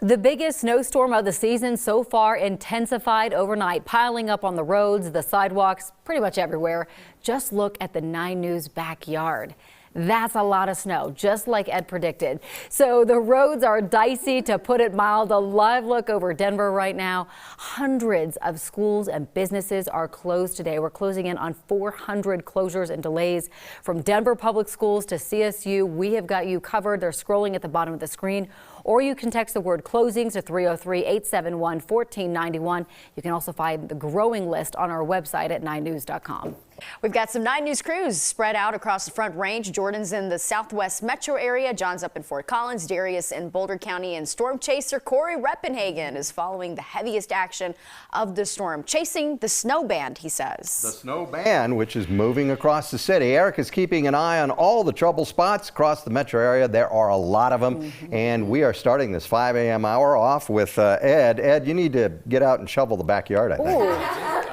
The biggest snowstorm of the season so far intensified overnight, piling up on the roads, the sidewalks, pretty much everywhere. Just look at the 9 News backyard. That's a lot of snow, just like Ed predicted. So the roads are dicey, to put it mild. A live look over Denver right now. Hundreds of schools and businesses are closed today. We're closing in on 400 closures and delays. From Denver Public Schools to CSU, we have got you covered. They're scrolling at the bottom of the screen. Or you can text the word closings to 303-871-1491. You can also find the growing list on our website at 9news.com. We've got some 9 News crews spread out across the Front Range. Jordan's in the southwest metro area. John's up in Fort Collins. Darius in Boulder County. And storm chaser Corey Reppenhagen is following the heaviest action of the storm, chasing the snow band, he says. The snow band, which is moving across the city. Eric is keeping an eye on all the trouble spots across the metro area. There are a lot of them. And we are starting this 5 a.m. hour off with Ed. Ed, you need to get out and shovel the backyard, I think.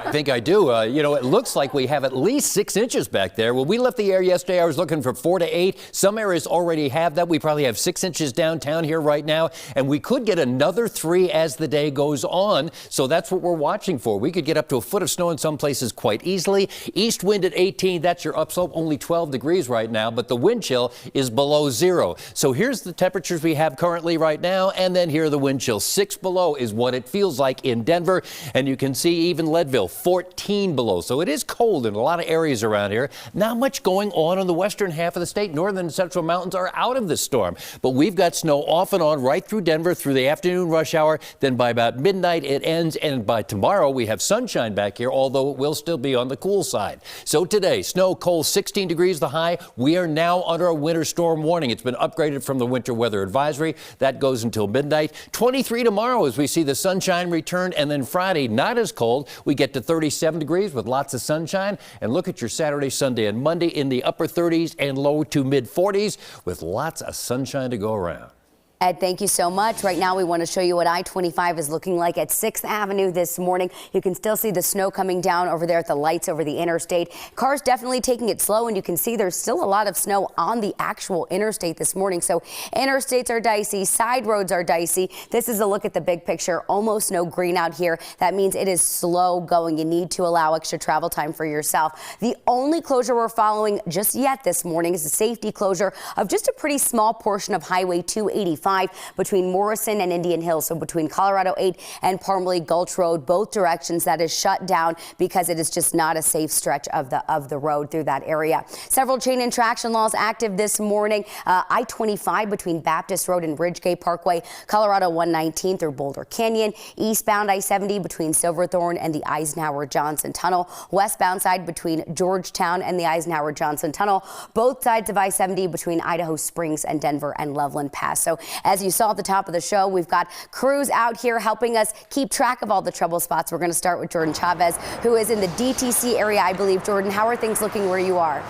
I think I do. You know, it looks like we have at least 6 inches back there. When we left the air yesterday, I was looking for 4 to 8. Some areas already have that. We probably have 6 inches downtown here right now, and we could get another 3 as the day goes on. So that's what we're watching for. We could get up to a foot of snow in some places quite easily. East wind at 18. That's your upslope. Only 12 degrees right now, but the wind chill is below 0. So here's the temperatures we have currently right now, and then here are the wind chills. 6 below is what it feels like in Denver, and you can see even Leadville 14 below. So it is cold in a lot of areas around here. Not much going on in the western half of the state. Northern and central mountains are out of this storm, but we've got snow off and on right through Denver through the afternoon rush hour. Then by about midnight it ends, and by tomorrow we have sunshine back here, although it will still be on the cool side. So today, snow, cold, 16 degrees the high. We are now under a winter storm warning. It's been upgraded from the winter weather advisory. That goes until midnight. 23 tomorrow as we see the sunshine return, and then Friday not as cold. We get to 37 degrees with lots of sunshine. And look at your Saturday, Sunday, and Monday in the upper 30s and low to mid 40s with lots of sunshine to go around. Ed, thank you so much. Right now, we want to show you what I-25 is looking like at 6th Avenue this morning. You can still see the snow coming down over there at the lights over the interstate. Cars definitely taking it slow, and you can see there's still a lot of snow on the actual interstate this morning. So interstates are dicey, side roads are dicey. This is a look at the big picture. Almost no green out here. That means it is slow going. You need to allow extra travel time for yourself. The only closure we're following just yet this morning is a safety closure of just a pretty small portion of Highway 285. Between Morrison and Indian Hill, so between Colorado 8 and Parmalee Gulch Road, both directions. That is shut down because it is just not a safe stretch of the road through that area. Several chain and traction laws active this morning. I-25 between Baptist Road and Ridgegate Parkway, Colorado 119 through Boulder Canyon, eastbound I-70 between Silverthorne and the Eisenhower-Johnson Tunnel, westbound side between Georgetown and the Eisenhower-Johnson Tunnel, both sides of I-70 between Idaho Springs and Denver and Loveland Pass. So as you saw at the top of the show, we've got crews out here helping us keep track of all the trouble spots. We're going to start with Jordan Chavez, who is in the DTC area, I believe. Jordan, how are things looking where you are?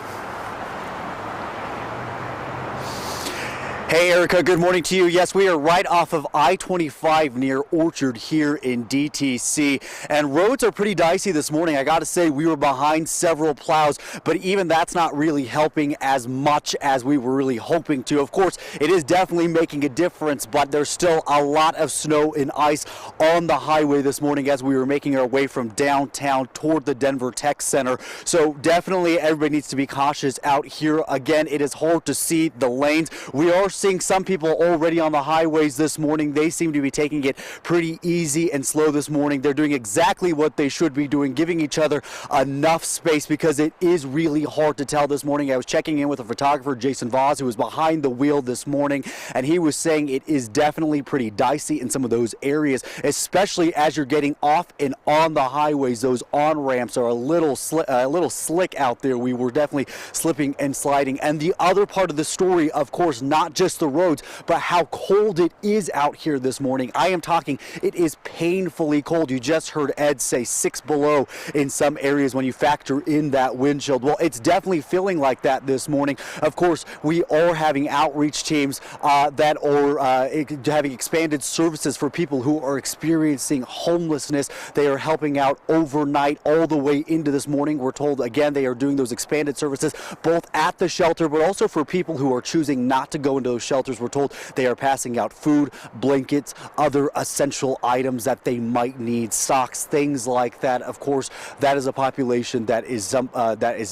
Hey, Erica, good morning to you. Yes, we are right off of I-25 near Orchard here in DTC, and roads are pretty dicey this morning. I got to say, we were behind several plows, but even that's not really helping as much as we were really hoping to. Of course, it is definitely making a difference, but there's still a lot of snow and ice on the highway this morning as we were making our way from downtown toward the Denver Tech Center. So definitely everybody needs to be cautious out here. Again, it is hard to see the lanes. We are seeing some people already on the highways this morning. They seem to be taking it pretty easy and slow this morning. They're doing exactly what they should be doing, giving each other enough space, because it is really hard to tell this morning. I was checking in with a photographer, Jason Voss, who was behind the wheel this morning, and he was saying it is definitely pretty dicey in some of those areas, especially as you're getting off and on the highways. Those on-ramps are a little slick out there. We were definitely slipping and sliding. And the other part of the story, of course, not just the roads, but how cold it is out here this morning. I am talking, it is painfully cold. You just heard Ed say 6 below in some areas when you factor in that wind chill. Well, it's definitely feeling like that this morning. Of course, we are having outreach teams that are having expanded services for people who are experiencing homelessness. They are helping out overnight all the way into this morning. We're told, again, they are doing those expanded services both at the shelter, but also for people who are choosing not to go into those shelters. We're told they are passing out food, blankets, other essential items that they might need, socks, things like that. Of course, that is a population that is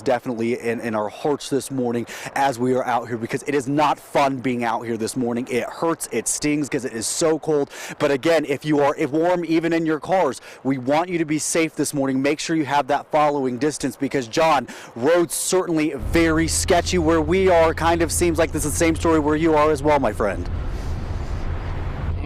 definitely in our hearts this morning as we are out here, because it is not fun being out here this morning. It hurts, it stings because it is so cold. But again, if you are warm even in your cars, we want you to be safe this morning. Make sure you have that following distance, because John, roads certainly very sketchy where we are. Kind of seems like this is the same story where you are as well, my friend.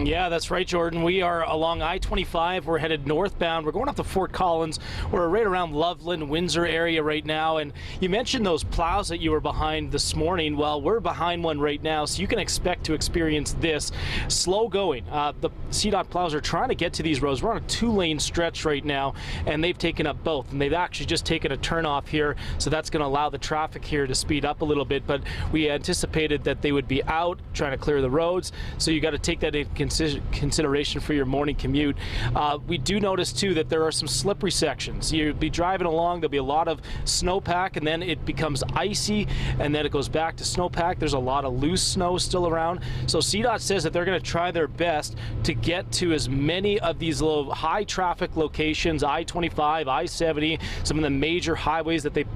Yeah, that's right, Jordan. We are along I-25. We're headed northbound. We're going up to Fort Collins. We're right around Loveland, Windsor area right now. And you mentioned those plows that you were behind this morning. Well, we're behind one right now, so you can expect to experience this. Slow going. The CDOT plows are trying to get to these roads. We're on a 2-lane stretch right now, and they've taken up both. And they've actually just taken a turn off here, so that's going to allow the traffic here to speed up a little bit. But we anticipated that they would be out trying to clear the roads, so you got to take that into consideration for your morning commute. We do notice too that there are some slippery sections. You'll be driving along, there'll be a lot of snowpack, and then it becomes icy, and then it goes back to snowpack. There's a lot of loose snow still around. So CDOT says that they're going to try their best to get to as many of these low high traffic locations, I-25, I-70, some of the major highways that they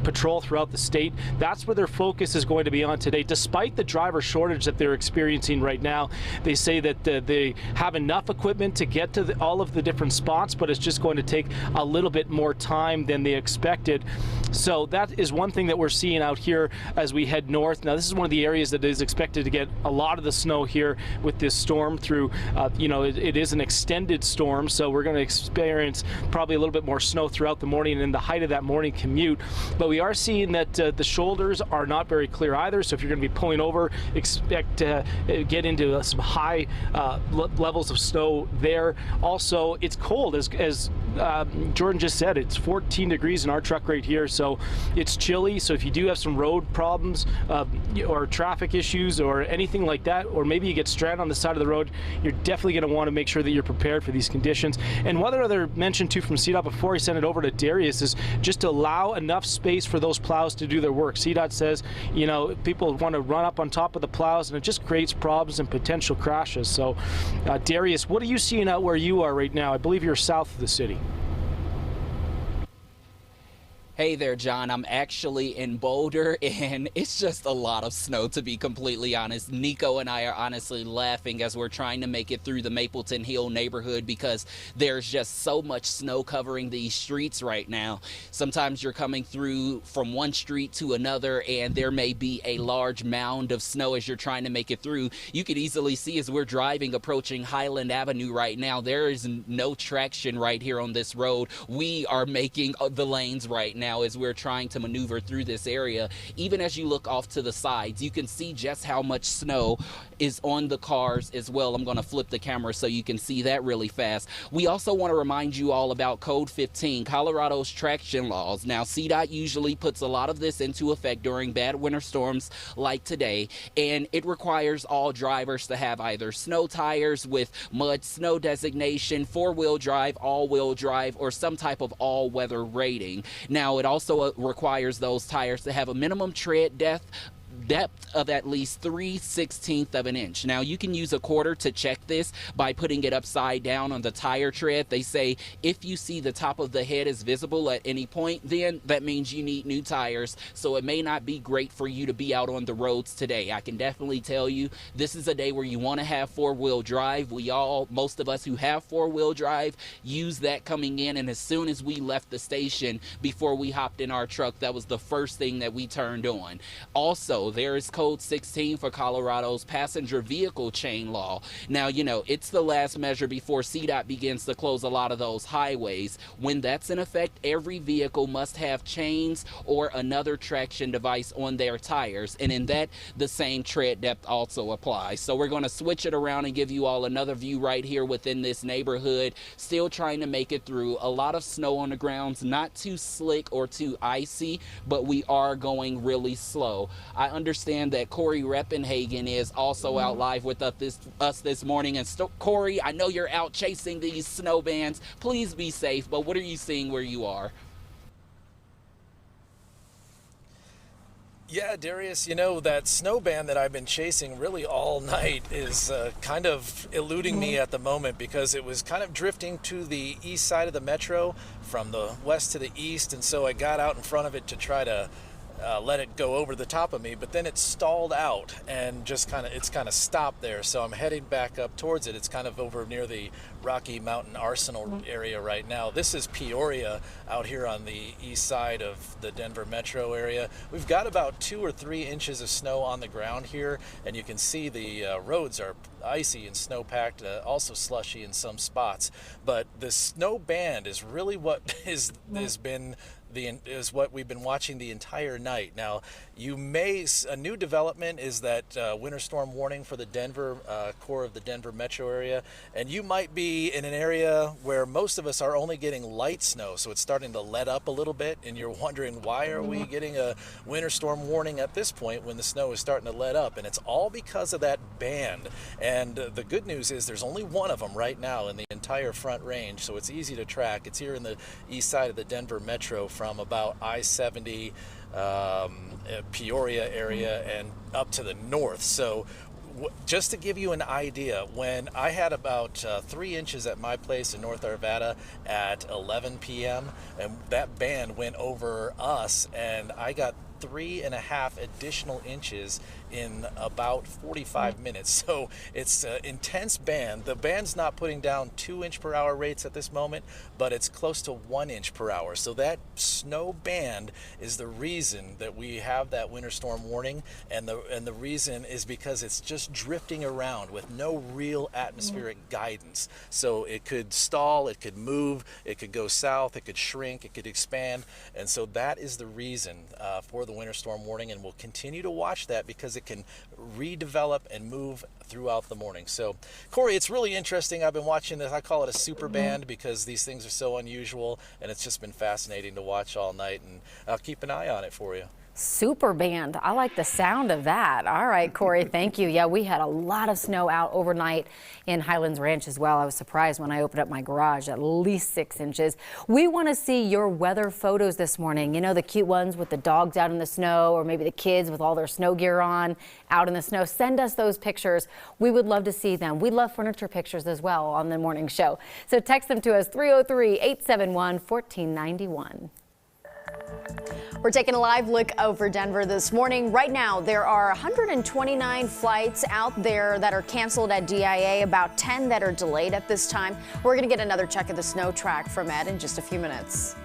patrol throughout the state. That's where their focus is going to be on today. Despite the driver shortage that they're experiencing right now, they say that they have enough equipment to get to all of the different spots, but it's just going to take a little bit more time than they expected. So that is one thing that we're seeing out here as we head north. Now, this is one of the areas that is expected to get a lot of the snow here with this storm through, it is an extended storm, so we're going to experience probably a little bit more snow throughout the morning and in the height of that morning commute. But we are seeing that the shoulders are not very clear either, so if you're going to be pulling over, expect to get into some high levels of snow there. Also, it's cold, as Jordan just said. It's 14 degrees in our truck right here, so it's chilly. So if you do have some road problems or traffic issues or anything like that, or maybe you get stranded on the side of the road, you're definitely going to want to make sure that you're prepared for these conditions. And one other mention too from CDOT before he sent it over to Darius is just to allow enough space for those plows to do their work. CDOT says, people want to run up on top of the plows, and it just creates problems and potential crashes. So, Darius, what are you seeing out where you are right now? I believe you're south of the city. Hey there, John. I'm actually in Boulder, and it's just a lot of snow, to be completely honest. Nico and I are honestly laughing as we're trying to make it through the Mapleton Hill neighborhood because there's just so much snow covering these streets right now. Sometimes you're coming through from one street to another, and there may be a large mound of snow as you're trying to make it through. You could easily see as we're driving, approaching Highland Avenue right now, there is no traction right here on this road. We are making the lanes right now as we're trying to maneuver through this area. Even as you look off to the sides, you can see just how much snow is on the cars as well. I'm going to flip the camera so you can see that really fast. We also want to remind you all about Code 15, Colorado's traction laws. Now, CDOT usually puts a lot of this into effect during bad winter storms like today, and it requires all drivers to have either snow tires with mud snow designation, four-wheel drive, all-wheel drive, or some type of all-weather rating. Now, it also requires those tires to have a minimum tread depth of at least 3/16 of an inch. Now, you can use a quarter to check this by putting it upside down on the tire tread. They say if you see the top of the head is visible at any point, then that means you need new tires. So it may not be great for you to be out on the roads today. I can definitely tell you this is a day where you want to have four-wheel drive. Most of us who have four-wheel drive use that coming in, and as soon as we left the station before we hopped in our truck, that was the first thing that we turned on. Also, there is Code 16 for Colorado's passenger vehicle chain law. Now, it's the last measure before CDOT begins to close a lot of those highways. When that's in effect, every vehicle must have chains or another traction device on their tires, and in that, the same tread depth also applies. So we're going to switch it around and give you all another view right here within this neighborhood. Still trying to make it through. A lot of snow on the grounds, not too slick or too icy, but we are going really slow. I understand that Corey Reppenhagen is also out live with us this morning. And Corey, I know you're out chasing these snow bands. Please be safe, but what are you seeing where you are? Yeah, Darius, that snow band that I've been chasing really all night is kind of eluding me at the moment because it was kind of drifting to the east side of the metro from the west to the east. And so I got out in front of it to try to let it go over the top of me, but then it stalled out and it's kind of stopped there. So I'm heading back up towards it. It's kind of over near the Rocky Mountain Arsenal area right now. This is Peoria out here on the east side of the Denver metro area. We've got about 2 or 3 inches of snow on the ground here, and you can see the roads are icy and snow-packed, also slushy in some spots. But the snow band is really what is what we've been watching the entire night. Now, a new development is that winter storm warning for the Denver core of the Denver metro area, and you might be in an area where most of us are only getting light snow, so it's starting to let up a little bit, and you're wondering, why are we getting a winter storm warning at this point when the snow is starting to let up? And it's all because of that band. And the good news is there's only one of them right now in the entire Front Range, so it's easy to track. It's here in the east side of the Denver metro from about I-70 Peoria area and up to the north. So just to give you an idea, when I had about 3 inches at my place in North Arvada at 11 p.m., and that band went over us, and I got 3.5 additional inches in about 45 minutes. So it's an intense band. The band's not putting down 2-inch per hour rates at this moment, but it's close to 1 inch per hour. So that snow band is the reason that we have that winter storm warning, and the reason is because it's just drifting around with no real atmospheric guidance. So it could stall, it could move, it could go south, it could shrink, it could expand, and so that is the reason for the winter storm warning, and we'll continue to watch that because it can redevelop and move throughout the morning. So, Corey, it's really interesting. I've been watching this. I call it a super band because these things are so unusual, and it's just been fascinating to watch all night, and I'll keep an eye on it for you. Super band. I like the sound of that. All right, Corey, thank you. Yeah, we had a lot of snow out overnight in Highlands Ranch as well. I was surprised when I opened up my garage, at least 6 inches. We want to see your weather photos this morning. You know, the cute ones with the dogs out in the snow, or maybe the kids with all their snow gear on out in the snow. Send us those pictures. We would love to see them. We love furniture pictures as well on the morning show. So text them to us, 303-871-1491. We're taking a live look over Denver this morning. Right now, there are 129 flights out there that are canceled at DIA, about 10 that are delayed at this time. We're going to get another check of the snow track from Ed in just a few minutes.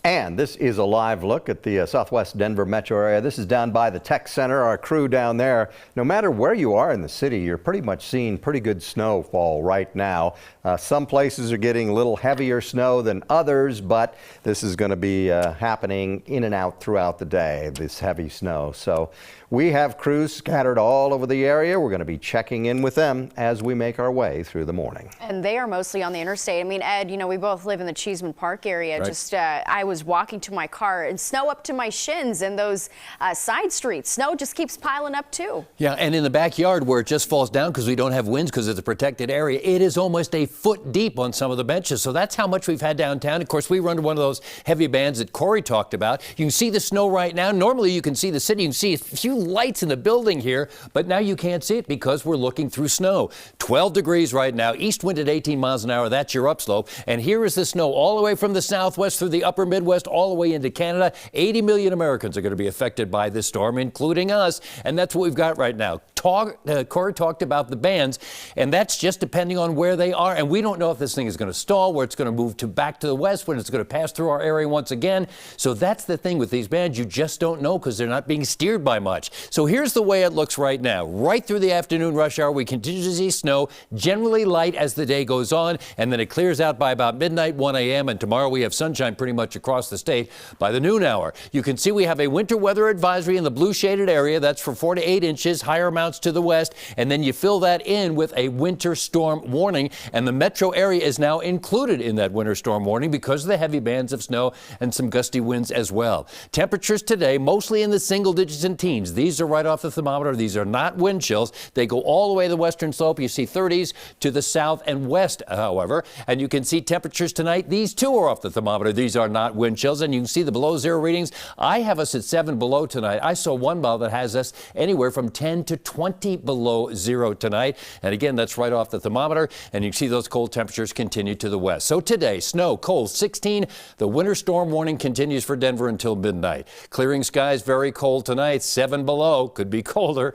And this is a live look at the southwest Denver metro area. This is down by the tech center. Our crew down there, no matter where you are in the city, you're pretty much seeing pretty good snowfall right now. Some places are getting a little heavier snow than others, but this is going to be happening in and out throughout the day, this heavy snow. So we have crews scattered all over the area. We're going to be checking in with them as we make our way through the morning. And they are mostly on the interstate. I mean, Ed, you know, we both live in the Cheeseman Park area. Right. Just I was walking to my car and snow up to my shins in those side streets. Snow just keeps piling up too. Yeah, and in the backyard where it just falls down because we don't have winds because it's a protected area, it is almost a foot deep on some of the benches. So that's how much we've had downtown. Of course, we run one of those heavy bands that Corey talked about. You can see the snow right now. Normally you can see the city. You can see a few lights in the building here, but now you can't see it because we're looking through snow. 12 degrees right now, east wind at 18 miles an hour. That's your upslope. And here is the snow all the way from the southwest through the upper Midwest, all the way into Canada. 80 million Americans are going to be affected by this storm, including us. And that's what we've got right now. Corey talked about the bands, and that's just depending on where they are. And we don't know if this thing is going to stall, where it's going to move back to the west, when it's going to pass through our area once again. So that's the thing with these bands. You just don't know because they're not being steered by much. So here's the way it looks right now. Right through the afternoon rush hour, we continue to see snow, generally light as the day goes on, and then it clears out by about midnight, 1 a.m. And tomorrow we have sunshine pretty much across the state by the noon hour. You can see we have a winter weather advisory in the blue shaded area. That's for 4 to 8 inches, higher amounts to the west. And then you fill that in with a winter storm warning. And the metro area is now included in that winter storm warning because of the heavy bands of snow and some gusty winds as well. Temperatures today mostly in the single digits and teens. These are right off the thermometer. These are not wind chills. They go all the way to the western slope. You see 30s to the south and west, however. And you can see temperatures tonight. These too are off the thermometer. These are not wind chills. And you can see the below zero readings. I have us at 7 below tonight. I saw one model that has us anywhere from 10 to 20 below zero tonight. And again, that's right off the thermometer. And you can see those cold temperatures continue to the west. So today, snow, cold, 16. The winter storm warning continues for Denver until midnight. Clearing skies, very cold tonight, 7 below. Could be colder.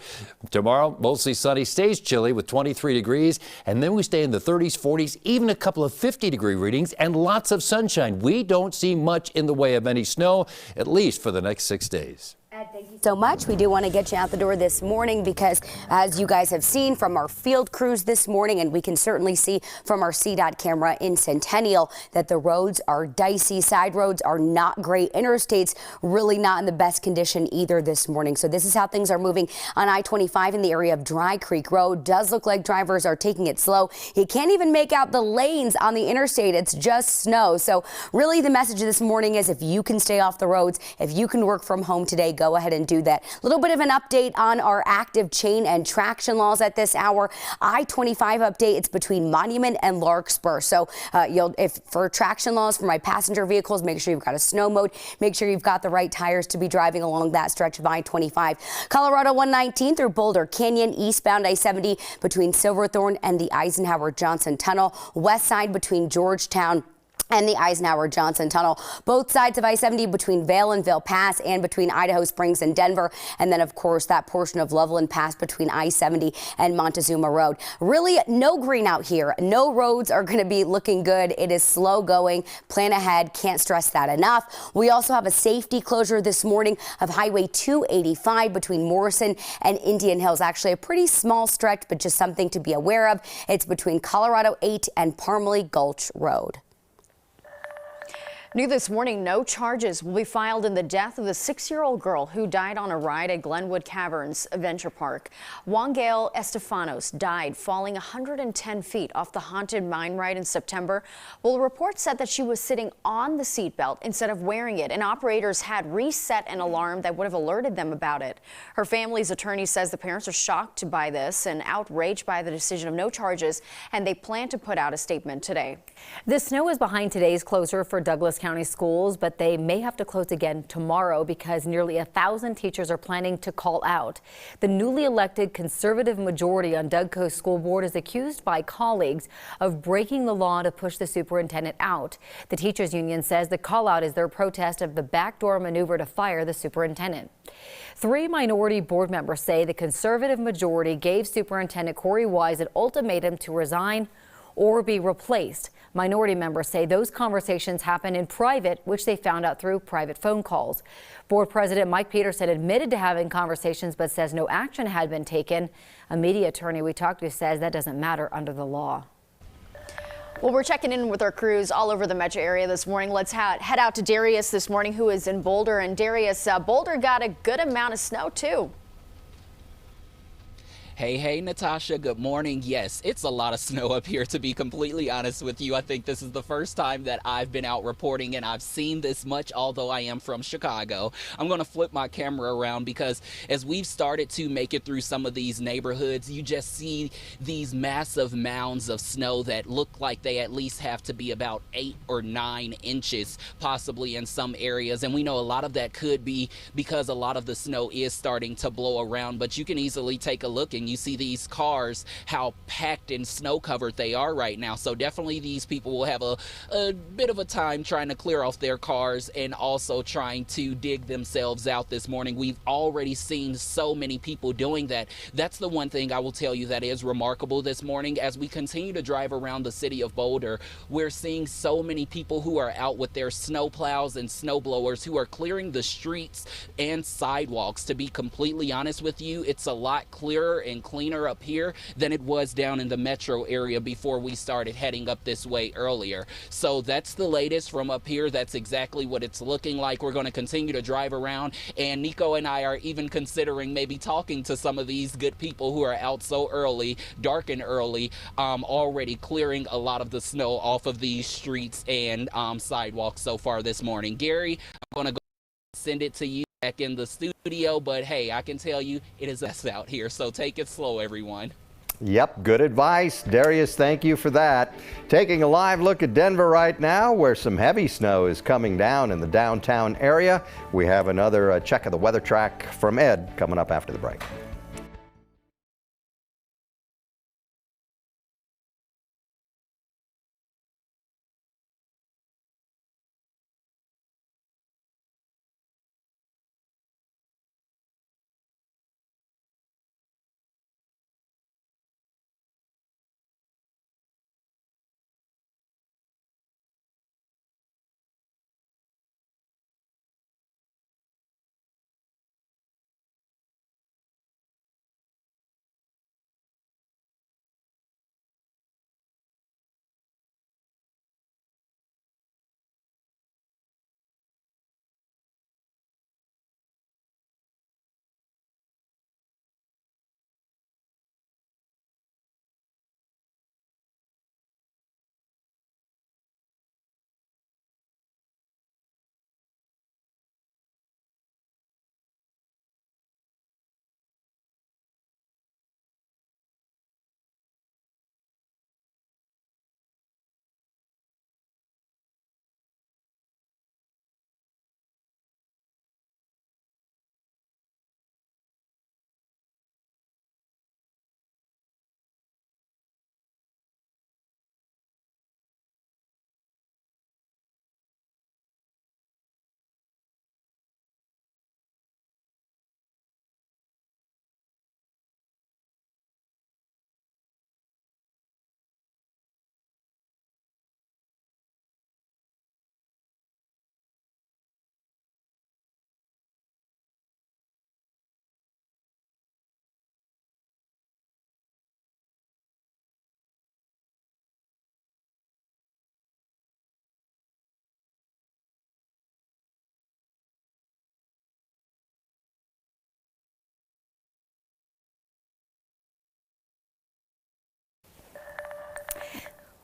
Tomorrow, mostly sunny, stays chilly with 23 degrees. And then we stay in the 30s, 40s, even a couple of 50-degree readings and lots of sunshine. We don't see much in the way of any snow, at least for the next 6 days. Ed, thank you so much. We do want to get you out the door this morning because, as you guys have seen from our field crews this morning, and we can certainly see from our CDOT camera in Centennial, that the roads are dicey. Side roads are not great. Interstates really not in the best condition either this morning. So this is how things are moving on I-25 in the area of Dry Creek Road. Does look like drivers are taking it slow. You can't even make out the lanes on the interstate. It's just snow. So really the message this morning is, if you can stay off the roads, if you can work from home today, go ahead and do that. A little bit of an update on our active chain and traction laws at this hour. I-25 update, it's between Monument and Larkspur. So if for traction laws for my passenger vehicles, make sure you've got a snow mode. Make sure you've got the right tires to be driving along that stretch of I-25. Colorado 119 through Boulder Canyon, eastbound I-70 between Silverthorne and the Eisenhower Johnson Tunnel. West side between Georgetown and the Eisenhower-Johnson Tunnel. Both sides of I-70 between Vail and Vail Pass and between Idaho Springs and Denver. And then, of course, that portion of Loveland Pass between I-70 and Montezuma Road. Really no green out here. No roads are going to be looking good. It is slow going. Plan ahead. Can't stress that enough. We also have a safety closure this morning of Highway 285 between Morrison and Indian Hills. Actually a pretty small stretch, but just something to be aware of. It's between Colorado 8 and Parmalee Gulch Road. New this morning, no charges will be filed in the death of the 6-year-old girl who died on a ride at Glenwood Caverns Adventure Park. Juan-Gael Estefanos died falling 110 feet off the haunted mine ride in September. Well, the report said that she was sitting on the seatbelt instead of wearing it, and operators had reset an alarm that would have alerted them about it. Her family's attorney says the parents are shocked by this and outraged by the decision of no charges, and they plan to put out a statement today. The snow is behind today's closure for Douglas County schools, but they may have to close again tomorrow because nearly 1,000 teachers are planning to call out. The newly elected conservative majority on Douglas School Board is accused by colleagues of breaking the law to push the superintendent out. The teachers union says the call out is their protest of the backdoor maneuver to fire the superintendent. 3 minority board members say the conservative majority gave Superintendent Corey Wise an ultimatum to resign or be replaced. Minority members say those conversations happen in private, which they found out through private phone calls. Board President Mike Peterson admitted to having conversations, but says no action had been taken. A media attorney we talked to says that doesn't matter under the law. Well, we're checking in with our crews all over the metro area this morning. Let's head out to Darius this morning, who is in Boulder. And Darius, Boulder got a good amount of snow, too. Hey, Natasha, good morning. Yes, it's a lot of snow up here, to be completely honest with you. I think this is the first time that I've been out reporting and I've seen this much, although I am from Chicago. I'm going to flip my camera around because as we've started to make it through some of these neighborhoods, you just see these massive mounds of snow that look like they at least have to be about 8 or 9 inches, possibly in some areas. And we know a lot of that could be because a lot of the snow is starting to blow around, but you can easily take a look and you see these cars, how packed and snow covered they are right now. So definitely these people will have a bit of a time trying to clear off their cars and also trying to dig themselves out this morning. We've already seen so many people doing that. That's the one thing I will tell you that is remarkable this morning. As we continue to drive around the city of Boulder, we're seeing so many people who are out with their snow plows and snow blowers who are clearing the streets and sidewalks. To be completely honest with you, it's a lot clearer and cleaner up here than it was down in the metro area before we started heading up this way earlier. So that's the latest from up here. That's exactly what it's looking like. We're going to continue to drive around, and Nico and I are even considering maybe talking to some of these good people who are out so early, dark and early, already clearing a lot of the snow off of these streets and sidewalks so far this morning. Gary, I'm going to go send it to you back in the studio, but hey, I can tell you it is us out here, so take it slow, everyone. Yep, good advice. Darius, thank you for that. Taking a live look at Denver right now, where some heavy snow is coming down in the downtown area. We have another check of the weather track from Ed coming up after the break.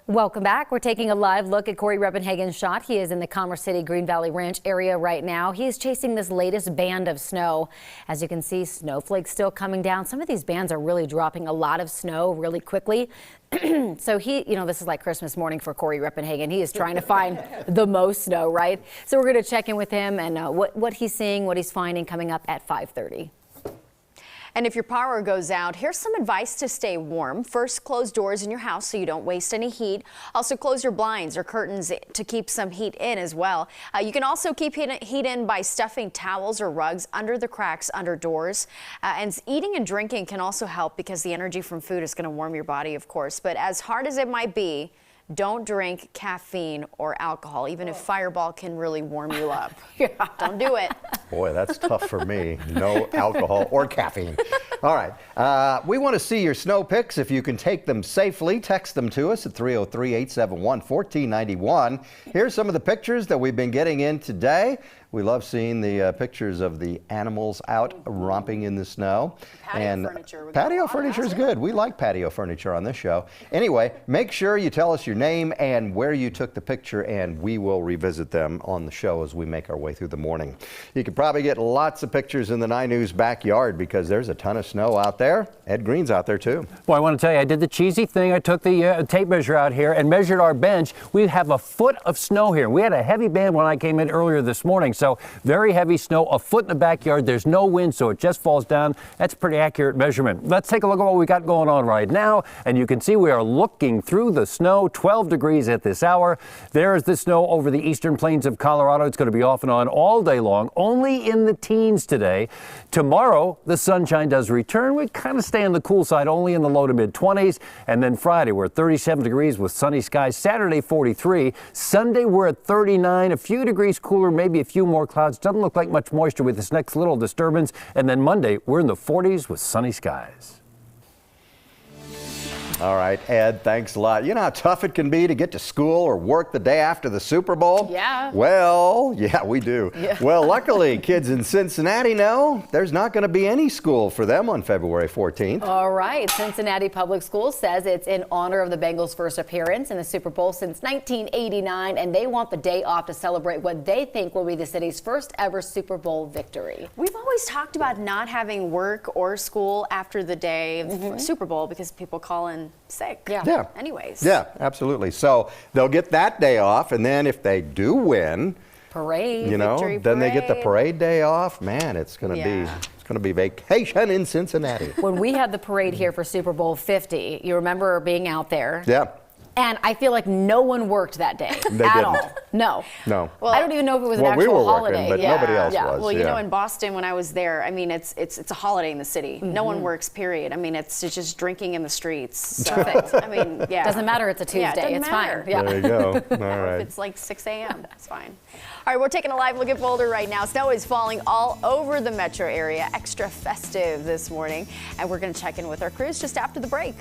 Welcome back. We're taking a live look at Corey Reppenhagen's shot. He is in the Commerce City Green Valley Ranch area right now. He is chasing this latest band of snow. As you can see, snowflakes still coming down. Some of these bands are really dropping a lot of snow really quickly. So this is like Christmas morning for Corey Reppenhagen. He is trying to find the most snow, right? So we're going to check in with him and what he's seeing, what he's finding coming up at 5:30. And if your power goes out, here's some advice to stay warm. First, close doors in your house so you don't waste any heat. Also, close your blinds or curtains to keep some heat in as well. You can also keep heat in by stuffing towels or rugs under the cracks under doors. And eating and drinking can also help because the energy from food is going to warm your body, of course. But as hard as it might be, don't drink caffeine or alcohol, even if Fireball can really warm you up. Don't do it. Boy, that's tough for me. No alcohol or caffeine. All right. We want to see your snow pics. If you can take them safely, text them to us at 303-871-1491. Here's some of the pictures that we've been getting in today. We love seeing the pictures of the animals out romping in the snow. Patio furniture is good. We like patio furniture on this show. Anyway, make sure you tell us your name and where you took the picture, and we will revisit them on the show as we make our way through the morning. You could probably get lots of pictures in the 9 News backyard because there's a ton of snow out there. Ed Green's out there too. Well, I want to tell you, I did the cheesy thing. I took the tape measure out here and measured our bench. We have a foot of snow here. We had a heavy band when I came in earlier this morning, so very heavy snow, a foot in the backyard. There's no wind, so it just falls down. That's a pretty accurate measurement. Let's take a look at what we got going on right now, and you can see we are looking through the snow, 12 degrees at this hour. There's the snow over the eastern plains of Colorado. It's going to be off and on all day long, only in the teens today. Tomorrow, the sunshine does return. We kind of stay on the cool side, only in the low to mid 20s. And then Friday, we're at 37 degrees with sunny skies. Saturday, 43. Sunday, we're at 39, a few degrees cooler, maybe a few more clouds. Doesn't look like much moisture with this next little disturbance. And then Monday, we're in the 40s with sunny skies. All right, Ed, thanks a lot. You know how tough it can be to get to school or work the day after the Super Bowl? Yeah. Well, yeah, we do. Yeah. Well, luckily, kids in Cincinnati know there's not going to be any school for them on February 14th. All right. Cincinnati Public Schools says it's in honor of the Bengals' first appearance in the Super Bowl since 1989, and they want the day off to celebrate what they think will be the city's first ever Super Bowl victory. We've always talked about not having work or school after the day of Super Bowl because people call in sick. Yeah. Anyways. Yeah, absolutely. So they'll get that day off, and then if they do win, parade, you know, then they get the parade day off. Man, it's going to be vacation in Cincinnati. When we had the parade here for Super Bowl 50, you remember being out there? Yeah. And I feel like no one worked that day at all. No. Well, I don't even know if it was an we actual were holiday. working, but nobody else was. Well, you know, in Boston when I was there, I mean, it's a holiday in the city. No one works, period. I mean, it's just drinking in the streets. So, I mean, yeah. Doesn't matter. It's a Tuesday. Yeah, it's matter. fine. Yeah. There you go. All right. If it's like 6 a.m., it's fine. All right, we're taking a live look at Boulder right now. Snow is falling all over the metro area. Extra festive this morning. And we're going to check in with our crews just after the break.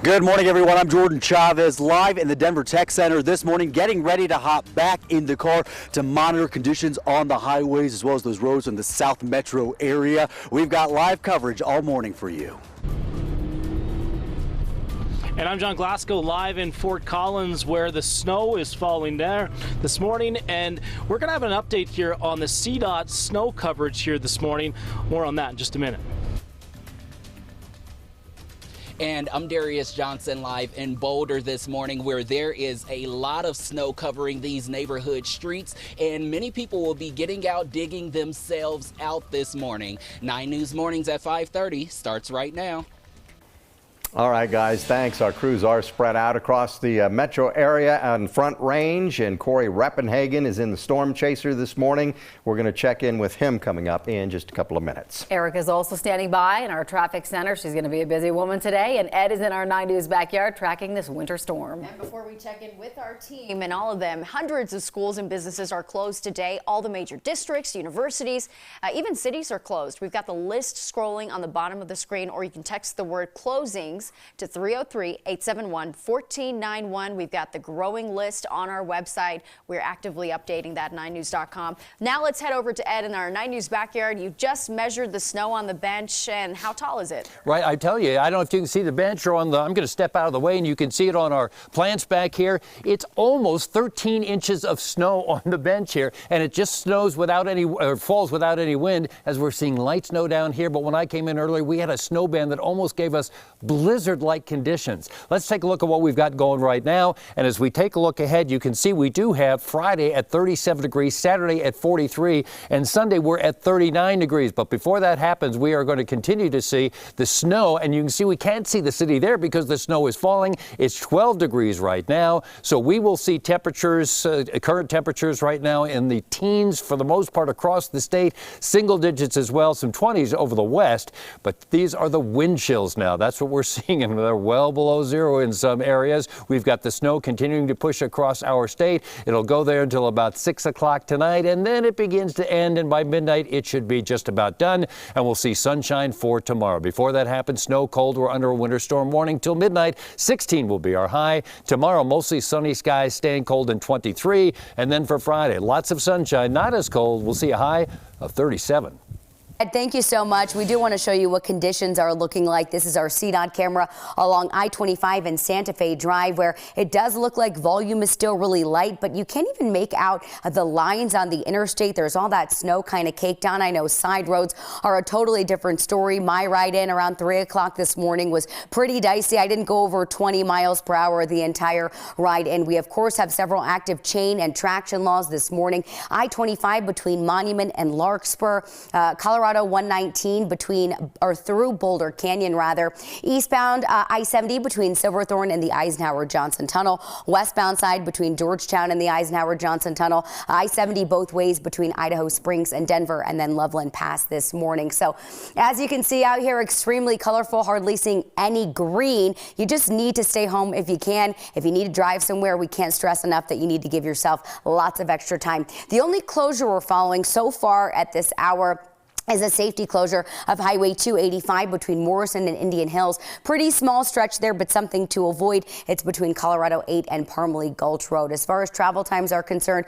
Good morning, everyone. I'm Jordan Chavez, live in the Denver Tech Center this morning, getting ready to hop back in the car to monitor conditions on the highways as well as those roads in the South Metro area. We've got live coverage all morning for you. And I'm John Glasgow, live in Fort Collins, where the snow is falling there this morning. And we're going to have an update here on the CDOT snow coverage here this morning. More on that in just a minute. And I'm Darius Johnson, live in Boulder this morning, where there is a lot of snow covering these neighborhood streets, and many people will be getting out, digging themselves out this morning. 9 News Mornings at 5:30 starts right now. All right, guys, thanks. Our crews are spread out across the metro area and Front Range, and Corey Reppenhagen is in the storm chaser this morning. We're going to check in with him coming up in just a couple of minutes. Erica's also standing by in our traffic center. She's going to be a busy woman today, and Ed is in our 9 News backyard tracking this winter storm. And before we check in with our team and all of them, hundreds of schools and businesses are closed today. All the major districts, universities, even cities are closed. We've got the list scrolling on the bottom of the screen, or you can text the word closings to 303-871-1491. We've got the growing list on our website. We're actively updating that, 9news.com. Now let's head over to Ed in our 9 News backyard. You just measured the snow on the bench, and how tall is it? Right, I tell you, I don't know if you can see the bench or on the, I'm going to step out of the way and you can see it on our plants back here. It's almost 13 inches of snow on the bench here, and it just snows without any, or falls without any wind, as we're seeing light snow down here. But when I came in earlier, we had a snow band that almost gave us blizzard-like conditions. Let's take a look at what we've got going right now. And as we take a look ahead, you can see we do have Friday at 37 degrees, Saturday at 43, and Sunday we're at 39 degrees. But before that happens, we are going to continue to see the snow, and you can see we can't see the city there because the snow is falling. It's 12 degrees right now. So we will see temperatures, current temperatures right now in the teens for the most part across the state, single digits as well, some 20s over the west. But these are the wind chills now. That's what we're seeing, and they're well below zero in some areas. We've got the snow continuing to push across our state. It'll go there until about 6 o'clock tonight, and then it begins to end, and by midnight it should be just about done, and we'll see sunshine for tomorrow. Before that happens, snow, cold. We're under a winter storm warning till midnight. 16 will be our high. Tomorrow, mostly sunny skies, staying cold in 23, and then for Friday, lots of sunshine, not as cold. We'll see a high of 37. Thank you so much. We do want to show you what conditions are looking like. This is our CDOT camera along I-25 and Santa Fe Drive, where it does look like volume is still really light, but you can't even make out the lines on the interstate. There's all that snow kind of caked on. I know side roads are a totally different story. My ride in around 3 o'clock this morning was pretty dicey. I didn't go over 20 miles per hour the entire ride in. We, of course, have several active chain and traction laws this morning. I-25 between Monument and Larkspur, Colorado 119 between, or through Boulder Canyon rather. Eastbound I-70 between Silverthorne and the Eisenhower-Johnson Tunnel. Westbound side between Georgetown and the Eisenhower-Johnson Tunnel. I-70 both ways between Idaho Springs and Denver, and then Loveland Pass this morning. So as you can see out here, extremely colorful, hardly seeing any green. You just need to stay home if you can. If you need to drive somewhere, we can't stress enough that you need to give yourself lots of extra time. The only closure we're following so far at this hour is a safety closure of Highway 285 between Morrison and Indian Hills. Pretty small stretch there, but something to avoid. It's between Colorado 8 and Parmalee Gulch Road. As far as travel times are concerned,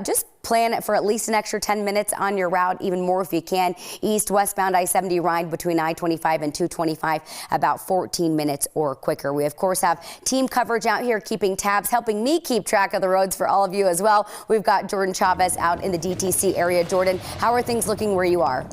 just plan for at least an extra 10 minutes on your route, even more if you can. East-westbound I-70 ride between I-25 and 225, about 14 minutes or quicker. We, of course, have team coverage out here keeping tabs, helping me keep track of the roads for all of you as well. We've got Jordan Chavez out in the DTC area. Jordan, how are things looking where you are?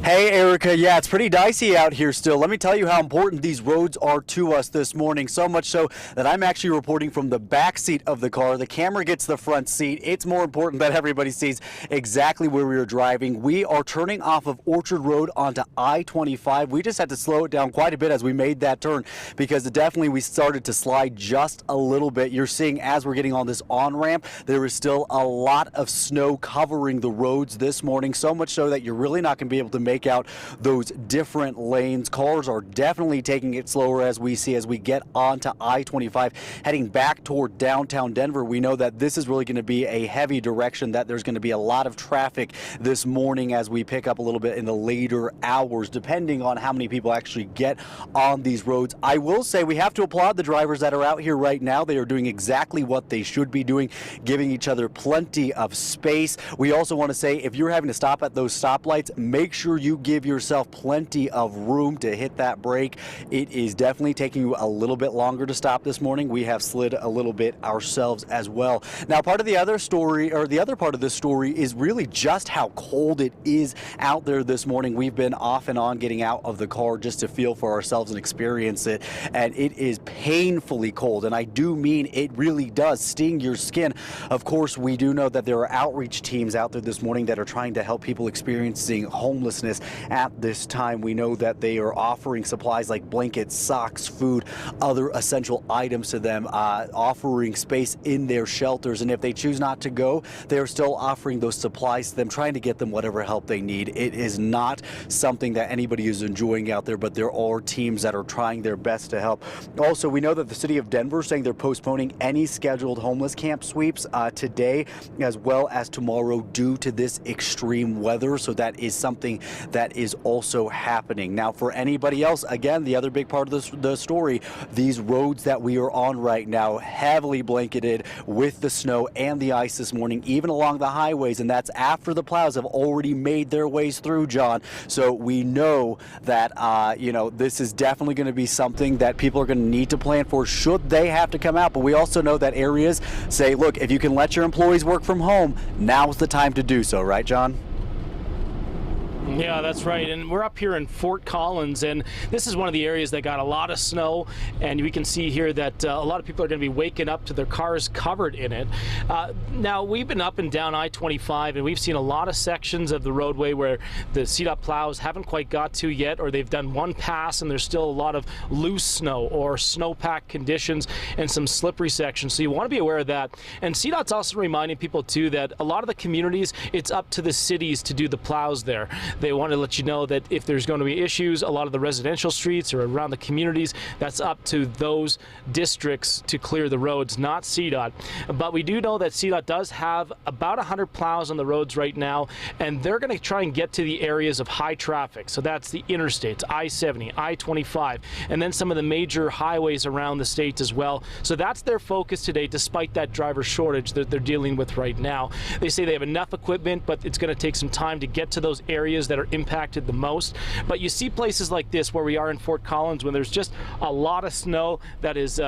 Hey, Erica. Yeah, it's pretty dicey out here still. Let me tell you how important these roads are to us this morning. So much so that I'm actually reporting from the back seat of the car. The camera gets the front seat. It's more important that everybody sees exactly where we are driving. We are turning off of Orchard Road onto I-25. We just had to slow it down quite a bit as we made that turn because definitely we started to slide just a little bit. You're seeing as we're getting on this on-ramp, there is still a lot of snow covering the roads this morning. So much so that you're really not going to be able to make make out those different lanes. Cars are definitely taking it slower as we get onto I-25 heading back toward downtown Denver. We know that this is really going to be a heavy direction, that there's going to be a lot of traffic this morning as we pick up a little bit in the later hours, depending on how many people actually get on these roads. I will say we have to applaud the drivers that are out here right now. They are doing exactly what they should be doing, giving each other plenty of space. We also want to say, if you're having to stop at those stoplights, make sure you give yourself plenty of room to hit that brake. It is definitely taking you a little bit longer to stop this morning. We have slid a little bit ourselves as well. Now, part of the other story, or the other part of this story, is really just how cold it is out there this morning. We've been off and on getting out of the car just to feel for ourselves and experience it, and it is painfully cold, and I do mean it really does sting your skin. Of course, we do know that there are outreach teams out there this morning that are trying to help people experiencing homelessness at this time. We know that they are offering supplies like blankets, socks, food, other essential items to them, offering space in their shelters, and if they choose not to go, they are still offering those supplies to them, trying to get them whatever help they need. It is not something that anybody is enjoying out there, but there are teams that are trying their best to help. Also, we know that the city of Denver is saying they're postponing any scheduled homeless camp sweeps today as well as tomorrow due to this extreme weather, so that is something that is also happening. Now, for anybody else, again, the other big part of the story, these roads that we are on right now, heavily blanketed with the snow and the ice this morning, even along the highways, and that's after the plows have already made their ways through, John. So we know that, this is definitely going to be something that people are going to need to plan for should they have to come out. But we also know that areas say, look, if you can let your employees work from home, now's the time to do so, right, John? Yeah, that's right. And we're up here in Fort Collins, and this is one of the areas that got a lot of snow, and we can see here that a lot of people are going to be waking up to their cars covered in it. Now, we've been up and down I-25, and we've seen a lot of sections of the roadway where the CDOT plows haven't quite got to yet, or they've done one pass and there's still a lot of loose snow or snowpack conditions and some slippery sections. So you want to be aware of that. And CDOT's also reminding people too that a lot of the communities, it's up to the cities to do the plows there. They want to let you know that if there's going to be issues, a lot of the residential streets or around the communities, that's up to those districts to clear the roads, not CDOT. But we do know that CDOT does have about 100 plows on the roads right now, and they're going to try and get to the areas of high traffic. So that's the interstates, I-70, I-25, and then some of the major highways around the state as well. So that's their focus today, despite that driver shortage that they're dealing with right now. They say they have enough equipment, but it's going to take some time to get to those areas that are impacted the most. But you see places like this where we are in Fort Collins when there's just a lot of snow that is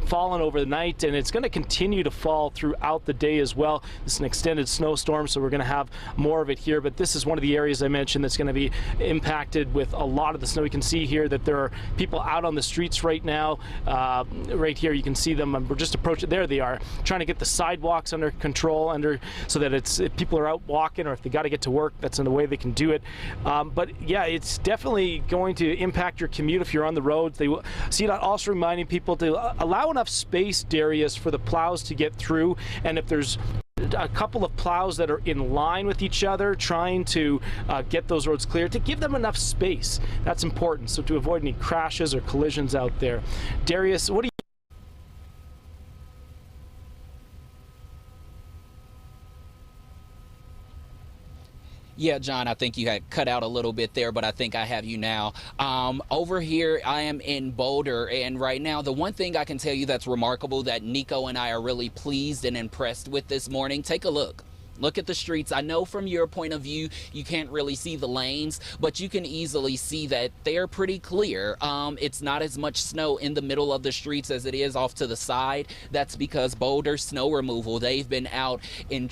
fallen over the night, and it's going to continue to fall throughout the day as well. This is an extended snowstorm, so we're going to have more of it here, but this is one of the areas I mentioned that's going to be impacted with a lot of the snow. You can see here that there are people out on the streets right now. Right here you can see them. We're just approaching. There they are, trying to get the sidewalks under control, so that if people are out walking or if they got to get to work, that's in the way they can do it. But yeah, it's definitely going to impact your commute if you're on the roads. They see that also reminding people to allow enough space, Darius, for the plows to get through. And if there's a couple of plows that are in line with each other trying to get those roads clear, to give them enough space. That's important, so to avoid any crashes or collisions out there. Darius, what do you Yeah, John, I think you had cut out a little bit there, but I think I have you now. Over here, I am in Boulder, and right now, the one thing I can tell you that's remarkable that Nico and I are really pleased and impressed with this morning, take a look. Look at the streets. I know from your point of view, you can't really see the lanes, but you can easily see that they're pretty clear. It's not as much snow in the middle of the streets as it is off to the side. That's because Boulder Snow Removal, they've been out in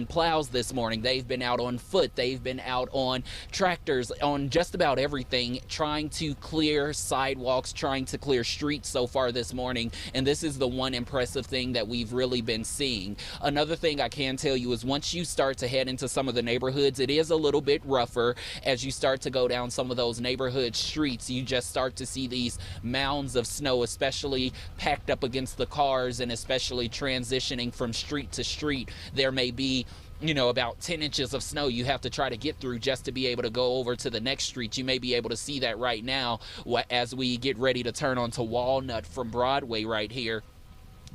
plows this morning. They've been out on foot. They've been out on tractors, on just about everything, trying to clear sidewalks, trying to clear streets so far this morning. And this is the one impressive thing that we've really been seeing. Another thing I can tell you is once you start to head into some of the neighborhoods, it is a little bit rougher. As you start to go down some of those neighborhood streets, you just start to see these mounds of snow, especially packed up against the cars and especially transitioning from street to street. There may be about 10 inches of snow you have to try to get through just to be able to go over to the next street. You may be able to see that right now as we get ready to turn onto Walnut from Broadway right here.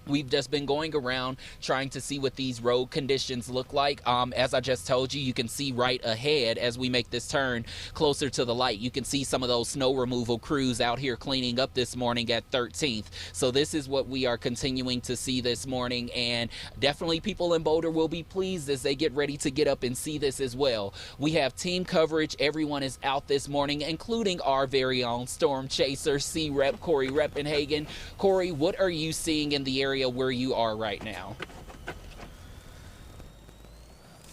We've just been going around trying to see what these road conditions look like. As I just told you, you can see right ahead as we make this turn closer to the light. You can see some of those snow removal crews out here cleaning up this morning at 13th. So this is what we are continuing to see this morning, and definitely people in Boulder will be pleased as they get ready to get up and see this as well. We have team coverage. Everyone is out this morning, including our very own storm chaser, C-Rep Corey Reppenhagen. Corey, what are you seeing in the area where you are right now?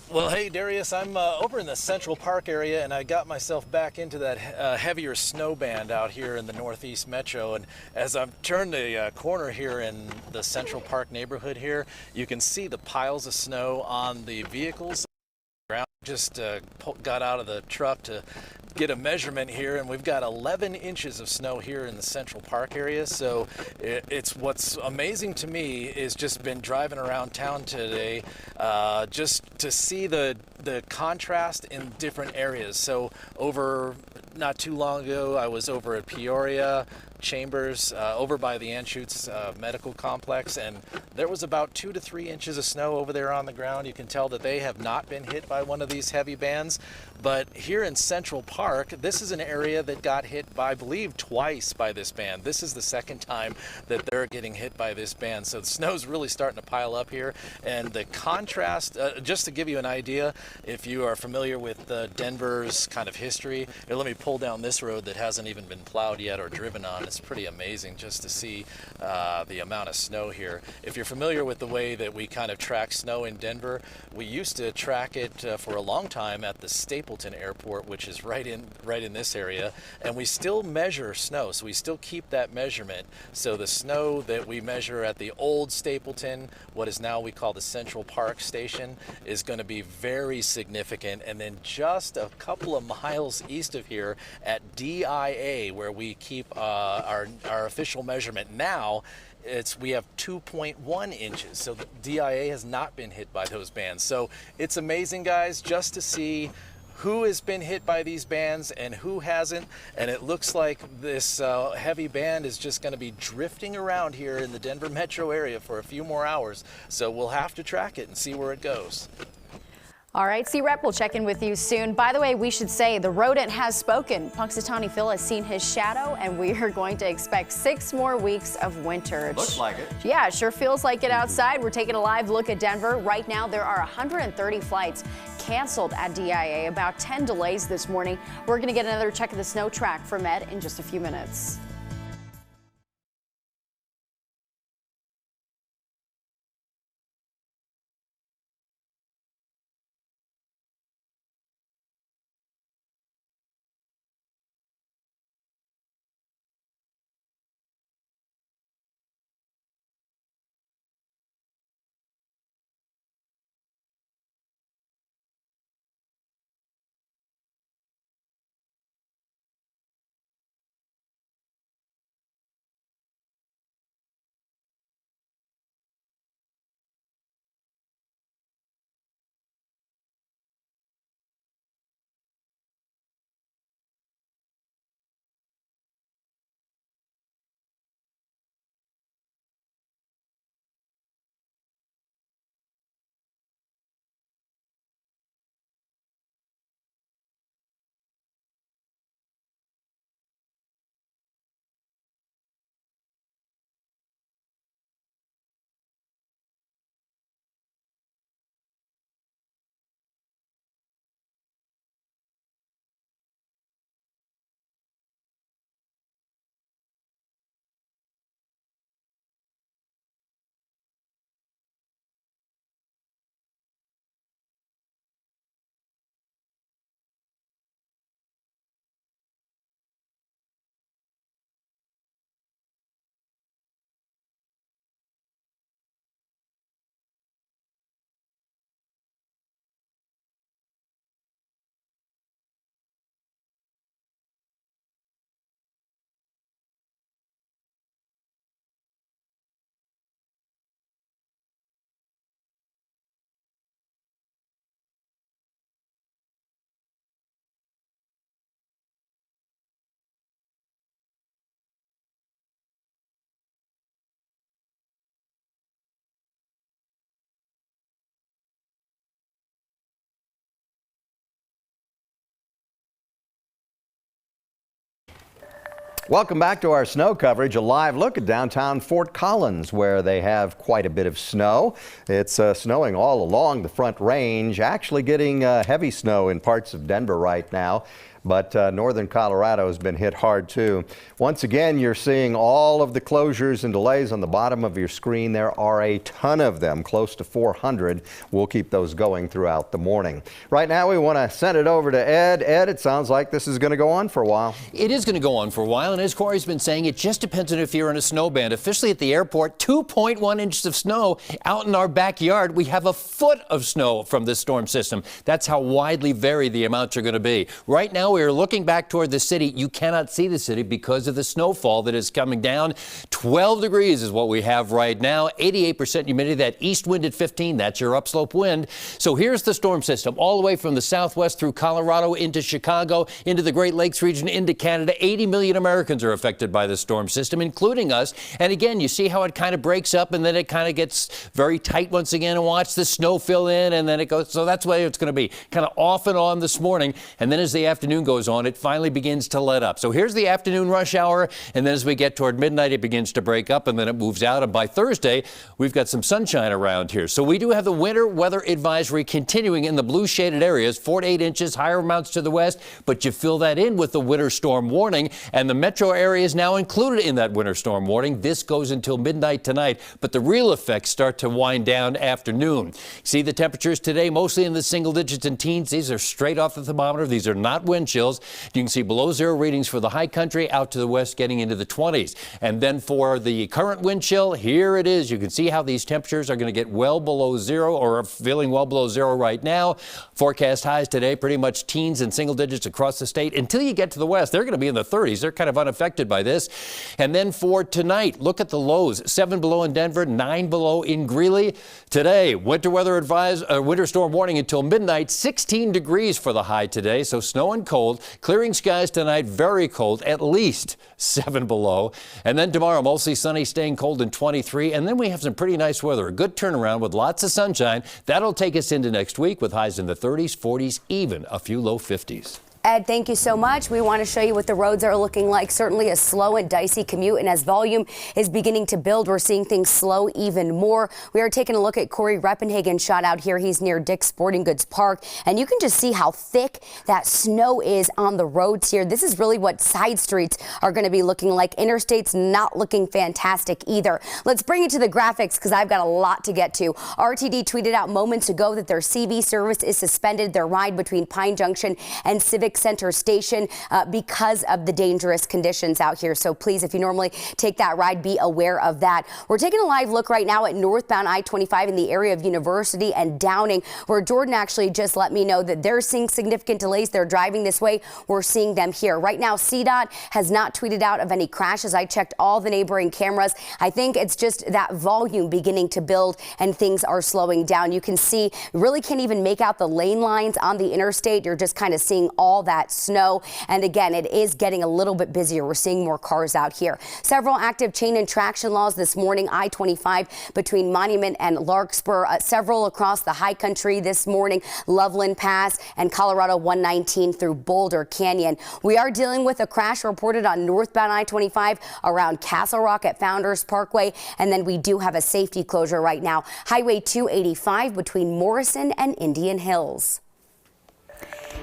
Well, hey, Darius, I'm over in the Central Park area, and I got myself back into that heavier snow band out here in the Northeast Metro. And as I've turned the corner here in the Central Park neighborhood here, you can see the piles of snow on the vehicles. Just got out of the truck to get a measurement here, and we've got 11 inches of snow here in the Central Park area. So it's what's amazing to me is just been driving around town today just to see the contrast in different areas. So over not too long ago, I was over at Peoria, Chambers, over by the Anschutz Medical Complex, and there was about 2 to 3 inches of snow over there on the ground. You can tell that they have not been hit by one of these heavy bands. But here in Central Park, this is an area that got hit by, I believe, twice by this band. This is the second time that they're getting hit by this band. So the snow's really starting to pile up here. And the contrast, just to give you an idea, if you are familiar with Denver's kind of history, here, let me pull down this road that hasn't even been plowed yet or driven on. It's pretty amazing just to see the amount of snow here. If you're familiar with the way that we kind of track snow in Denver, we used to track it for a long time at the Stapleton Airport, which is right in this area, and we still measure snow, so we still keep that measurement. So the snow that we measure at the old Stapleton, what is now we call the Central Park Station, is going to be very significant. And then just a couple of miles east of here at DIA, where we keep our official measurement now, we have 2.1 inches. So the DIA has not been hit by those bands. So it's amazing, guys, just to see who has been hit by these bands and who hasn't. And it looks like this heavy band is just going to be drifting around here in the Denver metro area for a few more hours. So we'll have to track it and see where it goes. All right, C-Rep, we'll check in with you soon. By the way, we should say the rodent has spoken. Punxsutawney Phil has seen his shadow, and we are going to expect 6 more weeks of winter. Looks like it. Yeah, it sure feels like it outside. We're taking a live look at Denver. Right now, there are 130 flights canceled at DIA, about 10 delays this morning. We're going to get another check of the snow track from Ed in just a few minutes. Welcome back to our snow coverage. A live look at downtown Fort Collins, where they have quite a bit of snow. It's snowing all along the Front Range, actually getting heavy snow in parts of Denver right now. But northern Colorado has been hit hard too. Once again, you're seeing all of the closures and delays on the bottom of your screen. There are a ton of them, close to 400. We'll keep those going throughout the morning. Right now, we want to send it over to Ed. Ed, it sounds like this is going to go on for a while. It is going to go on for a while, and as Corey's been saying, it just depends on if you're in a snow band. Officially at the airport, 2.1 inches of snow out in our backyard. We have a foot of snow from this storm system. That's how widely varied the amounts are going to be. Right now, we are looking back toward the city. You cannot see the city because of the snowfall that is coming down. 12 degrees is what we have right now. 88% humidity. That east wind at 15, that's your upslope wind. So here's the storm system all the way from the southwest through Colorado into Chicago, into the Great Lakes region, into Canada. 80 million Americans are affected by the storm system, including us. And again, you see how it kind of breaks up and then it kind of gets very tight once again, and watch the snow fill in and then it goes. So that's the way it's going to be, kind of off and on this morning. And then as the afternoon goes on, it finally begins to let up. So here's the afternoon rush hour, and then as we get toward midnight, it begins to break up, and then it moves out. And by Thursday, we've got some sunshine around here. So we do have the winter weather advisory continuing in the blue shaded areas, 4 to 8 inches, higher amounts to the west, but you fill that in with the winter storm warning, and the metro area is now included in that winter storm warning. This goes until midnight tonight, but the real effects start to wind down afternoon. See the temperatures today, mostly in the single digits and teens. These are straight off the thermometer. These are not wind chills. You can see below zero readings for the high country, out to the west getting into the 20s. And then for the current wind chill, here it is. You can see how these temperatures are going to get well below zero, or feeling well below zero right now. Forecast highs today, pretty much teens and single digits across the state. Until you get to the west, they're going to be in the 30s. They're kind of unaffected by this. And then for tonight, look at the lows. 7 below in Denver, 9 below in Greeley. Today, winter weather winter storm warning until midnight. 16 degrees for the high today, so snow and cold. Clearing skies tonight, very cold, at least 7 below. And then tomorrow, mostly sunny, staying cold in 23. And then we have some pretty nice weather, a good turnaround with lots of sunshine. That'll take us into next week with highs in the 30s, 40s, even a few low 50s. Ed, thank you so much. We want to show you what the roads are looking like. Certainly a slow and dicey commute. And as volume is beginning to build, we're seeing things slow even more. We are taking a look at Corey Reppenhagen's shot out here. He's near Dick's Sporting Goods Park. And you can just see how thick that snow is on the roads here. This is really what side streets are going to be looking like. Interstate's not looking fantastic either. Let's bring it to the graphics because I've got a lot to get to. RTD tweeted out moments ago that their CV service is suspended. Their ride between Pine Junction and Civic Center Station because of the dangerous conditions out here. So please, if you normally take that ride, be aware of that. We're taking a live look right now at northbound I-25 in the area of University and Downing, where Jordan actually just let me know that they're seeing significant delays. They're driving this way. We're seeing them here. Right now, CDOT has not tweeted out of any crashes. I checked all the neighboring cameras. I think it's just that volume beginning to build and things are slowing down. You can see, really can't even make out the lane lines on the interstate. You're just kind of seeing all that snow. And again, it is getting a little bit busier. We're seeing more cars out here. Several active chain and traction laws this morning. I-25 between Monument and Larkspur. Several across the high country this morning. Loveland Pass and Colorado 119 through Boulder Canyon. We are dealing with a crash reported on northbound I-25 around Castle Rock at Founders Parkway. And then we do have a safety closure right now. Highway 285 between Morrison and Indian Hills.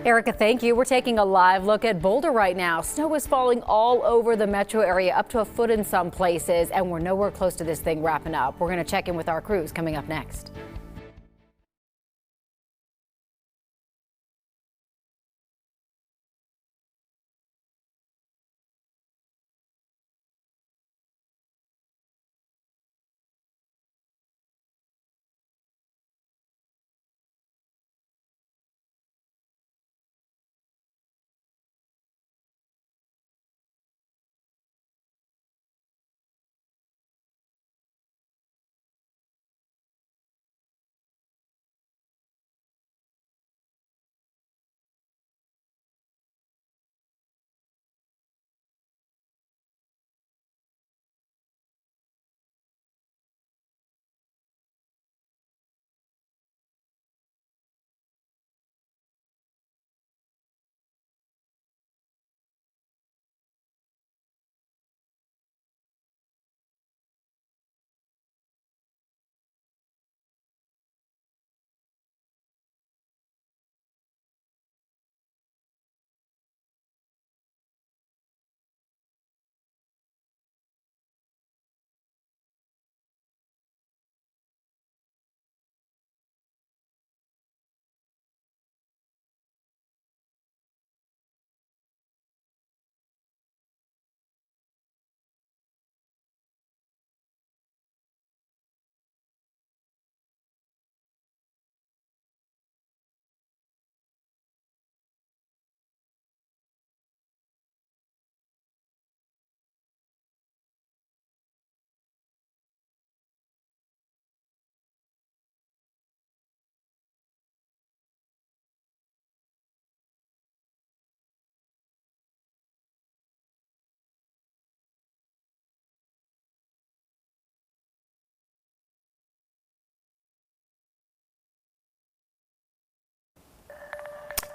Erica, thank you. We're taking a live look at Boulder right now. Snow is falling all over the metro area, up to a foot in some places, and we're nowhere close to this thing wrapping up. We're going to check in with our crews coming up next.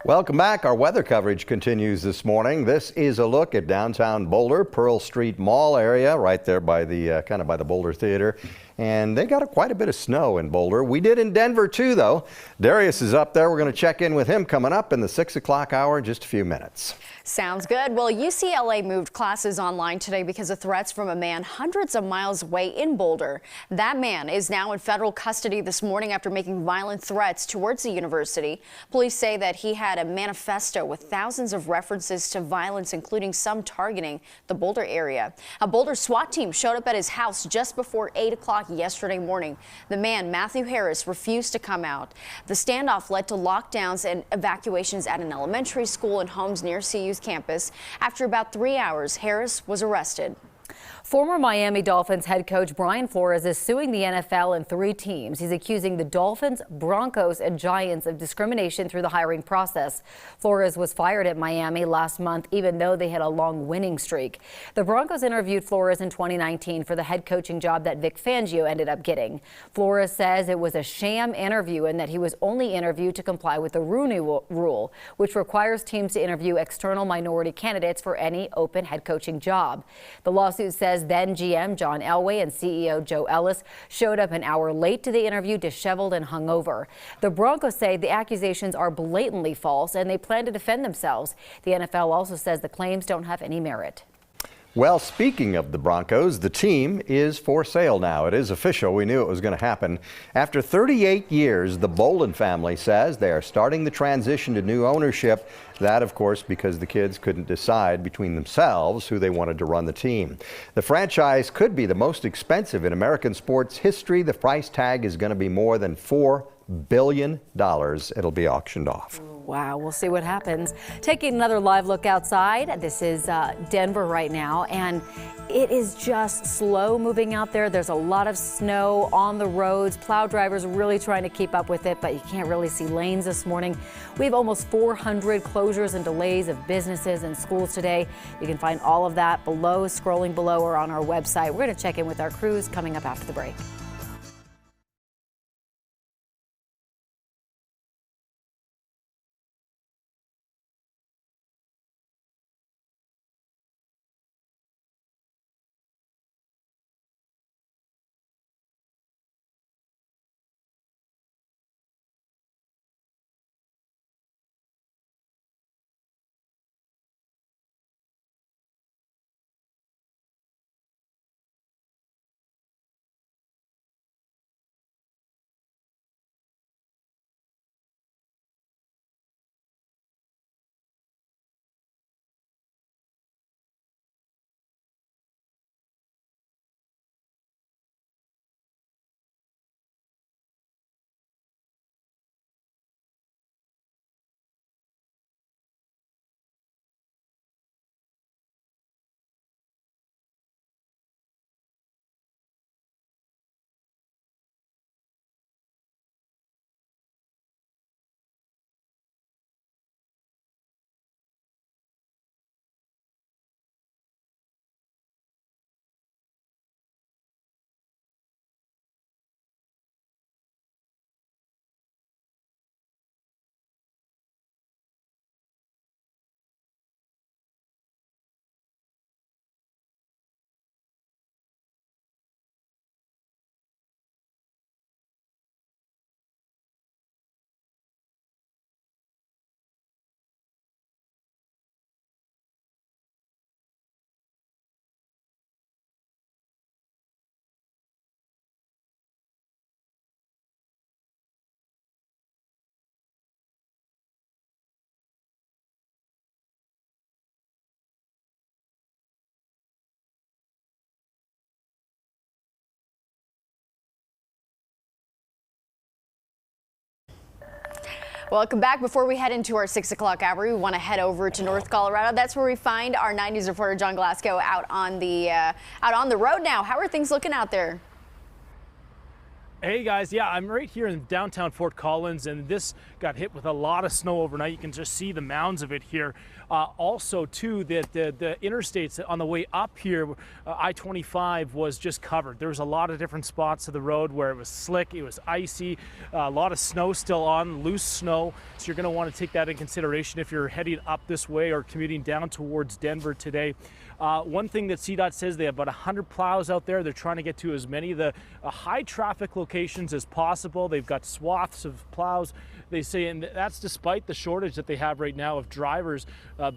Welcome back. Our weather coverage continues this morning. This is a look at downtown Boulder, Pearl Street Mall area, right there by the kind of by the Boulder Theater. And they got quite a bit of snow in Boulder. We did in Denver too, though. Darius is up there. We're going to check in with him coming up in the 6 o'clock hour in just a few minutes. Sounds good. Well, UCLA moved classes online today because of threats from a man hundreds of miles away in Boulder. That man is now in federal custody this morning after making violent threats towards the university. Police say that he had a manifesto with thousands of references to violence, including some targeting the Boulder area. A Boulder SWAT team showed up at his house just before 8 o'clock yesterday morning. The man, Matthew Harris, refused to come out. The standoff led to lockdowns and evacuations at an elementary school and homes near CU's campus. After about 3 hours, Harris was arrested. Former Miami Dolphins head coach Brian Flores is suing the NFL and 3 teams. He's accusing the Dolphins, Broncos, and Giants of discrimination through the hiring process. Flores was fired at Miami last month, even though they had a long winning streak. The Broncos interviewed Flores in 2019 for the head coaching job that Vic Fangio ended up getting. Flores says it was a sham interview and that he was only interviewed to comply with the Rooney Rule, which requires teams to interview external minority candidates for any open head coaching job. The lawsuit says then GM John Elway and CEO Joe Ellis showed up an hour late to the interview, disheveled and hungover. The Broncos say the accusations are blatantly false and they plan to defend themselves. The NFL also says the claims don't have any merit. Well, speaking of the Broncos, the team is for sale now. It is official. We knew it was going to happen. After 38 years, the Bolden family says they are starting the transition to new ownership. That, of course, because the kids couldn't decide between themselves who they wanted to run the team. The franchise could be the most expensive in American sports history. The price tag is going to be more than $4 billion. It'll be auctioned off. Wow, we'll see what happens. Taking another live look outside. This is Denver right now, and it is just slow moving out there. There's a lot of snow on the roads. Plow drivers really trying to keep up with it, but you can't really see lanes this morning. We have almost 400 closures and delays of businesses and schools today. You can find all of that below, scrolling below, or on our website. We're going to check in with our crews coming up after the break. Welcome back. Before we head into our 6 o'clock hour, we want to head over to North Colorado. That's where we find our 9 News reporter John Glasgow out on the road now. How are things looking out there? Hey guys, yeah, I'm right here in downtown Fort Collins, and this got hit with a lot of snow overnight. You can just see the mounds of it here. Also, too, that the interstates on the way up here, I-25 was just covered. There was a lot of different spots of the road where it was slick, it was icy, a lot of snow still on, loose snow. So you're going to want to take that in consideration if you're heading up this way or commuting down towards Denver today. One thing that CDOT says, they have about 100 plows out there. They're trying to get to as many of the high traffic locations as possible. They've got swaths of plows. They say, and that's despite the shortage that they have right now of drivers.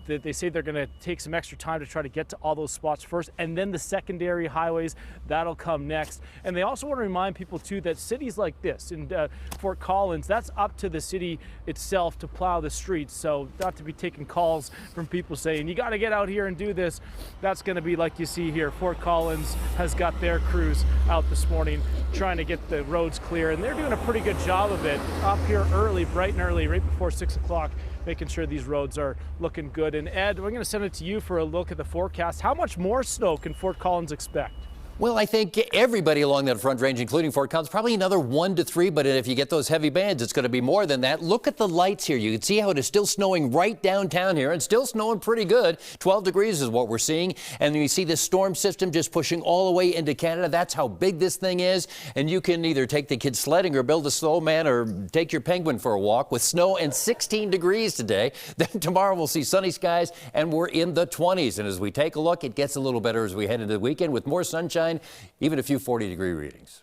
They say they're going to take some extra time to try to get to all those spots first, and then the secondary highways, that'll come next. And they also want to remind people too that cities like this in Fort Collins, that's up to the city itself to plow the streets. So not to be taking calls from people saying you got to get out here and do this. That's going to be like you see here. Fort Collins has got their crews out this morning trying to get the roads clear, and they're doing a pretty good job of it up here early, bright and early, right before 6 o'clock, making sure these roads are looking good. And Ed, we're going to send it to you for a look at the forecast. How much more snow can Fort Collins expect? Well, I think everybody along that front range, including Fort Collins, probably another 1 to 3. But if you get those heavy bands, it's going to be more than that. Look at the lights here. You can see how it is still snowing right downtown here, and still snowing pretty good. 12 degrees is what we're seeing. And you see this storm system just pushing all the way into Canada. That's how big this thing is. And you can either take the kids sledding or build a snowman or take your penguin for a walk with snow and 16 degrees today. Then tomorrow we'll see sunny skies, and we're in the 20s. And as we take a look, it gets a little better as we head into the weekend with more sunshine, even a few 40-degree readings.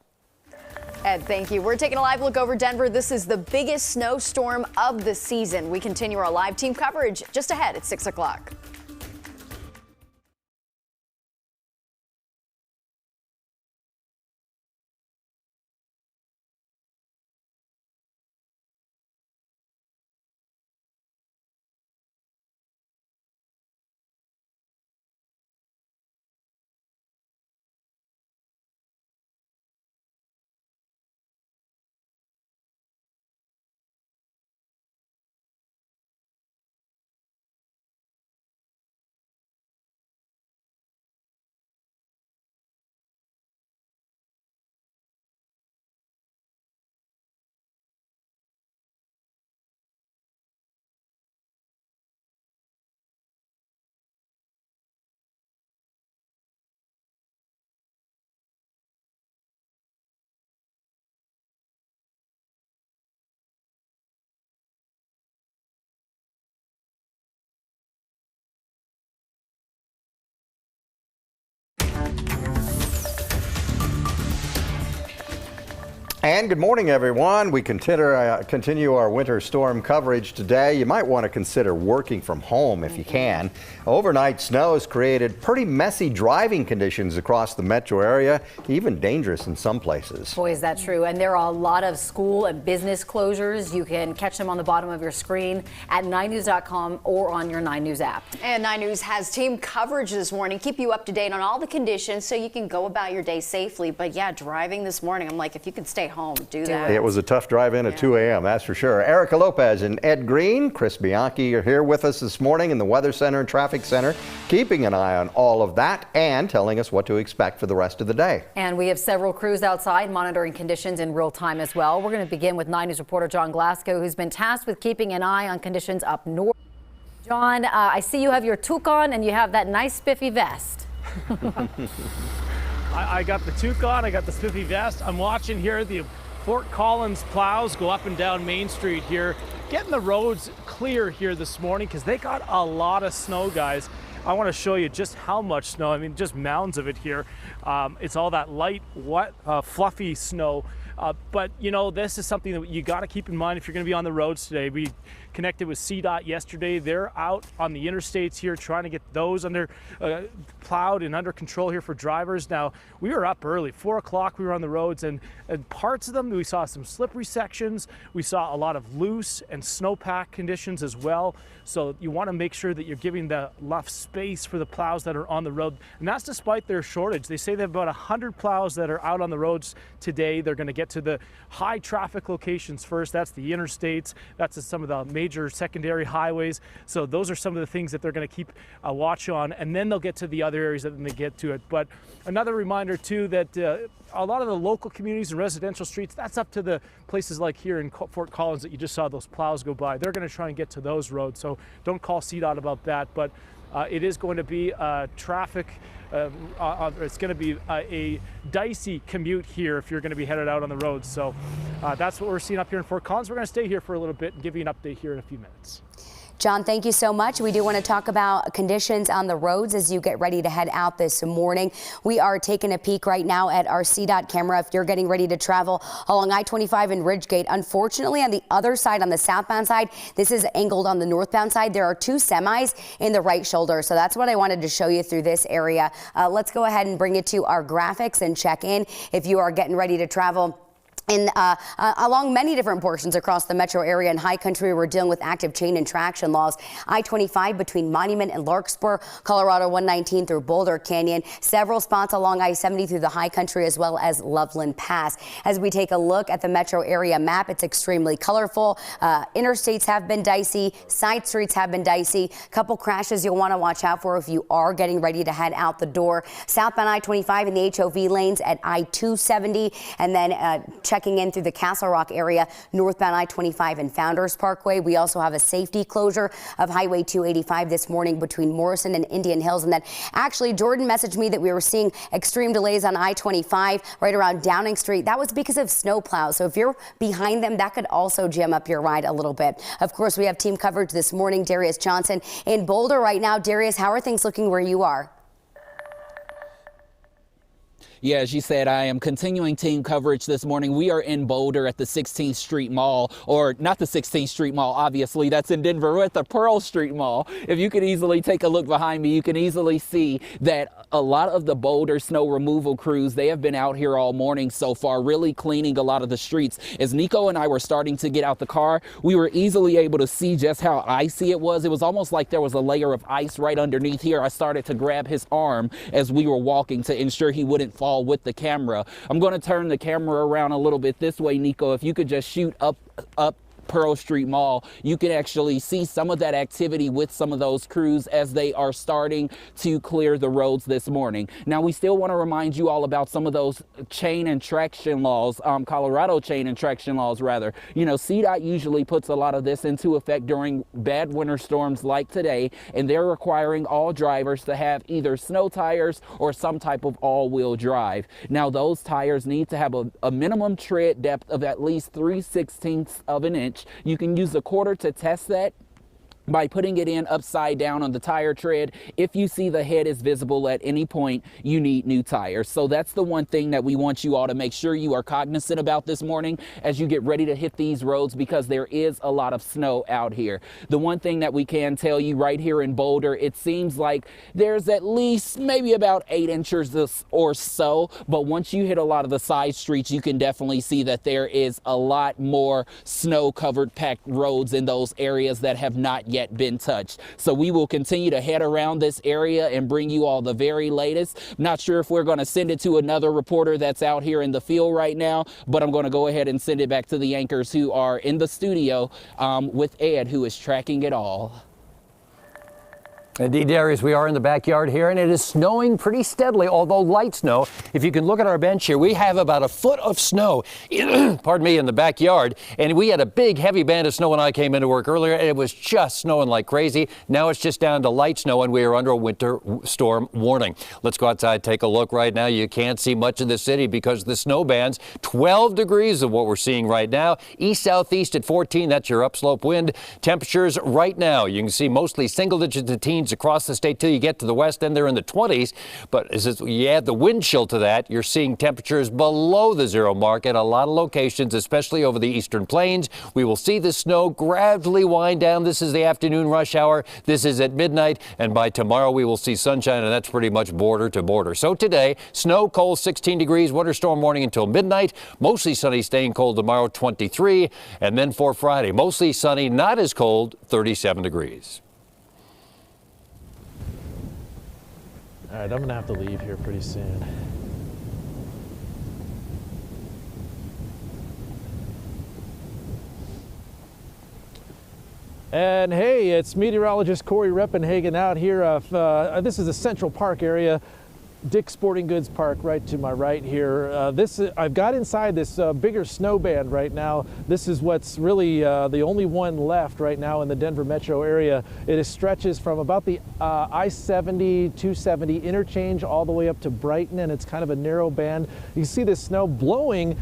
Ed, thank you. We're taking a live look over Denver. This is the biggest snowstorm of the season. We continue our live team coverage just ahead at 6 o'clock. And good morning, everyone. We continue our winter storm coverage today. You might want to consider working from home if you can. Overnight snow has created pretty messy driving conditions across the metro area, even dangerous in some places. Boy, is that true. And there are a lot of school and business closures. You can catch them on the bottom of your screen at 9news.com or on your 9 News app. And 9 News has team coverage this morning, keep you up to date on all the conditions so you can go about your day safely. But yeah, driving this morning, I'm like, if you could stay home, do that. It was a tough drive in at 2 a.m., that's for sure. Erica Lopez and Ed Green, Chris Bianchi are here with us this morning in the Weather Center and Traffic Center, keeping an eye on all of that and telling us what to expect for the rest of the day. And we have several crews outside monitoring conditions in real time as well. We're going to begin with 9 News reporter John Glasgow, who's been tasked with keeping an eye on conditions up north. John, I see you have your toque on and you have that nice spiffy vest. I got the toque on, I got the spiffy vest. I'm watching here the Fort Collins plows go up and down Main Street here, getting the roads clear here this morning because they got a lot of snow, guys. I want to show you just how much snow. I mean, just mounds of it here. It's all that light, wet, fluffy snow. But, you know, this is something that you got to keep in mind if you're going to be on the roads today. We connected with CDOT yesterday. They're out on the interstates here trying to get those under plowed and under control here for drivers. Now, we were up early, 4 o'clock we were on the roads, and parts of them we saw some slippery sections. We saw a lot of loose and snowpack conditions as well. So you want to make sure that you're giving the space for the plows that are on the road, and that's despite their shortage. They say they have about 100 plows that are out on the roads today. They're going to get to the high traffic locations first. That's the interstates, that's some of the major secondary highways. So those are some of the things that they're going to keep a watch on, and then they'll get to the other areas that they get to it. But another reminder too that a lot of the local communities and residential streets, that's up to the places like here in Fort Collins that you just saw those plows go by. They're going to try and get to those roads, so don't call CDOT about that. But it is going to be traffic. It's going to be a dicey commute here if you're going to be headed out on the roads. So that's what we're seeing up here in Fort Collins. We're going to stay here for a little bit and give you an update here in a few minutes. John, thank you so much. We do want to talk about conditions on the roads as you get ready to head out this morning. We are taking a peek right now at our CDOT camera. If you're getting ready to travel along I-25 and Ridgegate, unfortunately on the other side, on the southbound side, this is angled on the northbound side. There are two semis in the right shoulder. So that's what I wanted to show you through this area. Let's go ahead and bring it to our graphics and check in if you are getting ready to travel along many different portions across the metro area and high country. We're dealing with active chain and traction laws. I-25 between Monument and Larkspur, Colorado 119 through Boulder Canyon, several spots along I-70 through the high country, as well as Loveland Pass. As we take a look at the metro area map, it's extremely colorful. Interstates have been dicey, side streets have been dicey. Couple crashes you'll want to watch out for if you are getting ready to head out the door. Southbound I-25 in the HOV lanes at I-270, and then checking in through the Castle Rock area, northbound I-25 and Founders Parkway. We also have a safety closure of Highway 285 this morning between Morrison and Indian Hills. And then actually Jordan messaged me that we were seeing extreme delays on I-25 right around Downing Street. That was because of snow plows. So if you're behind them, that could also jam up your ride a little bit. Of course, we have team coverage this morning. Darius Johnson in Boulder right now. Darius, how are things looking where you are? Yeah, as you said, I am continuing team coverage this morning. We are in Boulder at the 16th Street Mall, or not the 16th Street Mall, obviously, that's in Denver. We're at the Pearl Street Mall. If you could easily take a look behind me, you can easily see that a lot of the Boulder snow removal crews, they have been out here all morning so far, really cleaning a lot of the streets. As Nico and I were starting to get out the car, we were easily able to see just how icy it was. It was almost like there was a layer of ice right underneath here. I started to grab his arm as we were walking to ensure he wouldn't fall with the camera. I'm going to turn the camera around a little bit this way, Nico. If you could just shoot up Pearl Street Mall, you can actually see some of that activity with some of those crews as they are starting to clear the roads this morning. Now, we still want to remind you all about some of those chain and traction laws, Colorado chain and traction laws, rather. You know, CDOT usually puts a lot of this into effect during bad winter storms like today, and they're requiring all drivers to have either snow tires or some type of all-wheel drive. Now, those tires need to have a minimum tread depth of at least 3/16 of an inch. You can use a quarter to test that by putting it in upside down on the tire tread. If you see the head is visible at any point, you need new tires. So that's the one thing that we want you all to make sure you are cognizant about this morning as you get ready to hit these roads, because there is a lot of snow out here. The one thing that we can tell you right here in Boulder, it seems like there's at least maybe about 8 inches or so, but once you hit a lot of the side streets, you can definitely see that there is a lot more snow-covered packed roads in those areas that have not yet been touched. So we will continue to head around this area and bring you all the very latest. Not sure if we're going to send it to another reporter that's out here in the field right now, but I'm going to go ahead and send it back to the anchors who are in the studio with Ed, who is tracking it all. Indeed, Darius, we are in the backyard here, and it is snowing pretty steadily, although light snow. If you can look at our bench here, we have about a foot of snow, pardon me, in the backyard. And we had a big, heavy band of snow when I came into work earlier, and it was just snowing like crazy. Now it's just down to light snow, and we are under a winter storm warning. Let's go outside, take a look right now. You can't see much of the city because the snow band's 12 degrees of what we're seeing right now. East-southeast at 14, that's your upslope wind. Temperatures right now, you can see mostly single digit to teens across the state till you get to the west, then they're in the 20s. But as you add the wind chill to that, you're seeing temperatures below the zero mark at a lot of locations, especially over the eastern plains. We will see the snow gradually wind down. This is the afternoon rush hour. This is at midnight, and by tomorrow we will see sunshine, and that's pretty much border to border. So today, snow, cold, 16 degrees, winter storm warning until midnight. Mostly sunny, staying cold tomorrow, 23. And then for Friday, mostly sunny, not as cold, 37 degrees. All right, I'm gonna have to leave here pretty soon. And hey, it's meteorologist Corey Reppenhagen out here. This is the Central Park area, Dick's Sporting Goods Park right to my right here. I've got inside this bigger snow band right now. This is what's really the only one left right now in the Denver metro area. It stretches from about the I-70, 270 interchange all the way up to Brighton, and it's kind of a narrow band. You can see this snow blowing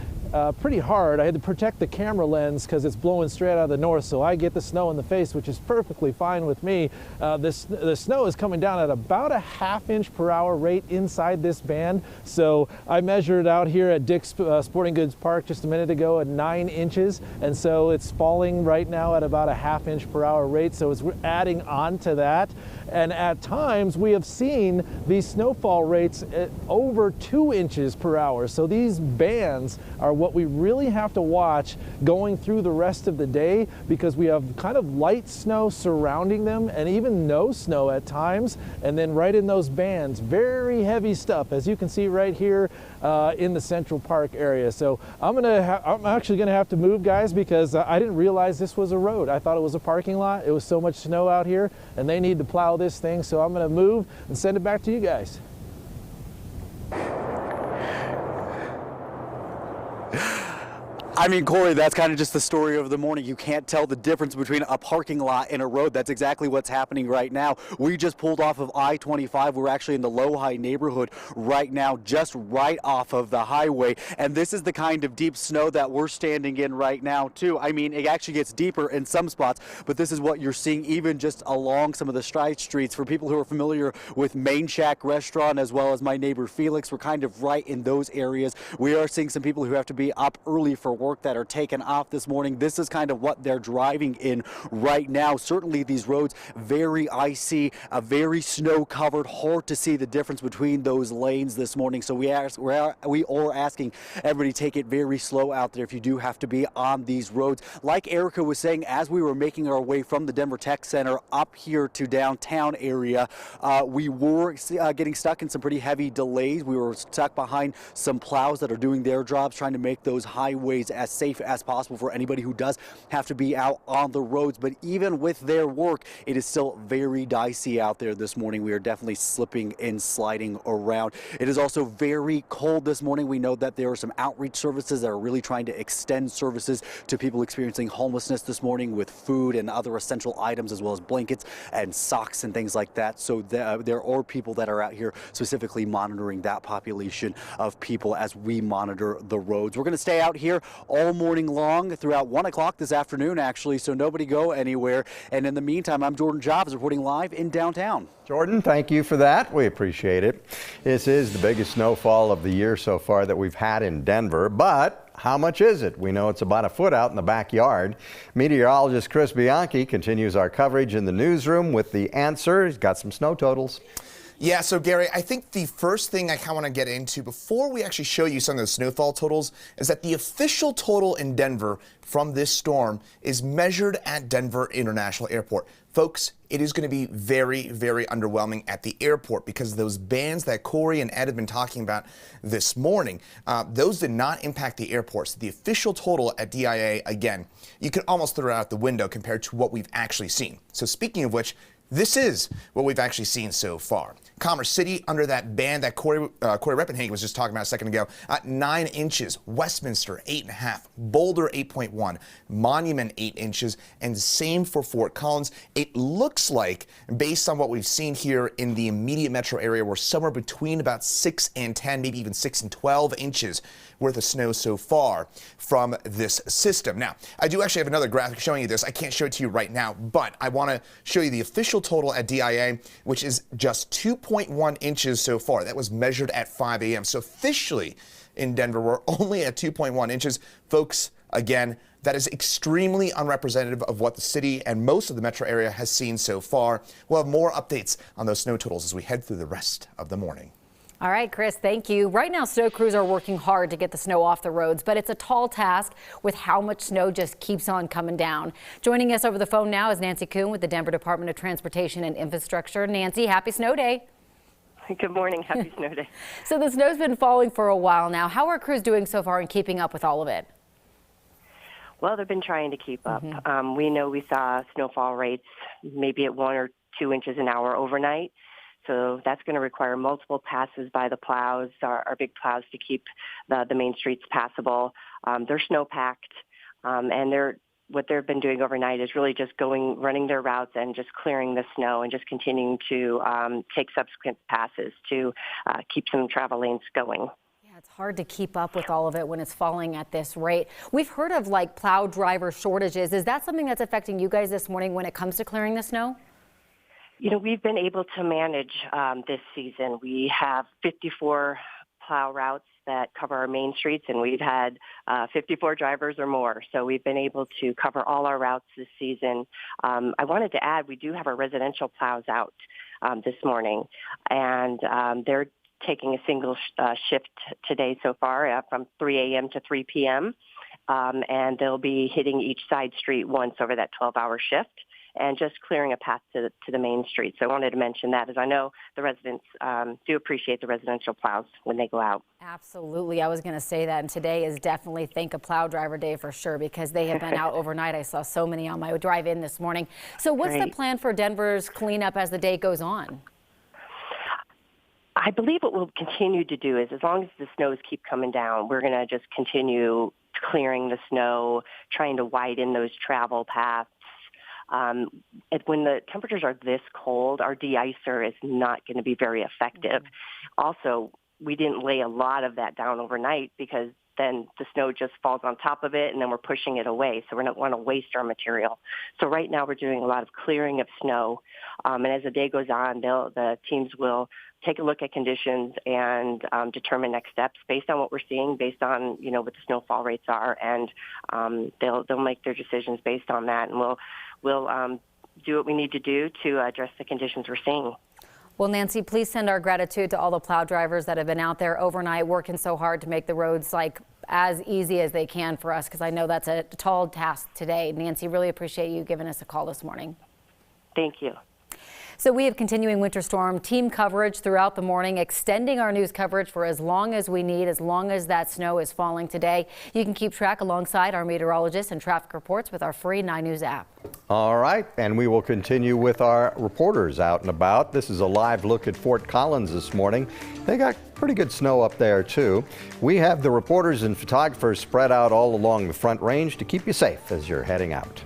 pretty hard. I had to protect the camera lens because it's blowing straight out of the north, so I get the snow in the face, which is perfectly fine with me. The snow is coming down at about a ½ per hour rate inside this band. So I measured out here at Dick's Sporting Goods Park just a minute ago at 9 inches, and so it's falling right now at about a ½ per hour rate, so it's adding on to that. And at times we have seen these snowfall rates at over 2 inches per hour. So these bands are what we really have to watch going through the rest of the day, because we have kind of light snow surrounding them and even no snow at times. And then right in those bands, very heavy stuff, as you can see right here in the Central Park area. So I'm actually gonna have to move, guys, because I didn't realize this was a road. I thought it was a parking lot. It was so much snow out here, and they need to plow this thing, so I'm going to move and send it back to you guys. I mean, Corey, that's kind of just the story of the morning. You can't tell the difference between a parking lot and a road. That's exactly what's happening right now. We just pulled off of I-25. We're actually in the Low-High neighborhood right now, just right off of the highway. And this is the kind of deep snow that we're standing in right now, too. I mean, it actually gets deeper in some spots, but this is what you're seeing even just along some of the side streets. For people who are familiar with Main Shack Restaurant, as well as my neighbor Felix, we're kind of right in those areas. We are seeing some people who have to be up early for work that are taken off this morning. This is kind of what they're driving in right now. Certainly these roads very icy, very snow covered, hard to see the difference between those lanes this morning. So we are asking everybody, take it very slow out there if you do have to be on these roads. Like Erica was saying, as we were making our way from the Denver Tech Center up here to downtown area, we were getting stuck in some pretty heavy delays. We were stuck behind some plows that are doing their jobs, trying to make those highways as safe as possible for anybody who does have to be out on the roads. But even with their work, it is still very dicey out there this morning. We are definitely slipping and sliding around. It is also very cold this morning. We know that there are some outreach services that are really trying to extend services to people experiencing homelessness this morning with food and other essential items, as well as blankets and socks and things like that. So there are people that are out here specifically monitoring that population of people as we monitor the roads. We're going to stay out here all morning long throughout 1 o'clock this afternoon, actually, so nobody go anywhere. And in the meantime, I'm Jordan Jobs reporting live in downtown. Jordan, thank you for that. We appreciate it. This is the biggest snowfall of the year so far that we've had in Denver, but how much is it? We know it's about a foot out in the backyard. Meteorologist Chris Bianchi continues our coverage in the newsroom with the answer. He's got some snow totals. Yeah, so Gary, I think the first thing I kind of want to get into before we actually show you some of those snowfall totals is that the official total in Denver from this storm is measured at Denver International Airport. Folks, it is going to be very, very underwhelming at the airport because those bands that Corey and Ed have been talking about this morning, those did not impact the airports. The official total at DIA, again, you can almost throw it out the window compared to what we've actually seen. So speaking of which, this is what we've actually seen so far. Commerce City under that band that Corey Reppenhagen was just talking about a second ago, 9 inches. Westminster, 8.5. Boulder, 8.1. Monument, 8 inches. And same for Fort Collins. It looks like, based on what we've seen here in the immediate metro area, we're somewhere between about 6 and 10, maybe even 6 and 12 inches worth of snow so far from this system. Now, I do actually have another graphic showing you this. I can't show it to you right now, but I want to show you the official total at DIA, which is just 2.1 inches so far. That was measured at 5 a.m. So officially in Denver, we're only at 2.1 inches. Folks, again, that is extremely unrepresentative of what the city and most of the metro area has seen so far. We'll have more updates on those snow totals as we head through the rest of the morning. All right, Chris, thank you. Right now, snow crews are working hard to get the snow off the roads, but it's a tall task with how much snow just keeps on coming down. Joining us over the phone now is Nancy Kuhn with the Denver Department of Transportation and Infrastructure. Nancy, happy snow day. Good morning. Happy snow day. So the snow's been falling for a while now. How are crews doing so far in keeping up with all of it? Well, they've been trying to keep up. We know we saw snowfall rates maybe at 1 or 2 inches an hour overnight. So that's going to require multiple passes by the plows, our big plows, to keep the main streets passable. They're snow packed, and what they've been doing overnight is really just running their routes and just clearing the snow and just continuing to take subsequent passes to keep some travel lanes going. Yeah, it's hard to keep up with all of it when it's falling at this rate. We've heard of like plow driver shortages. Is that something that's affecting you guys this morning when it comes to clearing the snow? You know, we've been able to manage this season. We have 54 plow routes that cover our main streets, and we've had 54 drivers or more. So we've been able to cover all our routes this season. I wanted to add, we do have our residential plows out this morning, and they're taking a single shift today so far from 3 a.m. to 3 p.m., and they'll be hitting each side street once over that 12-hour shift and just clearing a path to the main street. So I wanted to mention that, as I know the residents do appreciate the residential plows when they go out. Absolutely. I was going to say that, and today is definitely Thank a Plow Driver Day for sure, because they have been out overnight. I saw so many on my drive in this morning. So what's the plan for Denver's cleanup as the day goes on? I believe what we'll continue to do is, as long as the snows keep coming down, we're going to just continue clearing the snow, trying to widen those travel paths. When the temperatures are this cold, our de-icer is not going to be very effective. Also, we didn't lay a lot of that down overnight because then the snow just falls on top of it and then we're pushing it away. So we don't want to waste our material. So right now we're doing a lot of clearing of snow. And as the day goes on, the teams will take a look at conditions and determine next steps based on what we're seeing, based on, what the snowfall rates are. And they'll make their decisions based on that. And we'll do what we need to do to address the conditions we're seeing. Well, Nancy, please send our gratitude to all the plow drivers that have been out there overnight working so hard to make the roads as easy as they can for us, because I know that's a tall task today. Nancy, really appreciate you giving us a call this morning. Thank you. So we have continuing winter storm team coverage throughout the morning, extending our news coverage for as long as we need, as long as that snow is falling today. You can keep track alongside our meteorologists and traffic reports with our free 9 News app. All right, and we will continue with our reporters out and about. This is a live look at Fort Collins this morning. They got pretty good snow up there too. We have the reporters and photographers spread out all along the Front Range to keep you safe as you're heading out.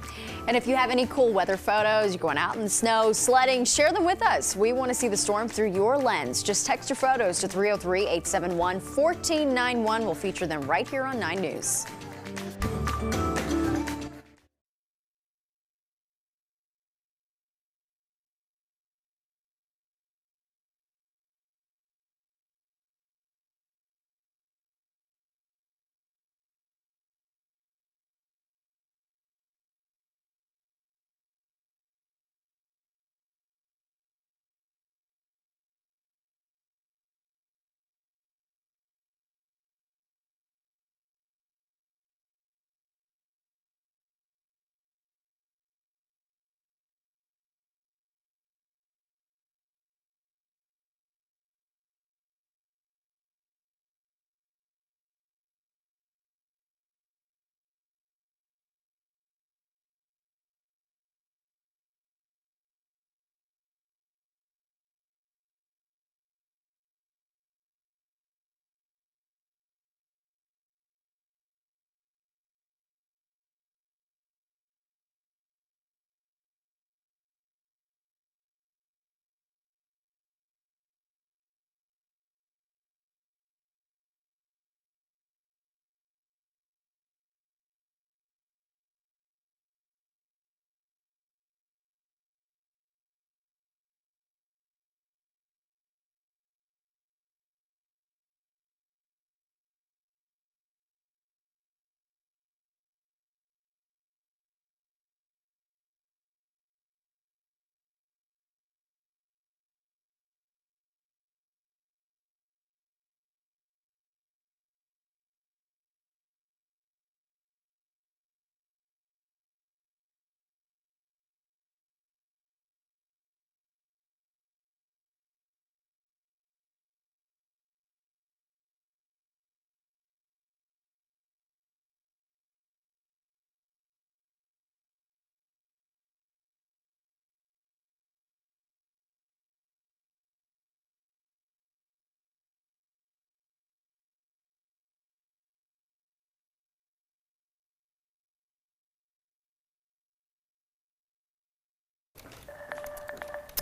And if you have any cool weather photos, you're going out in the snow, sledding, share them with us. We want to see the storm through your lens. Just text your photos to 303-871-1491. We'll feature them right here on 9 News.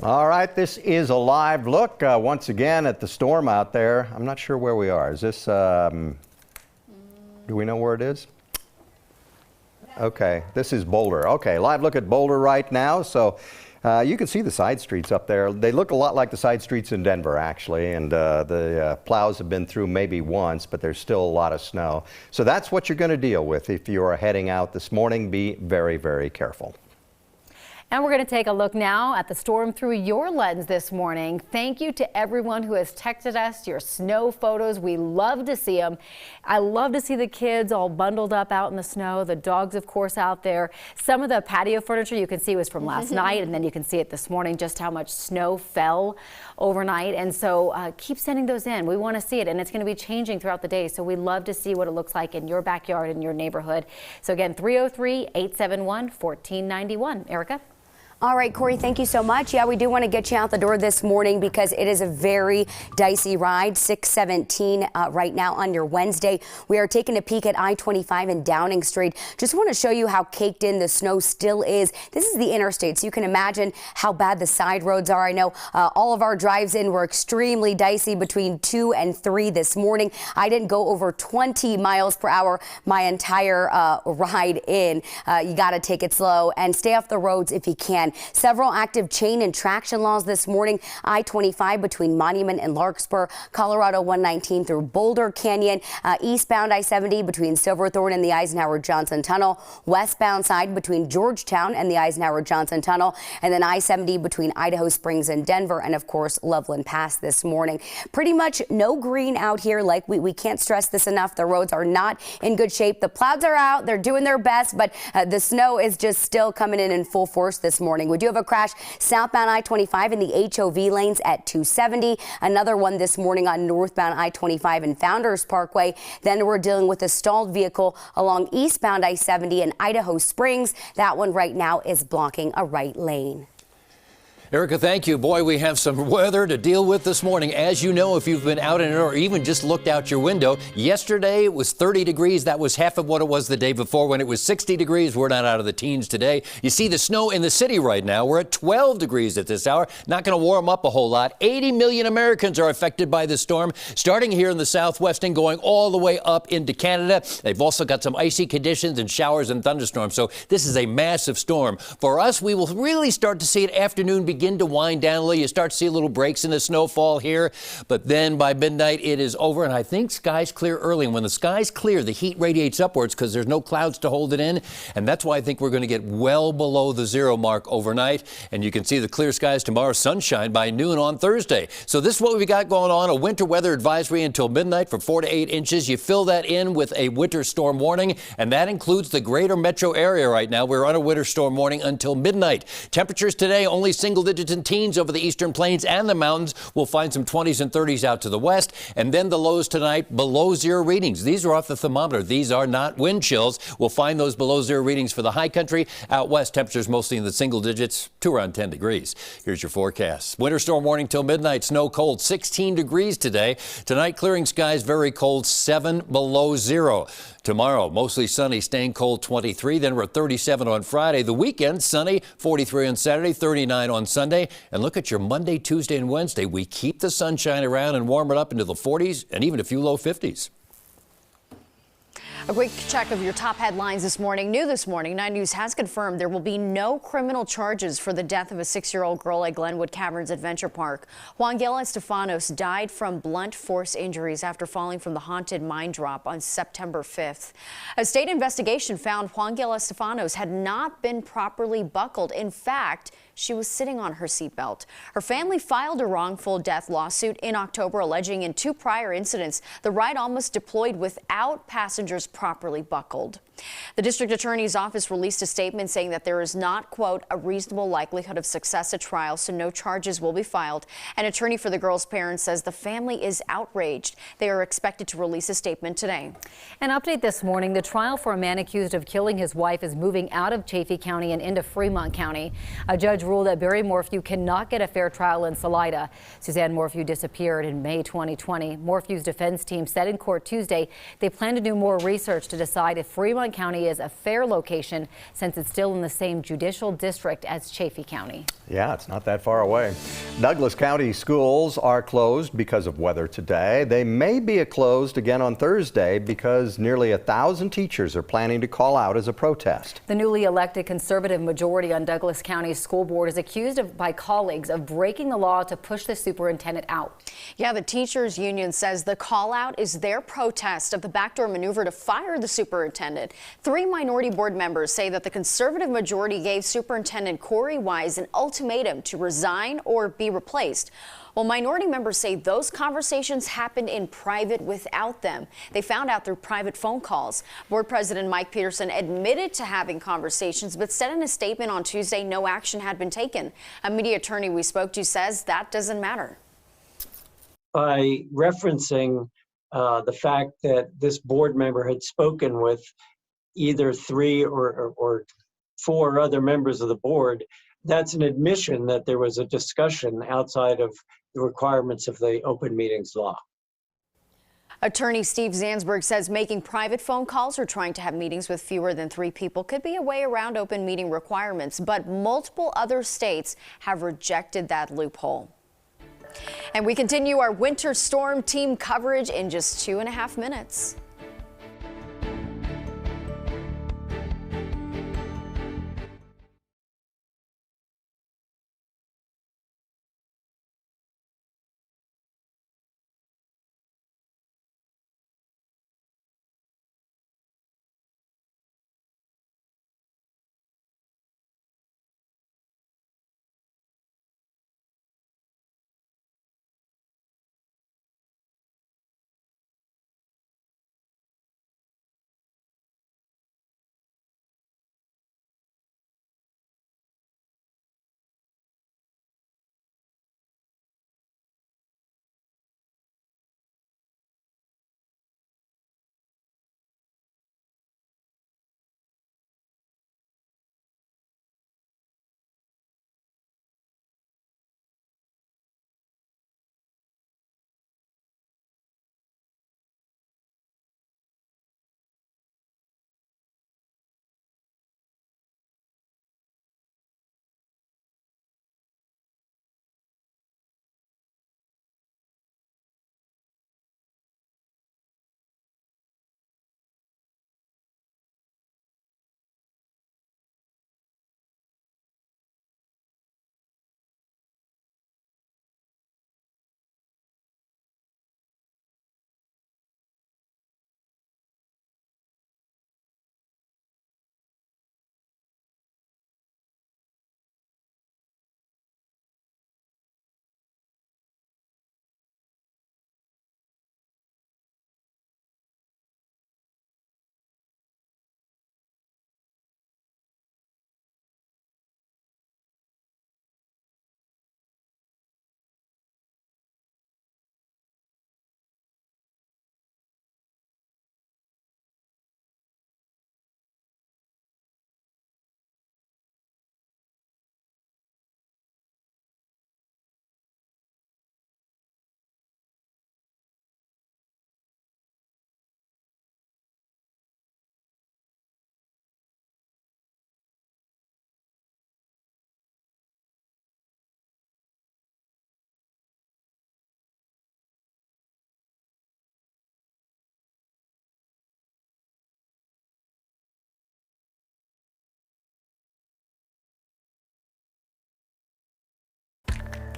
All right, this is a live look once again at the storm out there. I'm not sure where we are. Is this, do we know where it is? Okay, this is Boulder. Okay, live look at Boulder right now. So you can see the side streets up there. They look a lot like the side streets in Denver, actually, and the plows have been through maybe once, but there's still a lot of snow. So that's what you're going to deal with if you are heading out this morning. Be very, very careful. And we're going to take a look now at the storm through your lens this morning. Thank you to everyone who has texted us your snow photos. We love to see them. I love to see the kids all bundled up out in the snow. The dogs, of course, out there. Some of the patio furniture you can see was from last night, and then you can see it this morning just how much snow fell overnight. And so keep sending those in. We want to see it, and it's going to be changing throughout the day. So we love to see what it looks like in your backyard, in your neighborhood. So again, 303-871-1491. Erica? All right, Corey, thank you so much. Yeah, we do want to get you out the door this morning because it is a very dicey ride. 617 right now on your Wednesday. We are taking a peek at I-25 and Downing Street. Just want to show you how caked in the snow still is. This is the interstate, so you can imagine how bad the side roads are. I know all of our drives in were extremely dicey between 2 and 3 this morning. I didn't go over 20 miles per hour my entire ride in. You got to take it slow and stay off the roads if you can. Several active chain and traction laws this morning. I-25 between Monument and Larkspur, Colorado 119 through Boulder Canyon, eastbound I-70 between Silverthorne and the Eisenhower-Johnson Tunnel, westbound side between Georgetown and the Eisenhower-Johnson Tunnel, and then I-70 between Idaho Springs and Denver, and of course Loveland Pass this morning. Pretty much no green out here. Like we can't stress this enough. The roads are not in good shape. The plows are out. They're doing their best, but the snow is just still coming in full force this morning. We do have a crash southbound I-25 in the HOV lanes at 270. Another one this morning on northbound I-25 and Founders Parkway. Then we're dealing with a stalled vehicle along eastbound I-70 in Idaho Springs. That one right now is blocking a right lane. Erica, thank you. Boy, we have some weather to deal with this morning. As you know, if you've been out in it or even just looked out your window, yesterday it was 30 degrees. That was half of what it was the day before when it was 60 degrees. We're not out of the teens today. You see the snow in the city right now. We're at 12 degrees at this hour. Not going to warm up a whole lot. 80 million Americans are affected by the storm, starting here in the southwest and going all the way up into Canada. They've also got some icy conditions and showers and thunderstorms. So this is a massive storm. For us, we will really start to see it afternoon begin to wind down a little. You start to see little breaks in the snowfall here, but then by midnight it is over, and I think skies clear early. And when the skies clear, the heat radiates upwards because there's no clouds to hold it in, and that's why I think we're going to get well below the 0 mark overnight. And you can see the clear skies tomorrow, sunshine by noon on Thursday. So this is what we got going on: a winter weather advisory until midnight for 4 to 8 inches. You fill that in with a winter storm warning, and that includes the greater metro area right now. We're on a winter storm warning until midnight. Temperatures today only single digits and teens over the eastern plains and the mountains. We'll find some 20s and 30s out to the west, and then the lows tonight below 0 readings. These are off the thermometer. These are not wind chills. We'll find those below 0 readings for the high country. Out west, temperatures mostly in the single digits to around 10 degrees. Here's your forecast. Winter storm warning till midnight. Snow cold, 16 degrees today. Tonight, clearing skies, very cold, 7 below 0. Tomorrow, mostly sunny, staying cold, 23. Then we're at 37 on Friday. The weekend, sunny, 43 on Saturday, 39 on Sunday. And look at your Monday, Tuesday, and Wednesday. We keep the sunshine around and warm it up into the 40s and even a few low 50s. A quick check of your top headlines this morning. New this morning, 9 News has confirmed there will be no criminal charges for the death of a 6-year-old girl at Glenwood Caverns Adventure Park. Juangela Estefanos died from blunt force injuries after falling from the haunted mine drop on September 5th. A state investigation found Juangela Estefanos had not been properly buckled. In fact, she was sitting on her seatbelt. Her family filed a wrongful death lawsuit in October, alleging in 2 prior incidents the ride almost deployed without passengers properly buckled. The district attorney's office released a statement saying that there is not, quote, a reasonable likelihood of success at trial, so no charges will be filed. An attorney for the girl's parents says the family is outraged. They are expected to release a statement today. An update this morning: the trial for a man accused of killing his wife is moving out of Chaffee County and into Fremont County. A judge ruled that Barry Morphew cannot get a fair trial in Salida. Suzanne Morphew disappeared in May 2020. Morphew's defense team said in court Tuesday they plan to do more research research to decide if Fremont County is a fair location since it's still in the same judicial district as Chaffee County. Yeah, it's not that far away. Douglas County schools are closed because of weather today. They may be closed again on Thursday because nearly 1,000 teachers are planning to call out as a protest. The newly elected conservative majority on Douglas County's school board is accused by colleagues of breaking the law to push the superintendent out. Yeah, the teachers union says the call out is their protest of the backdoor maneuver to fire the superintendent. 3 minority board members say that the conservative majority gave Superintendent Corey Wise an ultimatum to resign or be replaced. Well, minority members say those conversations happened in private without them. They found out through private phone calls. Board President Mike Peterson admitted to having conversations, but said in a statement on Tuesday no action had been taken. A media attorney we spoke to says that doesn't matter. By referencing the fact that this board member had spoken with either 3 or 4 other members of the board, that's an admission that there was a discussion outside of the requirements of the open meetings law. Attorney Steve Zansberg says making private phone calls or trying to have meetings with fewer than 3 people could be a way around open meeting requirements, but multiple other states have rejected that loophole. And we continue our winter storm team coverage in just 2.5 minutes.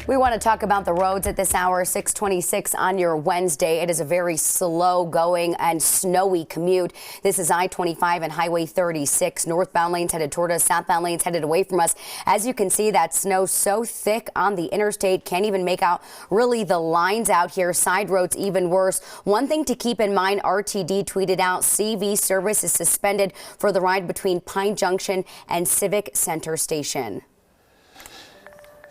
We want to talk about the roads at this hour, 6:26 on your Wednesday. It is a very slow going and snowy commute. This is I-25 and Highway 36. Northbound lanes headed toward us, southbound lanes headed away from us. As you can see, that snow so thick on the interstate, can't even make out really the lines out here. Side roads even worse. One thing to keep in mind, RTD tweeted out CV service is suspended for the ride between Pine Junction and Civic Center Station.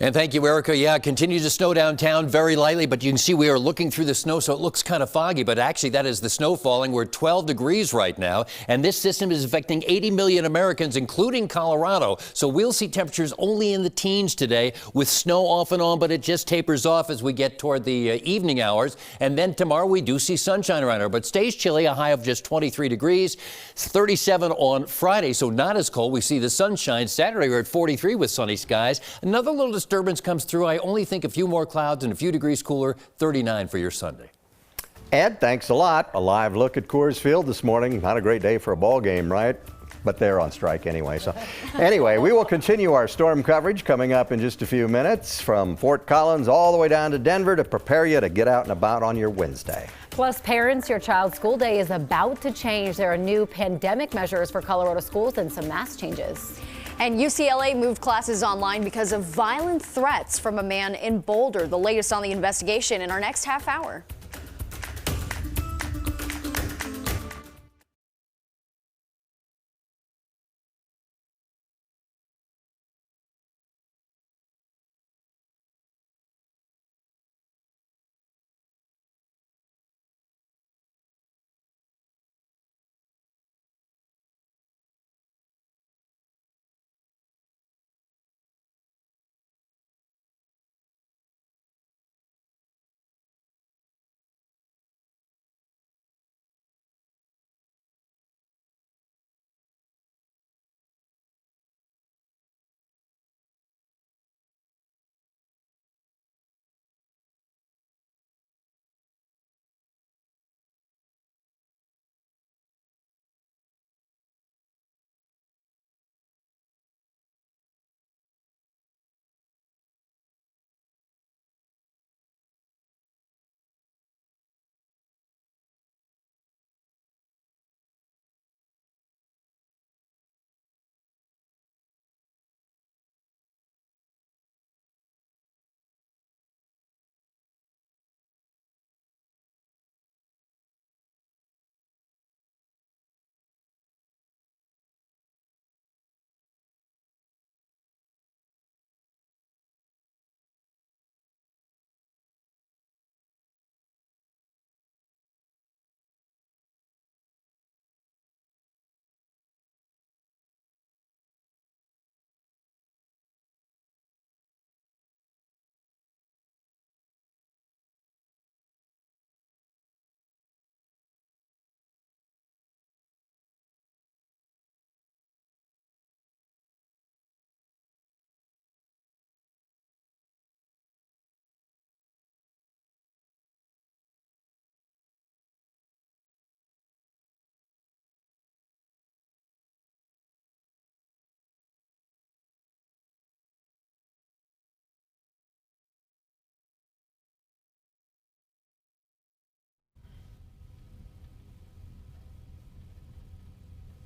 And thank you, Erica. Yeah, it continues to snow downtown very lightly, but you can see we are looking through the snow, so it looks kind of foggy, but actually that is the snow falling. We're 12 degrees right now, and this system is affecting 80 million Americans, including Colorado. So we'll see temperatures only in the teens today with snow off and on, but it just tapers off as we get toward the evening hours. And then tomorrow we do see sunshine around here, but stays chilly, a high of just 23 degrees, 37 on Friday, so not as cold. We see the sunshine. Saturday we're at 43 with sunny skies. Another little disturbance comes through. I only think a few more clouds and a few degrees cooler. 39 for your Sunday. Ed, thanks a lot. A live look at Coors Field this morning. Not a great day for a ball game, right? But they're on strike anyway. So anyway, we will continue our storm coverage coming up in just a few minutes from Fort Collins all the way down to Denver to prepare you to get out and about on your Wednesday. Plus, parents, your child's school day is about to change. There are new pandemic measures for Colorado schools and some mask changes. And UCLA moved classes online because of violent threats from a man in Boulder. The latest on the investigation in our next half hour.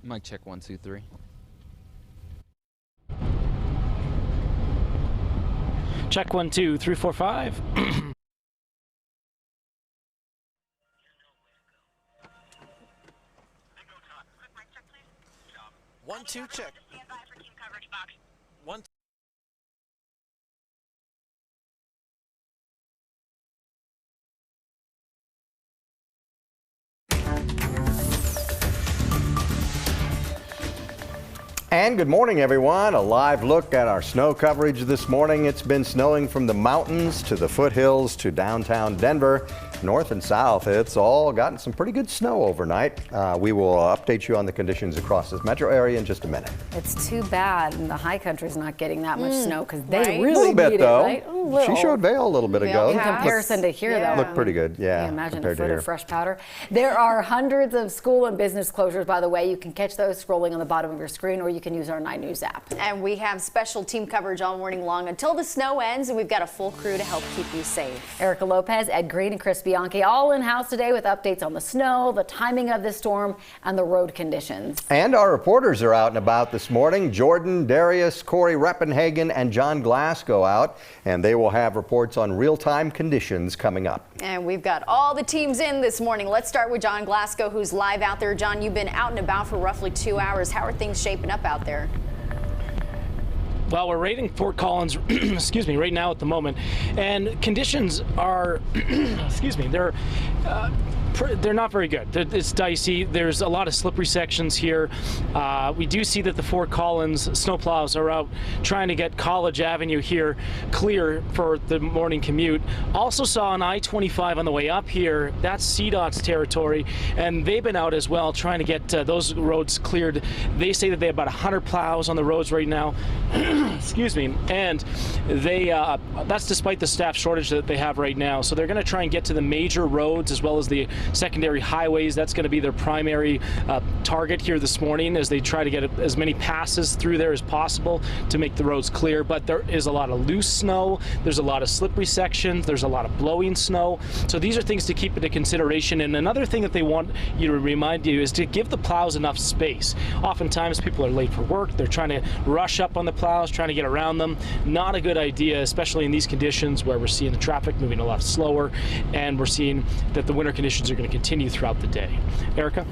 Mic check 1, 2, 3. Check 1, 2, 3, 4, 5. 1, 2, check. 1, 2. And good morning, everyone. A live look at our snow coverage this morning. It's been snowing from the mountains to the foothills to downtown Denver, north and south. It's all gotten some pretty good snow overnight. We will update you on the conditions across this metro area in just a minute. It's too bad the high country's not getting that much snow because they really a little bit, need though. It, right? She showed Vail a little bit ago. In comparison to here, though. Looked pretty good, yeah. Imagine a foot of fresh powder. There are hundreds of school and business closures, by the way. You can catch those scrolling on the bottom of your screen, or you can use our 9 News app. And we have special team coverage all morning long until the snow ends, and we've got a full crew to help keep you safe. Erica Lopez, Ed Green, and Chris Bianchi all in-house today with updates on the snow, the timing of this storm, and the road conditions. And our reporters are out and about this morning. Jordan, Darius, Corey Reppenhagen, and John Glasgow out, and they will have reports on real-time conditions coming up. And we've got all the teams in this morning. Let's start with John Glasgow, who's live out there. John, you've been out and about for roughly 2 hours. How are things shaping up out there? Well, we're rating Fort Collins, excuse me, right now at the moment, and conditions are, excuse me, they're not very good. It's dicey. There's a lot of slippery sections here. We do see that the Fort Collins snowplows are out trying to get College Avenue here clear for the morning commute. Also saw on I-25 on the way up here, that's CDOT's territory, and they've been out as well trying to get those roads cleared. They say that they have about 100 plows on the roads right now. Excuse me. And they that's despite the staff shortage that they have right now. So they're going to try and get to the major roads as well as the secondary highways. That's going to be their primary target here this morning as they try to get as many passes through there as possible to make the roads clear. But there is a lot of loose snow. There's a lot of slippery sections. There's a lot of blowing snow. So these are things to keep into consideration. And another thing that they want you to remind you is to give the plows enough space. Oftentimes people are late for work. They're trying to rush up on the plows, trying to get around them. Not a good idea, especially in these conditions where we're seeing the traffic moving a lot slower and we're seeing that the winter conditions are going to continue throughout the day. Erica?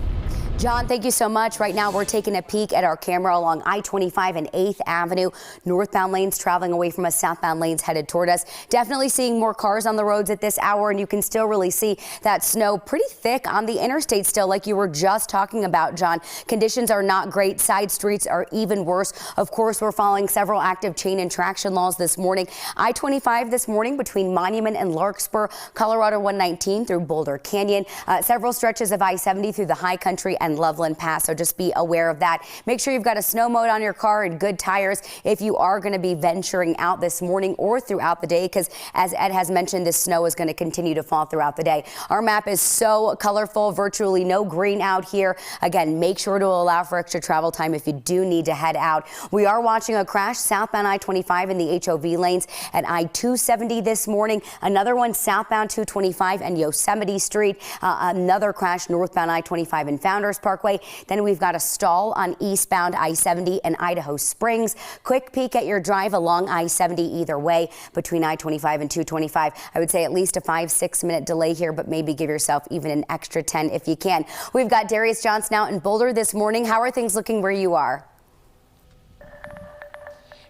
John, thank you so much. Right now, we're taking a peek at our camera along I-25 and 8th Avenue. Northbound lanes traveling away from us, southbound lanes headed toward us. Definitely seeing more cars on the roads at this hour, and you can still really see that snow pretty thick on the interstate still, like you were just talking about, John. Conditions are not great. Side streets are even worse. Of course, we're following several active chain and traction laws this morning. I-25 this morning between Monument and Larkspur, Colorado 119 through Boulder Canyon, several stretches of I-70 through the High Country and Loveland Pass, so just be aware of that. Make sure you've got a snow mode on your car and good tires if you are going to be venturing out this morning or throughout the day, because as Ed has mentioned, this snow is going to continue to fall throughout the day. Our map is so colorful, virtually no green out here. Again, make sure to allow for extra travel time if you do need to head out. We are watching a crash southbound I-25 in the HOV lanes at I-270 this morning. Another one southbound 225 and Yosemite Street. Another crash northbound I-25 in Founders Parkway. Then we've got a stall on eastbound I-70 and Idaho Springs. Quick peek at your drive along I-70 either way between I-25 and 225. I would say at least a 5-6 minute delay here, but maybe give yourself even an extra 10 if you can. We've got Darius Johnson out in Boulder this morning. How are things looking where you are?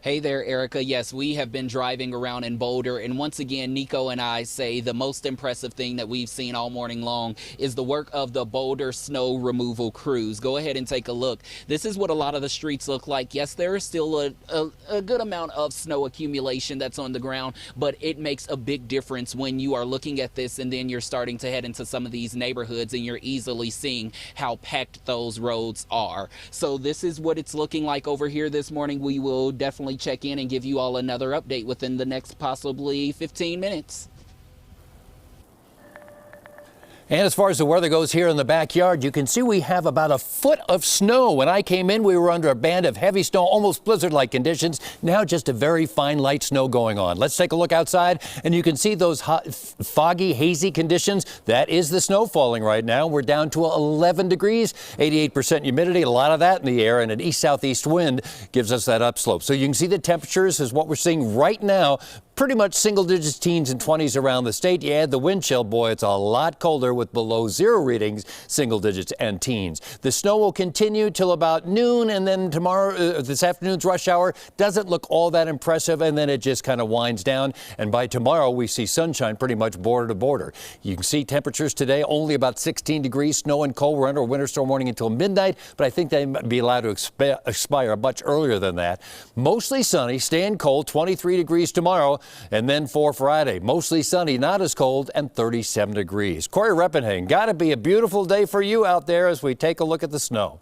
Hey there, Erica. Yes, we have been driving around in Boulder, and once again, Nico and I say the most impressive thing that we've seen all morning long is the work of the Boulder snow removal crews. Go ahead and take a look. This is what a lot of the streets look like. Yes, there is still a good amount of snow accumulation that's on the ground, but it makes a big difference when you are looking at this and then you're starting to head into some of these neighborhoods and you're easily seeing how packed those roads are. So this is what it's looking like over here this morning. We will definitely check in and give you all another update within the next possibly 15 minutes. And as far as the weather goes here in the backyard, you can see we have about a foot of snow. When I came in, we were under a band of heavy snow, almost blizzard-like conditions. Now just a very fine light snow going on. Let's take a look outside, and you can see those hot, foggy, hazy conditions. That is the snow falling right now. We're down to 11 degrees, 88% humidity, a lot of that in the air, and an east-southeast wind gives us that upslope. So you can see the temperatures is what we're seeing right now. Pretty much single digits, teens and 20s around the state. You add the wind chill, boy, it's a lot colder with below zero readings, single digits and teens. The snow will continue till about noon, and then tomorrow, this afternoon's rush hour doesn't look all that impressive, and then it just kind of winds down. And by tomorrow, we see sunshine pretty much border to border. You can see temperatures today only about 16 degrees, snow and cold. We're under a winter storm warning until midnight, but I think they might be allowed to expire much earlier than that. Mostly sunny, staying cold, 23 degrees tomorrow. And then for Friday, mostly sunny, not as cold, and 37 degrees. Corey Reppenhagen, got to be a beautiful day for you out there as we take a look at the snow.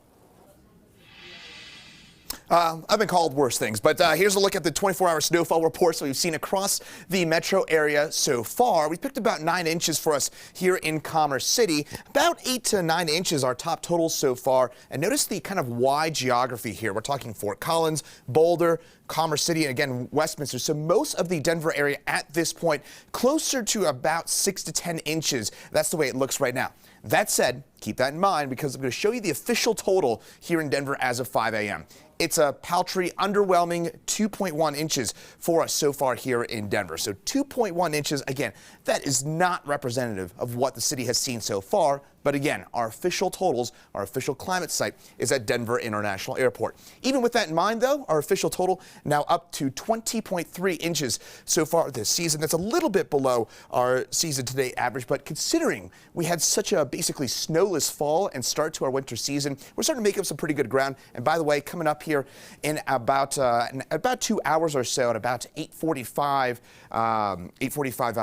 I've been called worse things, but here's a look at the 24-hour snowfall reports that we've seen across the metro area so far. We picked about 9 inches for us here in Commerce City. About 8 to 9 inches our top totals so far. And notice the kind of wide geography here. We're talking Fort Collins, Boulder, Commerce City, and again, Westminster. So most of the Denver area at this point, closer to about 6 to 10 inches. That's the way it looks right now. That said, keep that in mind because I'm going to show you the official total here in Denver as of 5 a.m. It's a paltry, underwhelming 2.1 inches for us so far here in Denver. So 2.1 inches, again, that is not representative of what the city has seen so far. But again, our official totals, our official climate site is at Denver International Airport. Even with that in mind, though, our official total now up to 20.3 inches so far this season. That's a little bit below our season to date average, but considering we had such a basically snowless fall and start to our winter season, we're starting to make up some pretty good ground. And by the way, coming up here in about 2 hours or so, at about 8:45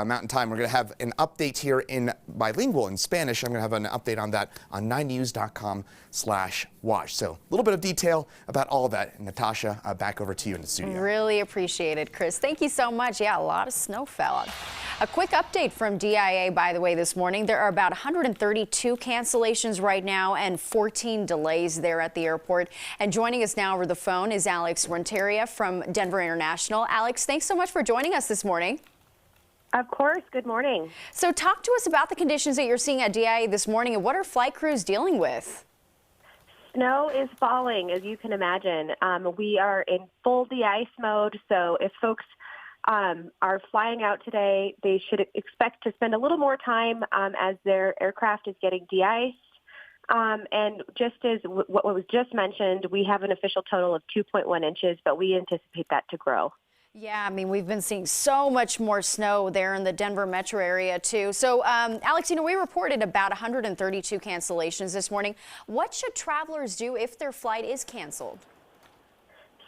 Mountain Time, we're going to have an update here in bilingual in Spanish. I'm going to have an update on that on 9news.com/watch. So a little bit of detail about all of that. And Natasha, back over to you in the studio. Really appreciate it, Chris. Thank you so much. Yeah, a lot of snow fell. A quick update from DIA, by the way, this morning. There are about 132 cancellations right now and 14 delays there at the airport. And joining us now over the phone is Alex Renteria from Denver International. Alex, thanks so much for joining us this morning. Of course. Good morning. So talk to us about the conditions that you're seeing at DIA this morning and what are flight crews dealing with? Snow is falling, as you can imagine. We are in full de-ice mode, so if folks are flying out today, they should expect to spend a little more time as their aircraft is getting de-iced. And just as what was just mentioned, we have an official total of 2.1 inches, but we anticipate that to grow. Yeah, I mean, we've been seeing so much more snow there in the Denver metro area, too. So, Alex, we reported about 132 cancellations this morning. What should travelers do if their flight is canceled?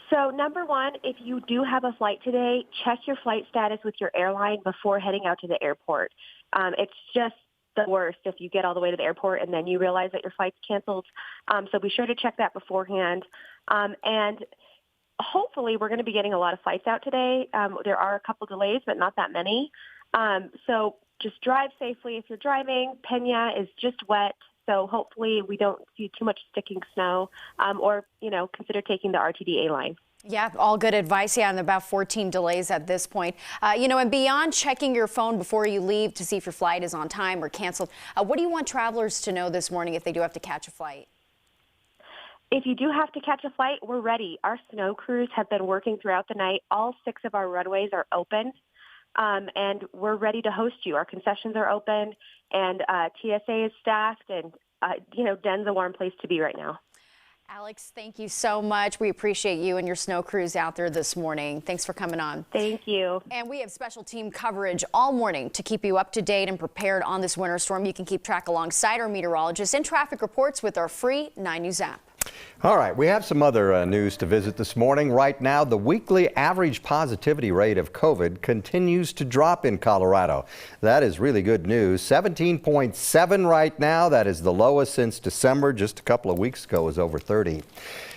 So, number one, if you do have a flight today, check your flight status with your airline before heading out to the airport. It's just the worst if you get all the way to the airport and then you realize that your flight's canceled. So be sure to check that beforehand. And hopefully we're going to be getting a lot of flights out today. There are a couple delays, but not that many. So just drive safely if you're driving. Pena is just wet, so hopefully we don't see too much sticking snow, or, consider taking the RTDA line. Yeah, all good advice. Yeah, and about 14 delays at this point. And beyond checking your phone before you leave to see if your flight is on time or canceled, what do you want travelers to know this morning if they do have to catch a flight? If you do have to catch a flight, we're ready. Our snow crews have been working throughout the night. All 6 of our runways are open, and we're ready to host you. Our concessions are open, and TSA is staffed, and, Den's a warm place to be right now. Alex, thank you so much. We appreciate you and your snow crews out there this morning. Thanks for coming on. Thank you. And we have special team coverage all morning to keep you up to date and prepared on this winter storm. You can keep track alongside our meteorologists and traffic reports with our free 9 News app. All right, we have some other news to visit this morning. Right now, the weekly average positivity rate of COVID continues to drop in Colorado. That is really good news. 17.7 right now. That is the lowest since December. Just a couple of weeks ago, it was over 30.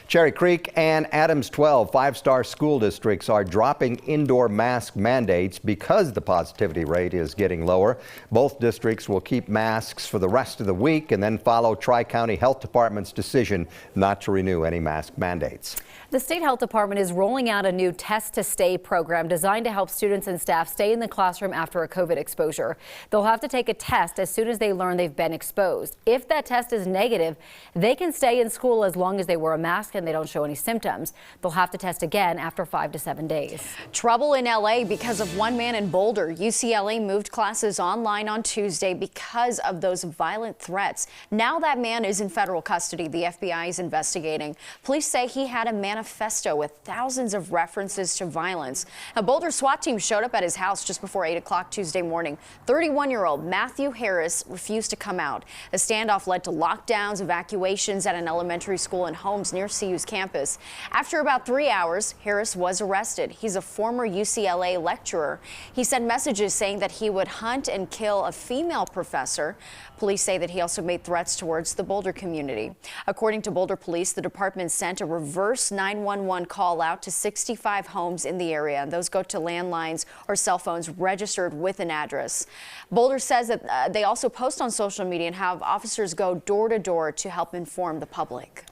Cherry Creek and Adams 12 5-star school districts are dropping indoor mask mandates because the positivity rate is getting lower. Both districts will keep masks for the rest of the week and then follow Tri-County Health Department's decision not to renew any mask mandates. The State Health Department is rolling out a new Test to Stay program designed to help students and staff stay in the classroom after a COVID exposure. They'll have to take a test as soon as they learn they've been exposed. If that test is negative, they can stay in school as long as they wear a mask and they don't show any symptoms. They'll have to test again after 5 to 7 days. Trouble in LA because of one man in Boulder. UCLA moved classes online on Tuesday because of those violent threats. Now that man is in federal custody. The FBI is investigating. Police say he had a manifesto with thousands of references to violence. A Boulder SWAT team showed up at his house just before 8 o'clock Tuesday morning. 31-year-old Matthew Harris refused to come out. The standoff led to lockdowns, evacuations at an elementary school and homes near CU's campus. After about 3 hours, Harris was arrested. He's a former UCLA lecturer. He sent messages saying that he would hunt and kill a female professor. Police say that he also made threats towards the Boulder community. According to Boulder police, the department sent a reverse 911 call out to 65 homes in the area. Those go to landlines or cell phones registered with an address. Boulder says that they also post on social media and have officers go door to door to help inform the public.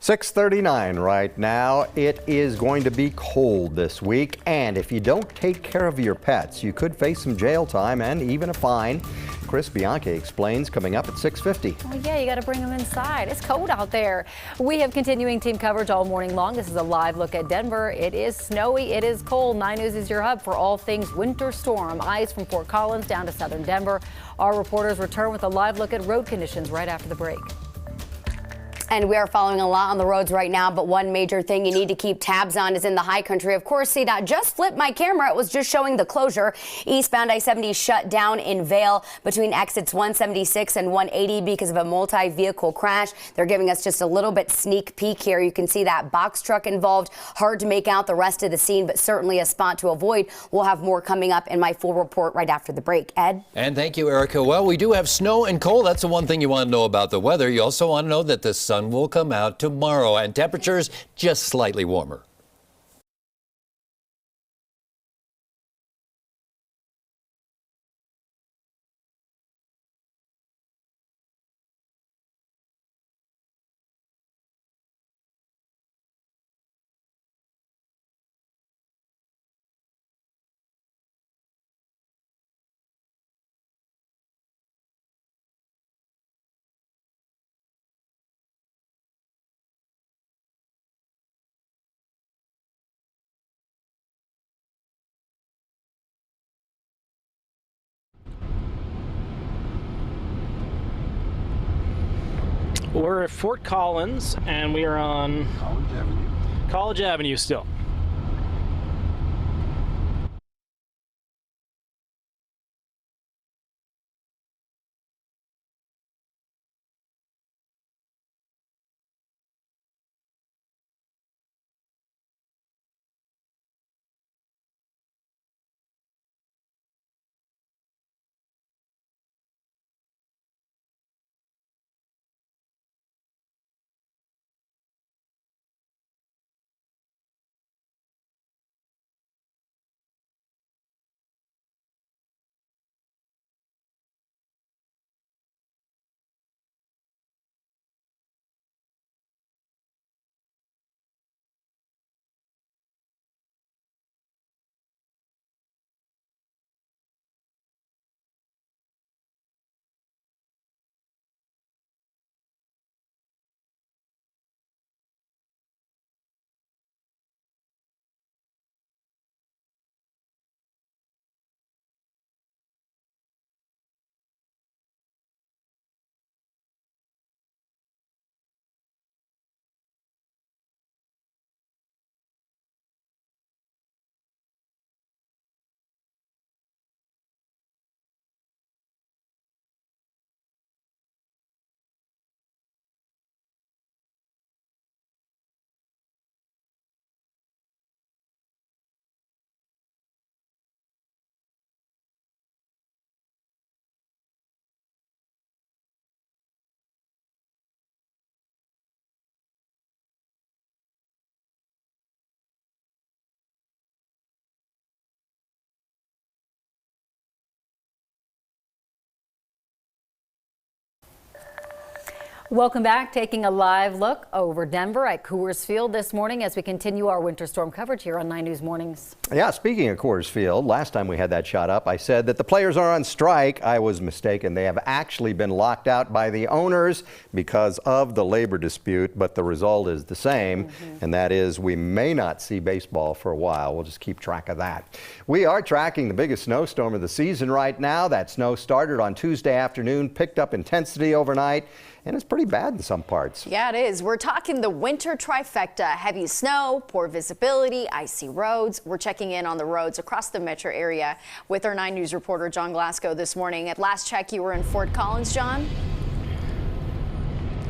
6:39 right now. It is going to be cold this week, and if you don't take care of your pets, you could face some jail time and even a fine. Chris Bianchi explains coming up at 6:50. Oh yeah, you got to bring them inside. It's cold out there. We have continuing team coverage all morning long. This is a live look at Denver. It is snowy. It is cold. 9 News is your hub for all things winter storm. Ice from Fort Collins down to southern Denver. Our reporters return with a live look at road conditions right after the break. And we are following a lot on the roads right now, but one major thing you need to keep tabs on is in the high country. Of course, CDOT just flipped my camera. It was just showing the closure. Eastbound I-70 shut down in Vail between exits 176 and 180 because of a multi-vehicle crash. They're giving us just a little bit sneak peek here. You can see that box truck involved. Hard to make out the rest of the scene, but certainly a spot to avoid. We'll have more coming up in my full report right after the break. Ed? And thank you, Erica. Well, we do have snow and cold. That's the one thing you want to know about the weather. You also want to know that the sun will come out tomorrow and temperatures just slightly warmer. We're at Fort Collins, and we are on College Avenue still. Welcome back. Taking a live look over Denver at Coors Field this morning as we continue our winter storm coverage here on 9 News Mornings. Yeah, speaking of Coors Field, last time we had that shot up, I said that the players are on strike. I was mistaken. They have actually been locked out by the owners because of the labor dispute, but the result is the same, and that is we may not see baseball for a while. We'll just keep track of that. We are tracking the biggest snowstorm of the season right now. That snow started on Tuesday afternoon, picked up intensity overnight, and it's pretty bad in some parts. Yeah, it is. We're talking the winter trifecta: heavy snow, poor visibility, icy roads. We're checking in on the roads across the metro area with our 9 News reporter John Glasgow this morning. At last check, you were in Fort Collins, John?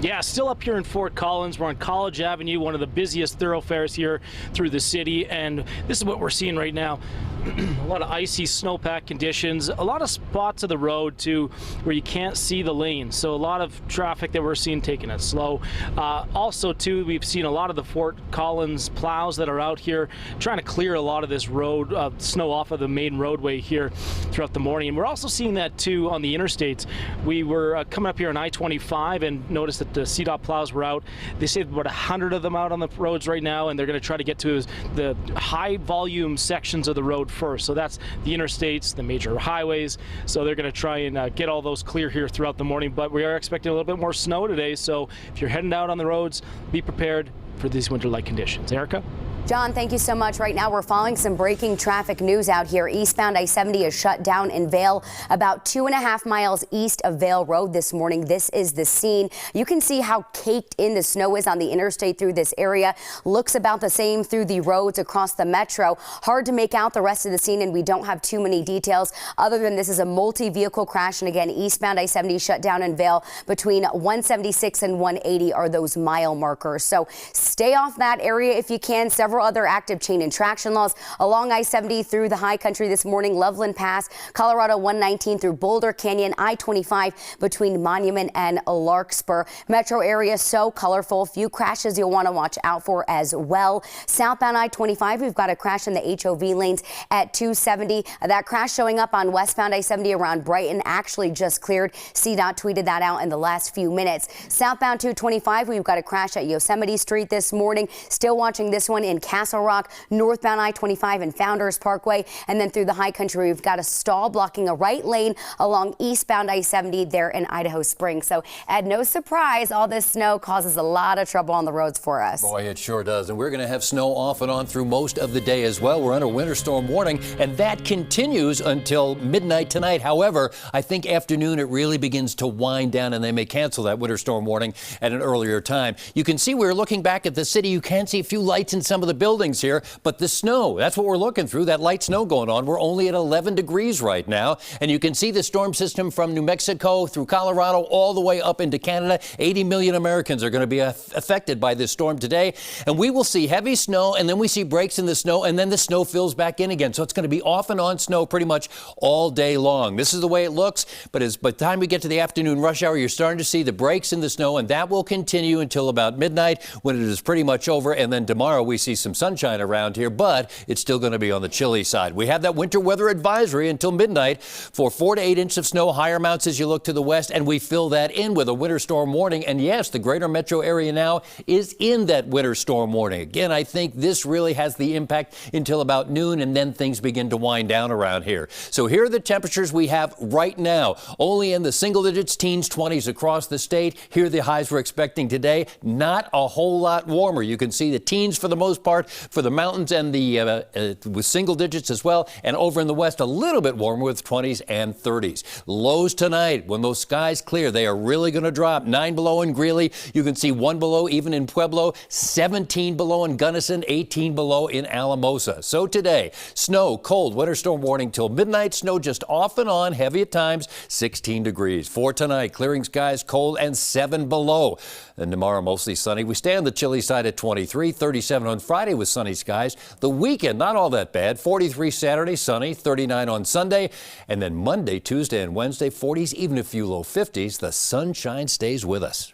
Yeah, still up here in Fort Collins. We're on College Avenue, one of the busiest thoroughfares here through the city, and this is what we're seeing right now. A lot of icy snowpack conditions, a lot of spots of the road too where you can't see the lanes, so a lot of traffic that we're seeing taking it slow. Also too, we've seen a lot of the Fort Collins plows that are out here trying to clear a lot of this road snow off of the main roadway here throughout the morning. And we're also seeing that too on the interstates. We were coming up here on I-25 and noticed that the CDOT plows were out. They say about 100 of them out on the roads right now, and they're going to try to get to the high volume sections of the road first. So that's the interstates, the major highways. So they're going to try and get all those clear here throughout the morning. But we are expecting a little bit more snow today. So if you're heading out on the roads, be prepared for these winter-like conditions. Erica? John, thank you so much. Right now, we're following some breaking traffic news out here. Eastbound I-70 is shut down in Vail, about 2.5 miles east of Vail Road this morning. This is the scene. You can see how caked in the snow is on the interstate through this area. Looks about the same through the roads across the metro. Hard to make out the rest of the scene, and we don't have too many details other than this is a multi-vehicle crash. And again, eastbound I-70 shut down in Vail. Between 176 and 180 are those mile markers. So stay off that area if you can. Several other active chain and traction laws along I-70 through the high country this morning. Loveland Pass, Colorado 119 through Boulder Canyon, I-25 between Monument and Larkspur. Metro area so colorful. Few crashes you'll want to watch out for as well. Southbound I-25, we've got a crash in the HOV lanes at 270. That crash showing up on westbound I-70 around Brighton actually just cleared. CDOT tweeted that out in the last few minutes. Southbound 225, we've got a crash at Yosemite Street this morning. Still watching this one in Castle Rock, northbound I-25 and Founders Parkway, and then through the high country we've got a stall blocking a right lane along eastbound I-70 there in Idaho Springs. So Ed, no surprise, all this snow causes a lot of trouble on the roads for us. Boy, it sure does. And we're going to have snow off and on through most of the day as well. We're under winter storm warning, and that continues until midnight tonight. However, I think afternoon it really begins to wind down, and they may cancel that winter storm warning at an earlier time. You can see we're looking back at the city. You can see a few lights in some of the buildings here, but the snow, that's what we're looking through, that light snow going on. We're only at 11 degrees right now, and you can see the storm system from New Mexico through Colorado all the way up into Canada. 80 million Americans are going to be affected by this storm today, and we will see heavy snow, and then we see breaks in the snow, and then the snow fills back in again. So it's going to be off and on snow pretty much all day long. This is the way it looks, but by the time we get to the afternoon rush hour, you're starting to see the breaks in the snow, and that will continue until about midnight when it is pretty much over, and then tomorrow we see some sunshine around here, but it's still going to be on the chilly side. We have that winter weather advisory until midnight for 4 to 8 inches of snow, higher amounts as you look to the west, and we fill that in with a winter storm warning. And yes, the greater metro area now is in that winter storm warning. Again, I think this really has the impact until about noon, and then things begin to wind down around here. So here are the temperatures we have right now. Only in the single digits, teens, 20s across the state. Here are the highs we're expecting today. Not a whole lot warmer. You can see the teens for the most part for the mountains and the with single digits as well. And over in the west, a little bit warmer with 20s and 30s. Lows tonight, when those skies clear, they are really going to drop. 9 below in Greeley. You can see 1 below even in Pueblo. 17 below in Gunnison. 18 below in Alamosa. So today, snow, cold, winter storm warning till midnight. Snow just off and on, heavy at times. 16 degrees. For tonight, clearing skies, cold, and 7 below. And tomorrow, mostly sunny. We stay on the chilly side at 23, 37 on Friday with sunny skies. The weekend, not all that bad. 43 Saturday, sunny, 39 on Sunday. And then Monday, Tuesday, and Wednesday, 40s, even a few low 50s. The sunshine stays with us.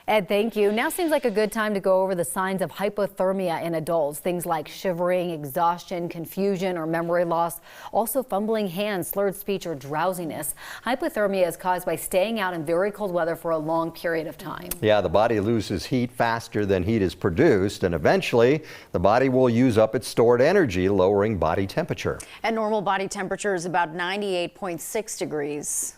Ed, thank you. Now seems like a good time to go over the signs of hypothermia in adults. Things like shivering, exhaustion, confusion, or memory loss. Also fumbling hands, slurred speech, or drowsiness. Hypothermia is caused by staying out in very cold weather for a long period of time. Yeah, the body loses heat faster than heat is produced, and eventually the body will use up its stored energy, lowering body temperature. And normal body temperature is about 98.6 degrees.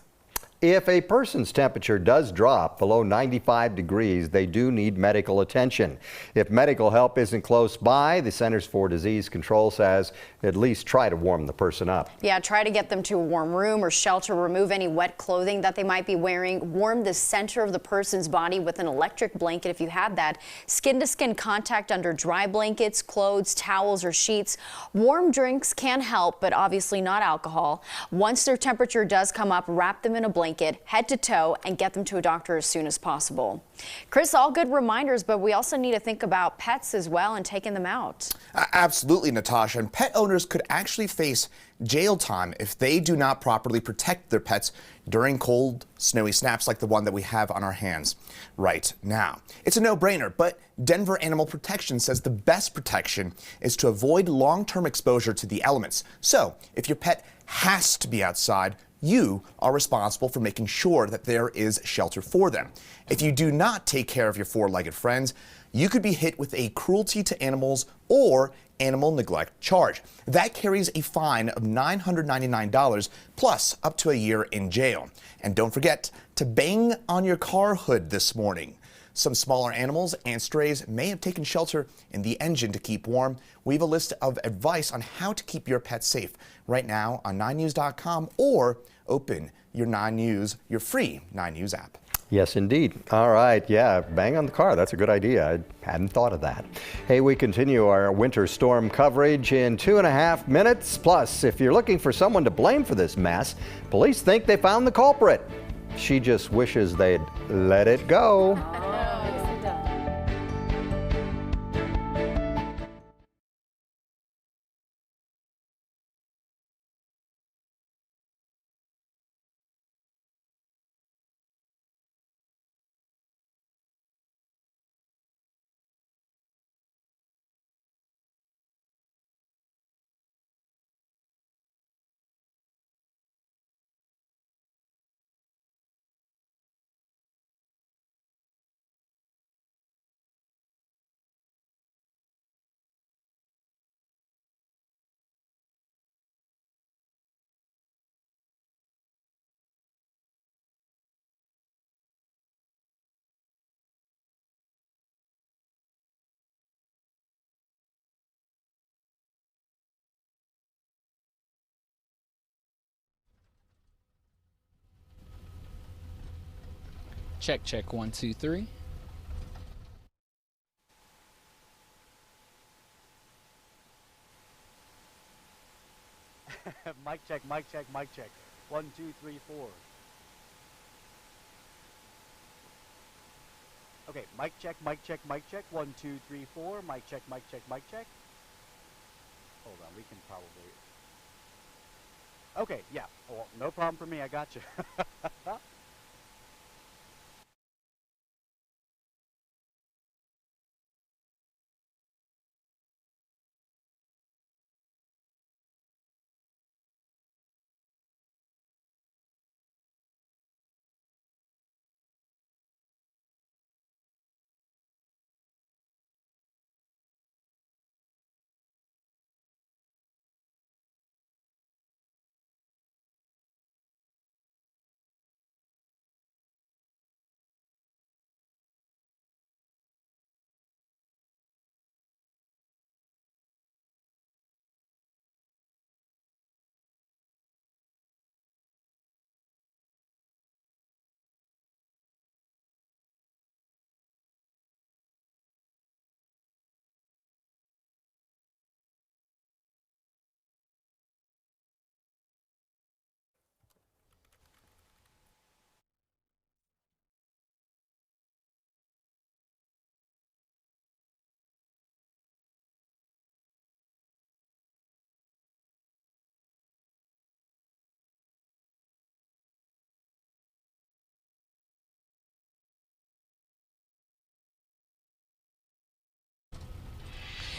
If a person's temperature does drop below 95 degrees, they do need medical attention. If medical help isn't close by, the Centers for Disease Control says at least try to warm the person up. Yeah, try to get them to a warm room or shelter. Remove any wet clothing that they might be wearing. Warm the center of the person's body with an electric blanket if you have that. Skin-to-skin contact under dry blankets, clothes, towels, or sheets. Warm drinks can help, but obviously not alcohol. Once their temperature does come up, wrap them in a blanket head to toe and get them to a doctor as soon as possible. Chris, all good reminders, but we also need to think about pets as well and taking them out. Absolutely, Natasha. And pet owners could actually face jail time if they do not properly protect their pets during cold, snowy snaps like the one that we have on our hands right now. It's a no-brainer, but Denver Animal Protection says the best protection is to avoid long-term exposure to the elements. So if your pet has to be outside, you are responsible for making sure that there is shelter for them. If you do not take care of your four-legged friends, you could be hit with a cruelty to animals or animal neglect charge. That carries a fine of $999 plus up to a year in jail. And don't forget to bang on your car hood this morning. Some smaller animals and strays may have taken shelter in the engine to keep warm. We have a list of advice on how to keep your pets safe right now on 9news.com, or open your 9 News, your free 9 News app. Yes, indeed. All right. Yeah, bang on the car. That's a good idea. I hadn't thought of that. Hey, we continue our winter storm coverage in 2.5 minutes. Plus, if you're looking for someone to blame for this mess, police think they found the culprit. She just wishes they'd let it go. Check, check, 1, 2, 3. Mic check, mic check, mic check. 1, 2, 3, 4. Okay, mic check, mic check, mic check. 1, 2, 3, 4. Mic check, mic check, mic check. Hold on, we can probably. Okay, yeah. Well, no problem for me. I got you.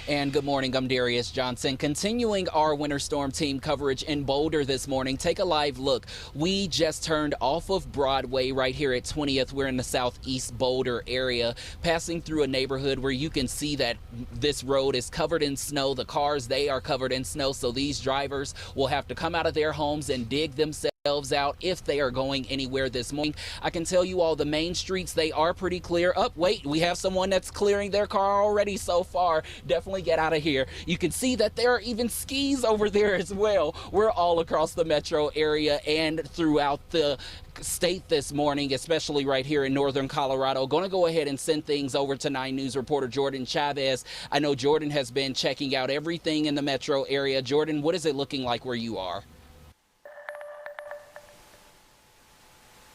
And good morning, I'm Darius Johnson. Continuing our winter storm team coverage in Boulder this morning, take a live look. We just turned off of Broadway right here at 20th. We're in the southeast Boulder area, passing through a neighborhood where you can see that this road is covered in snow. The cars, they are covered in snow, so these drivers will have to come out of their homes and dig themselves out if they are going anywhere this morning. I can tell you all the main streets, they are pretty clear. Wait, we have someone that's clearing their car already so far. Definitely get out of here. You can see that there are even skis over there as well. We're all across the metro area and throughout the state this morning, especially right here in northern Colorado. Going to go ahead and send things over to 9 News reporter Jordan Chavez. I know Jordan has been checking out everything in the metro area. Jordan, what is it looking like where you are?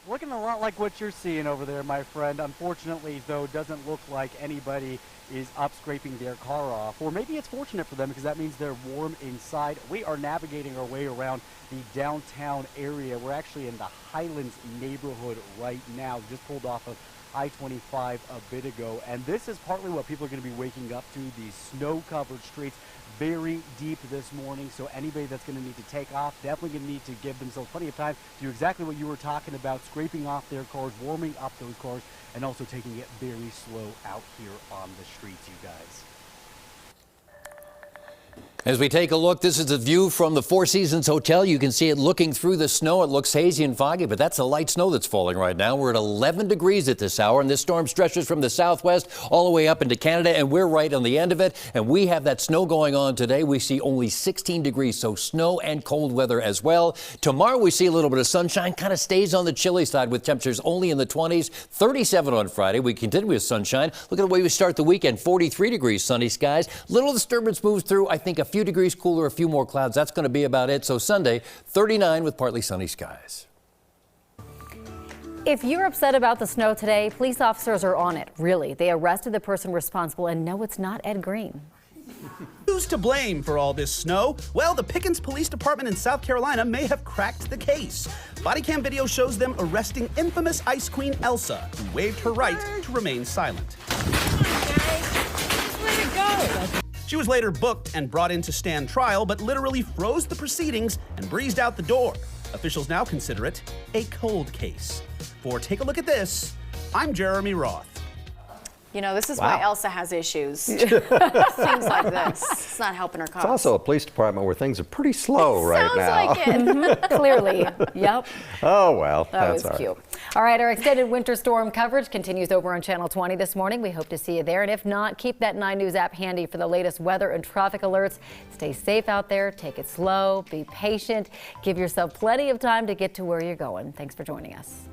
Looking a lot like what you're seeing over there, my friend. Unfortunately, though, it doesn't look like anybody is up scraping their car off. Or maybe it's fortunate for them because that means they're warm inside. We are navigating our way around the downtown area. We're actually in the Highlands neighborhood right now, just pulled off of I-25 a bit ago, and this is partly what people are going to be waking up to, these snow-covered streets. Very deep this morning, so anybody that's going to need to take off, definitely going to need to give themselves plenty of time to do exactly what you were talking about, scraping off their cars, warming up those cars, and also taking it very slow out here on the streets, you guys. As we take a look, this is a view from the Four Seasons Hotel. You can see it looking through the snow. It looks hazy and foggy, but that's the light snow that's falling right now. We're at 11 degrees at this hour, and this storm stretches from the southwest all the way up into Canada, and we're right on the end of it. And we have that snow going on today. We see only 16 degrees, so snow and cold weather as well. Tomorrow we see a little bit of sunshine, kind of stays on the chilly side with temperatures only in the 20s. 37 on Friday. We continue with sunshine. Look at the way we start the weekend. 43 degrees, sunny skies. Little disturbance moves through. I think a few degrees cooler, a few more clouds. That's going to be about it. So Sunday, 39 with partly sunny skies. If you're upset about the snow today, police officers are on it. Really, they arrested the person responsible, and no, it's not Ed Green. Who's to blame for all this snow? Well, the Pickens Police Department in South Carolina may have cracked the case. Body cam video shows them arresting infamous Ice Queen Elsa, who waived her right to remain silent. Way to go! She was later booked and brought in to stand trial, but literally froze the proceedings and breezed out the door. Officials now consider it a cold case. For Take a Look at This, I'm Jeremy Roth. You know, this is why Elsa has issues. Things like this. It's not helping her cause. It's also a police department where things are pretty slow right now. Sounds like it. Clearly. Yep. Oh, well, That that's was all cute. right. All right, our extended winter storm coverage continues over on Channel 20 this morning. We hope to see you there. And if not, keep that 9 News app handy for the latest weather and traffic alerts. Stay safe out there. Take it slow. Be patient. Give yourself plenty of time to get to where you're going. Thanks for joining us.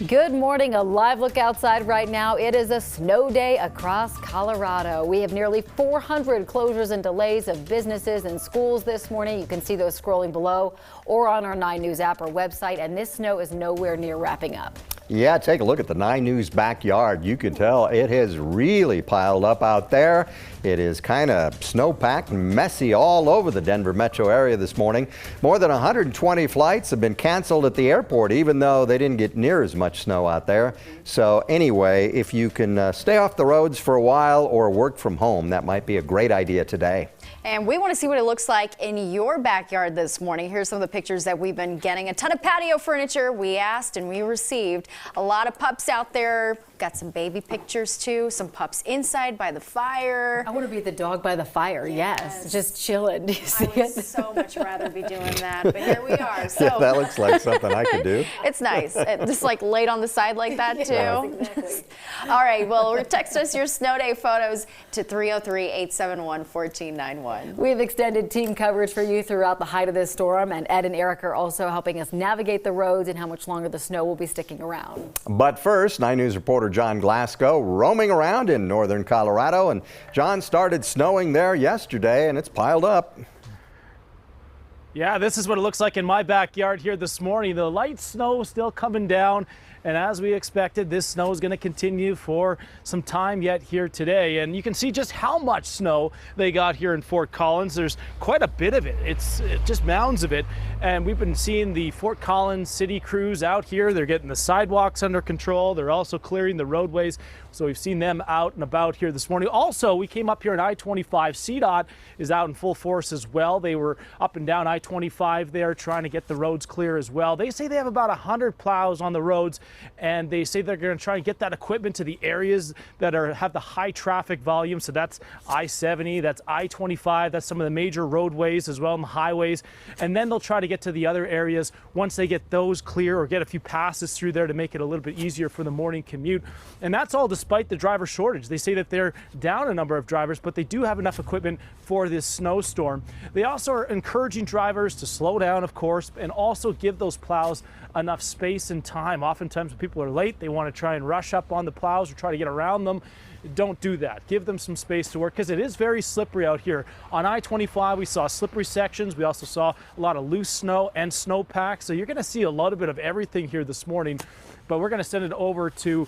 Good morning. A live look outside right now. It is a snow day across Colorado. We have nearly 400 closures and delays of businesses and schools this morning. You can see those scrolling below or on our 9 News app or website. And this snow is nowhere near wrapping up. Yeah, take a look at the 9 News backyard. You can tell it has really piled up out there. It is kind of snow-packed and messy all over the Denver metro area this morning. More than 120 flights have been canceled at the airport, even though they didn't get near as much snow out there. So anyway, if you can stay off the roads for a while or work from home, that might be a great idea today. And we want to see what it looks like in your backyard this morning. Here's some of the pictures that we've been getting. A ton of patio furniture. We asked and we received. A lot of pups out there. Got some baby pictures too. Some pups inside by the fire. I want to be the dog by the fire. Yes. Just chilling. Do you see I would so much rather be doing that, but here we are. So yeah, that looks like something I could do. It's nice. Just like laid on the side like that too. Yes, exactly. All right, well, text us your snow day photos to 303-871-1491. We have extended team coverage for you throughout the height of this storm, and Ed and Eric are also helping us navigate the roads and how much longer the snow will be sticking around. But first, 9 News reporter John Glasgow roaming around in northern Colorado, and John started snowing there yesterday and it's piled up. Yeah, this is what it looks like in my backyard here this morning. The light snow still coming down. And as we expected, this snow is going to continue for some time yet here today. And you can see just how much snow they got here in Fort Collins. There's quite a bit of it. It's just mounds of it. And we've been seeing the Fort Collins city crews out here. They're getting the sidewalks under control. They're also clearing the roadways. So we've seen them out and about here this morning. Also, we came up here on I-25. CDOT is out in full force as well. They were up and down I-25 there trying to get the roads clear as well. They say they have about 100 plows on the roads, and they say they're going to try and get that equipment to the areas that have the high traffic volume. So that's I-70, that's I-25, that's some of the major roadways as well, and the highways. And then they'll try to get to the other areas once they get those clear or get a few passes through there to make it a little bit easier for the morning commute. And that's all despite the driver shortage. They say that they're down a number of drivers, but they do have enough equipment for this snowstorm. They also are encouraging drivers to slow down, of course, and also give those plows enough space and time. Oftentimes when people are late, they want to try and rush up on the plows or try to get around them. Don't do that. Give them some space to work because it is very slippery out here. On I-25, we saw slippery sections. We also saw a lot of loose snow and snowpack. So you're going to see a little bit of everything here this morning. But we're going to send it over to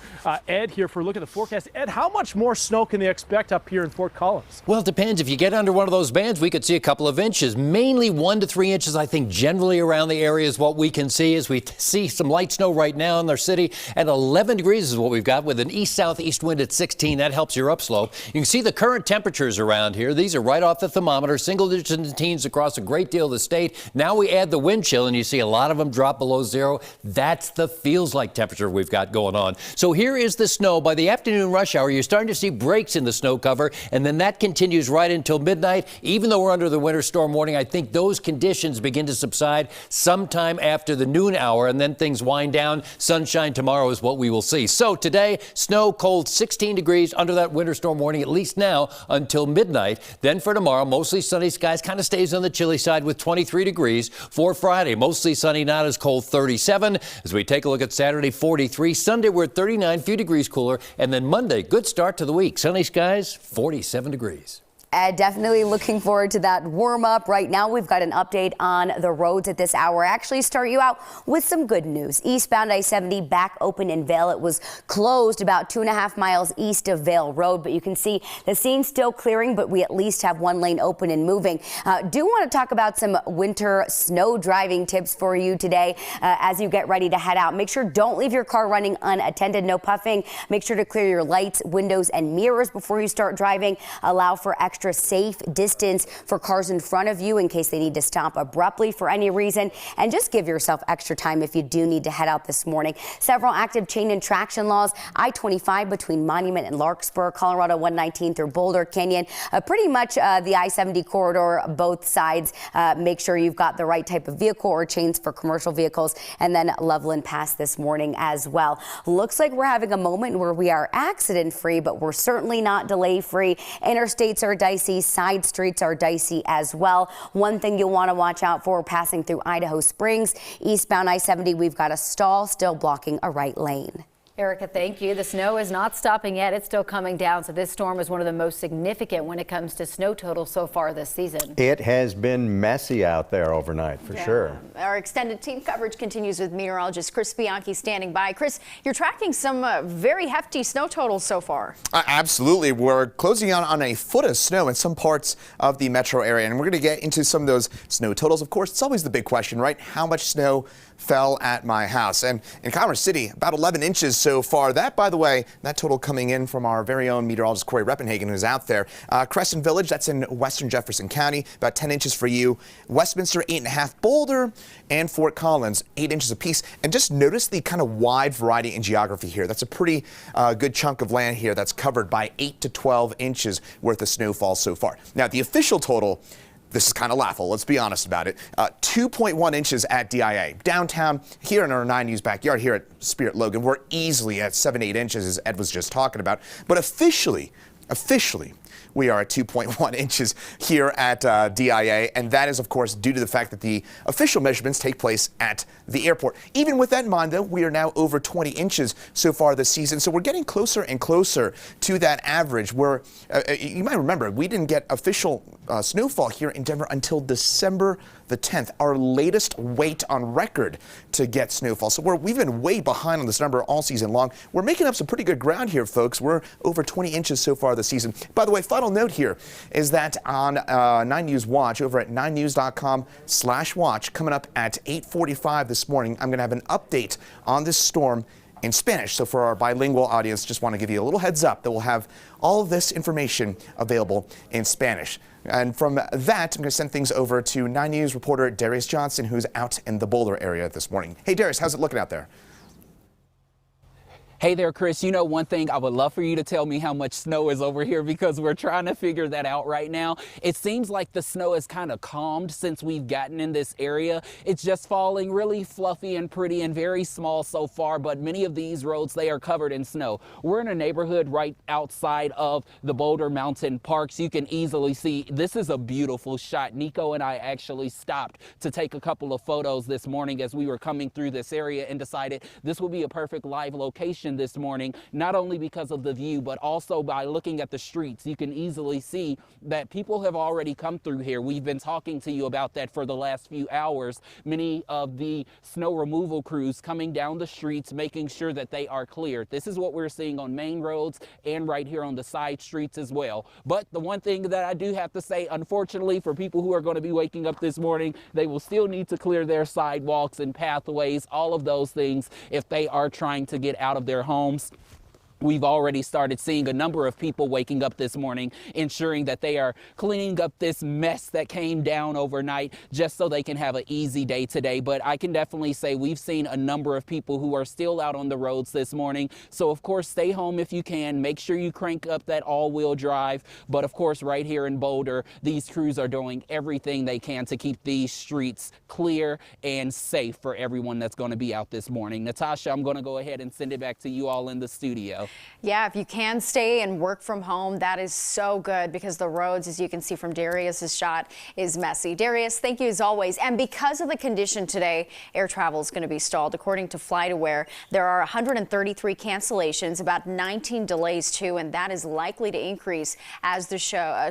Ed here for a look at the forecast. Ed, how much more snow can they expect up here in Fort Collins? Well, it depends. If you get under one of those bands, we could see a couple of inches, mainly 1 to 3 inches, I think, generally around the area is what we can see as we see some light snow right now in our city. At 11 degrees is what we've got with an east-southeast wind at 16. That helps your upslope. You can see the current temperatures around here. These are right off the thermometer, single digits in the teens across a great deal of the state. Now we add the wind chill, and you see a lot of them drop below zero. That's the feels like temperature we've got going on. So here is the snow. By the afternoon rush hour, you're starting to see breaks in the snow cover, and then that continues right until midnight. Even though we're under the winter storm warning, I think those conditions begin to subside sometime after the noon hour, and then things wind down. Sunshine tomorrow is what we will see. So today, snow, cold, 16 degrees under that winter storm warning, at least now until midnight. Then for tomorrow, mostly sunny skies, kind of stays on the chilly side with 23 degrees. For Friday, mostly sunny, not as cold, 37. As we take a look at Saturday, 43. Sunday, we're at 39, few degrees cooler. And then Monday, good start to the week. Sunny skies, 47 degrees. Definitely looking forward to that warm up. Right now, we've got an update on the roads at this hour. Actually, start you out with some good news. Eastbound I-70 back open in Vail. It was closed about 2.5 miles east of Vail Road, but you can see the scene still clearing, but we at least have one lane open and moving. Do want to talk about some winter snow driving tips for you today as you get ready to head out. Make sure don't leave your car running unattended, no puffing. Make sure to clear your lights, windows, and mirrors before you start driving. Allow for extra safe distance for cars in front of you in case they need to stop abruptly for any reason, and just give yourself extra time if you do need to head out this morning. Several active chain and traction laws. I-25 between Monument and Larkspur, Colorado 119 through Boulder Canyon, pretty much the I-70 corridor, both sides. Make sure you've got the right type of vehicle or chains for commercial vehicles, and then Loveland Pass this morning as well. Looks like we're having a moment where we are accident free, but we're certainly not delay free. Interstates are dicey. Side streets are dicey as well. One thing you'll want to watch out for passing through Idaho Springs. Eastbound I-70, we've got a stall still blocking a right lane. Erica, thank you. The snow is not stopping yet. It's still coming down. So this storm is one of the most significant when it comes to snow total so far this season. It has been messy out there overnight for sure. Our extended team coverage continues with meteorologist Chris Bianchi standing by. Chris, you're tracking some very hefty snow totals so far. Absolutely. We're closing out on a foot of snow in some parts of the metro area, and we're going to get into some of those snow totals. Of course, it's always the big question, right? How much snow fell at my house? And in Commerce City, about 11 inches so far. That, by the way, that total coming in from our very own meteorologist Corey Reppenhagen, who's out there. Crescent Village, that's in western Jefferson County, about 10 inches for you. Westminster, 8.5. Boulder and Fort Collins, 8 inches apiece. And just notice the kind of wide variety in geography here. That's a pretty good chunk of land here that's covered by 8 to 12 inches worth of snowfall so far. Now, the official total, this is kind of laughable, let's be honest about it. 2.1 inches at DIA. Downtown, here in our 9 News backyard, here at Spirit Logan, we're easily at 7-8 inches, as Ed was just talking about. But officially, we are at 2.1 inches here at DIA, and that is, of course, due to the fact that the official measurements take place at the airport. Even with that in mind, though, we are now over 20 inches so far this season, so we're getting closer and closer to that average where, you might remember, we didn't get official snowfall here in Denver until December the 10th, our latest wait on record to get snowfall. So we've been way behind on this number all season long. We're making up some pretty good ground here, folks. We're over 20 inches so far this season. By the way, final note here is that on 9 News Watch, over at 9news.com/watch, coming up at 8:45 this morning, I'm going to have an update on this storm in Spanish. So for our bilingual audience, just want to give you a little heads up that we'll have all of this information available in Spanish. And from that, I'm going to send things over to 9 News reporter Darius Johnson, who's out in the Boulder area this morning. Hey, Darius, how's it looking out there? Hey there, Chris. You know, one thing I would love for you to tell me how much snow is over here because we're trying to figure that out right now. It seems like the snow has kind of calmed since we've gotten in this area. It's just falling really fluffy and pretty and very small so far, but many of these roads, they are covered in snow. We're in a neighborhood right outside of the Boulder Mountain Parks. You can easily see this is a beautiful shot. Nico and I actually stopped to take a couple of photos this morning as we were coming through this area and decided this would be a perfect live location this morning, not only because of the view, but also by looking at the streets. You can easily see that people have already come through here. We've been talking to you about that for the last few hours. Many of the snow removal crews coming down the streets, making sure that they are cleared. This is what we're seeing on main roads and right here on the side streets as well. But the one thing that I do have to say, unfortunately, for people who are going to be waking up this morning, they will still need to clear their sidewalks and pathways, all of those things, if they are trying to get out of their homes. We've already started seeing a number of people waking up this morning, ensuring that they are cleaning up this mess that came down overnight just so they can have an easy day today. But I can definitely say we've seen a number of people who are still out on the roads this morning. So, of course, stay home if you can. Make sure you crank up that all-wheel drive. But, of course, right here in Boulder, these crews are doing everything they can to keep these streets clear and safe for everyone that's going to be out this morning. Natasha, I'm going to go ahead and send it back to you all in the studio. Yeah, if you can stay and work from home, that is so good because the roads, as you can see from Darius's shot, is messy. Darius, thank you as always. And because of the condition today, air travel is going to be stalled. According to FlightAware, there are 133 cancellations, about 19 delays too, and that is likely to increase as the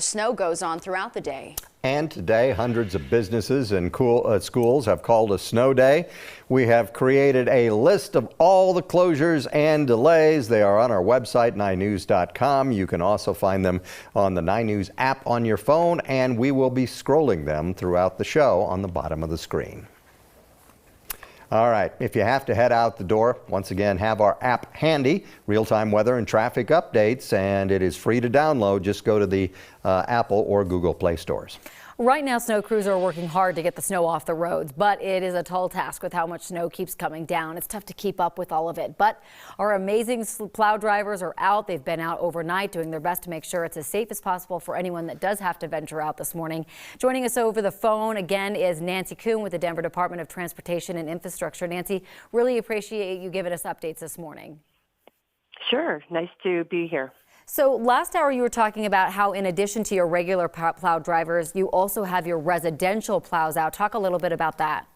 snow goes on throughout the day. And today, hundreds of businesses and schools have called a snow day. We have created a list of all the closures and delays. They are on our website, 9news.com. You can also find them on the 9 News app on your phone, and we will be scrolling them throughout the show on the bottom of the screen. All right, if you have to head out the door, once again, have our app handy, real-time weather and traffic updates, and it is free to download. Just go to the Apple or Google Play stores. Right now, snow crews are working hard to get the snow off the roads, but it is a tall task with how much snow keeps coming down. It's tough to keep up with all of it, but our amazing plow drivers are out. They've been out overnight doing their best to make sure it's as safe as possible for anyone that does have to venture out this morning. Joining us over the phone again is Nancy Kuhn with the Denver Department of Transportation and Infrastructure. Nancy, really appreciate you giving us updates this morning. Sure. Nice to be here. So last hour you were talking about how in addition to your regular plow drivers, you also have your residential plows out. Talk a little bit about that.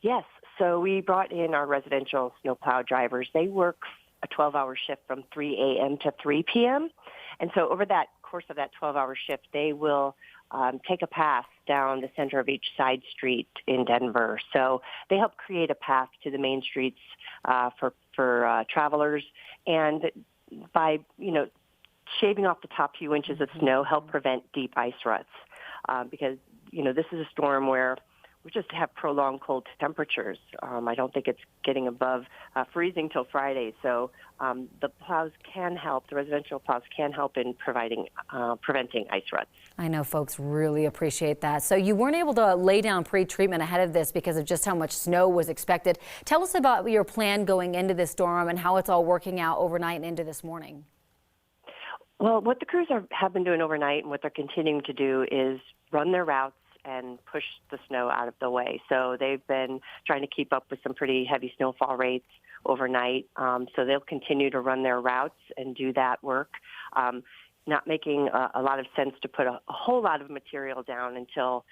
Yes, so we brought in our residential snowplow drivers. They work a 12-hour shift from 3 a.m. to 3 p.m. And so over that course of that 12-hour shift, they will take a path down the center of each side street in Denver. So they help create a path to the main streets for travelers, and by shaving off the top few inches of snow, help prevent deep ice ruts because this is a storm where we just have prolonged cold temperatures. I don't think it's getting above freezing till Friday. So the plows can help, the residential plows can help in preventing ice ruts. I know folks really appreciate that. So you weren't able to lay down pre-treatment ahead of this because of just how much snow was expected. Tell us about your plan going into this storm and how it's all working out overnight and into this morning. Well, what the crews have been doing overnight and what they're continuing to do is run their routes and push the snow out of the way. So they've been trying to keep up with some pretty heavy snowfall rates overnight. So they'll continue to run their routes and do that work. Not making a lot of sense to put a whole lot of material down until,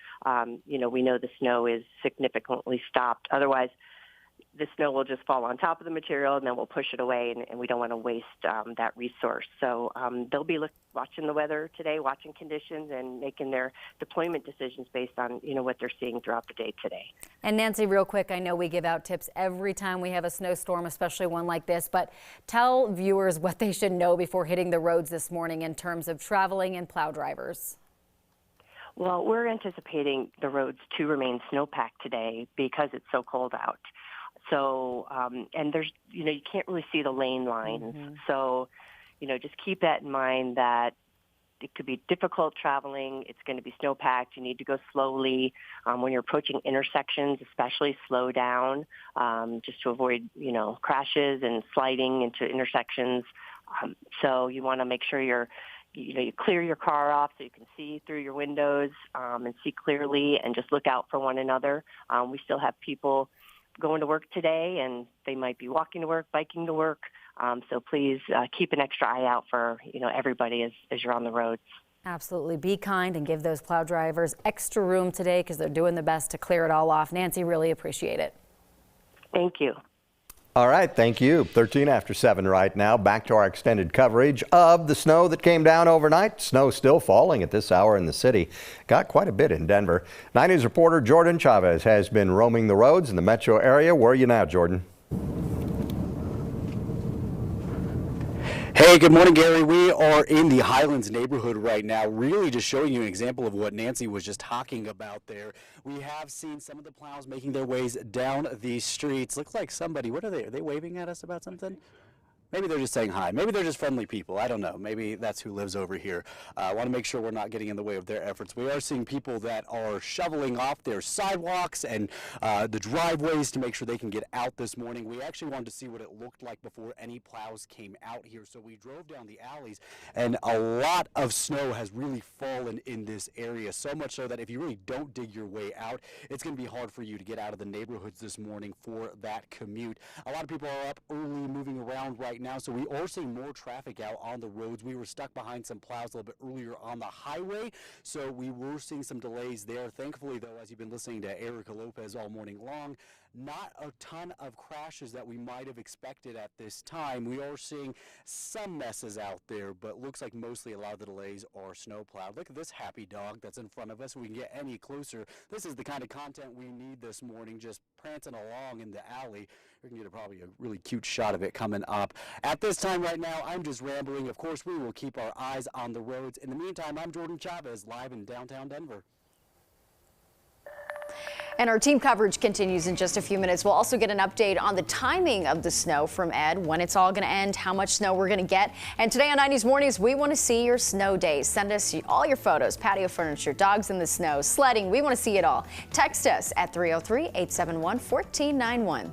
we know the snow is significantly stopped. Otherwise, the snow will just fall on top of the material and then we'll push it away, and we don't want to waste that resource. So they'll be watching the weather today, watching conditions, and making their deployment decisions based on, what they're seeing throughout the day today. And Nancy, real quick, I know we give out tips every time we have a snowstorm, especially one like this, but tell viewers what they should know before hitting the roads this morning in terms of traveling and plow drivers. Well, we're anticipating the roads to remain snowpacked today because it's so cold out. So, and there's, you can't really see the lane lines. Mm-hmm. So, just keep that in mind that it could be difficult traveling. It's going to be snowpacked. You need to go slowly. When you're approaching intersections, especially slow down, just to avoid, crashes and sliding into intersections. So you want to make sure you clear your car off so you can see through your windows and see clearly, and just look out for one another. We still have people going to work today, and they might be walking to work, biking to work. So please keep an extra eye out for everybody as you're on the roads. Absolutely. Be kind and give those plow drivers extra room today because they're doing the best to clear it all off. Nancy, really appreciate it. Thank you. All right, thank you. 13 after 7 right now. Back to our extended coverage of the snow that came down overnight. Snow still falling at this hour in the city. Got quite a bit in Denver. 9 News reporter Jordan Chavez has been roaming the roads in the metro area. Where are you now, Jordan? Hey, good morning, Gary. We are in the Highlands neighborhood right now, really just showing you an example of what Nancy was just talking about there. We have seen some of the plows making their ways down these streets. Looks like somebody, what are they? Are they waving at us about something? Maybe they're just saying hi. Maybe they're just friendly people. I don't know. Maybe that's who lives over here. I want to make sure we're not getting in the way of their efforts. We are seeing people that are shoveling off their sidewalks and the driveways to make sure they can get out this morning. We actually wanted to see what it looked like before any plows came out here. So we drove down the alleys, and a lot of snow has really fallen in this area. So much so that if you really don't dig your way out, it's going to be hard for you to get out of the neighborhoods this morning for that commute. A lot of people are up early, moving around right now, so we are seeing more traffic out on the roads. We were stuck behind some plows a little bit earlier on the highway, so we were seeing some delays there. Thankfully, though, as you've been listening to Erica Lopez all morning long, not a ton of crashes that we might have expected at this time. We are seeing some messes out there, but looks like mostly a lot of the delays are snowplowed. Look at this happy dog that's in front of us. We can get any closer. This is the kind of content we need this morning, just prancing along in the alley. We can get probably a really cute shot of it coming up. At this time right now, I'm just rambling. Of course, we will keep our eyes on the roads. In the meantime, I'm Jordan Chavez, live in downtown Denver. And our team coverage continues in just a few minutes. We'll also get an update on the timing of the snow from Ed, when it's all going to end, how much snow we're going to get. And today on 9 News Mornings, we want to see your snow days. Send us all your photos, patio furniture, dogs in the snow, sledding. We want to see it all. Text us at 303-871-1491.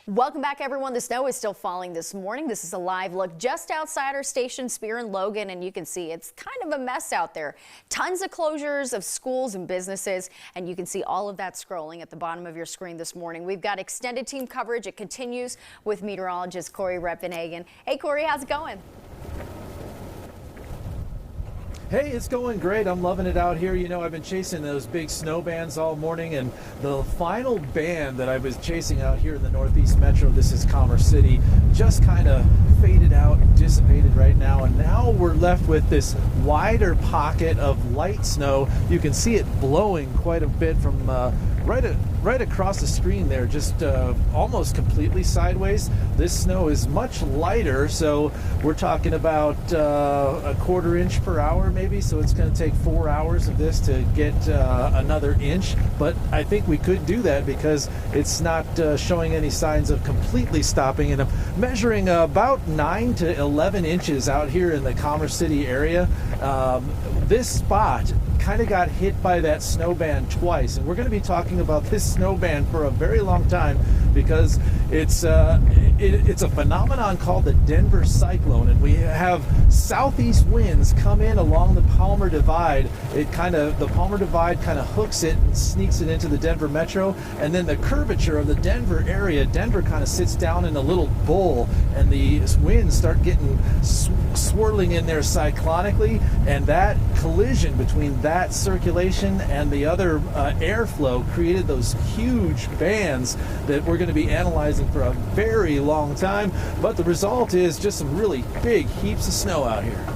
Welcome back, everyone. The snow is still falling this morning. This is a live look just outside our station, Spear and Logan, and you can see it's kind of a mess out there. Tons of closures of schools and businesses, and you can see all of that scrolling at the bottom of your screen this morning. We've got extended team coverage. It continues with meteorologist Corey Reppenhagen. Hey, Corey, how's it going? Hey, it's going great. I'm loving it out here. You know, I've been chasing those big snow bands all morning, and the final band that I was chasing out here in the Northeast Metro, this is Commerce City, just kind of faded out and dissipated right now. And now we're left with this wider pocket of light snow. You can see it blowing quite a bit from right across the screen there, just almost completely sideways. This snow is much lighter, so we're talking about a quarter inch per hour maybe, so it's going to take 4 hours of this to get another inch, but I think we could do that because it's not showing any signs of completely stopping, and I'm measuring about 9 to 11 inches out here in the Commerce City area. This spot kind of got hit by that snow band twice, and we're going to be talking about this snow band for a very long time because it's a phenomenon called the Denver cyclone, and we have southeast winds come in along the Palmer Divide. The Palmer Divide kind of hooks it and sneaks it into the Denver metro, and then the curvature of the Denver area, Denver kind of sits down in a little bowl, and the winds start getting swirling in there cyclonically, and that collision between that circulation and the other airflow created those huge bands that we're going to be analyzing for a very long time, but the result is just some really big heaps of snow out here.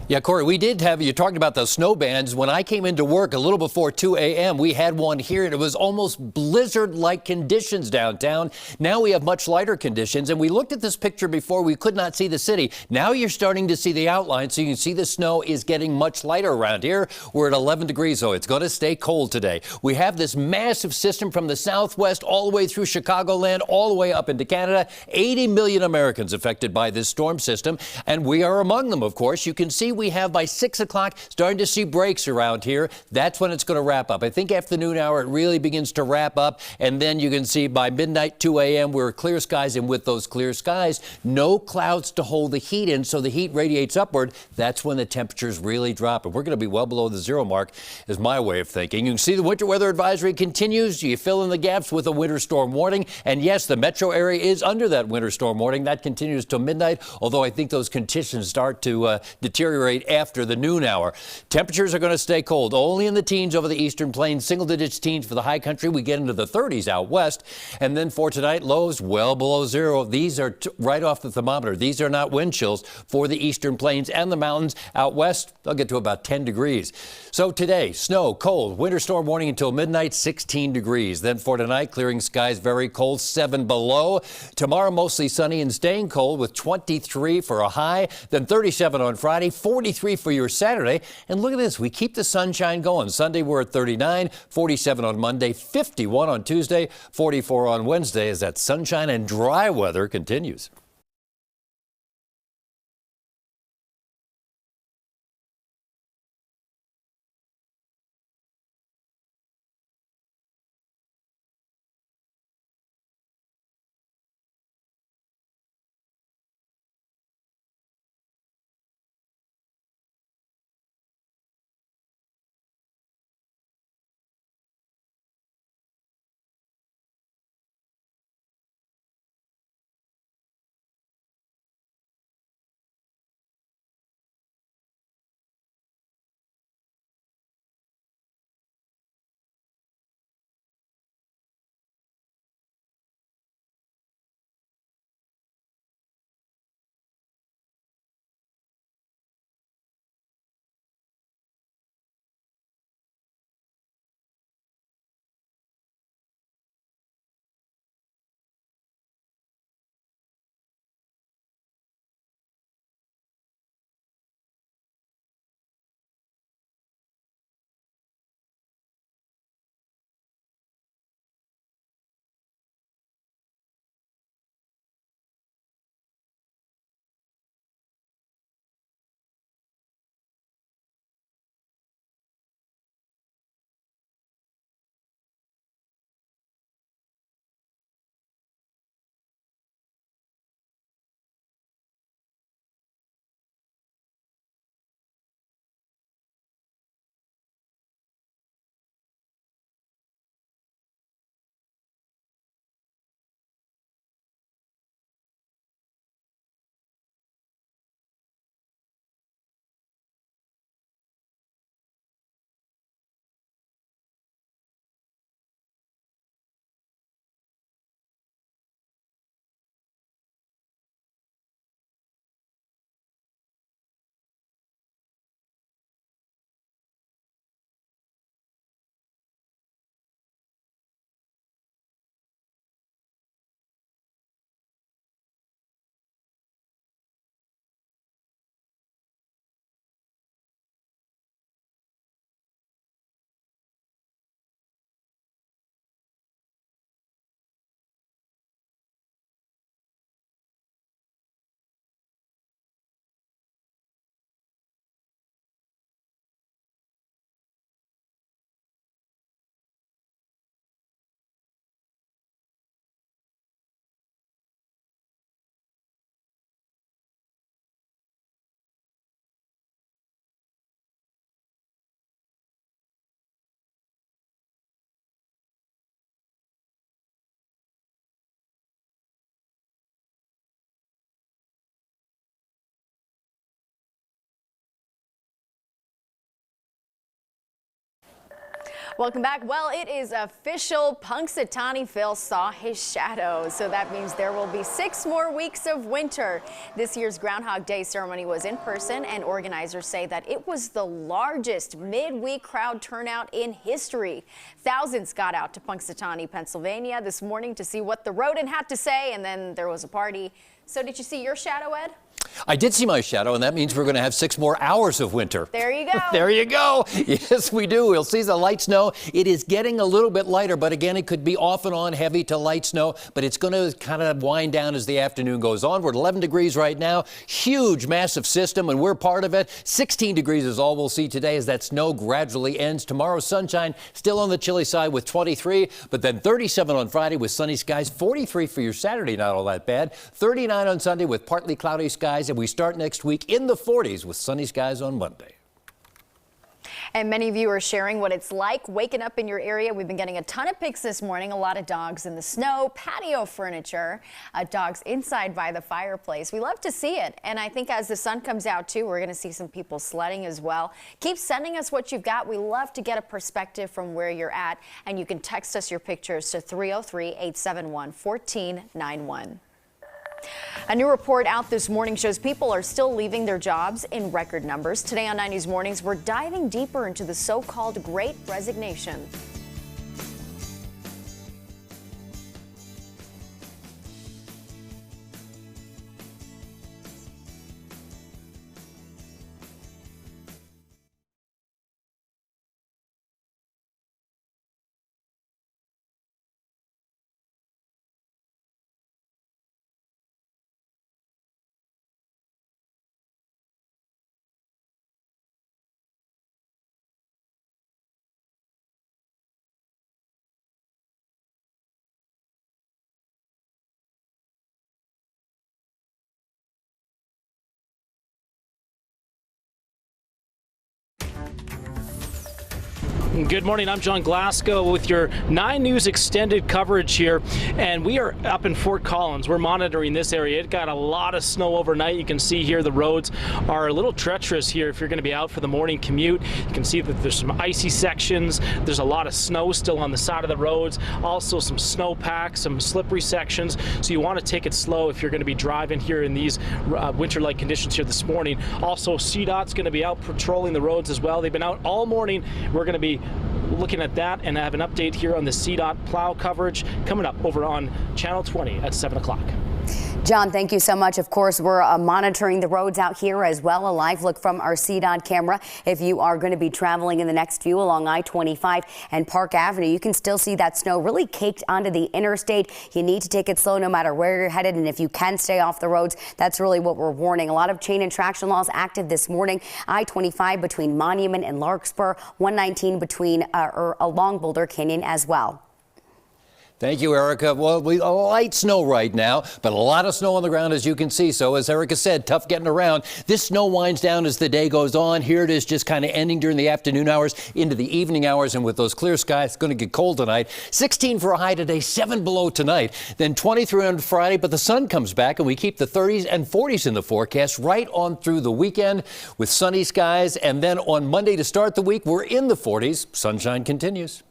Yeah, Corey, we did have, you talked about those snow bands. When I came into work a little before 2 a.m., we had one here, and it was almost blizzard-like conditions downtown. Now we have much lighter conditions, and we looked at this picture before. We could not see the city. Now you're starting to see the outline, so you can see the snow is getting much lighter around here. We're at 11 degrees, so it's going to stay cold today. We have this massive system from the southwest all the way through Chicagoland, all the way up into Canada. 80 million Americans affected by this storm system, and we are among them, of course. You can see we have by 6 o'clock starting to see breaks around here. That's when it's going to wrap up. I think after the noon hour it really begins to wrap up, and then you can see by midnight, 2 a.m. we're clear skies, and with those clear skies, no clouds to hold the heat in, so the heat radiates upward. That's when the temperatures really drop, and we're going to be well below the zero mark, is my way of thinking. You can see the winter weather advisory continues. You fill in the gaps with a winter storm warning, and yes, the metro area is under that winter storm warning. That continues till midnight, although I think those conditions start to deteriorate after the noon hour. Temperatures are going to stay cold, only in the teens over the eastern plains, single digits teens for the high country. We get into the 30s out west. And then for tonight, lows well below zero. These are right off the thermometer. These are not wind chills for the eastern plains and the mountains. Out west, they'll get to about 10 degrees. So today, snow, cold, winter storm warning until midnight, 16 degrees. Then for tonight, clearing skies, very cold, 7 below. Tomorrow, mostly sunny and staying cold with 23 for a high. Then 37 on Friday, 43 for your Saturday. And look at this, we keep the sunshine going. Sunday we're at 39, 47 on Monday, 51 on Tuesday, 44 on Wednesday as that sunshine and dry weather continues. Welcome back. Well, it is official. Punxsutawney Phil saw his shadow. So that means there will be 6 more weeks of winter. This year's Groundhog Day ceremony was in person, and organizers say that it was the largest midweek crowd turnout in history. Thousands got out to Punxsutawney, Pennsylvania this morning to see what the rodent had to say, and then there was a party. So did you see your shadow, Ed? I did see my shadow, and that means we're going to have 6 more hours of winter. There you go. There you go. Yes, we do. We'll see the light snow. It is getting a little bit lighter, but again, it could be off and on heavy to light snow, but it's going to kind of wind down as the afternoon goes on. We're at 11 degrees right now. Huge, massive system, and we're part of it. 16 degrees is all we'll see today as that snow gradually ends. Tomorrow, sunshine still on the chilly side with 23, but then 37 on Friday with sunny skies. 43 for your Saturday, not all that bad. 39 on Sunday with partly cloudy skies. And we start next week in the 40s with sunny skies on Monday. And many of you are sharing what it's like waking up in your area. We've been getting a ton of pics this morning. A lot of dogs in the snow, patio furniture, dogs inside by the fireplace. We love to see it. And I think as the sun comes out too, we're going to see some people sledding as well. Keep sending us what you've got. We love to get a perspective from where you're at. And you can text us your pictures to 303-871-1491. A new report out this morning shows people are still leaving their jobs in record numbers. Today on 9 News Mornings, we're diving deeper into the so-called Great Resignation. Good morning, I'm John Glasgow with your 9 News extended coverage here, and we are up in Fort Collins. We're monitoring this area. It got a lot of snow overnight. You can see here the roads are a little treacherous here if you're going to be out for the morning commute. You can see that there's some icy sections. There's a lot of snow still on the side of the roads. Also some snowpack, some slippery sections. So you want to take it slow if you're going to be driving here in these winter-like conditions here this morning. Also, CDOT's going to be out patrolling the roads as well. They've been out all morning. We're going to be looking at that and have an update here on the CDOT plow coverage coming up over on Channel 20 at 7 o'clock. John, thank you so much. Of course, we're monitoring the roads out here as well. A live look from our CDOT camera. If you are going to be traveling in the next few along I-25 and Park Avenue, you can still see that snow really caked onto the interstate. You need to take it slow no matter where you're headed. And if you can stay off the roads, that's really what we're warning. A lot of chain and traction laws active this morning. I-25 between Monument and Larkspur, 119 between along Boulder Canyon as well. Thank you, Erica. Well, light snow right now, but a lot of snow on the ground, as you can see. So as Erica said, tough getting around. This snow winds down as the day goes on. Here it is just kind of ending during the afternoon hours into the evening hours. And with those clear skies, it's going to get cold tonight. 16 for a high today, 7 below tonight. Then 23 on Friday, but the sun comes back and we keep the 30s and 40s in the forecast right on through the weekend with sunny skies. And then on Monday to start the week, we're in the 40s. Sunshine continues.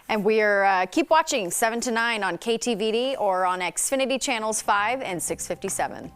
And we're keep watching 7 to 9 on KTVD or on Xfinity channels 5 and 657.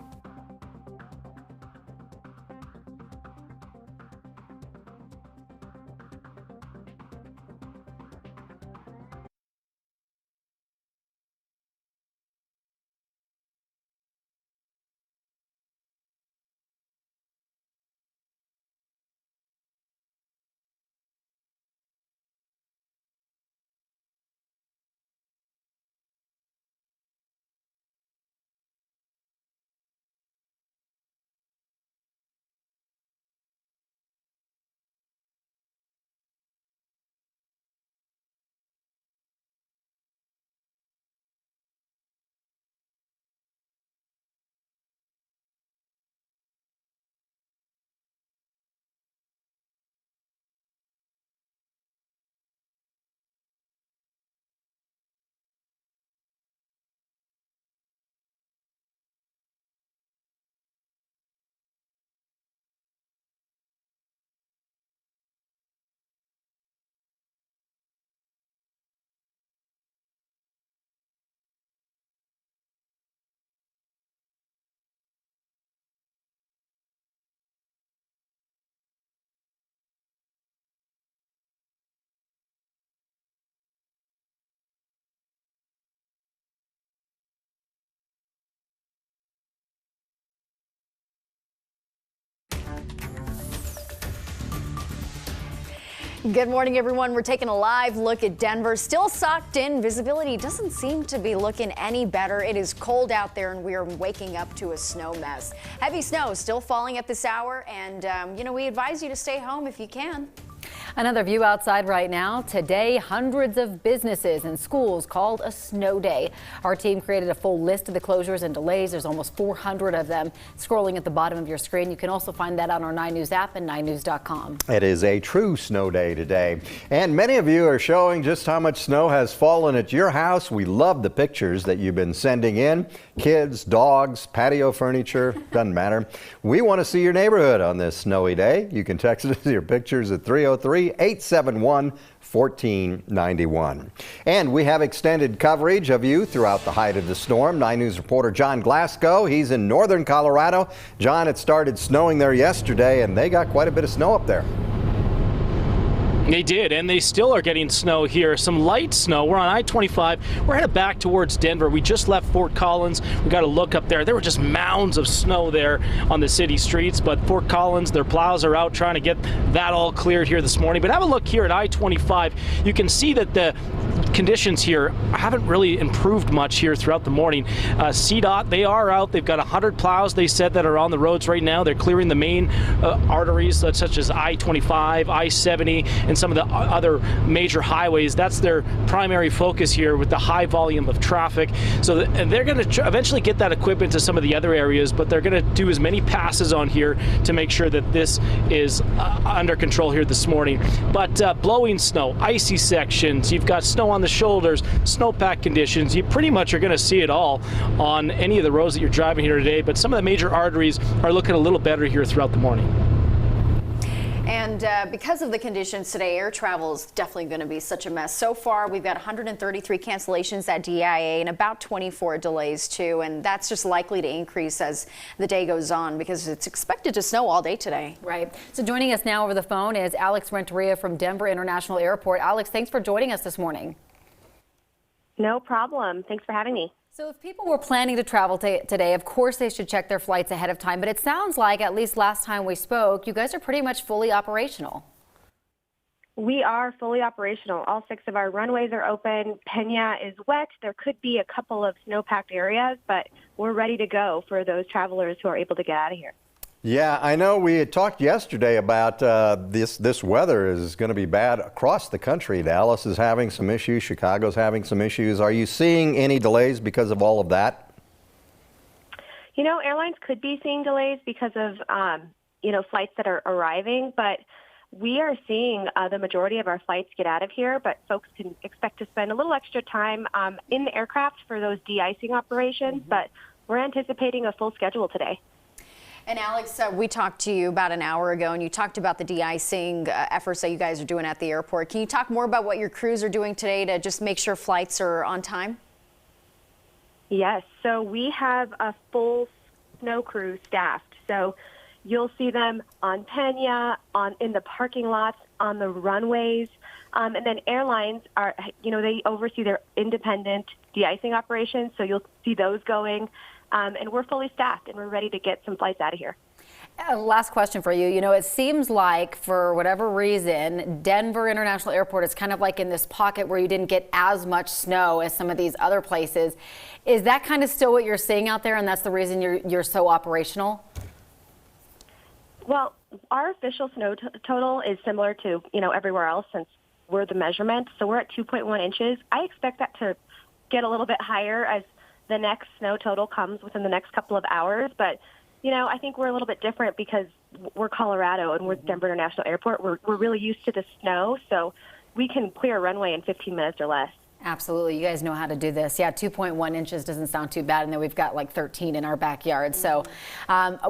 Good morning, everyone. We're taking a live look at Denver. Still socked in. Visibility doesn't seem to be looking any better. It is cold out there, and we are waking up to a snow mess. Heavy snow still falling at this hour, and, we advise you to stay home if you can. Another view outside right now. Today, hundreds of businesses and schools called a snow day. Our team created a full list of the closures and delays. There's almost 400 of them. Scrolling at the bottom of your screen, you can also find that on our 9 News app and 9news.com. It is a true snow day today, and many of you are showing just how much snow has fallen at your house. We love the pictures that you've been sending in. Kids, dogs, patio furniture, doesn't matter. We want to see your neighborhood on this snowy day. You can text us your pictures at 303-871-1491. And we have extended coverage of you throughout the height of the storm. 9 News reporter John Glasgow, he's in northern Colorado. John, it started snowing there yesterday, and they got quite a bit of snow up there. They did, and they still are getting snow here. Some light snow. We're on I-25. We're headed back towards Denver. We just left Fort Collins. We got a look up there. There were just mounds of snow there on the city streets, but Fort Collins, their plows are out trying to get that all cleared here this morning. But have a look here at I-25. You can see that the conditions here haven't really improved much here throughout the morning. CDOT, they are out. They've got 100 plows, they said, that are on the roads right now. They're clearing the main arteries such as I-25, I-70, and some of the other major highways. That's their primary focus here with the high volume of traffic. So they're going to eventually get that equipment to some of the other areas, but they're going to do as many passes on here to make sure that this is under control here this morning. But blowing snow, icy sections, you've got snow on the shoulders, snowpack conditions. You pretty much are going to see it all on any of the roads that you're driving here today, but some of the major arteries are looking a little better here throughout the morning. And because of the conditions today, air travel is definitely going to be such a mess. So far, we've got 133 cancellations at DIA and about 24 delays, too. And that's just likely to increase as the day goes on because it's expected to snow all day today. Right. So joining us now over the phone is Alex Renteria from Denver International Airport. Alex, thanks for joining us this morning. No problem. Thanks for having me. So if people were planning to travel today, of course they should check their flights ahead of time. But it sounds like, at least last time we spoke, you guys are pretty much fully operational. We are fully operational. All 6 of our runways are open. Pena is wet. There could be a couple of snow-packed areas, but we're ready to go for those travelers who are able to get out of here. Yeah, I know we had talked yesterday about this weather is going to be bad across the country. Dallas is having some issues. Chicago's having some issues. Are you seeing any delays because of all of that? You know, airlines could be seeing delays because of, flights that are arriving, but we are seeing the majority of our flights get out of here, but folks can expect to spend a little extra time in the aircraft for those de-icing operations, but we're anticipating a full schedule today. And Alex, we talked to you about an hour ago, and you talked about the de-icing efforts that you guys are doing at the airport. Can you talk more about what your crews are doing today to just make sure flights are on time? Yes. So we have a full snow crew staffed. So you'll see them on Pena, in the parking lots, on the runways. And then airlines are, they oversee their independent de-icing operations. So you'll see those going. And we're fully staffed, and we're ready to get some flights out of here. Last question for you. It seems like, for whatever reason, Denver International Airport is kind of like in this pocket where you didn't get as much snow as some of these other places. Is that kind of still what you're seeing out there, and that's the reason you're so operational? Well, our official snow total is similar to, everywhere else since we're the measurement. So we're at 2.1 inches. I expect that to get a little bit higher as the next snow total comes within the next couple of hours. But, I think we're a little bit different because we're Colorado and we're Denver International Airport. We're really used to the snow, so we can clear a runway in 15 minutes or less. Absolutely. You guys know how to do this. Yeah, 2.1 inches doesn't sound too bad, and then we've got like 13 in our backyard. So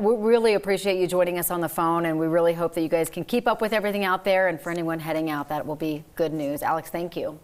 we really appreciate you joining us on the phone, and we really hope that you guys can keep up with everything out there. And for anyone heading out, that will be good news. Alex, thank you.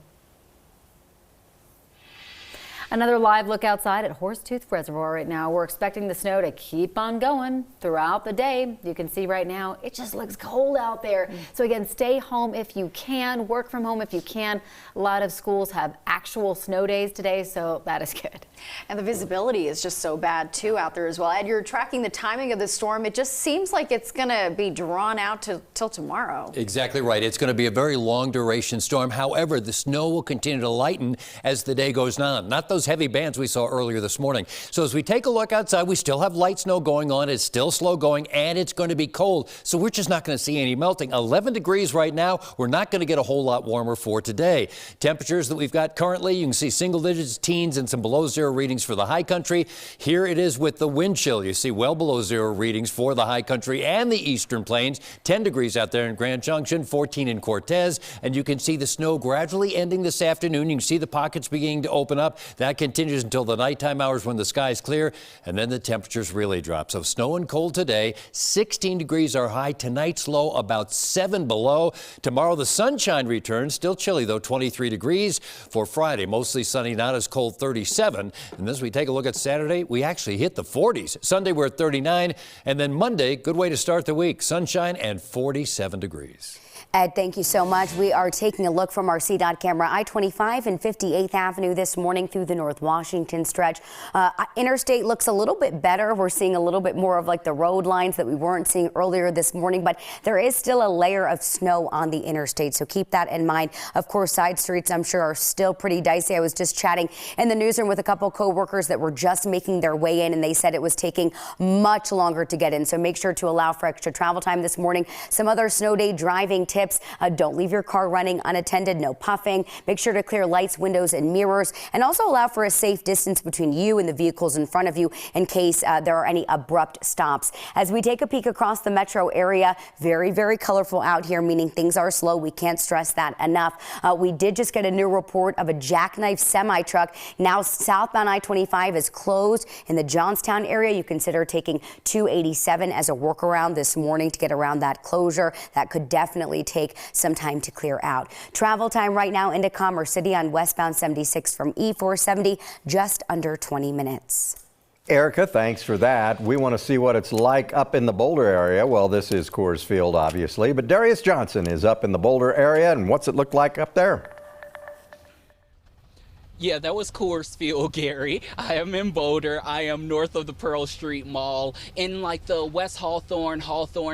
Another live look outside at Horsetooth Reservoir right now. We're expecting the snow to keep on going throughout the day. You can see right now it just looks cold out there. So again, stay home if you can, work from home if you can. A lot of schools have actual snow days today, so that is good. And the visibility is just so bad too out there as well. Ed, you're tracking the timing of the storm. It just seems like it's going to be drawn out till tomorrow. Exactly right. It's going to be a very long duration storm. However, the snow will continue to lighten as the day goes on. Not those heavy bands we saw earlier this morning. So as we take a look outside, we still have light snow going on. It's still slow going, and it's going to be cold. So we're just not going to see any melting. 11 degrees right now. We're not going to get a whole lot warmer for today. Temperatures that we've got currently, you can see single digits, teens, and some below zero readings for the high country. Here it is with the wind chill. You see well below zero readings for the high country and the eastern plains. 10 degrees out there in Grand Junction, 14 in Cortez, and you can see the snow gradually ending this afternoon. You can see the pockets beginning to open up. That continues until the nighttime hours when the sky's clear, and then the temperatures really drop. So snow and cold today. 16 degrees are high. Tonight's low about 7 below. Tomorrow the sunshine returns. Still chilly though, 23 degrees. For Friday, mostly sunny, not as cold, 37. And as we take a look at Saturday, we actually hit the 40s. Sunday we're at 39, and then Monday, good way to start the week. Sunshine and 47 degrees. Ed, thank you so much. We are taking a look from our CDOT camera, I-25 and 58th Avenue this morning through the North Washington stretch. Interstate looks a little bit better. We're seeing a little bit more of like the road lines that we weren't seeing earlier this morning, but there is still a layer of snow on the interstate, so keep that in mind. Of course, side streets, I'm sure, are still pretty dicey. I was just chatting in the newsroom with a couple co-workers that were just making their way in, and they said it was taking much longer to get in, so make sure to allow for extra travel time this morning. Some other snow day driving tips. Don't leave your car running unattended, no puffing. Make sure to clear lights, windows, and mirrors, and also allow for a safe distance between you and the vehicles in front of you in case there are any abrupt stops. As we take a peek across the metro area, very, very colorful out here, meaning things are slow. We can't stress that enough. We did just get a new report of a jackknife semi-truck. Now southbound I-25 is closed in the Johnstown area. You consider taking 287 as a workaround this morning to get around that closure. That could definitely take some time to clear out. Travel time right now into Commerce City on westbound 76 from E470, just under 20 minutes. Erica, thanks for that. We want to see what it's like up in the Boulder area. Well, this is Coors Field, obviously, but Darius Johnson is up in the Boulder area, and what's it look like up there? Yeah, that was Coors Field, Gary. I am in Boulder. I am north of the Pearl Street Mall in like the West Hawthorne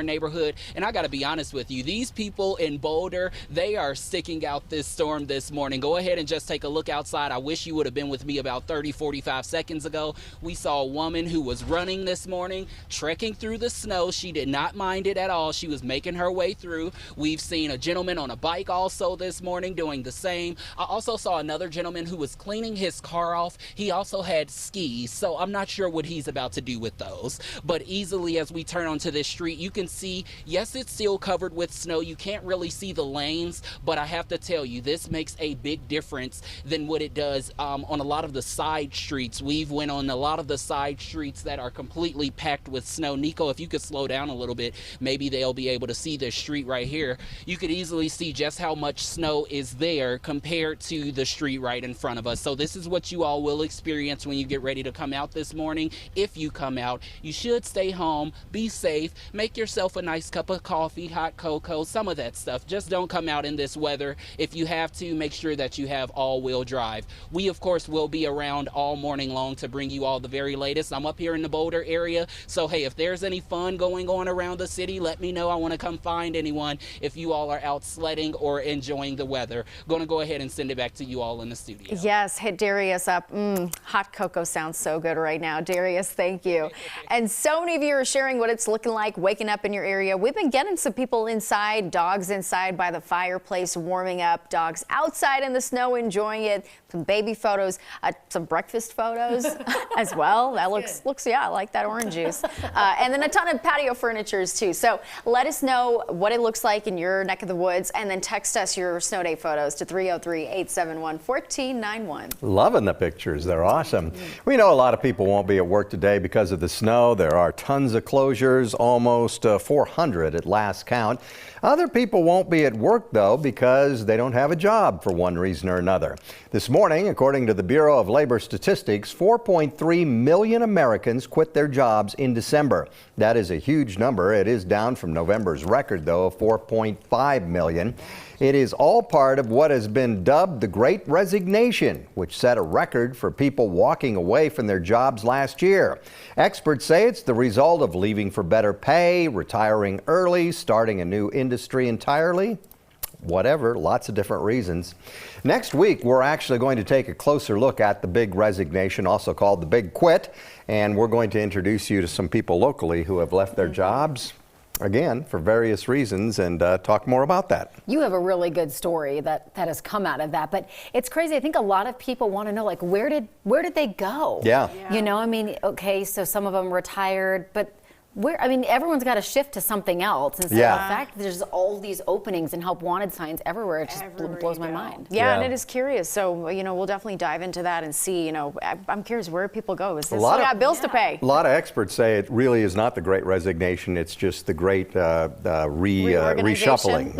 neighborhood. And I got to be honest with you, these people in Boulder, they are sticking out this storm this morning. Go ahead and just take a look outside. I wish you would have been with me about 45 seconds ago. We saw a woman who was running this morning, trekking through the snow. She did not mind it at all. She was making her way through. We've seen a gentleman on a bike also this morning doing the same. I also saw another gentleman who was cleaning his car off. He also had skis, so I'm not sure what he's about to do with those. But easily as we turn onto this street, you can see, yes, it's still covered with snow. You can't really see the lanes, but I have to tell you, this makes a big difference than what it does on a lot of the side streets. We've went on a lot of the side streets that are completely packed with snow. Nico, if you could slow down a little bit, maybe they'll be able to see this street right here. You could easily see just how much snow is there compared to the street right in front of us. So this is what you all will experience when you get ready to come out this morning. If you come out, you should stay home, be safe, make yourself a nice cup of coffee, hot cocoa, some of that stuff. Just don't come out in this weather. If you have to, make sure that you have all-wheel drive. We, of course, will be around all morning long to bring you all the very latest. I'm up here in the Boulder area, so hey, if there's any fun going on around the city, let me know. I want to come find anyone if you all are out sledding or enjoying the weather. Going to go ahead and send it back to you all in the studio. Yes, hit Darius up. Hot cocoa sounds so good right now. Darius, thank you. And so many of you are sharing what it's looking like waking up in your area. We've been getting some people inside, dogs inside by the fireplace warming up, dogs outside in the snow enjoying it, some baby photos, some breakfast photos as well. That looks, yeah, I like that orange juice. And then a ton of patio furnitures too. So let us know what it looks like in your neck of the woods, and then text us your snow day photos to 303-871-1491. find one. Loving the pictures. They're awesome. We know a lot of people won't be at work today because of the snow. There are tons of closures, almost 400 at last count. Other people won't be at work, though, because they don't have a job for one reason or another. This morning, according to the Bureau of Labor Statistics, 4.3 million Americans quit their jobs in December. That is a huge number. It is down from November's record, though, of 4.5 million. It is all part of what has been dubbed the Great Resignation, which set a record for people walking away from their jobs last year. Experts say it's the result of leaving for better pay, retiring early, starting a new industry entirely. Whatever, lots of different reasons. Next week, we're actually going to take a closer look at the Big Resignation, also called the Big Quit, and we're going to introduce you to some people locally who have left their jobs, again, for various reasons, and talk more about that. You have a really good story that has come out of that, but it's crazy. I think a lot of people want to know, like, where did they go? Yeah. You know, I mean, okay, so some of them retired, but I mean, everyone's got to shift to something else. And so the fact that there's all these openings and help wanted signs everywhere, it just blows my mind. Yeah, and it is curious. So, you know, we'll definitely dive into that and see, you know, I'm curious where people go. Is this got bills to pay? A lot of experts say it really is not the Great Resignation. It's just the Great reshuffling.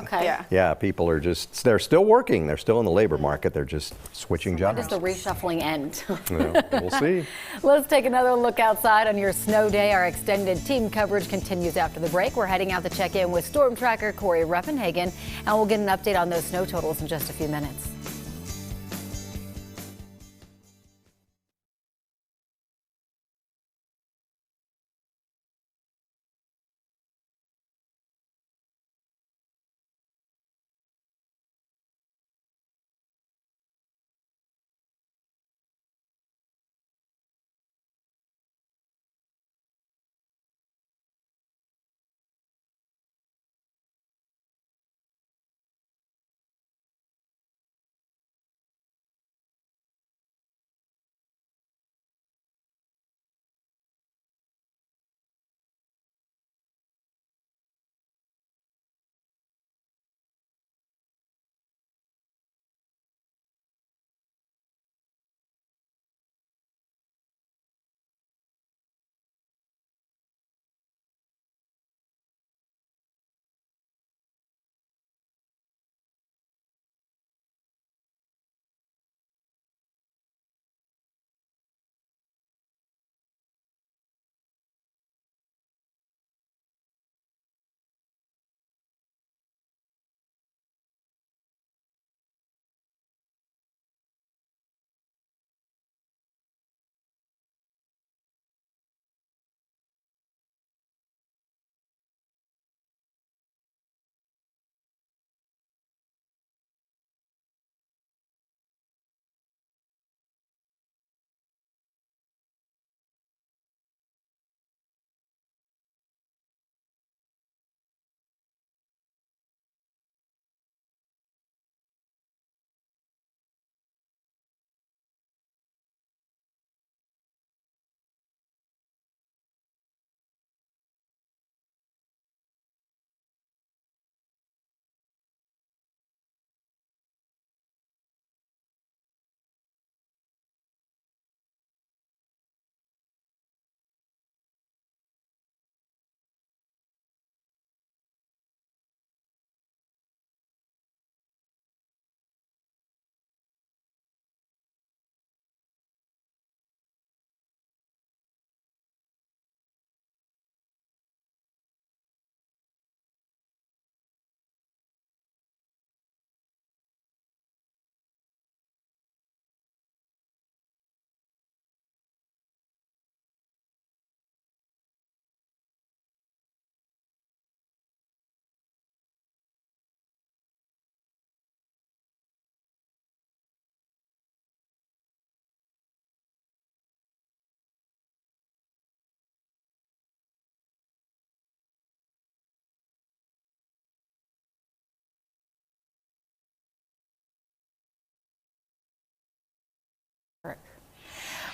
Okay. Yeah, people are just, they're still working. They're still in the labor market. They're just switching jobs. How does the reshuffling end? We'll see. Let's take another look outside on your snow day. Our extended team coverage continues after the break. We're heading out to check in with storm tracker Corey Reppenhagen, and we'll get an update on those snow totals in just a few minutes.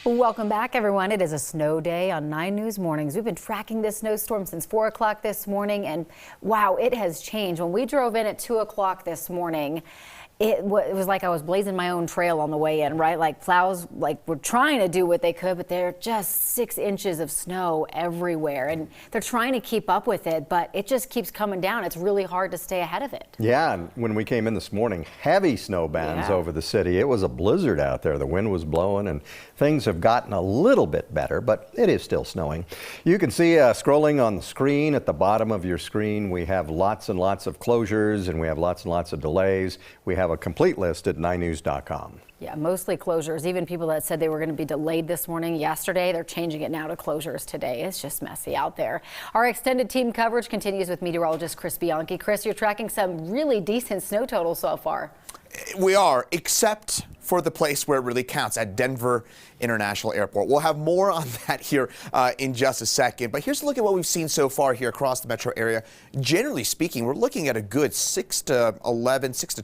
Welcome back, everyone. It is a snow day on 9 News Mornings. We've been tracking this snowstorm since 4 o'clock this morning, and wow, it has changed. When we drove in at 2 o'clock this morning, it was like I was blazing my own trail on the way in, right? Like Plows, were trying to do what they could, but they're just 6 inches of snow everywhere, and they're trying to keep up with it, but it just keeps coming down. It's really hard to stay ahead of it. Yeah, and when we came in this morning, heavy snow bands over the city. It was a blizzard out there. The wind was blowing, and things have gotten a little bit better, but it is still snowing. You can see scrolling on the screen at the bottom of your screen, we have lots and lots of closures, and we have lots and lots of delays. We have a complete list at 9news.com. Yeah, mostly closures. Even people that said they were going to be delayed this morning yesterday, they're changing it now to closures today. It's just messy out there. Our extended team coverage continues with meteorologist Chris Bianchi. Chris, you're tracking some really decent snow totals so far. We are, except for the place where it really counts, at Denver International Airport. We'll have more on that here in just a second. But here's a look at what we've seen so far here across the metro area. Generally speaking, we're looking at a good 6 to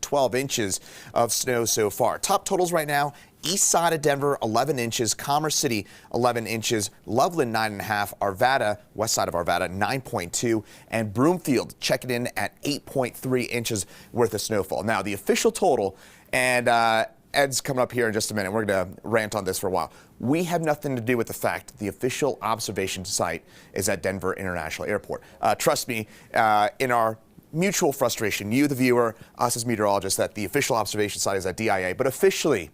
12 inches of snow so far. Top totals right now: east side of Denver, 11 inches. Commerce City, 11 inches. Loveland, 9.5. Arvada, west side of Arvada, 9.2. And Broomfield checking in at 8.3 inches worth of snowfall. Now, the official total, and Ed's coming up here in just a minute. We're going to rant on this for a while. We have nothing to do with the fact the official observation site is at Denver International Airport. Trust me, in our mutual frustration, you, the viewer, us as meteorologists, that the official observation site is at DIA, but officially,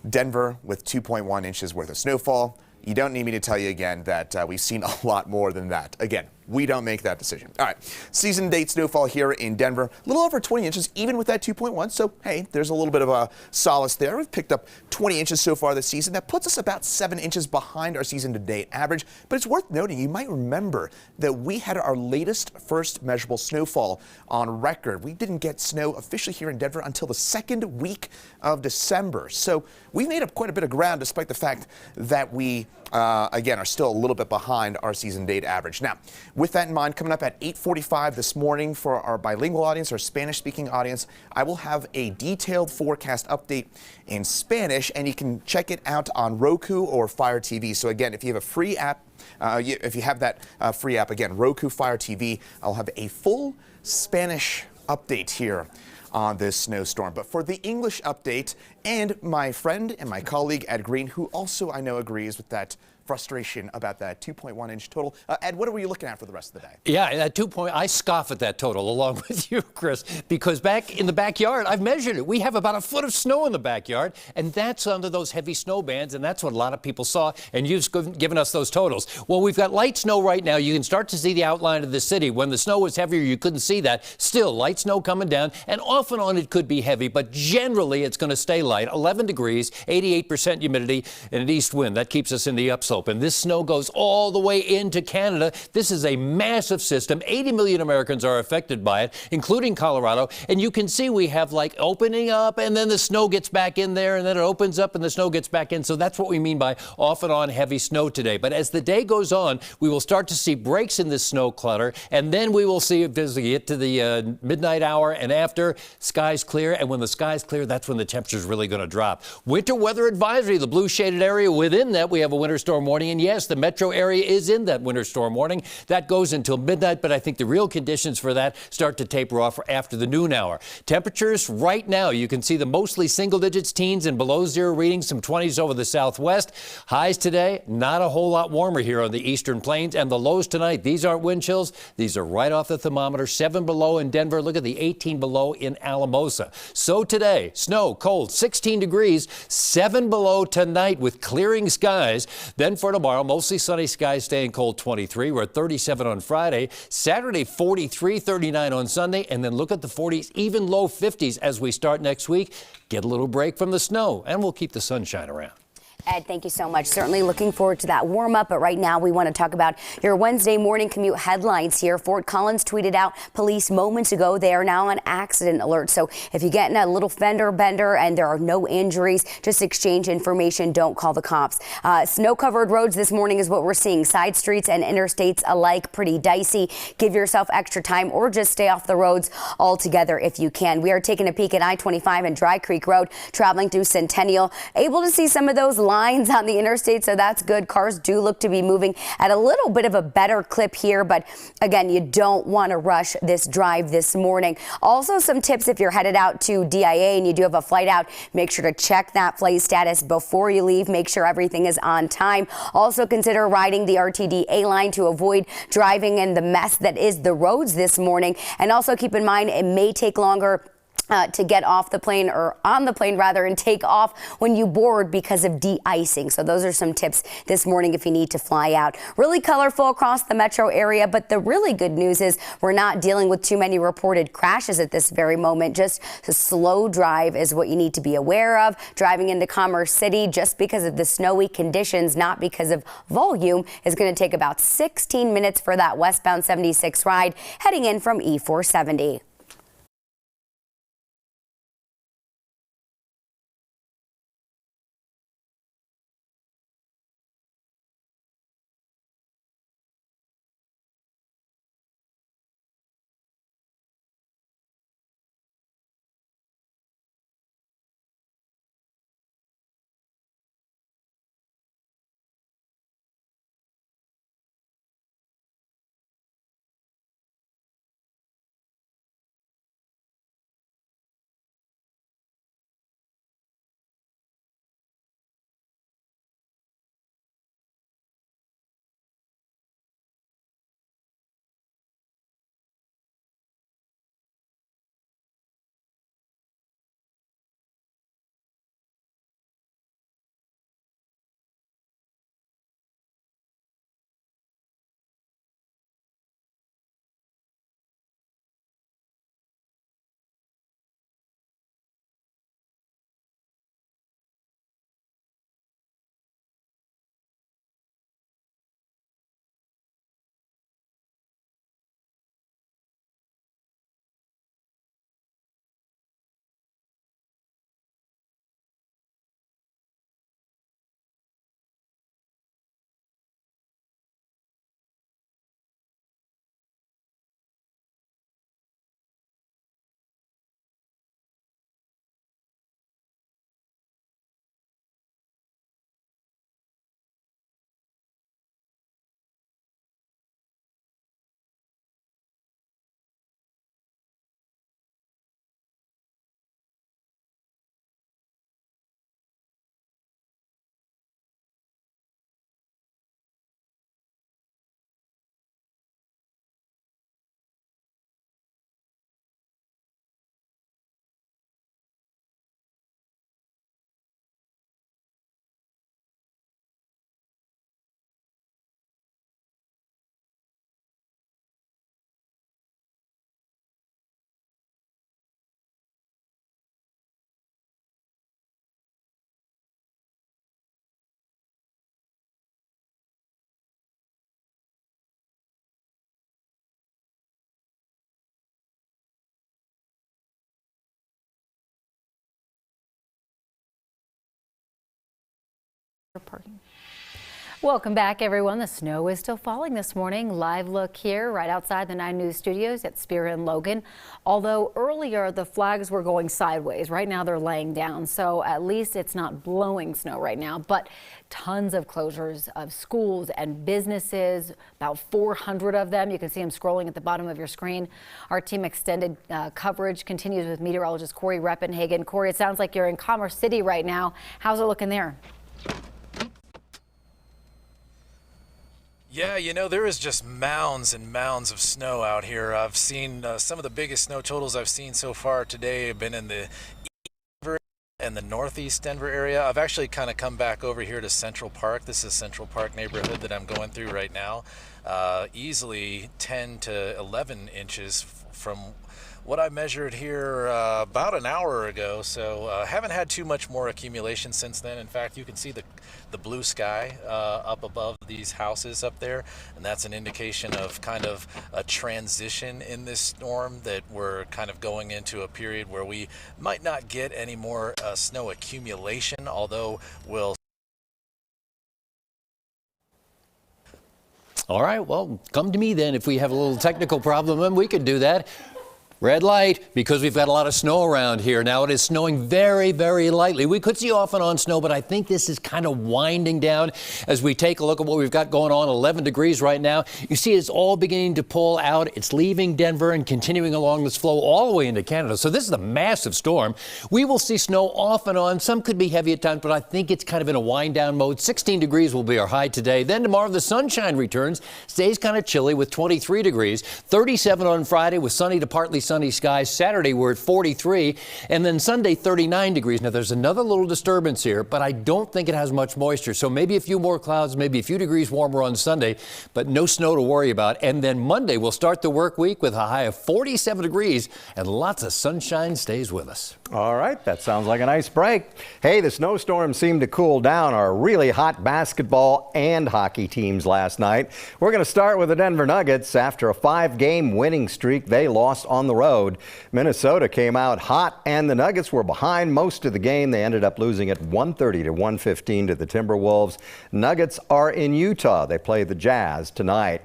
Denver with 2.1 inches worth of snowfall. You don't need me to tell you again that we've seen a lot more than that. Again, we don't make that decision. All right, season date snowfall here in Denver, a little over 20 inches, even with that 2.1. So, hey, there's a little bit of a solace there. We've picked up 20 inches so far this season. That puts us about 7 inches behind our season to date average. But it's worth noting, you might remember that we had our latest first measurable snowfall on record. We didn't get snow officially here in Denver until the second week of December. So we've made up quite a bit of ground, despite the fact that we again, are still a little bit behind our season date average. Now, with that in mind, coming up at 8:45 this morning for our bilingual audience, our Spanish-speaking audience, I will have a detailed forecast update in Spanish, and you can check it out on Roku or Fire TV. So again, if you have a free app, if you have that free app, again, Roku, Fire TV, I'll have a full Spanish update here on this snowstorm. But for the English update, and my friend and my colleague Ed Green, who also I know agrees with that frustration about that 2.1 inch total. Ed, what were you looking at for the rest of the day? Yeah, that 2 I scoff at that total along with you, Chris, because back in the backyard, I've measured it. We have about a foot of snow in the backyard, and that's under those heavy snow bands, and that's what a lot of people saw, and you've given us those totals. Well, we've got light snow right now. You can start to see the outline of the city. When the snow was heavier, you couldn't see that. Still, light snow coming down, and off and on it could be heavy, but generally it's going to stay light. 11 degrees, 88% humidity, and an east wind. That keeps us in the upslope, and this snow goes all the way into Canada. This is a massive system. 80 million Americans are affected by it, including Colorado. And you can see we have like opening up, and then the snow gets back in there, and then it opens up and the snow gets back in. So that's what we mean by off and on heavy snow today. But as the day goes on, we will start to see breaks in this snow clutter, and then we will see as we get to the midnight hour and after, skies clear. And when the skies clear, that's when the temperature is really going to drop. Winter weather advisory, the blue shaded area. Within that, we have a winter storm warning. And yes, the metro area is in that winter storm warning. That goes until midnight, but I think the real conditions for that start to taper off after the noon hour. Temperatures right now, you can see the mostly single digits, teens and below zero readings, some 20s over the southwest. Highs today, not a whole lot warmer here on the eastern plains, and the lows tonight, these aren't wind chills. These are right off the thermometer. 7 below in Denver. Look at the 18 below in Alamosa. So today, snow, cold, 16 degrees, 7 below tonight with clearing skies. Then for tomorrow, mostly sunny skies, staying cold, 23. We're at 37 on Friday. Saturday, 43, 39 on Sunday. And then look at the 40s, even low 50s as we start next week. Get a little break from the snow, and we'll keep the sunshine around. Ed, thank you so much. Certainly looking forward to that warm up. But right now, we want to talk about your Wednesday morning commute headlines here. Fort Collins tweeted out police moments ago. They are now on accident alert. So if you get in a little fender bender and there are no injuries, just exchange information. Don't call the cops. Snow covered roads this morning is what we're seeing. Side streets and interstates alike pretty dicey. Give yourself extra time or just stay off the roads altogether if you can. We are taking a peek at I-25 and Dry Creek Road, traveling through Centennial. Able to see some of those lines lines on the interstate, so that's good. Cars do look to be moving at a little bit of a better clip here, but again, you don't want to rush this drive this morning. Also, some tips if you're headed out to DIA and you do have a flight out, make sure to check that flight status before you leave. Make sure everything is on time. Also consider riding the RTD-A line to avoid driving in the mess that is the roads this morning. And also keep in mind it may take longer to get off the plane, or on the plane rather, and take off when you board because of de-icing. So those are some tips this morning if you need to fly out. Really colorful across the metro area, but the really good news is we're not dealing with too many reported crashes at this very moment. Just a slow drive is what you need to be aware of. Driving into Commerce City just because of the snowy conditions, not because of volume, is going to take about 16 minutes for that westbound 76 ride heading in from E470. Parking. Welcome back, everyone. The snow is still falling this morning. Live look here right outside the 9 News studios at Spear and Logan. Although earlier the flags were going sideways, right now they're laying down. So at least it's not blowing snow right now, but tons of closures of schools and businesses, about 400 of them. You can see them scrolling at the bottom of your screen. Our team extended coverage continues with meteorologist Corey Reppenhagen. Corey, it sounds like you're in Commerce City right now. How's it looking there? Yeah, you know, there is just mounds and mounds of snow out here. I've seen some of the biggest snow totals I've seen so far today have been in the Denver and the northeast Denver area. I've actually kind of come back over here to Central Park. This is Central Park neighborhood that I'm going through right now. Easily 10 to 11 inches from what I measured here about an hour ago. So haven't had too much more accumulation since then. In fact, you can see the blue sky up above these houses up there, and that's an indication of kind of a transition in this storm, that we're kind of going into a period where we might not get any more snow accumulation, although we'll. All right, well, come to me then if we have a little technical problem, and we could do that. Red light because we've got a lot of snow around here. Now it is snowing very, very lightly. We could see off and on snow, but I think this is kind of winding down as we take a look at what we've got going on. 11 degrees right now. You see it's all beginning to pull out. It's leaving Denver and continuing along this flow all the way into Canada. So this is a massive storm. We will see snow off and on. Some could be heavy at times, but I think it's kind of in a wind down mode. 16 degrees will be our high today. Then tomorrow the sunshine returns. Stays kind of chilly with 23 degrees. 37 on Friday with sunny to partly sunny skies. Saturday we're at 43, and then Sunday 39 degrees. Now there's another little disturbance here, but I don't think it has much moisture. So maybe a few more clouds, maybe a few degrees warmer on Sunday, but no snow to worry about. And then Monday we'll start the work week with a high of 47 degrees and lots of sunshine stays with us. All right, that sounds like a nice break. Hey, the snowstorm seemed to cool down our really hot basketball and hockey teams last night. We're going to start with the Denver Nuggets. After a 5-game winning streak, they lost on the road. Minnesota came out hot, and the Nuggets were behind most of the game. They ended up losing at 130 to 115 to the Timberwolves. Nuggets are in Utah. They play the Jazz tonight.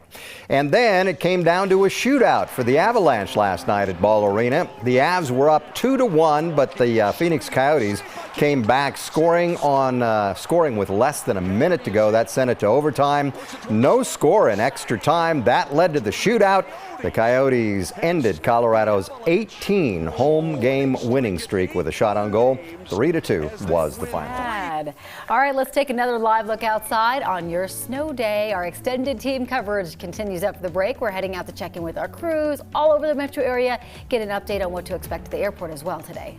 And then it came down to a shootout for the Avalanche last night at Ball Arena. The Avs were up 2-1, but the Phoenix Coyotes came back scoring with less than a minute to go. That sent it to overtime. No score in extra time. That led to the shootout. The Coyotes ended Colorado's 18 home game winning streak with a shot on goal. 3-2 was the final. All right, let's take another live look outside on your snow day. Our extended team coverage continues after the break. We're heading out to check in with our crews all over the metro area, get an update on what to expect at the airport as well today.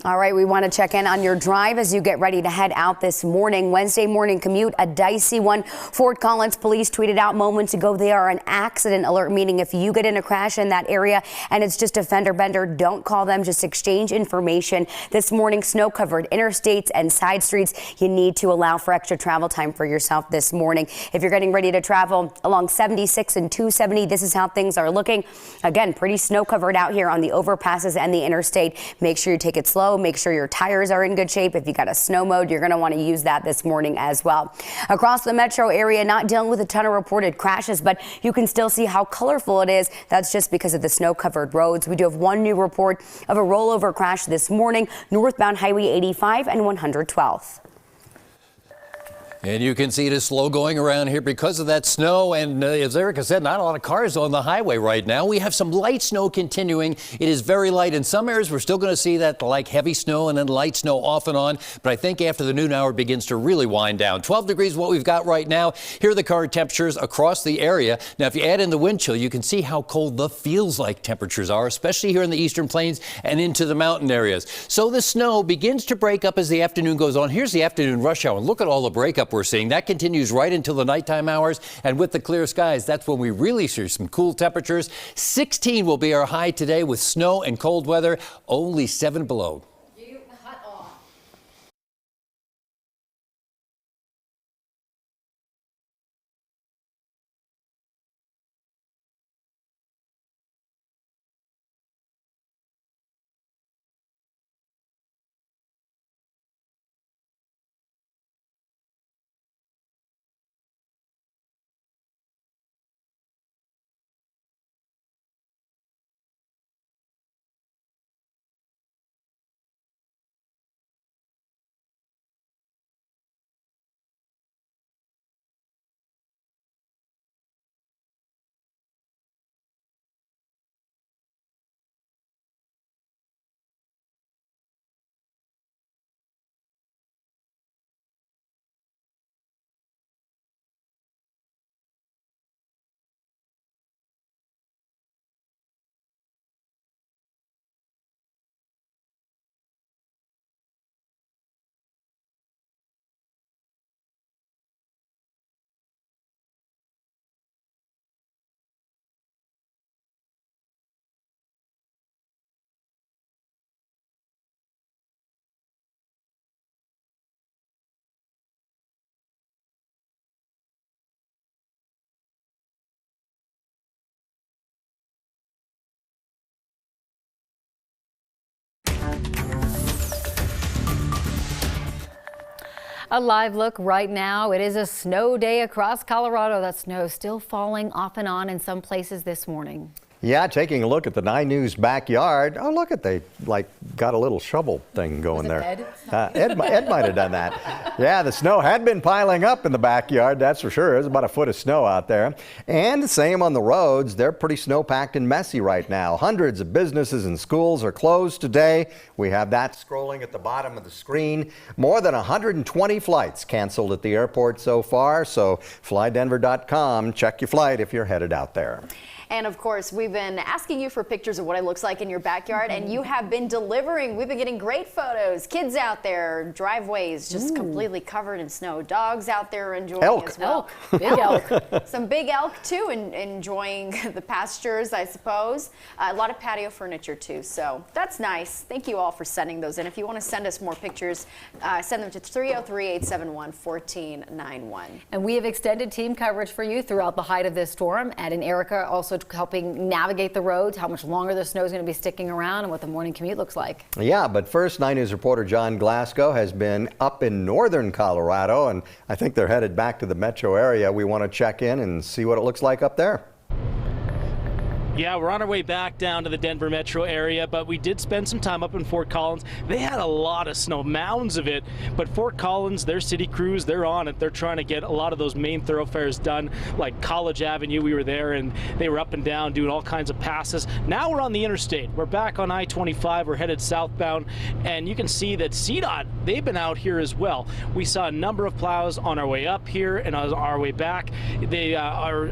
All right, we want to check in on your drive as you get ready to head out this morning. Wednesday morning commute, a dicey one. Fort Collins police tweeted out moments ago they are an accident alert, meaning if you get in a crash in that area and it's just a fender bender, don't call them, just exchange information. This morning, snow-covered interstates and side streets. You need to allow for extra travel time for yourself this morning. If you're getting ready to travel along 76 and 270, this is how things are looking. Again, pretty snow-covered out here on the overpasses and the interstate. Make sure you take it slow. Make sure your tires are in good shape. If you got a snow mode, you're going to want to use that this morning as well. Across the metro area, not dealing with a ton of reported crashes, but you can still see how colorful it is. That's just because of the snow-covered roads. We do have one new report of a rollover crash this morning, northbound Highway 85 and 112th. And you can see it is slow going around here because of that snow. And as Erica said, not a lot of cars on the highway right now. We have some light snow continuing. It is very light. In some areas, we're still going to see that like heavy snow and then light snow off and on. But I think after the noon hour it begins to really wind down. 12 degrees what we've got right now. Here are the current temperatures across the area. Now, if you add in the wind chill, you can see how cold the feels-like temperatures are, especially here in the eastern plains and into the mountain areas. So the snow begins to break up as the afternoon goes on. Here's the afternoon rush hour. Look at all the breakup we're seeing. That continues right until the nighttime hours. And with the clear skies, that's when we really see some cool temperatures. 16 will be our high today with snow and cold weather, only 7 below. A live look right now. It is a snow day across Colorado. That snow still falling off and on in some places this morning. Yeah, taking a look at the 9 News backyard. Oh, look at they got a little shovel thing going there. Ed might have done that. Yeah, the snow had been piling up in the backyard, that's for sure. There's about a foot of snow out there. And the same on the roads. They're pretty snow-packed and messy right now. Hundreds of businesses and schools are closed today. We have that scrolling at the bottom of the screen. More than 120 flights canceled at the airport so far. So flydenver.com. Check your flight if you're headed out there. And of course, we've been asking you for pictures of what it looks like in your backyard, and you have been delivering. We've been getting great photos. Kids out there, driveways just completely covered in snow. Dogs out there enjoying as well. Big elk. Some big elk too, and enjoying the pastures, I suppose. A lot of patio furniture too, so that's nice. Thank you all for sending those in. If you want to send us more pictures, send them to 303-871-1491. And we have extended team coverage for you throughout the height of this storm. Ed and Erica also helping navigate the roads, how much longer the snow is going to be sticking around, and what the morning commute looks like. Yeah, but first, 9 News reporter John Glasgow has been up in northern Colorado, and I think they're headed back to the metro area. We want to check in and see what it looks like up there. Yeah, we're on our way back down to the Denver metro area, but we did spend some time up in Fort Collins. They had a lot of snow, mounds of it, but Fort Collins, their city crews, they're on it. They're trying to get a lot of those main thoroughfares done, like College Avenue. We were there, and they were up and down doing all kinds of passes. Now we're on the interstate. We're back on I-25. We're headed southbound, and you can see that CDOT, they've been out here as well. We saw a number of plows on our way up here and on our way back. They are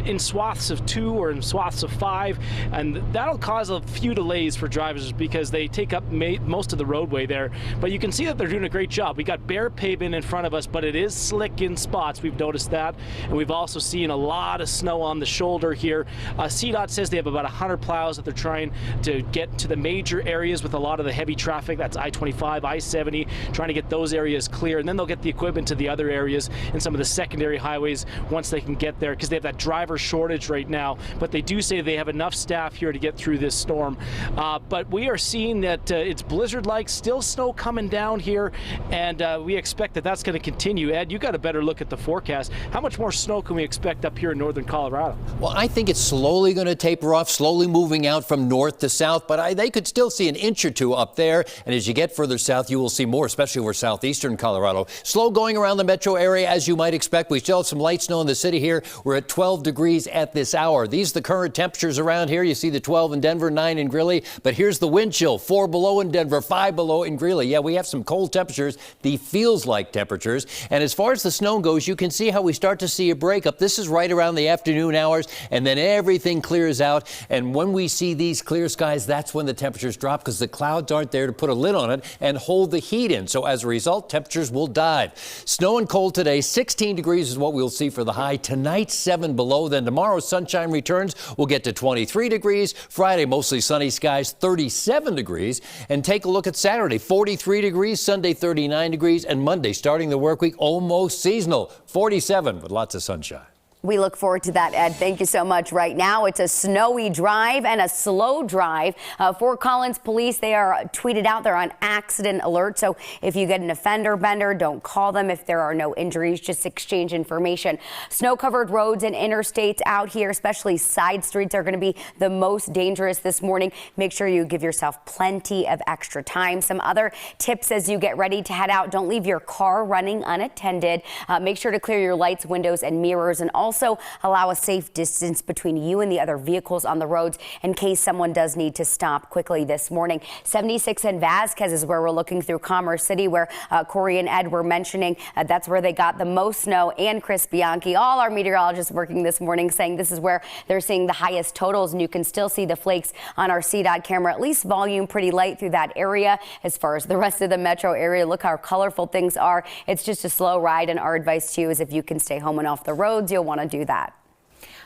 in swaths of 2 or in swaths of 5, and that'll cause a few delays for drivers because they take up most of the roadway there. But you can see that they're doing a great job. We got bare pavement in front of us, but it is slick in spots. We've noticed that, and we've also seen a lot of snow on the shoulder here. CDOT says they have about 100 plows that they're trying to get to the major areas with a lot of the heavy traffic. That's I-25, I-70, trying to get those areas clear, and then they'll get the equipment to the other areas and some of the secondary highways once they can get there, because they have that driver shortage right now. But they do say they have enough staff here to get through this storm. But we are seeing that it's blizzard-like, still snow coming down here, and we expect that that's going to continue. Ed, you got a better look at the forecast. How much more snow can we expect up here in northern Colorado? Well, I think it's slowly going to taper off, slowly moving out from north to south, but they could still see an inch or two up there. And as you get further south, you will see more, especially over southeastern Colorado. Slow going around the metro area, as you might expect. We still have some light snow in the city here. We're at 12 degrees at this hour. These are the current temperatures around here. You see the 12 in Denver, 9 in Greeley, but here's the wind chill, 4 below in Denver, 5 below in Greeley. Yeah, we have some cold temperatures, the feels like temperatures. And as far as the snow goes, you can see how we start to see a breakup. This is right around the afternoon hours, and then everything clears out. And when we see these clear skies, that's when the temperatures drop, because the clouds aren't there to put a lid on it and hold the heat in. So as a result, temperatures will dive. Snow and cold today, 16 degrees is what we'll see for the high. Tonight, 7 below. Then tomorrow, sunshine returns. We'll get to 23 degrees. Friday, mostly sunny skies, 37 degrees. And take a look at Saturday, 43 degrees, Sunday, 39 degrees, and Monday, starting the work week, almost seasonal, 47 with lots of sunshine. We look forward to that, Ed. Thank you so much. Right now, it's a snowy drive and a slow drive. Fort Collins police, they are tweeted out. They're on accident alert. So if you get an offender bender, don't call them. If there are no injuries, just exchange information. Snow-covered roads and interstates out here, especially side streets, are going to be the most dangerous this morning. Make sure you give yourself plenty of extra time. Some other tips as you get ready to head out: don't leave your car running unattended. Make sure to clear your lights, windows, and mirrors, and also allow a safe distance between you and the other vehicles on the roads in case someone does need to stop quickly this morning. 76 in Vasquez is where we're looking through Commerce City, where Corey and Ed were mentioning. That's where they got the most snow. And Chris Bianchi, all our meteorologists working this morning, saying this is where they're seeing the highest totals. And you can still see the flakes on our CDOT camera. At least volume pretty light through that area. As far as the rest of the metro area, look how colorful things are. It's just a slow ride, and our advice to you is if you can stay home and off the roads, you'll want to do that.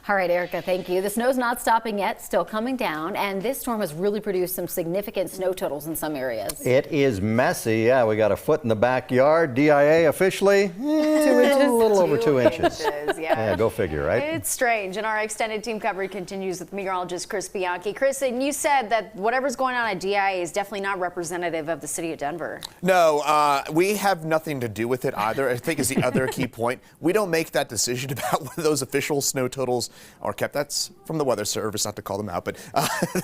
All right, Erica, thank you. The snow's not stopping yet, still coming down, and this storm has really produced some significant snow totals in some areas. It is messy. Yeah, we got a foot in the backyard. DIA officially 2 inches. a little over 2 inches. Yeah. Go figure, right? It's strange. And our extended team coverage continues with meteorologist Chris Bianchi. Chris, and you said that whatever's going on at DIA is definitely not representative of the city of Denver. No, we have nothing to do with it either. I think is the other key point. We don't make that decision about whether those official snow totals are kept. That's from the Weather Service, not to call them out, but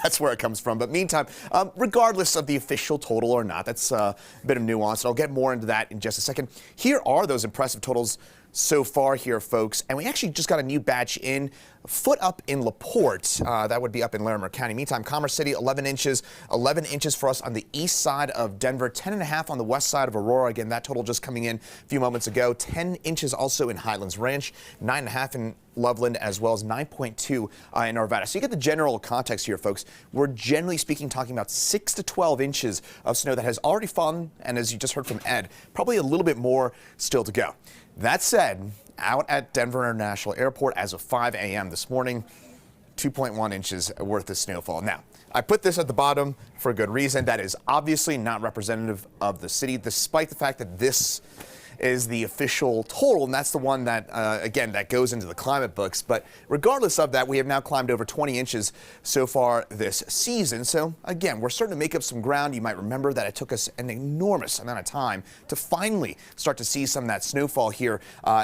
that's where it comes from. But meantime, regardless of the official total or not, that's a bit of nuance. I'll get more into that in just a second. Here are those impressive totals so far here, folks. And we actually just got a new batch in, a foot up in LaPorte. That would be up in Larimer County. Meantime, Commerce City, 11 inches. 11 inches for us on the east side of Denver. 10.5 on the west side of Aurora. Again, that total just coming in a few moments ago. 10 inches also in Highlands Ranch. 9.5 in Loveland, as well as 9.2 in Arvada. So you get the general context here, folks. We're generally speaking talking about 6 to 12 inches of snow that has already fallen. And as you just heard from Ed, probably a little bit more still to go. That said, out at Denver International Airport as of 5 a.m. this morning, 2.1 inches worth of snowfall. Now, I put this at the bottom for a good reason. That is obviously not representative of the city, despite the fact that this is the official total, and that's the one that, again, that goes into the climate books. But regardless of that, we have now climbed over 20 inches so far this season. So, again, we're starting to make up some ground. You might remember that it took us an enormous amount of time to finally start to see some of that snowfall here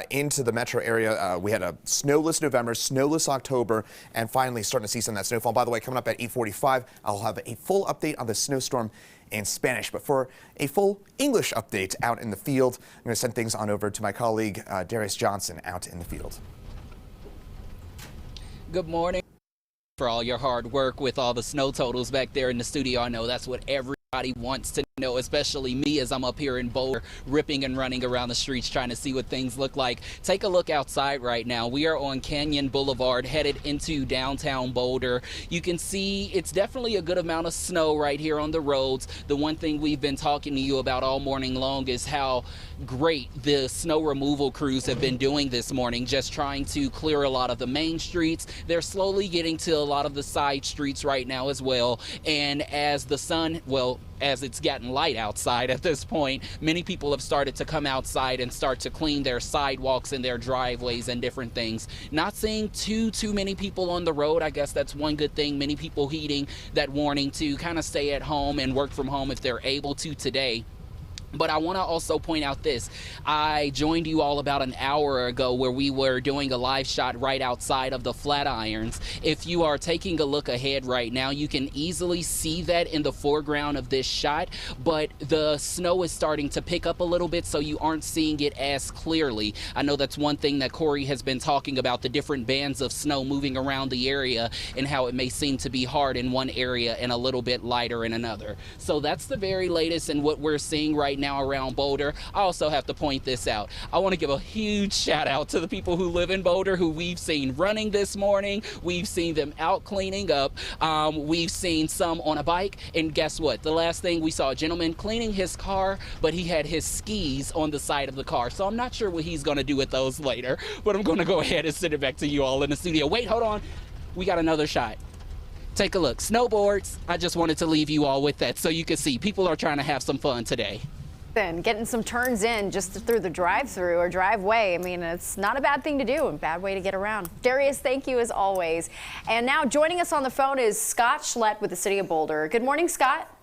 into the metro area. We had a snowless November, snowless October, and finally starting to see some of that snowfall. By the way, coming up at 8:45, I'll have a full update on the snowstorm in Spanish. But for a full English update out in the field, I'm going to send things on over to my colleague Darius Johnson out in the field. Good morning. For all your hard work with all the snow totals back there in the studio. I know that's what everybody wants to know, especially me as I'm up here in Boulder, ripping and running around the streets trying to see what things look like. Take a look outside right now. We are on Canyon Boulevard headed into downtown Boulder. You can see it's definitely a good amount of snow right here on the roads. The one thing we've been talking to you about all morning long is how great the snow removal crews have been doing this morning, just trying to clear a lot of the main streets. They're slowly getting to a lot of the side streets right now as well. And as the sun, well, as it's gotten light outside at this point, many people have started to come outside and start to clean their sidewalks and their driveways and different things. Not seeing too many people on the road. I guess that's one good thing. Many people heeding that warning to kind of stay at home and work from home if they're able to today. But I want to also point out this. I joined you all about an hour ago where we were doing a live shot right outside of the Flatirons. If you are taking a look ahead right now, you can easily see that in the foreground of this shot, but the snow is starting to pick up a little bit, so you aren't seeing it as clearly. I know that's one thing that Corey has been talking about, the different bands of snow moving around the area and how it may seem to be hard in one area and a little bit lighter in another. So that's the very latest in what we're seeing right now around Boulder. I also have to point this out. I want to give a huge shout out to the people who live in Boulder who we've seen running this morning. We've seen them out cleaning up. We've seen some on a bike, and guess what? The last thing we saw a gentleman cleaning his car, but he had his skis on the side of the car. So I'm not sure what he's going to do with those later, but I'm going to go ahead and send it back to you all in the studio. Wait, hold on. We got another shot. Take a look. Snowboards. I just wanted to leave you all with that so you can see people are trying to have some fun today. Then getting some turns in just through the drive-through or driveway. I mean, it's not a bad thing to do, a bad way to get around. Darius, thank you as always. And now joining us on the phone is Scott Schlett with the City of Boulder. Good morning, Scott.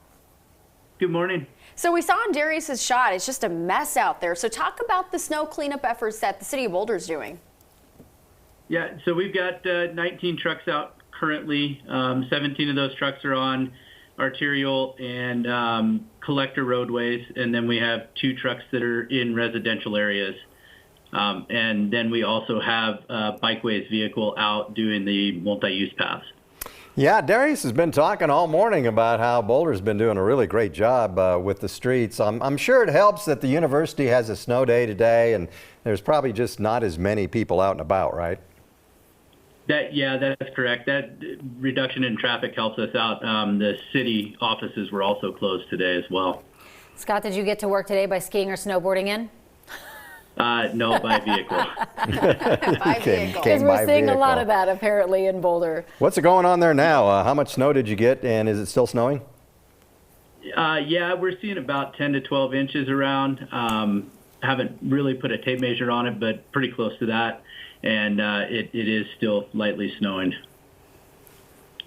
Good morning. So we saw on Darius's shot, it's just a mess out there. So talk about the snow cleanup efforts that the City of Boulder is doing. Yeah, so we've got 19 trucks out currently. 17 of those trucks are on arterial and collector roadways, and then we have 2 trucks that are in residential areas. And then we also have a bikeways vehicle out doing the multi-use paths. Yeah, Darius has been talking all morning about how Boulder's been doing a really great job with the streets. I'm sure it helps that the university has a snow day today, and there's probably just not as many people out and about, right? Yeah, that's correct. That reduction in traffic helps us out. The city offices were also closed today as well. Scott, did you get to work today by skiing or snowboarding in? No, by vehicle. Because we're seeing a lot of that apparently in Boulder. What's going on there now? How much snow did you get, and is it still snowing? Yeah, we're seeing about 10 to 12 inches around. Haven't really put a tape measure on it, but pretty close to that. And it is still lightly snowing.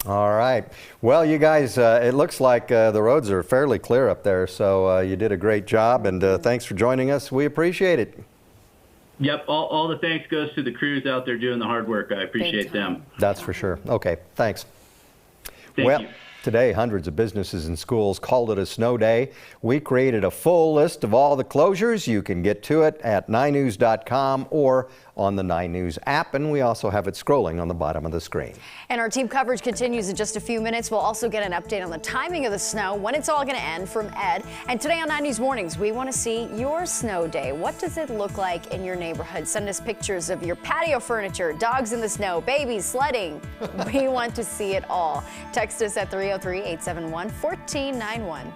All right. Well, you guys, it looks like the roads are fairly clear up there, so you did a great job, and thanks for joining us. We appreciate it. Yep, all the thanks goes to the crews out there doing the hard work. I appreciate them. That's for sure. Okay, thanks. Thank you. Today, hundreds of businesses and schools called it a snow day. We created a full list of all the closures. You can get to it at 9news.com or on the 9 News app, and we also have it scrolling on the bottom of the screen. And our team coverage continues in just a few minutes. We'll also get an update on the timing of the snow, when it's all going to end from Ed. And today on 9 News Mornings, we want to see your snow day. What does it look like in your neighborhood? Send us pictures of your patio furniture, dogs in the snow, babies sledding. We want to see it all. Text us at 303-871-1491.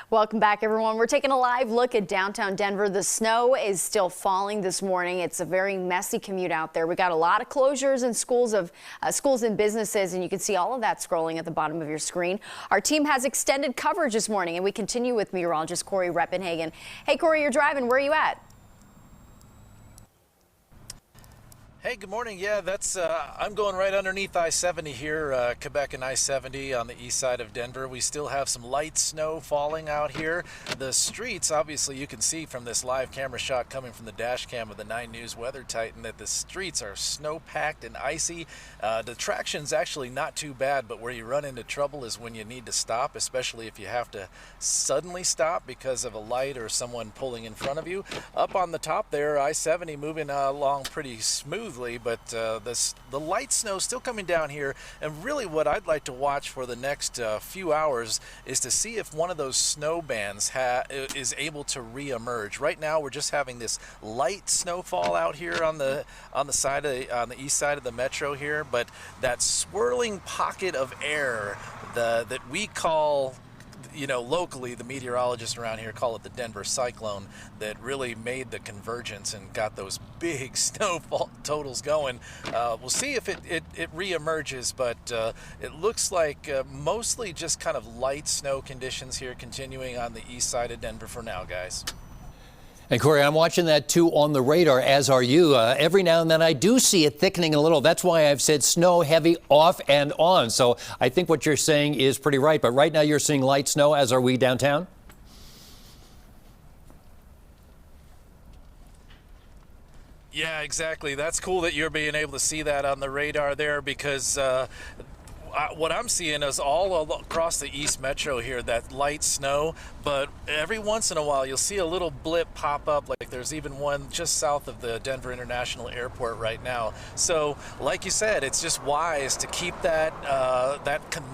Welcome back, everyone. We're taking a live look at downtown Denver. The snow is still falling this morning. It's a very messy commute out there. We got a lot of closures in schools and businesses, and you can see all of that scrolling at the bottom of your screen. Our team has extended coverage this morning, and we continue with meteorologist Corey Reppenhagen. Hey, Corey, you're driving. Where are you at? Hey, good morning. Yeah, that's I'm going right underneath I-70 here, Quebec and I-70 on the east side of Denver. We still have some light snow falling out here. The streets, obviously, you can see from this live camera shot coming from the dash cam of the 9 News Weather Titan that the streets are snow-packed and icy. The traction's actually not too bad, but where you run into trouble is when you need to stop, especially if you have to suddenly stop because of a light or someone pulling in front of you. Up on the top there, I-70 moving along pretty smoothly, but the light snow still coming down here, and really what I'd like to watch for the next few hours is to see if one of those snow bands is able to re-emerge. Right now we're just having this light snowfall out here on the east side of the metro here, but that swirling pocket of air that we call, locally, the meteorologists around here call it the Denver cyclone, that really made the convergence and got those big snowfall totals going. We'll see if it re-emerges, but it looks like mostly just kind of light snow conditions here continuing on the east side of Denver for now, guys. And Corey, I'm watching that too on the radar, as are you. Every now and then I do see it thickening a little. That's why I've said snow heavy off and on. So I think what you're saying is pretty right. But right now you're seeing light snow, as are we downtown? Yeah, exactly. That's cool that you're being able to see that on the radar there, because what I'm seeing is all across the East Metro here, that light snow, but every once in a while you'll see a little blip pop up, like there's even one just south of the Denver International Airport right now. So like you said, it's just wise to keep that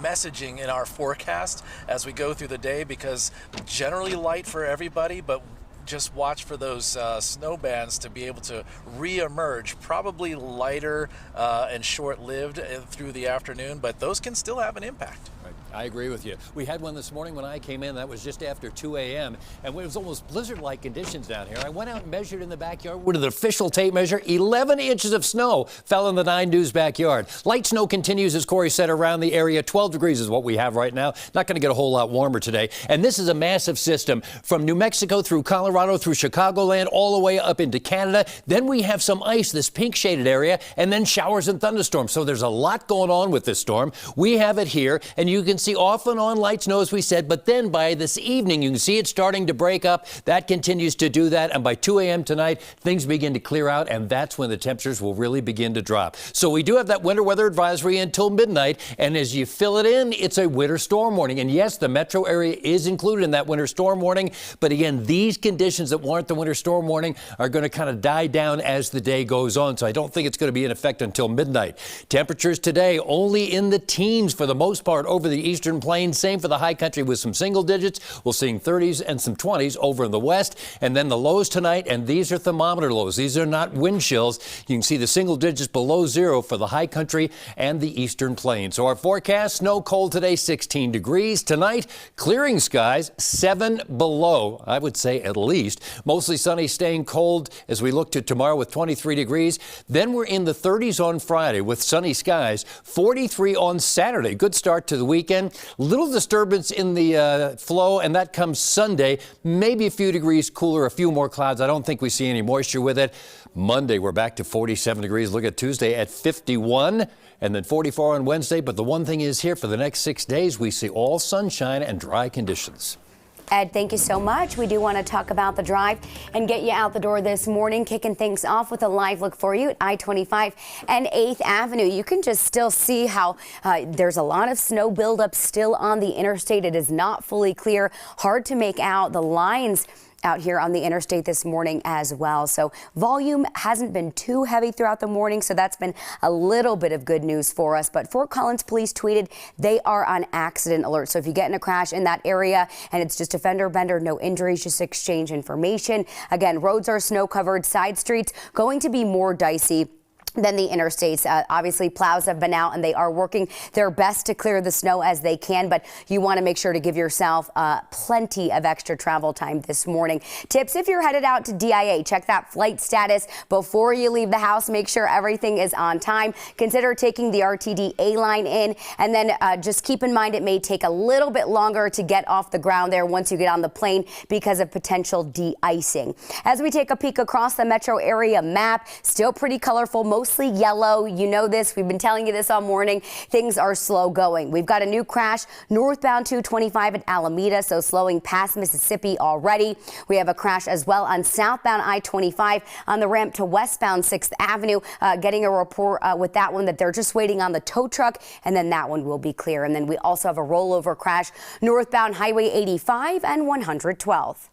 messaging in our forecast as we go through the day, because generally light for everybody, but just watch for those snow bands to be able to re-emerge, probably lighter and short-lived through the afternoon, but those can still have an impact. Right. I agree with you. We had one this morning when I came in. That was just after 2 a.m. and it was almost blizzard-like conditions down here. I went out and measured in the backyard with an official tape measure. 11 inches of snow fell in the 9 News backyard. Light snow continues, as Corey said, around the area. 12 degrees is what we have right now. Not going to get a whole lot warmer today. And this is a massive system from New Mexico through Colorado, through Chicagoland, all the way up into Canada. Then we have some ice, this pink shaded area, and then showers and thunderstorms. So there's a lot going on with this storm. We have it here, and you can see off and on light snow, as we said, but then by this evening, you can see it starting to break up. That continues to do that, and by 2 a.m. tonight, things begin to clear out, and that's when the temperatures will really begin to drop. So we do have that winter weather advisory until midnight, and as you fill it in, it's a winter storm warning. And yes, the metro area is included in that winter storm warning, but again, these conditions that warrant the winter storm warning are going to kind of die down as the day goes on, so I don't think it's going to be in effect until midnight. Temperatures today only in the teens for the most part over the eastern plains. Same for the high country with some single digits. We're seeing 30s and some 20s over in the west. And then the lows tonight, and these are thermometer lows. These are not wind chills. You can see the single digits below zero for the high country and the eastern plains. So our forecast, snow, cold today, 16 degrees. Tonight, clearing skies, 7 below, I would say at least. Mostly sunny, staying cold as we look to tomorrow with 23 degrees. Then we're in the 30s on Friday with sunny skies, 43 on Saturday. Good start to the weekend. Little disturbance in the flow, and that comes Sunday. Maybe a few degrees cooler, a few more clouds. I don't think we see any moisture with it. Monday, we're back to 47 degrees. Look at Tuesday at 51 and then 44 on Wednesday. But the one thing is here for the next 6 days, we see all sunshine and dry conditions. Ed, thank you so much. We do want to talk about the drive and get you out the door this morning, kicking things off with a live look for you at I-25 and 8th Avenue. You can just still see how there's a lot of snow buildup still on the interstate. It is not fully clear. Hard to make out the lines out here on the interstate this morning as well. So volume hasn't been too heavy throughout the morning, so that's been a little bit of good news for us. But Fort Collins police tweeted they are on accident alert. So if you get in a crash in that area and it's just a fender bender, no injuries, just exchange information. Again, roads are snow covered, side streets going to be more dicey than the interstates. Obviously, plows have been out and they are working their best to clear the snow as they can, but you want to make sure to give yourself plenty of extra travel time this morning. Tips: if you're headed out to DIA, check that flight status before you leave the house. Make sure everything is on time. Consider taking the RTD A line in, and then just keep in mind it may take a little bit longer to get off the ground there once you get on the plane because of potential de-icing. As we take a peek across the metro area map, still pretty colorful, mostly yellow. You know this. We've been telling you this all morning. Things are slow going. We've got a new crash northbound 225 at Alameda, so slowing past Mississippi already. We have a crash as well on southbound I-25 on the ramp to westbound 6th Avenue. Getting a report with that one that they're just waiting on the tow truck, and then that one will be clear. And then we also have a rollover crash northbound Highway 85 and 112.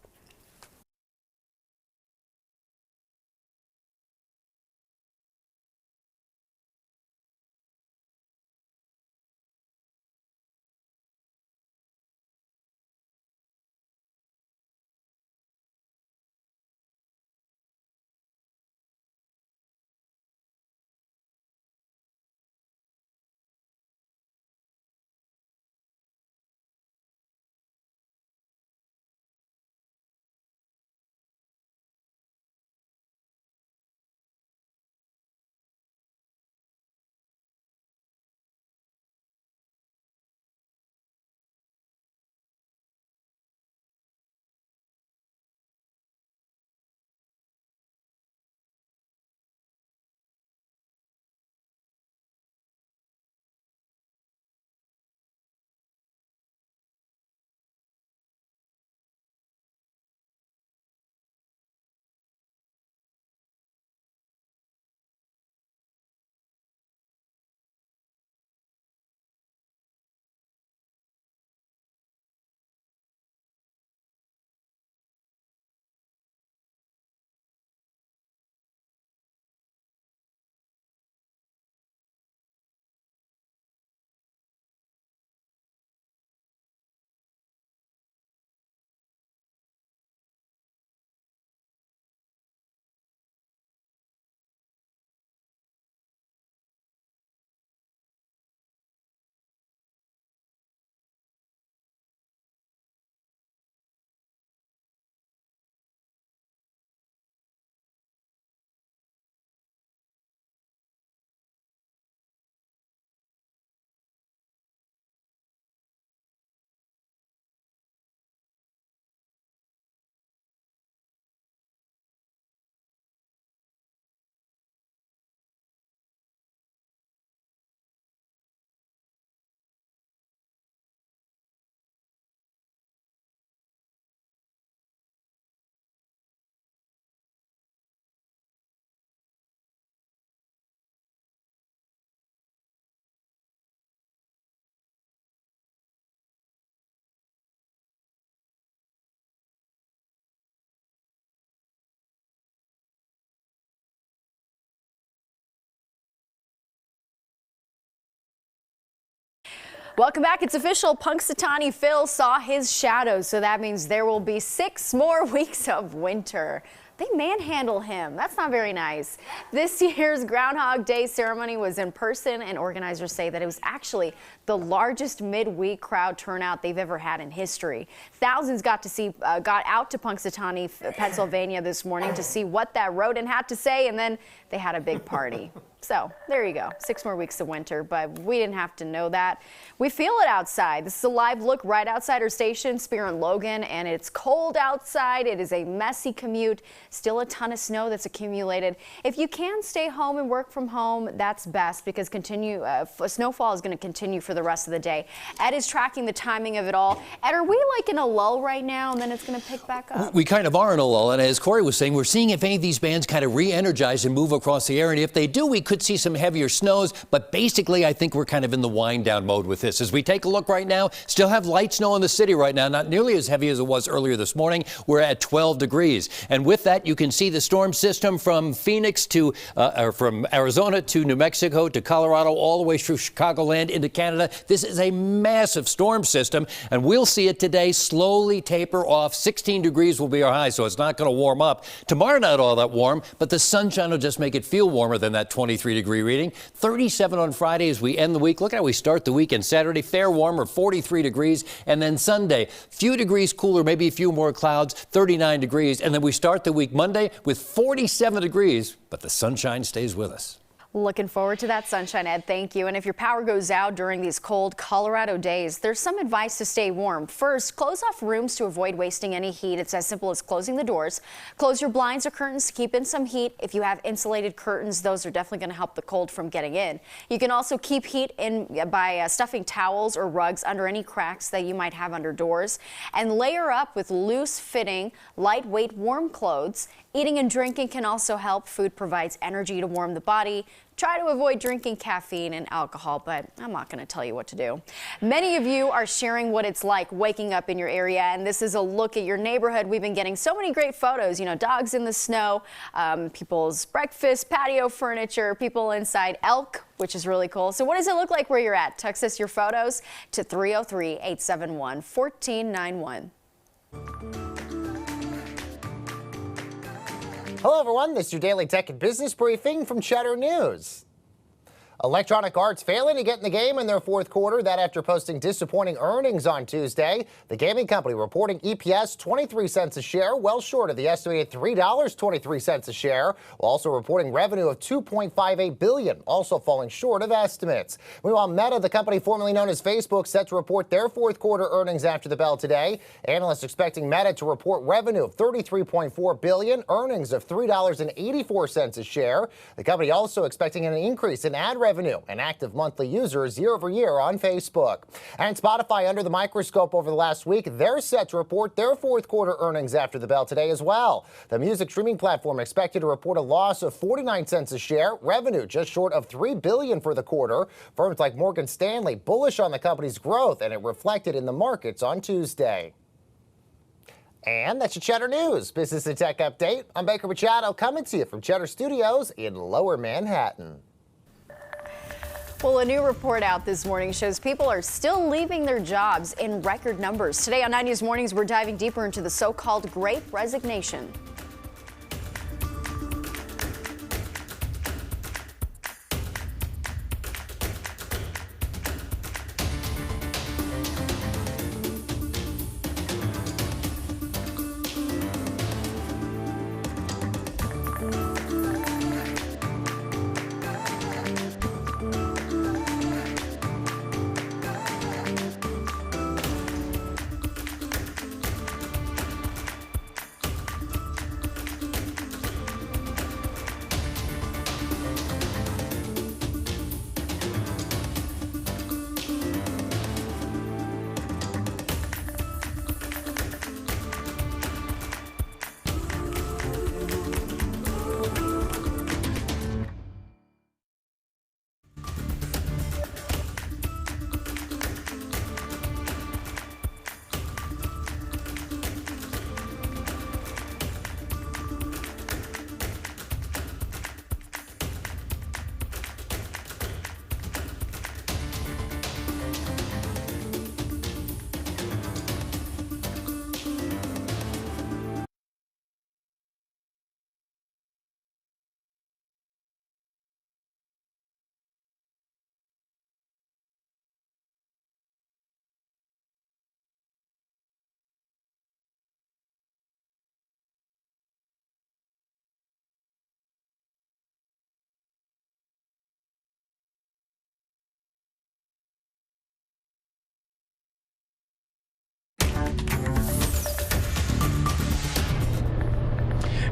Welcome back. It's official. Punxsutawney Phil saw his shadow, so that means there will be 6 more weeks of winter. They manhandle him. That's not very nice. This year's Groundhog Day ceremony was in person, and organizers say that it was actually the largest midweek crowd turnout they've ever had in history. Thousands got out to Punxsutawney, Pennsylvania this morning to see what that rodent had to say, and then they had a big party. So there you go. 6 more weeks of winter, but we didn't have to know that. We feel it outside. This is a live look right outside our station, Spear and Logan, and it's cold outside. It is a messy commute. Still a ton of snow that's accumulated. If you can stay home and work from home, that's best because snowfall is going to continue for the rest of the day. Ed is tracking the timing of it all. Ed, are we like in a lull right now and then it's going to pick back up? We kind of are in a lull, and as Corey was saying, we're seeing if any of these bands kind of re-energize and move across the area, and if they do, we could see some heavier snows, but basically I think we're kind of in the wind down mode with this. As we take a look right now, still have light snow in the city right now, not nearly as heavy as it was earlier this morning. We're at 12 degrees. And with that, you can see the storm system from Phoenix to, from Arizona to New Mexico to Colorado, all the way through Chicagoland into Canada. This is a massive storm system, and we'll see it today slowly taper off. 16 degrees will be our high, so it's not going to warm up. Tomorrow, not all that warm, but the sunshine will just make it feel warmer than that 23-degree reading. 37 on Friday as we end the week. Look at how we start the weekend. Saturday, fair warmer, 43 degrees. And then Sunday, few degrees cooler, maybe a few more clouds, 39 degrees. And then we start the week Monday with 47 degrees, but the sunshine stays with us. Looking forward to that sunshine, Ed. Thank you. And if your power goes out during these cold Colorado days, there's some advice to stay warm. First, close off rooms to avoid wasting any heat. It's as simple as closing the doors. Close your blinds or curtains to keep in some heat. If you have insulated curtains, those are definitely going to help the cold from getting in. You can also keep heat in by stuffing towels or rugs under any cracks that you might have under doors. And layer up with loose-fitting, lightweight, warm clothes. Eating and drinking can also help. Food provides energy to warm the body. Try to avoid drinking caffeine and alcohol, but I'm not going to tell you what to do. Many of you are sharing what it's like waking up in your area, and this is a look at your neighborhood. We've been getting so many great photos, you know, dogs in the snow, people's breakfast, patio furniture, people inside elk, which is really cool. So what does it look like where you're at? Text us your photos to 303-871-1491. Hello everyone, this is your daily tech and business briefing from Cheddar News. Electronic Arts failing to get in the game in their fourth quarter. That after posting disappointing earnings on Tuesday. The gaming company reporting EPS 23 cents a share, well short of the estimated $3.23 a share, while also reporting revenue of $2.58 billion, also falling short of estimates. Meanwhile, Meta, the company formerly known as Facebook, set to report their fourth quarter earnings after the bell today. Analysts expecting Meta to report revenue of $33.4 billion, earnings of $3.84 a share. The company also expecting an increase in ad revenue and active monthly users year over year on Facebook. And Spotify under the microscope over the last week. They're set to report their fourth quarter earnings after the bell today as well. The music streaming platform expected to report a loss of 49 cents a share, revenue just short of $3 billion for the quarter. Firms like Morgan Stanley bullish on the company's growth, and it reflected in the markets on Tuesday. And that's your Cheddar News Business and Tech Update. I'm Baker Machado coming to you from Cheddar Studios in Lower Manhattan. Well, a new report out this morning shows people are still leaving their jobs in record numbers. Today on 9 News Mornings, we're diving deeper into the so-called Great Resignation.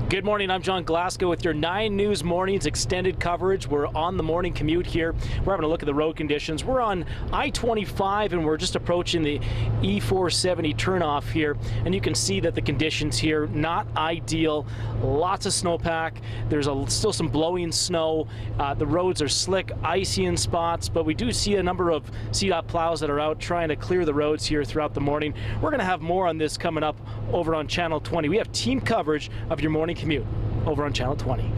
Good morning, I'm John Glasgow with your 9 News Mornings extended coverage. We're on the morning commute here. We're having a look at the road conditions. We're on I-25 and we're just approaching the E470 turnoff here. And you can see that the conditions here, not ideal. Lots of snowpack. There's still some blowing snow. The roads are slick, icy in spots, but we do see a number of CDOT plows that are out trying to clear the roads here throughout the morning. We're going to have more on this coming up over on Channel 20. We have team coverage of your morning commute over on Channel 20.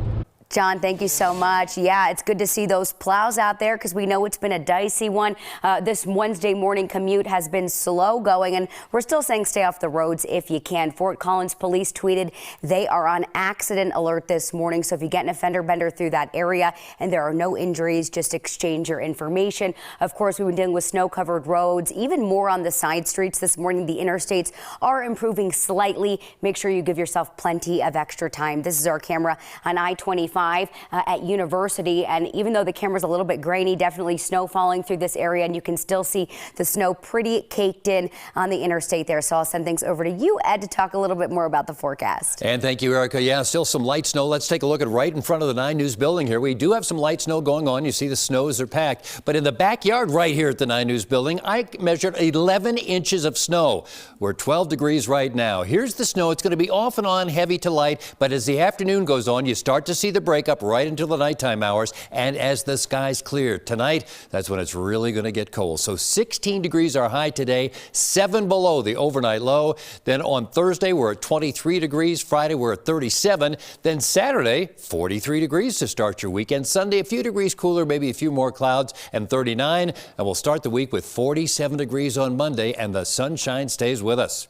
John, thank you so much. Yeah, it's good to see those plows out there because we know it's been a dicey one. This Wednesday morning commute has been slow going, and we're still saying stay off the roads if you can. Fort Collins police tweeted they are on accident alert this morning, so if you get an offender bender through that area and there are no injuries, just exchange your information. Of course, we've been dealing with snow-covered roads, even more on the side streets this morning. The interstates are improving slightly. Make sure you give yourself plenty of extra time. This is our camera on I-25. At University, and even though the camera's a little bit grainy, definitely snow falling through this area, and you can still see the snow pretty caked in on the interstate there. So I'll send things over to you, Ed, to talk a little bit more about the forecast. And thank you, Erica. Yeah, still some light snow. Let's take a look at right in front of the 9 News building here. We do have some light snow going on. You see the snows are packed, but in the backyard right here at the 9 News building, I measured 11 inches of snow. We're 12 degrees right now. Here's the snow. It's going to be off and on, heavy to light, but as the afternoon goes on, you start to see the break up right until the nighttime hours, and as the skies clear tonight, that's when it's really going to get cold. So 16 degrees our high today, 7 below the overnight low. Then on Thursday we're at 23 degrees, Friday we're at 37, then Saturday 43 degrees to start your weekend. Sunday a few degrees cooler, maybe a few more clouds, and 39, and we'll start the week with 47 degrees on Monday, and the sunshine stays with us.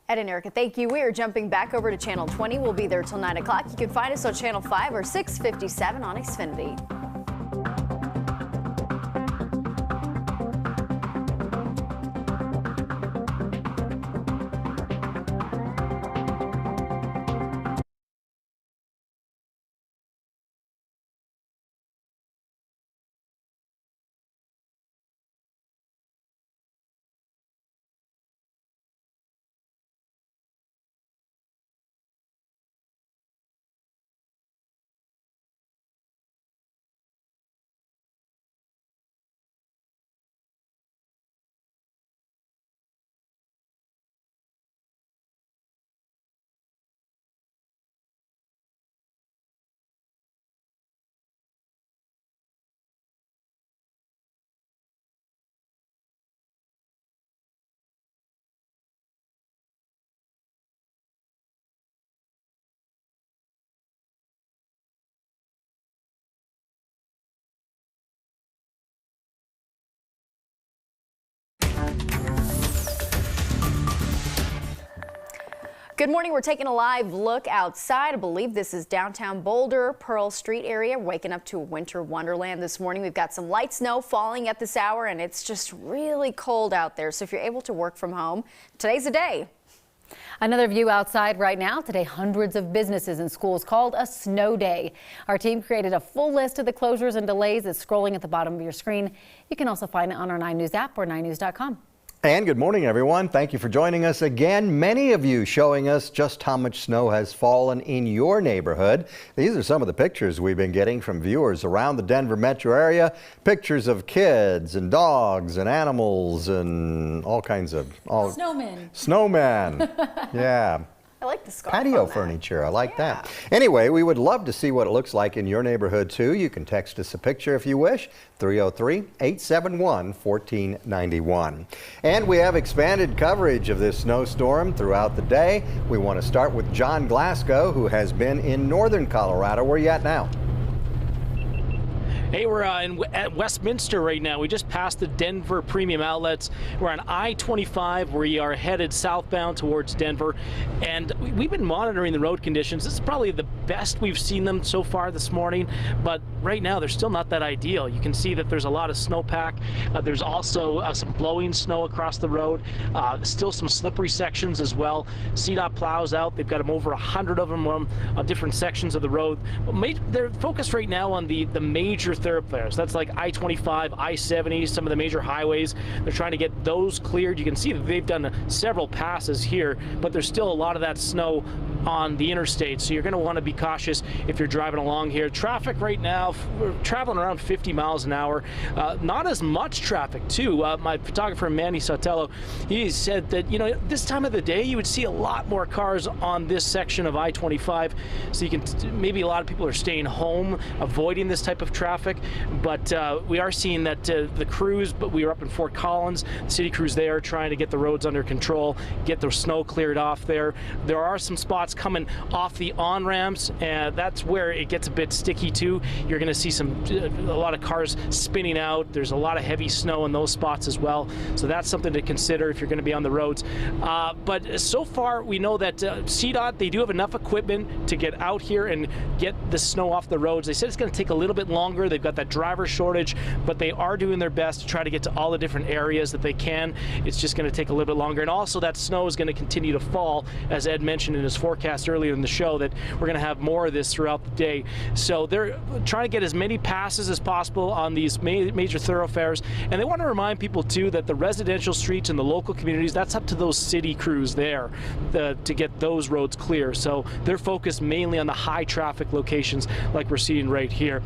Ed and Erica, thank you. We are jumping back over to Channel 20. We'll be there till 9 o'clock. You can find us on Channel 5 or 657 on Xfinity. Good morning. We're taking a live look outside. I believe this is downtown Boulder, Pearl Street area. Waking up to a winter wonderland this morning. We've got some light snow falling at this hour, and it's just really cold out there. So if you're able to work from home, today's the day. Another view outside right now. Today, hundreds of businesses and schools called a snow day. Our team created a full list of the closures and delays. It's scrolling at the bottom of your screen. You can also find it on our 9 News app or 9news.com. And good morning, everyone. Thank you for joining us again. Many of you showing us just how much snow has fallen in your neighborhood. These are some of the pictures we've been getting from viewers around the Denver metro area. Pictures of kids and dogs and animals and all kinds of... Snowmen. Snowmen. Yeah. I like the scarf. Patio furniture. I like that. Anyway, we would love to see what it looks like in your neighborhood, too. You can text us a picture if you wish. 303-871-1491. And we have expanded coverage of this snowstorm throughout the day. We want to start with John Glasgow, who has been in northern Colorado. Where are you at now? Hey, we're at Westminster right now. We just passed the Denver Premium Outlets. We're on I-25. We are headed southbound towards Denver, and we've been monitoring the road conditions. This is probably the best we've seen them so far this morning, but right now they're still not that ideal. You can see that there's a lot of snowpack. There's also some blowing snow across the road. Still some slippery sections as well. CDOT plows out. They've got them over 100 of them on different sections of the road. But they're focused right now on the major thoroughfares. That's like I-25, I-70, some of the major highways. They're trying to get those cleared. You can see that they've done several passes here, but there's still a lot of that snow on the interstate, so you're going to want to be cautious if you're driving along here. Traffic right now, we're traveling around 50 miles an hour. Not as much traffic too. My photographer Manny Sotelo, he said that, you know, this time of the day you would see a lot more cars on this section of I-25, so you can maybe a lot of people are staying home, avoiding this type of traffic. But we are seeing that the crews, but we were up in Fort Collins, the city crews there trying to get the roads under control, get the snow cleared off there. There are some spots coming off the on-ramps, and that's where it gets a bit sticky too. You're going to see a lot of cars spinning out. There's a lot of heavy snow in those spots as well, so that's something to consider if you're going to be on the roads. But so far we know that CDOT, they do have enough equipment to get out here and get the snow off the roads. They said it's going to take a little bit longer. They've got that driver shortage, but they are doing their best to try to get to all the different areas that they can. It's just going to take a little bit longer, and also that snow is going to continue to fall, as Ed mentioned in his forecast earlier in the show, that we're going to have more of this throughout the day. So they're trying to get as many passes as possible on these major thoroughfares, and they want to remind people too that the residential streets and the local communities, that's up to those city crews there to get those roads clear. So they're focused mainly on the high traffic locations like we're seeing right here.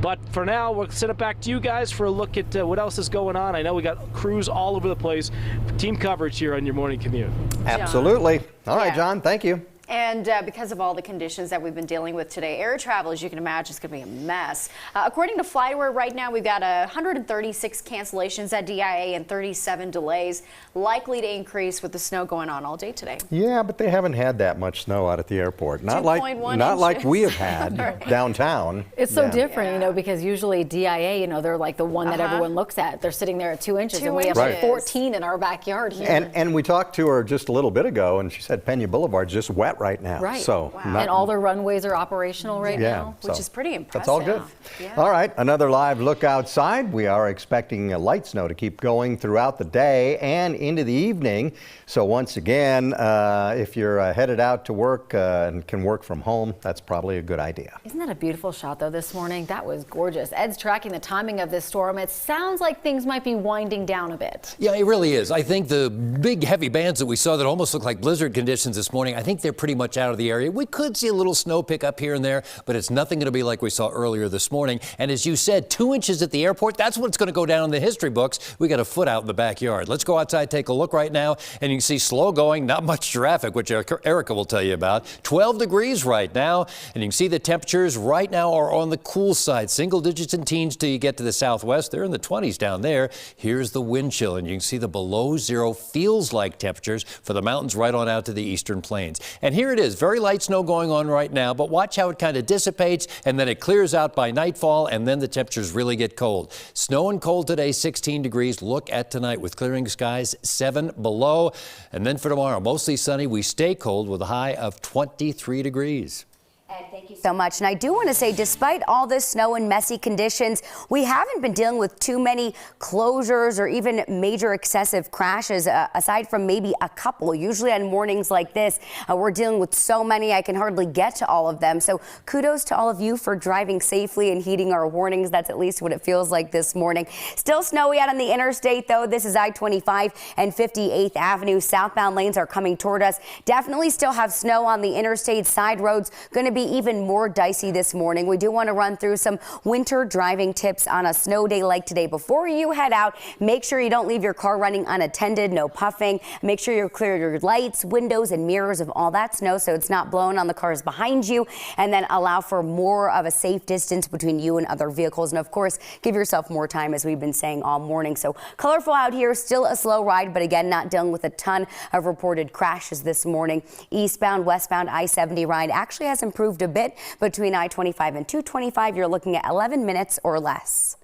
But for now, we'll send it back to you guys for a look at what else is going on. I know we got crews all over the place. Team coverage here on your morning commute. Absolutely. All right, John, thank you. And because of all the conditions that we've been dealing with today, air travel, as you can imagine, is going to be a mess. According to FlightAware, right now we've got 136 cancellations at DIA and 37 delays, likely to increase with the snow going on all day today. Yeah, but they haven't had that much snow out at the airport. Not like we have had downtown. It's so different, you know, because usually DIA, you know, they're like the one that everyone looks at. They're sitting there at 2 inches, and we have like 14 in our backyard here. And we talked to her just a little bit ago, and she said Pena Boulevard's just wet right now. Right. So and all the runways are operational right now, which is pretty impressive. That's all good. Yeah. All right, another live look outside. We are expecting a light snow to keep going throughout the day and into the evening. So once again, if you're headed out to work and can work from home, that's probably a good idea. Isn't that a beautiful shot though this morning? That was gorgeous. Ed's tracking the timing of this storm. It sounds like things might be winding down a bit. Yeah, it really is. I think the big heavy bands that we saw that almost look like blizzard conditions this morning, I think they're pretty much out of the area. We could see a little snow pick up here and there, but it's nothing going to be like we saw earlier this morning. And as you said, 2 inches at the airport, that's what's going to go down in the history books. We got a foot out in the backyard. Let's go outside, take a look right now, and you can see slow going, not much traffic, which Erica will tell you about. 12 degrees right now, and you can see the temperatures right now are on the cool side. Single digits and teens till you get to the southwest. They're in the 20s down there. Here's the wind chill, and you can see the below zero feels like temperatures for the mountains right on out to the eastern plains. And here it is, very light snow going on right now, but watch how it kind of dissipates and then it clears out by nightfall, and then the temperatures really get cold. Snow and cold today, 16 degrees. Look at tonight with clearing skies, 7 below. And then for tomorrow, mostly sunny. We stay cold with a high of 23 degrees. Ed, thank you so much. And I do want to say, despite all this snow and messy conditions, we haven't been dealing with too many closures or even major excessive crashes, aside from maybe a couple. Usually on mornings like this, we're dealing with so many, I can hardly get to all of them. So kudos to all of you for driving safely and heeding our warnings. That's at least what it feels like this morning. Still snowy out on the interstate, though. This is I-25 and 58th Avenue. Southbound lanes are coming toward us. Definitely still have snow on the interstate side roads. Going to be even more dicey this morning. We do want to run through some winter driving tips on a snow day like today. Before you head out, make sure you don't leave your car running unattended, no puffing. Make sure you clear your lights, windows, and mirrors of all that snow so it's not blowing on the cars behind you, and then allow for more of a safe distance between you and other vehicles. And of course, give yourself more time, as we've been saying all morning. So colorful out here, still a slow ride, but again, not dealing with a ton of reported crashes this morning. Eastbound, westbound I-70 ride actually has improved a bit. Between I-25 and 225, you're looking at 11 minutes or less.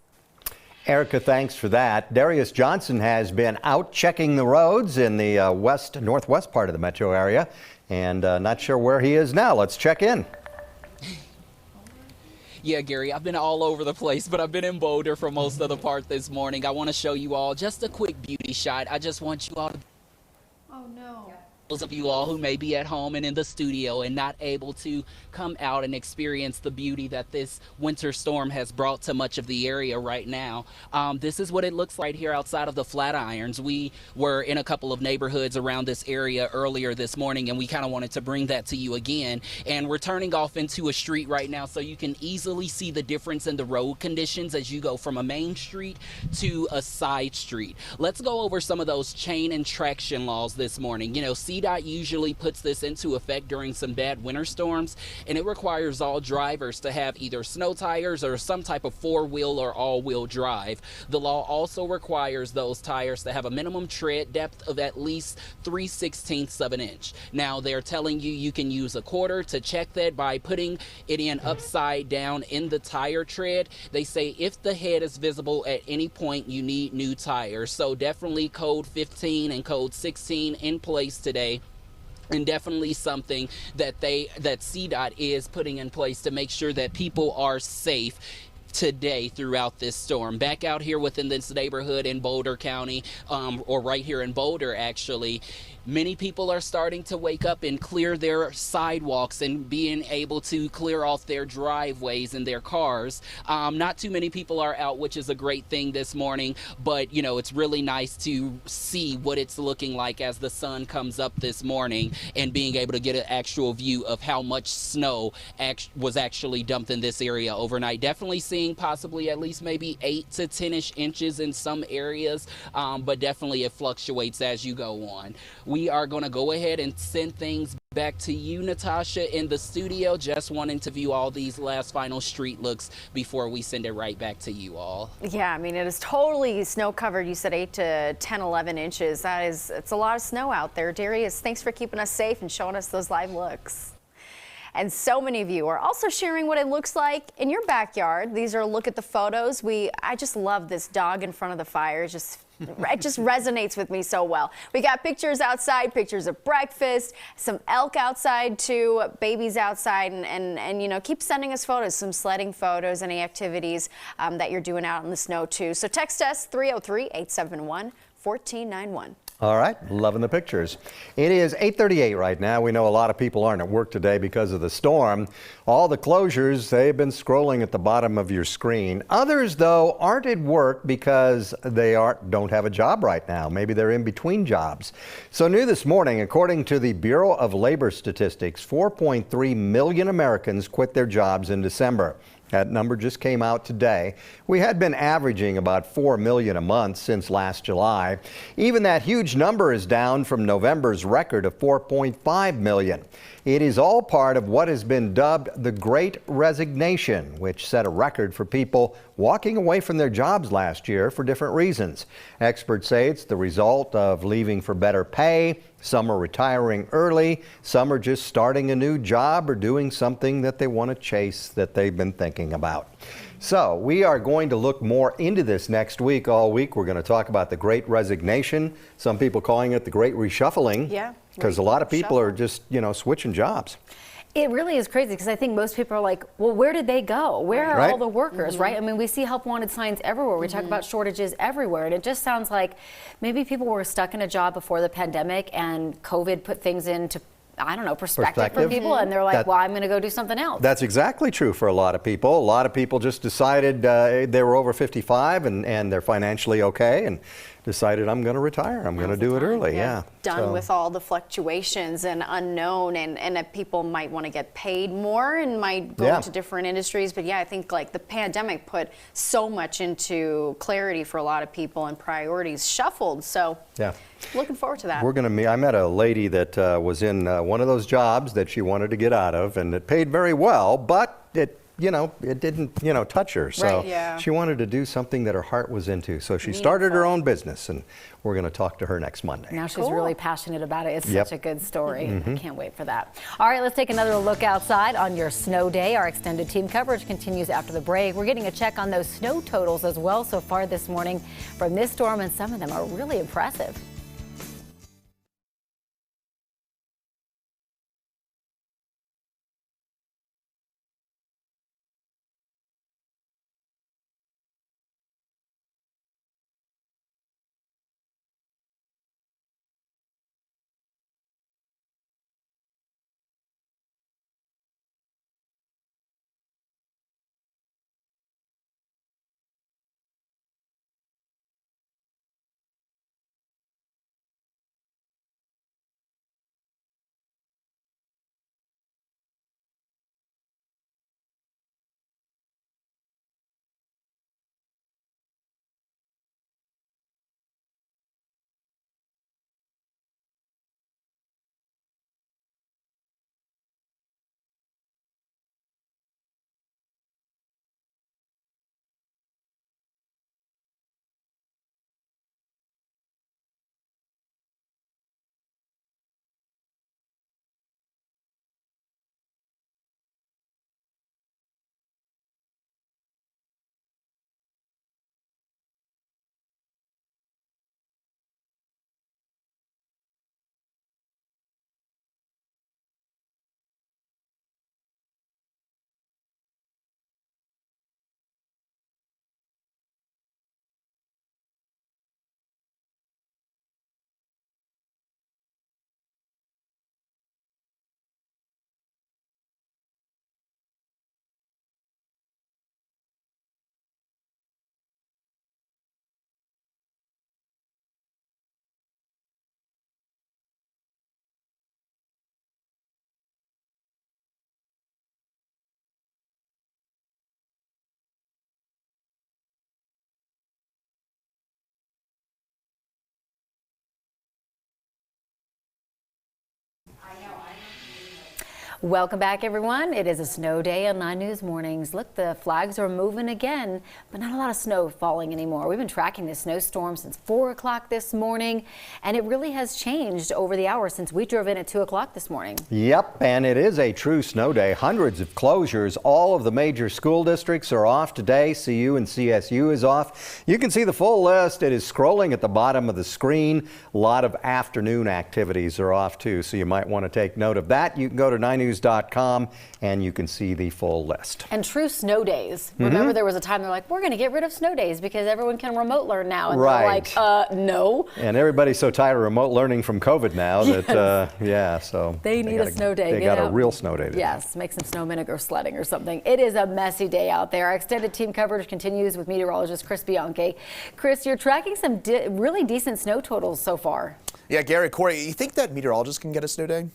Erica, thanks for that. Darius Johnson has been out checking the roads in the northwest part of the metro area, and not sure where he is now. Let's check in. Yeah, Gary, I've been all over the place, but I've been in Boulder for most of the part this morning. I want to show you all just a quick beauty shot. I just want you all to... Oh, no. those of you all who may be at home and in the studio and not able to come out and experience the beauty that this winter storm has brought to much of the area right now. This is what it looks like here outside of the Flatirons. We were in a couple of neighborhoods around this area earlier this morning, and we kind of wanted to bring that to you again. And we're turning off into a street right now, so you can easily see the difference in the road conditions as you go from a main street to a side street. Let's go over some of those chain and traction laws this morning. You know, CDOT usually puts this into effect during some bad winter storms, and it requires all drivers to have either snow tires or some type of four-wheel or all-wheel drive. The law also requires those tires to have a minimum tread depth of at least 3/16 of an inch. Now, they're telling you you can use a quarter to check that by putting it in upside down in the tire tread. They say if the head is visible at any point, you need new tires. So definitely code 15 and code 16 in place today. And definitely something that CDOT is putting in place to make sure that people are safe today throughout this storm. Back out here within this neighborhood in Boulder County, or right here in Boulder actually, many people are starting to wake up and clear their sidewalks and being able to clear off their driveways and their cars. Not too many people are out, which is a great thing this morning, but you know, it's really nice to see what it's looking like as the sun comes up this morning and being able to get an actual view of how much snow was actually dumped in this area overnight. Definitely seeing possibly at least maybe 8 to 10-ish inches in some areas, but definitely it fluctuates as you go on. We are going to go ahead and send things back to you, Natasha, in the studio. Just wanting to view all these last final street looks before we send it right back to you all. Yeah, I mean, it is totally snow covered. You said 8 to 10, 11 inches. It's a lot of snow out there. Darius, thanks for keeping us safe and showing us those live looks. And so many of you are also sharing what it looks like in your backyard. These are a look at the photos. I just love this dog in front of the fire. It just resonates with me so well. We got pictures outside, pictures of breakfast, some elk outside too, babies outside, and you know, keep sending us photos, some sledding photos, any activities that you're doing out in the snow too. So text us 303-871-1491. All right, loving the pictures. It is 8:38 right now. We know a lot of people aren't at work today because of the storm. All the closures, they've been scrolling at the bottom of your screen. Others, though, aren't at work because they don't have a job right now. Maybe they're in between jobs. So new this morning, according to the Bureau of Labor Statistics, 4.3 million Americans quit their jobs in December. That number just came out today. We had been averaging about 4 million a month since last July. Even that huge number is down from November's record of 4.5 million. It is all part of what has been dubbed the Great Resignation, which set a record for people walking away from their jobs last year for different reasons. Experts say it's the result of leaving for better pay. Some are retiring early. Some are just starting a new job or doing something that they want to chase that they've been thinking about. So we are going to look more into this next week. All week we're going to talk about the Great Resignation. Some people calling it the Great Reshuffling. Yeah. Because a lot of people are just, you know, switching jobs. It really is crazy because I think most people are like, well, where did they go? Where are all the workers, right? I mean, we see help wanted signs everywhere. We talk about shortages everywhere. And it just sounds like maybe people were stuck in a job before the pandemic and COVID put things into, I don't know, perspective for people. And they're like, well, I'm going to go do something else. That's exactly true for a lot of people. A lot of people just decided they were over 55 and they're financially okay and decided I'm going to retire. I'm going to do it early. Yeah. Done with all the fluctuations and unknown, and that people might want to get paid more and might go into different industries. But yeah, I think like the pandemic put so much into clarity for a lot of people and priorities shuffled. So yeah, looking forward to that. We're going to meet. I met a lady that was in one of those jobs that she wanted to get out of, and it paid very well, but it didn't, touch her. So she wanted to do something that her heart was into. So she started her own business, and we're going to talk to her next Monday. Now she's really passionate about it. It's such a good story. I can't wait for that. All right, let's take another look outside on your snow day. Our extended team coverage continues after the break. We're getting a check on those snow totals as well so far this morning from this storm, and some of them are really impressive. Welcome back, everyone. It is a snow day on 9 News Mornings. Look, the flags are moving again, but not a lot of snow falling anymore. We've been tracking this snowstorm since 4 o'clock this morning, and it really has changed over the hours since we drove in at 2 o'clock this morning. Yep, and it is a true snow day. Hundreds of closures. All of the major school districts are off today. CU and CSU is off. You can see the full list. It is scrolling at the bottom of the screen. A lot of afternoon activities are off too, so you might want to take note of that. You can go to 9news.com and you can see the full list. And true snow days. Remember, there was a time they're like, we're going to get rid of snow days because everyone can remote learn now. And they're like, no. And everybody's so tired of remote learning from COVID now that, yeah, so they need a snow day. They got a real snow day today. Yes, make some snowmen or go sledding or something. It is a messy day out there. Our extended team coverage continues with meteorologist Chris Bianchi. Chris, you're tracking some really decent snow totals so far. Yeah, Gary, Corey, you think that meteorologists can get a snow day?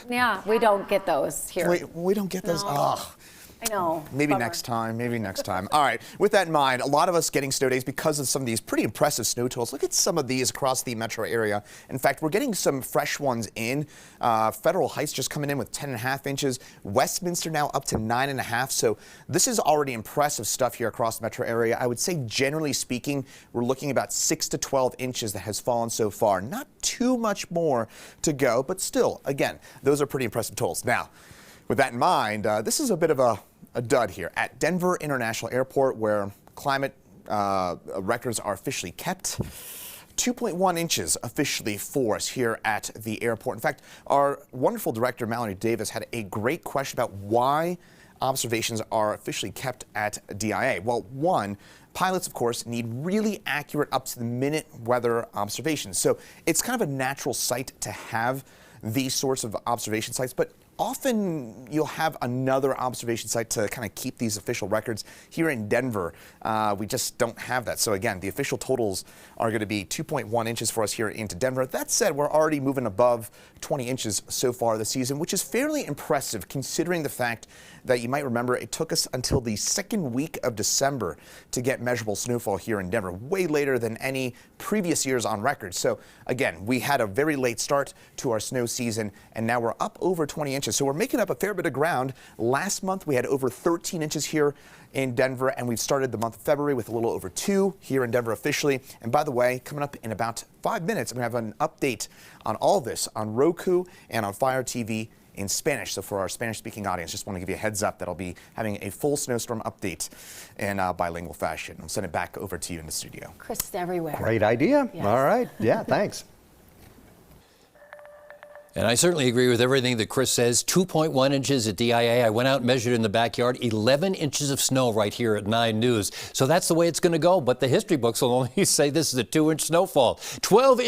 Yeah, we don't get those here. We don't get those. No. Oh. I know. Maybe Bummer. next time. Maybe next time. All right. With that in mind, a lot of us getting snow days because of some of these pretty impressive snow totals. Look at some of these across the metro area. In fact, we're getting some fresh ones in. Federal Heights just coming in with 10.5 inches. Westminster now up to 9.5. So this is already impressive stuff here across the metro area. I would say, generally speaking, we're looking about 6 to 12 inches that has fallen so far. Not too much more to go, but still, again, those are pretty impressive totals. Now, with that in mind, this is a bit of a dud here at Denver International Airport, where climate records are officially kept. 2.1 inches officially for us here at the airport. In fact, our wonderful director, Mallory Davis, had a great question about why observations are officially kept at DIA. Well, one, pilots, of course, need really accurate up-to-the-minute weather observations. So it's kind of a natural site to have these sorts of observation sites, but often you'll have another observation site to kind of keep these official records. Here in Denver, we just don't have that. So again, the official totals are going to be 2.1 inches for us here into Denver. That said, we're already moving above 20 inches so far this season, which is fairly impressive considering the fact that you might remember it took us until the second week of December to get measurable snowfall here in Denver, way later than any previous years on record. So again, we had a very late start to our snow season, and now we're up over 20 inches. So we're making up a fair bit of ground. Last month, we had over 13 inches here in Denver, and we've started the month of February with a little over 2 here in Denver officially. And by the way, coming up in about 5 minutes, I'm going to have an update on all this on Roku and on Fire TV in Spanish. So for our Spanish-speaking audience, just want to give you a heads up that I'll be having a full snowstorm update in bilingual fashion. I'll send it back over to you in the studio. Chris is everywhere. Great idea. Yes. All right. Yeah, thanks. And I certainly agree with everything that Chris says. 2.1 inches at DIA. I went out and measured in the backyard. 11 inches of snow right here at 9 News. So that's the way it's going to go. But the history books will only say this is a 2-inch snowfall. 12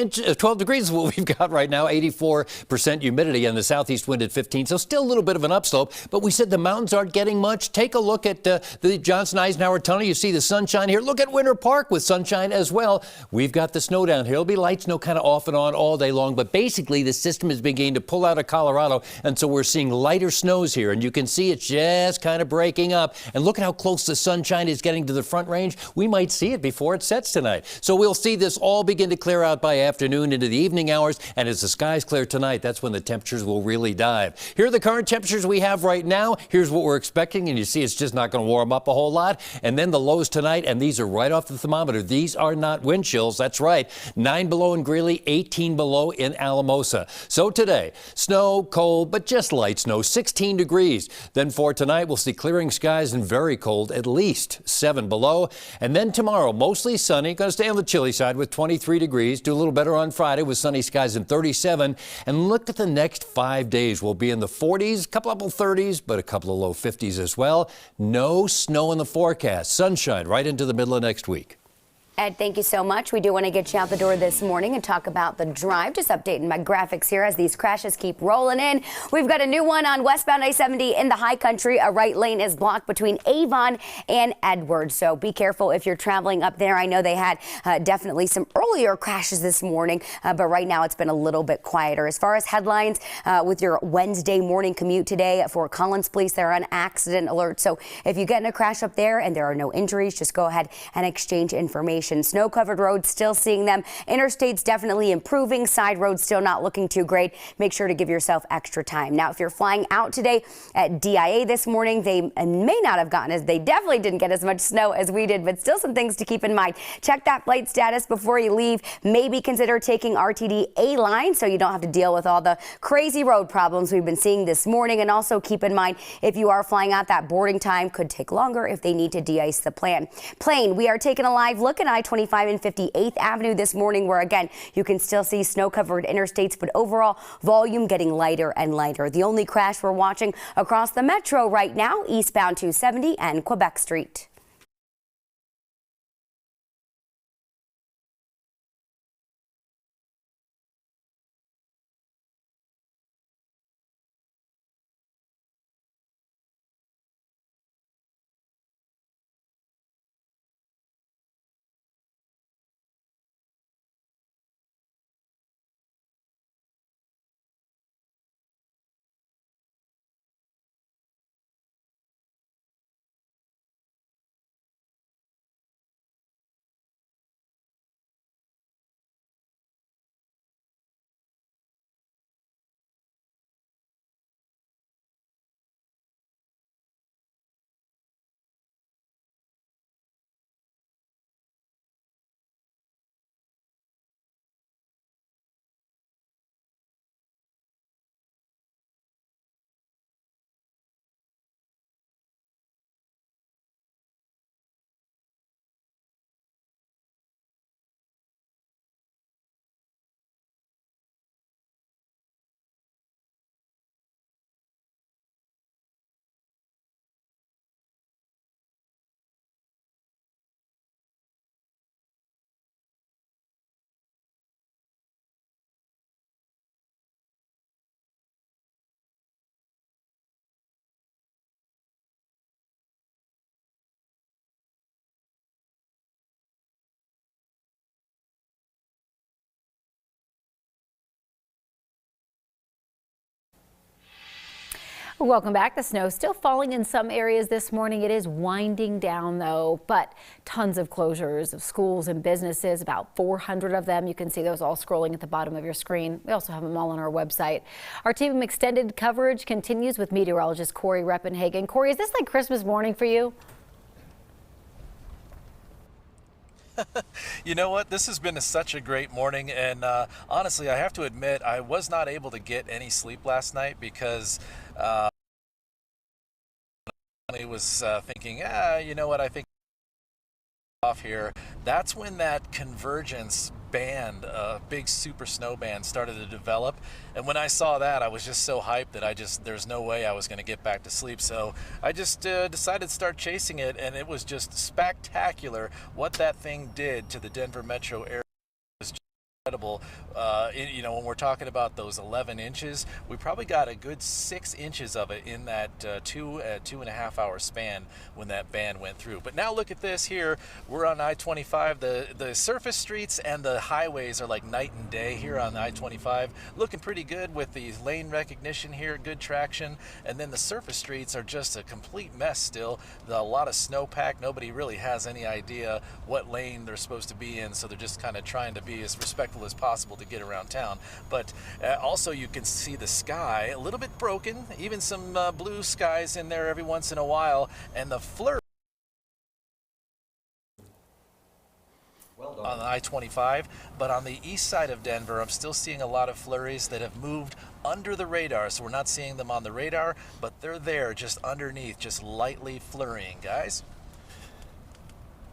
degrees is what we've got right now. 84% humidity and the southeast wind at 15. So still a little bit of an upslope. But we said the mountains aren't getting much. Take a look at the Johnson-Eisenhower Tunnel. You see the sunshine here. Look at Winter Park with sunshine as well. We've got the snow down here. It'll be light snow kind of off and on all day long. But basically, the system is beginning to pull out of Colorado, and so we're seeing lighter snows here, and you can see it's just kind of breaking up. And look at how close the sunshine is getting to the Front Range. We might see it before it sets tonight. So we'll see this all begin to clear out by afternoon into the evening hours, and as the skies clear tonight, that's when the temperatures will really dive. Here are the current temperatures we have right now. Here's what we're expecting, and you see it's just not going to warm up a whole lot. And then the lows tonight, and these are right off the thermometer. These are not wind chills. That's right. 9 below in Greeley, 18 below in Alamosa. So today, snow, cold, but just light snow, 16 degrees. Then for tonight, we'll see clearing skies and very cold, at least 7 below. And then tomorrow, mostly sunny, going to stay on the chilly side with 23 degrees. Do a little better on Friday with sunny skies and 37. And look at the next 5 days. We'll be in the 40s, a couple of 30s, but a couple of low 50s as well. No snow in the forecast. Sunshine right into the middle of next week. Ed, thank you so much. We do want to get you out the door this morning and talk about the drive. Just updating my graphics here as these crashes keep rolling in. We've got a new one on westbound I-70 in the high country. A right lane is blocked between Avon and Edwards. So be careful if you're traveling up there. I know they had definitely some earlier crashes this morning, but right now it's been a little bit quieter. As far as headlines with your Wednesday morning commute today, Fort Collins police, they're on accident alert. So if you get in a crash up there and there are no injuries, just go ahead and exchange information situation. Snow-covered roads, still seeing them. Interstates definitely improving. Side roads still not looking too great. Make sure to give yourself extra time. Now, if you're flying out today at DIA this morning, they may not have gotten they definitely didn't get as much snow as we did, but still some things to keep in mind. Check that flight status before you leave. Maybe consider taking RTD A-Line so you don't have to deal with all the crazy road problems we've been seeing this morning. And also keep in mind, if you are flying out, that boarding time could take longer if they need to de-ice the plane. We are taking a live look at I-25 and 58th Avenue this morning, where again, you can still see snow-covered interstates, but overall volume getting lighter and lighter. The only crash we're watching across the metro right now, eastbound 270 and Quebec Street. Welcome back. The snow still falling in some areas this morning. It is winding down though, but tons of closures of schools and businesses, about 400 of them. You can see those all scrolling at the bottom of your screen. We also have them all on our website. Our team extended coverage continues with meteorologist Corey Reppenhagen. Corey, is this like Christmas morning for you? You know what? This has been such a great morning, and honestly, I have to admit, I was not able to get any sleep last night because I was thinking, you know what, I think off here. That's when that convergence band, big super snow band, started to develop, and when I saw that, I was just so hyped that there's no way I was going to get back to sleep, so I just decided to start chasing it, and it was just spectacular what that thing did to the Denver metro area. Incredible. You know, when we're talking about those 11 inches, we probably got a good 6 inches of it in that 2.5 hour span when that band went through. But now look at this here. We're on I-25. The surface streets and the highways are like night and day here on I-25. Looking pretty good with the lane recognition here, good traction. And then the surface streets are just a complete mess still. A lot of snowpack. Nobody really has any idea what lane they're supposed to be in, so they're just kind of trying to be as respectful as possible to get around town. But also you can see the sky a little bit broken, even some blue skies in there every once in a while, and the flurry on I-25, but on the east side of Denver, I'm still seeing a lot of flurries that have moved under the radar, so we're not seeing them on the radar, but they're there just underneath, just lightly flurrying, guys.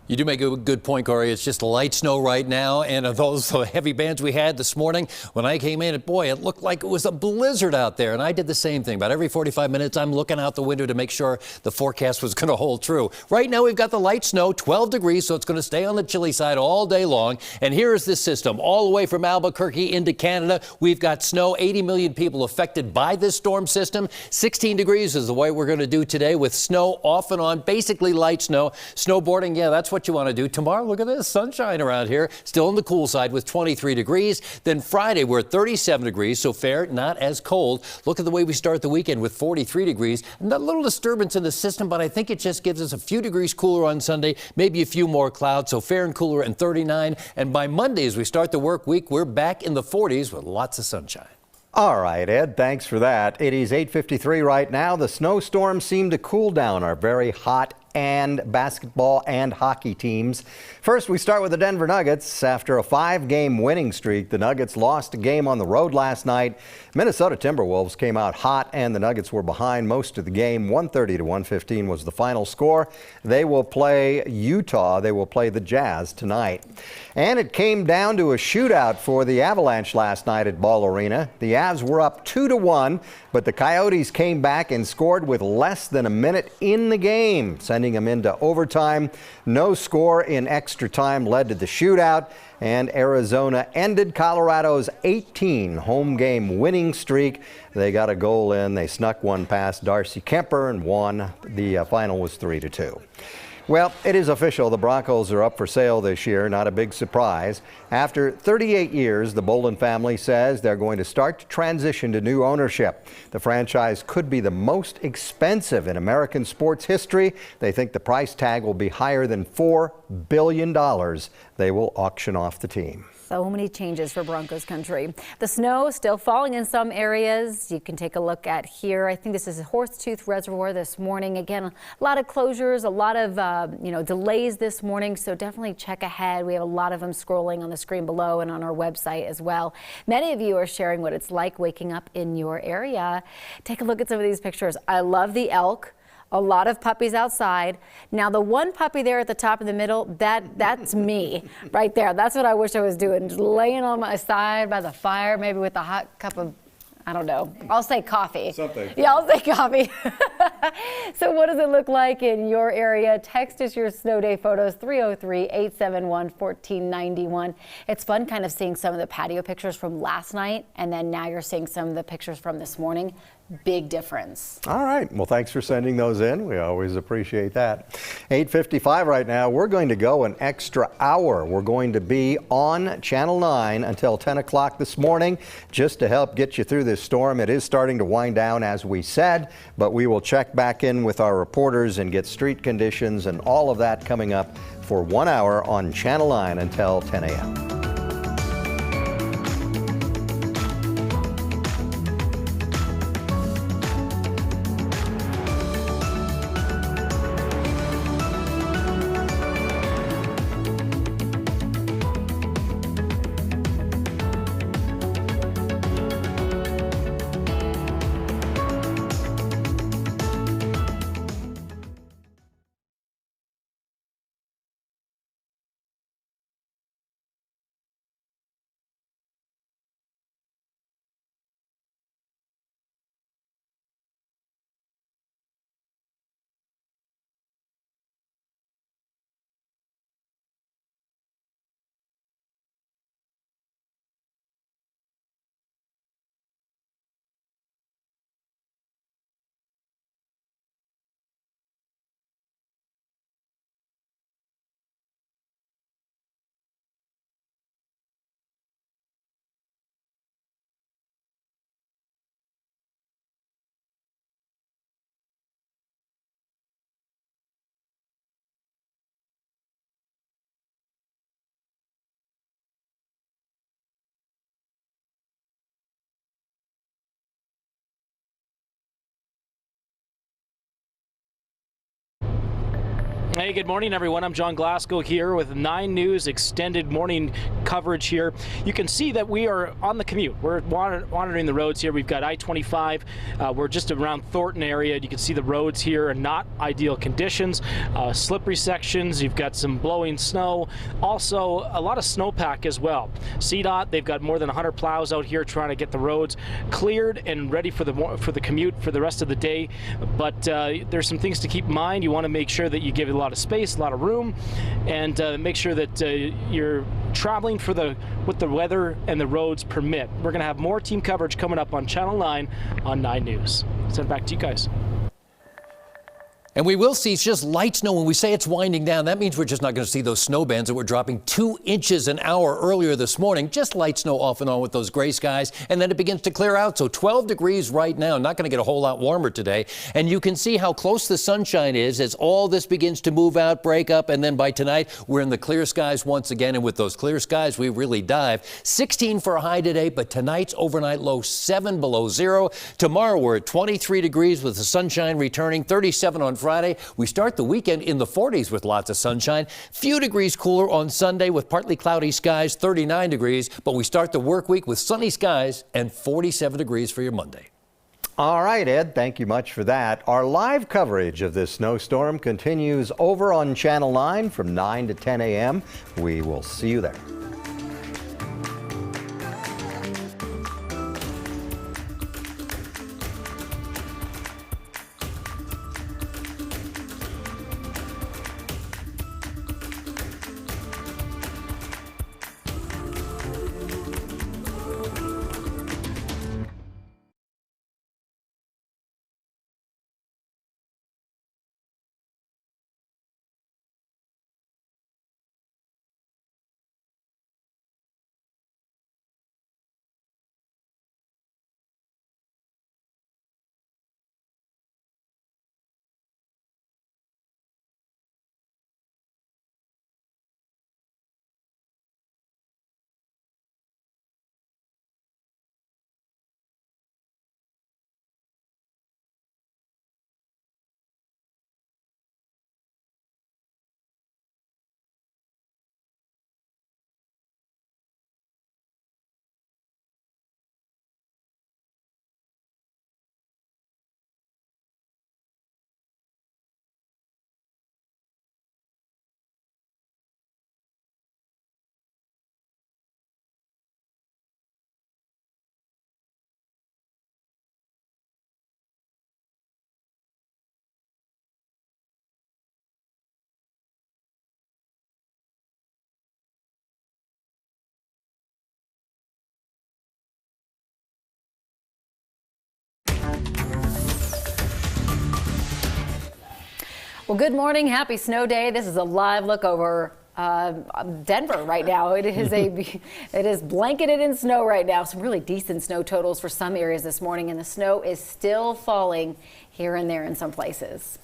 You do make a good point, Corey. It's just light snow right now, and of those heavy bands we had this morning, when I came in, boy, it looked like it was a blizzard out there, and I did the same thing. About every 45 minutes, I'm looking out the window to make sure the forecast was going to hold true. Right now, we've got the light snow, 12 degrees, so it's going to stay on the chilly side all day long. And here is this system. All the way from Albuquerque into Canada, we've got snow, 80 million people affected by this storm system. 16 degrees is the way we're going to do today with snow off and on, basically light snow. Snowboarding, yeah, that's what you want to do. Tomorrow, look at this, sunshine around here. Still on the cool side with 23 degrees. Then Friday, we're at 37 degrees, so fair, not as cold. Look at the way we start the weekend with 43 degrees. And a little disturbance in the system, but I think it just gives us a few degrees cooler on Sunday, maybe a few more clouds, so fair and cooler and 39. And by Monday, as we start the work week, we're back in the 40s with lots of sunshine. All right, Ed, thanks for that. It is 8:53 right now. The snowstorm seemed to cool down our very hot and basketball and hockey teams. First, we start with the Denver Nuggets. After a 5-game winning streak, the Nuggets lost a game on the road last night. Minnesota Timberwolves came out hot, and the Nuggets were behind most of the game. 130 to 115 was the final score. They will play Utah. They will play the Jazz tonight. And it came down to a shootout for the Avalanche last night at Ball Arena. The Avs were up 2-1, but the Coyotes came back and scored with less than a minute in the game, sending them into overtime. No score in extra time led to the shootout, and Arizona ended Colorado's 18 home game winning streak. They got a goal in. They snuck one past Darcy Kemper and won. The final was 3-2. Well, it is official. The Broncos are up for sale this year. Not a big surprise. After 38 years, the Bolden family says they're going to start to transition to new ownership. The franchise could be the most expensive in American sports history. They think the price tag will be higher than $4 billion. They will auction off the team. So many changes for Broncos country. The snow still falling in some areas. You can take a look at here. I think this is Horsetooth Reservoir this morning. Again, a lot of closures, a lot of delays this morning. So definitely check ahead. We have a lot of them scrolling on the screen below and on our website as well. Many of you are sharing what it's like waking up in your area. Take a look at some of these pictures. I love the elk. A lot of puppies outside. Now, the one puppy there at the top in the middle, that's me right there. That's what I wish I was doing, just laying on my side by the fire, maybe with a hot cup of, I don't know, I'll say coffee. Something. Yeah, I'll say coffee. So what does it look like in your area? Text us your snow day photos, 303-871-1491. It's fun kind of seeing some of the patio pictures from last night, and then now you're seeing some of the pictures from this morning. Big difference. All right. Well, thanks for sending those in. We always appreciate that. 8:55 right now. We're going to go an extra hour. We're going to be on Channel 9 until 10 o'clock this morning just to help get you through this storm. It is starting to wind down, as we said, but we will check back in with our reporters and get street conditions and all of that coming up for 1 hour on Channel 9 until 10 a.m. Hey, good morning, everyone. I'm John Glasgow here with 9 News extended morning coverage here. You can see that we are on the commute. We're monitoring the roads here. We've got I-25. We're just around Thornton area. You can see the roads here are not ideal conditions. Slippery sections. You've got some blowing snow. Also, a lot of snowpack as well. CDOT, they've got more than 100 plows out here trying to get the roads cleared and ready for the commute for the rest of the day. But there's some things to keep in mind. You want to make sure that you give it a lot of space, a lot of room, and make sure that you're traveling for what the weather and the roads permit. We're going to have more team coverage coming up on Channel 9 on 9 News. Send it back to you guys. And we will see just light snow. When we say it's winding down, that means we're just not going to see those snow bands that were dropping 2 inches an hour earlier this morning. Just light snow off and on with those gray skies. And then it begins to clear out. So 12 degrees right now. Not going to get a whole lot warmer today. And you can see how close the sunshine is as all this begins to move out, break up. And then by tonight, we're in the clear skies once again. And with those clear skies, we really dive. 16 for a high today, but tonight's overnight low 7 below zero. Tomorrow, we're at 23 degrees with the sunshine returning, 37 on Friday. We start the weekend in the 40s with lots of sunshine. Few degrees cooler on Sunday with partly cloudy skies, 39 degrees. But we start the work week with sunny skies and 47 degrees for your Monday. All right, Ed, thank you much for that. Our live coverage of this snowstorm continues over on Channel 9 from 9 to 10 a.m. We will see you there. Well, good morning. Happy snow day. This is a live look over Denver right now. It is blanketed in snow right now. Some really decent snow totals for some areas this morning, and the snow is still falling here and there in some places.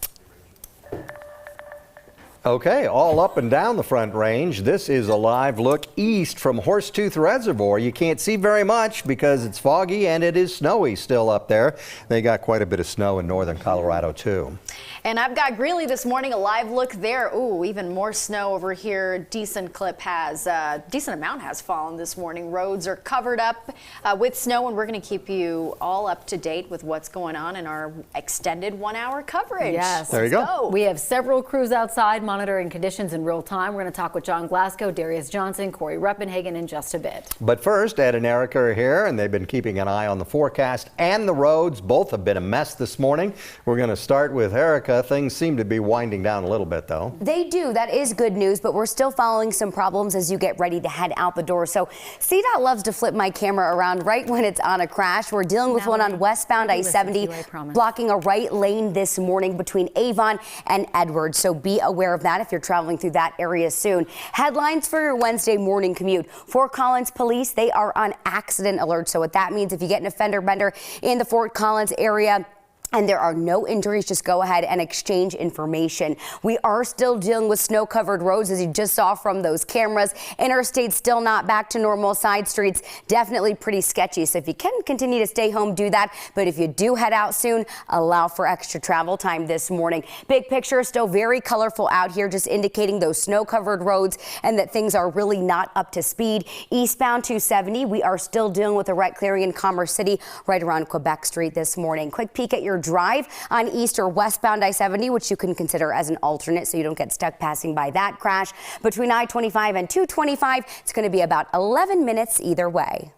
Okay, all up and down the Front Range. This is a live look east from Horsetooth Reservoir. You can't see very much because it's foggy and it is snowy still up there. They got quite a bit of snow in northern Colorado too. And I've got Greeley this morning, a live look there. Ooh, even more snow over here. Decent amount has fallen this morning. Roads are covered up with snow, and we're going to keep you all up to date with what's going on in our extended 1-hour coverage. Yes. There you go. We have several crews outside monitoring conditions in real time. We're going to talk with John Glasgow, Darius Johnson, Corey Reppenhagen in just a bit. But first, Ed and Erica are here, and they've been keeping an eye on the forecast and the roads. Both have been a mess this morning. We're going to start with Erica. Things seem to be winding down a little bit, though. They do. That is good news, but we're still following some problems as you get ready to head out the door. So CDOT loves to flip my camera around right when it's on a crash. We're dealing with one on westbound I-70, blocking a right lane this morning between Avon and Edwards. So be aware of that if you're traveling through that area soon. Headlines for your Wednesday morning commute. Fort Collins police, they are on accident alert. So what that means, if you get an offender bender in the Fort Collins area, and there are no injuries, just go ahead and exchange information. We are still dealing with snow-covered roads, as you just saw from those cameras. Interstate still not back to normal. Side streets definitely pretty sketchy. So if you can continue to stay home, do that. But if you do head out soon, allow for extra travel time this morning. Big picture, still very colorful out here, just indicating those snow-covered roads and that things are really not up to speed. Eastbound 270, we are still dealing with a wet clearing in Commerce City right around Quebec Street this morning. Quick peek at your drive on east or westbound I-70, which you can consider as an alternate so you don't get stuck passing by that crash. Between I-25 and 225, it's going to be about 11 minutes either way.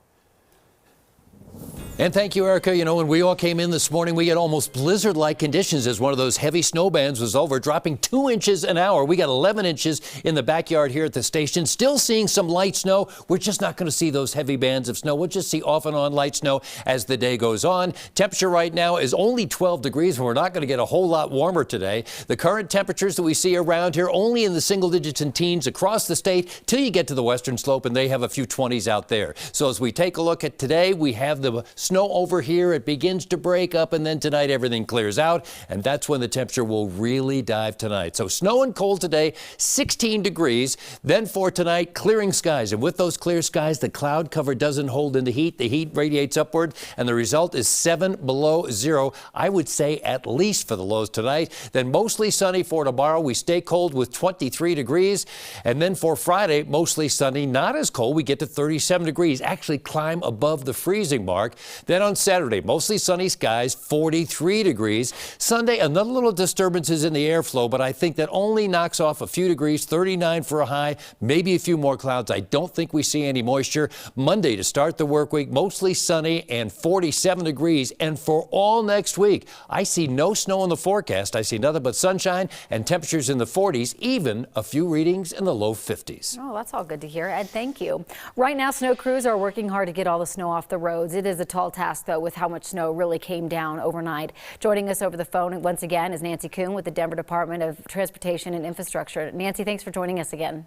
And thank you, Erica. You know, when we all came in this morning, we had almost blizzard-like conditions as one of those heavy snow bands was over, dropping 2 inches an hour. We got 11 inches in the backyard here at the station. Still seeing some light snow. We're just not going to see those heavy bands of snow. We'll just see off and on light snow as the day goes on. Temperature right now is only 12 degrees, and we're not going to get a whole lot warmer today. The current temperatures that we see around here only in the single digits and teens across the state till you get to the western slope, and they have a few 20s out there. So as we take a look at today, we have the snow over here. It begins to break up, and then tonight everything clears out, and that's when the temperature will really dive tonight. So snow and cold today, 16 degrees. Then for tonight, clearing skies, and with those clear skies, the cloud cover doesn't hold in the heat. The heat radiates upward, and the result is 7 below zero. I would say at least for the lows tonight. Then mostly sunny for tomorrow. We stay cold with 23 degrees, and then for Friday, mostly sunny, not as cold. We get to 37 degrees, actually climb above the freezing mark. Then on Saturday, mostly sunny skies, 43 degrees. Sunday, another little disturbances in the airflow, but I think that only knocks off a few degrees, 39 for a high, maybe a few more clouds. I don't think we see any moisture. Monday to start the work week, mostly sunny and 47 degrees. And for all next week, I see no snow in the forecast. I see nothing but sunshine and temperatures in the 40s, even a few readings in the low 50s. Oh, that's all good to hear, Ed. Thank you. Right now, snow crews are working hard to get all the snow off the roads. It is a tall task, though, with how much snow really came down overnight. Joining us over the phone once again is Nancy Kuhn with the Denver Department of Transportation and Infrastructure. Nancy, thanks for joining us again.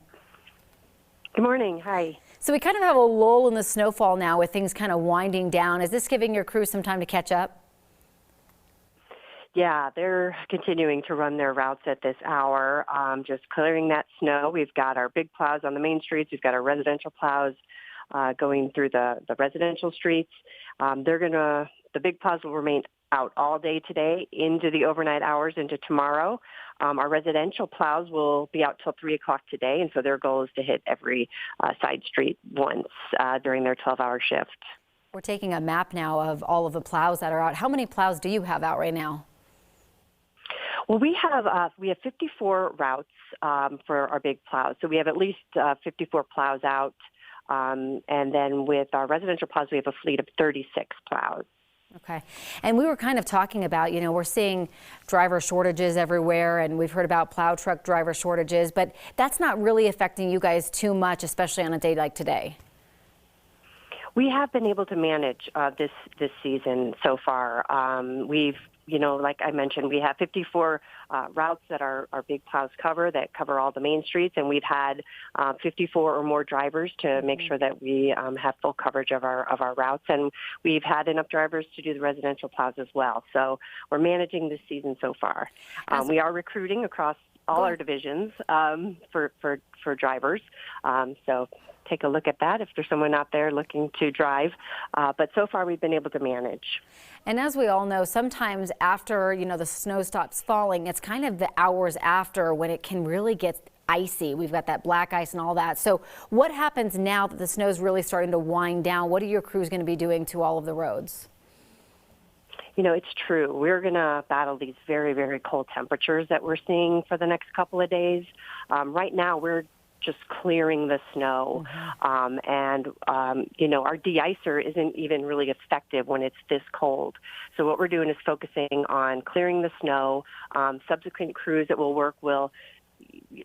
Good morning. Hi. So we kind of have a lull in the snowfall now with things kind of winding down. Is this giving your crew some time to catch up? Yeah, they're continuing to run their routes at this hour, just clearing that snow. We've got our big plows on the main streets. We've got our residential plows going through the residential streets. The big plows will remain out all day today into the overnight hours into tomorrow. Our residential plows will be out till 3 o'clock today, and so their goal is to hit every side street once during their 12-hour shift. We're taking a map now of all of the plows that are out. How many plows do you have out right now? Well, we have 54 routes for our big plows, so we have at least 54 plows out. And then with our residential plows, we have a fleet of 36 plows. Okay. And we were kind of talking about, you know, we're seeing driver shortages everywhere, and we've heard about plow truck driver shortages, but that's not really affecting you guys too much, especially on a day like today. We have been able to manage this season so far. Like I mentioned, we have 54 routes that our big plows cover that cover all the main streets, and we've had 54 or more drivers to make sure that we have full coverage of our routes, and we've had enough drivers to do the residential plows as well. So we're managing this season so far. We are recruiting across all our divisions for drivers. So take a look at that if there's someone out there looking to drive. But so far, we've been able to manage. And as we all know, sometimes after, you know, the snow stops falling, it's kind of the hours after when it can really get icy. We've got that black ice and all that. So what happens now that the snow is really starting to wind down? What are your crews going to be doing to all of the roads? You know, it's true. We're going to battle these very, very cold temperatures that we're seeing for the next couple of days. Right now, we're just clearing the snow. Our de-icer isn't even really effective when it's this cold. So what we're doing is focusing on clearing the snow. Subsequent crews that will work will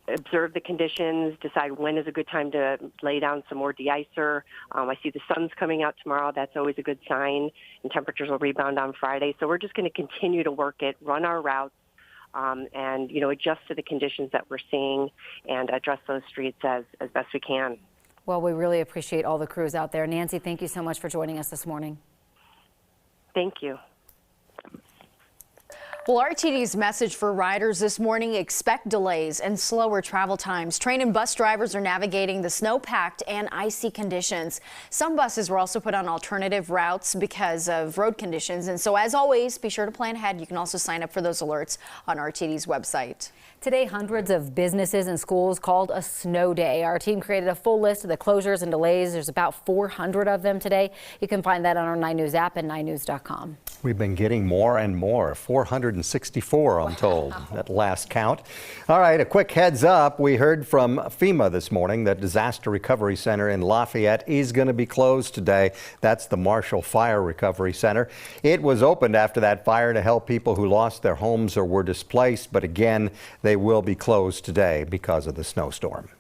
observe the conditions, decide when is a good time to lay down some more de-icer. I see the sun's coming out tomorrow. That's always a good sign, and temperatures will rebound on Friday. So we're just going to continue to work it, run our routes, and adjust to the conditions that we're seeing and address those streets as best we can. Well, we really appreciate all the crews out there. Nancy, thank you so much for joining us this morning. Thank you. Well, RTD's message for riders this morning: expect delays and slower travel times. Train and bus drivers are navigating the snow-packed and icy conditions. Some buses were also put on alternative routes because of road conditions. And so, as always, be sure to plan ahead. You can also sign up for those alerts on RTD's website. Today, hundreds of businesses and schools called a snow day. Our team created a full list of the closures and delays. There's about 400 of them today. You can find that on our 9 News app and 9news.com. We've been getting more and more, 464 I'm told at last count. All right, a quick heads up. We heard from FEMA this morning that Disaster Recovery Center in Lafayette is going to be closed today. That's the Marshall Fire Recovery Center. It was opened after that fire to help people who lost their homes or were displaced, but again, they will be closed today because of the snowstorm.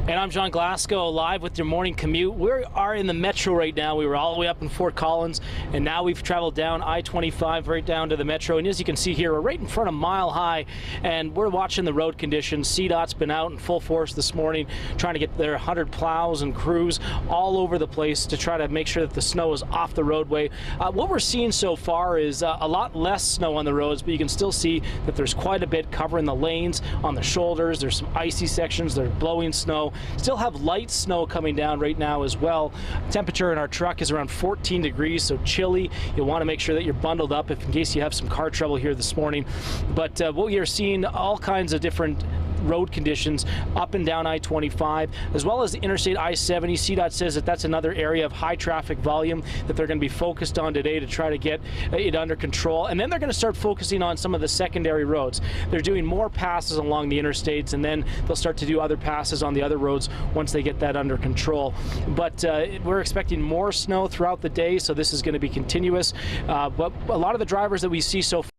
And I'm John Glasgow, live with your morning commute. We are in the metro right now. We were all the way up in Fort Collins, and now we've traveled down I-25 right down to the metro. And as you can see here, we're right in front of Mile High, and we're watching the road conditions. CDOT's been out in full force this morning, trying to get their 100 plows and crews all over the place to try to make sure that the snow is off the roadway. What we're seeing so far is a lot less snow on the roads, but you can still see that there's quite a bit covering the lanes, on the shoulders. There's some icy sections that are blowing snow. Still have light snow coming down right now as well. Temperature in our truck is around 14 degrees, so chilly. You'll want to make sure that you're bundled up in case you have some car trouble here this morning. But what we are seeing, all kinds of different road conditions up and down I-25, as well as the Interstate I-70. CDOT says that that's another area of high traffic volume that they're going to be focused on today to try to get it under control. And then they're going to start focusing on some of the secondary roads. They're doing more passes along the interstates, and then they'll start to do other passes on the other roads once they get that under control. But we're expecting more snow throughout the day, so this is going to be continuous. But a lot of the drivers that we see so far.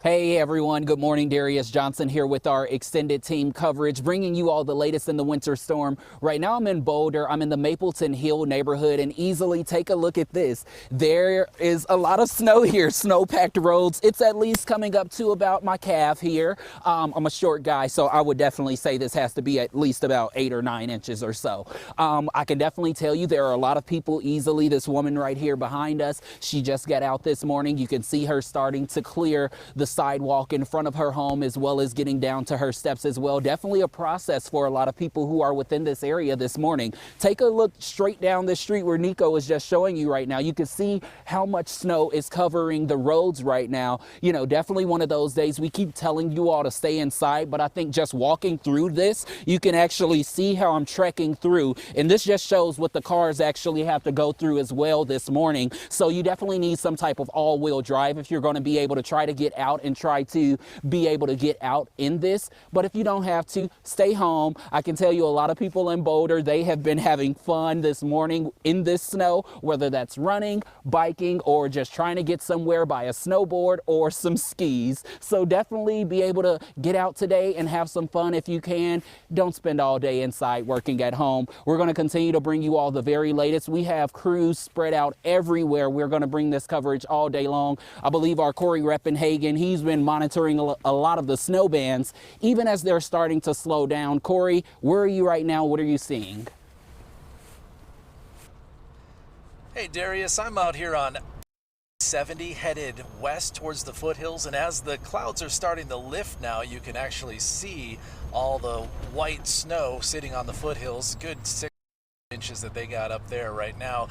Hey everyone, good morning. Darius Johnson here with our extended team coverage, bringing you all the latest in the winter storm. Right now I'm in Boulder. I'm in the Mapleton Hill neighborhood, and easily take a look at this. There is a lot of snow here, snow-packed roads. It's at least coming up to about my calf here. I'm a short guy, so I would definitely say this has to be at least about 8 or 9 inches or so. I can definitely tell you there are a lot of people easily. This woman right here behind us, she just got out this morning. You can see her starting to clear the sidewalk in front of her home, as well as getting down to her steps as well. Definitely a process for a lot of people who are within this area this morning. Take a look straight down the street where Nico is just showing you right now. You can see how much snow is covering the roads right now. You know, definitely one of those days. We keep telling you all to stay inside, but I think just walking through this, you can actually see how I'm trekking through. And this just shows what the cars actually have to go through as well this morning. So you definitely need some type of all-wheel drive if you're going to be able to try to get out and try to be able to get out in this. But if you don't have to, stay home. I can tell you a lot of people in Boulder, they have been having fun this morning in this snow, whether that's running, biking, or just trying to get somewhere by a snowboard or some skis. So definitely be able to get out today and have some fun if you can. Don't spend all day inside working at home. We're going to continue to bring you all the very latest. We have crews spread out everywhere. We're going to bring this coverage all day long. I believe our Corey Reppenhagen, he's been monitoring a lot of the snow bands, even as they're starting to slow down. Corey, where are you right now? What are you seeing? Hey Darius, I'm out here on 70 headed west towards the foothills, and as the clouds are starting to lift now, you can actually see all the white snow sitting on the foothills. Good 6 inches that they got up there right now.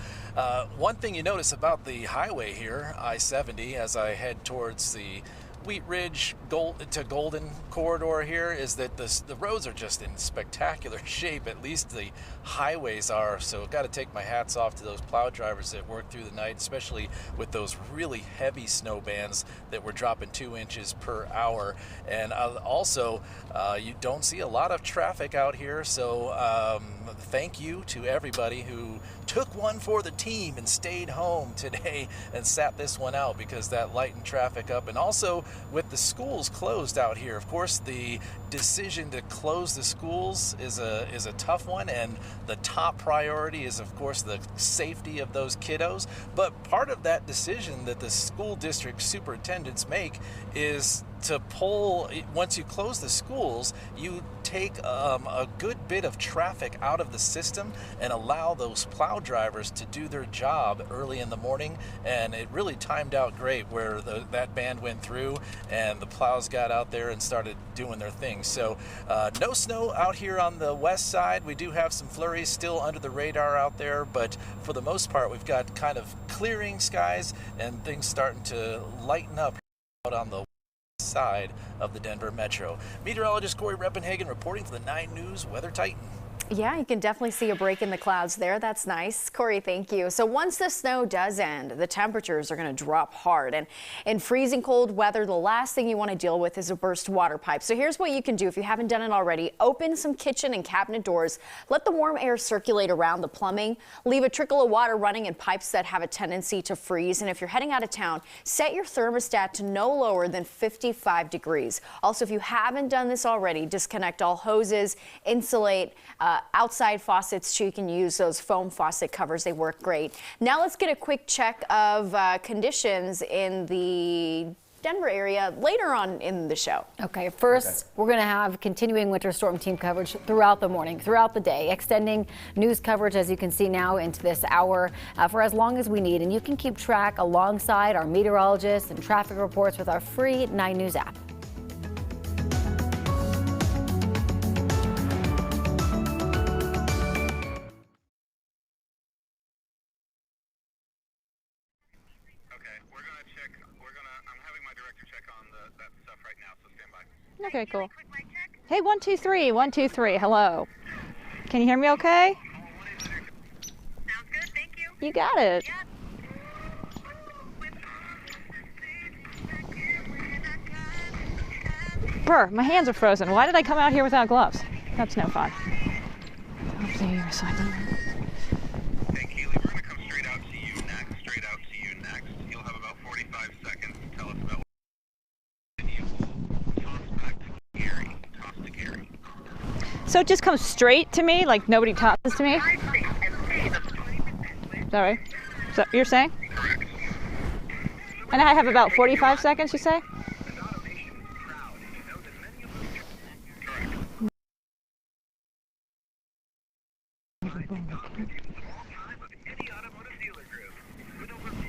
One thing you notice about the highway here, I-70, as I head towards the Wheat Ridge to Golden corridor here, is that the roads are just in spectacular shape. At least the highways are. So I've got to take my hats off to those plow drivers that worked through the night, especially with those really heavy snow bands that were dropping 2 inches per hour. And also, you don't see a lot of traffic out here. So thank you to everybody who took one for the team and stayed home today and sat this one out, because that lightened traffic up. And also with the schools closed out here, of course, the decision to close the schools is a tough one, and the top priority is, of course, the safety of those kiddos. But part of that decision that the school district superintendents make is to pull, once you close the schools, you take a good bit of traffic out of the system and allow those plow drivers to do their job early in the morning. And it really timed out great where that band went through and the plows got out there and started doing their thing. So no snow out here on the west side. We do have some flurries still under the radar out there, but for the most part, we've got kind of clearing skies and things starting to lighten up out on the side of the Denver metro. Meteorologist Corey Reppenhagen reporting for the 9 News Weather Titan. Yeah, you can definitely see a break in the clouds there. That's nice. Corey, thank you. So once the snow does end, the temperatures are going to drop hard. And in freezing cold weather, the last thing you want to deal with is a burst water pipe. So here's what you can do if you haven't done it already. Open some kitchen and cabinet doors. Let the warm air circulate around the plumbing. Leave a trickle of water running in pipes that have a tendency to freeze. And if you're heading out of town, set your thermostat to no lower than 55 degrees. Also, if you haven't done this already, disconnect all hoses, insulate outside faucets so you can use those foam faucet covers. They work great. Now let's get a quick check of conditions in the Denver area later on in the show. Okay, first we're going to have continuing winter storm team coverage throughout the morning, throughout the day, extending news coverage, as you can see now, into this hour for as long as we need. And you can keep track alongside our meteorologists and traffic reports with our free 9 News app. Okay, cool. Hey, 1, 2, 3, 1, 2, 3. Hello. Can you hear me okay? Sounds good, thank you. You got it. Brr, my hands are frozen. Why did I come out here without gloves? That's no fun. Hey, Keely, we're going to come straight out to you next. You'll have about 45 seconds to tell us about So it just comes straight to me, like nobody tosses to me? Is that right? Is that what you're saying? And I have about 45 seconds, you say?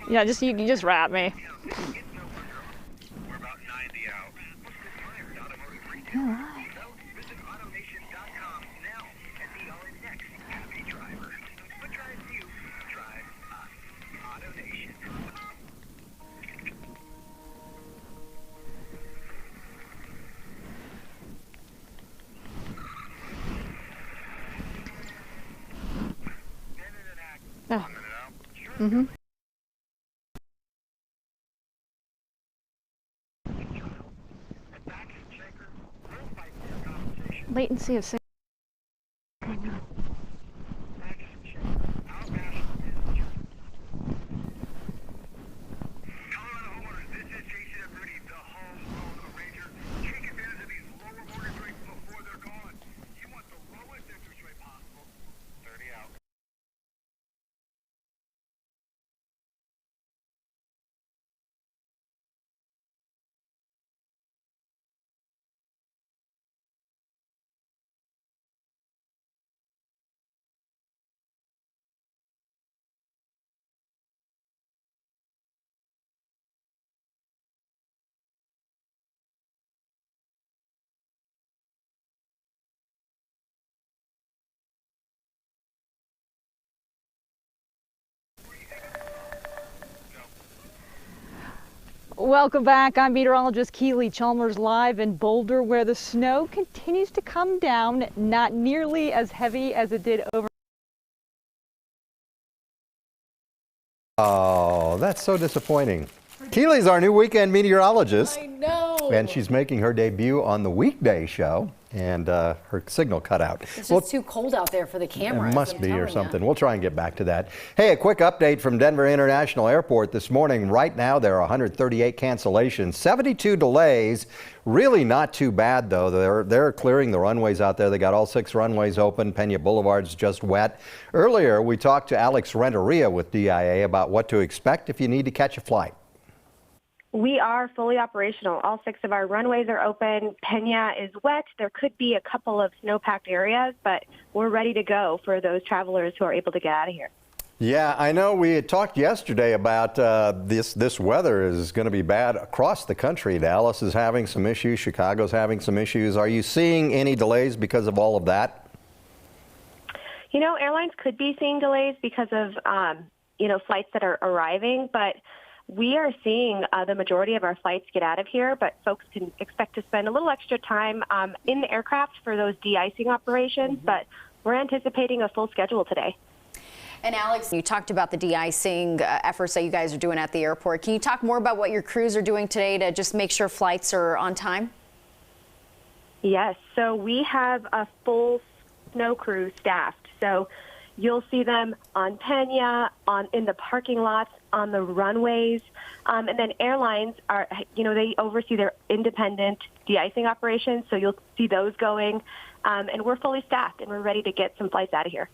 Yeah, you just wrap me. Yeah. Oh. Mm-hmm. Latency of 6. Welcome back. I'm meteorologist Keely Chalmers live in Boulder, where the snow continues to come down, not nearly as heavy as it did over. Oh, that's so disappointing. Keely's our new weekend meteorologist. I know. And she's making her debut on the weekday show, and her signal cut out. It's just too cold out there for the camera. It must be or something. We'll try and get back to that. Hey, a quick update from Denver International Airport this morning. Right now, there are 138 cancellations, 72 delays. Really not too bad, though. They're clearing the runways out there. They got all 6 runways open. Pena Boulevard's just wet. Earlier, we talked to Alex Renteria with DIA about what to expect if you need to catch a flight. We are fully operational. All 6 of our runways are open. Pena is wet. There could be a couple of snow-packed areas, but we're ready to go for those travelers who are able to get out of here. Yeah, I know we had talked yesterday about this weather is going to be bad across the country. Dallas is having some issues. Chicago's having some issues. Are you seeing any delays because of all of that? You know, airlines could be seeing delays because of, flights that are arriving, but we are seeing the majority of our flights get out of here, but folks can expect to spend a little extra time in the aircraft for those de-icing operations. But we're anticipating a full schedule today. And Alex, you talked about the de-icing efforts that you guys are doing at the airport. Can you talk more about what your crews are doing today to just make sure flights are on time? Yes, so we have a full snow crew staffed. So you'll see them on Pena, in the parking lots, on the runways, and then airlines are, they oversee their independent de-icing operations. So you'll see those going, and we're fully staffed and we're ready to get some flights out of here.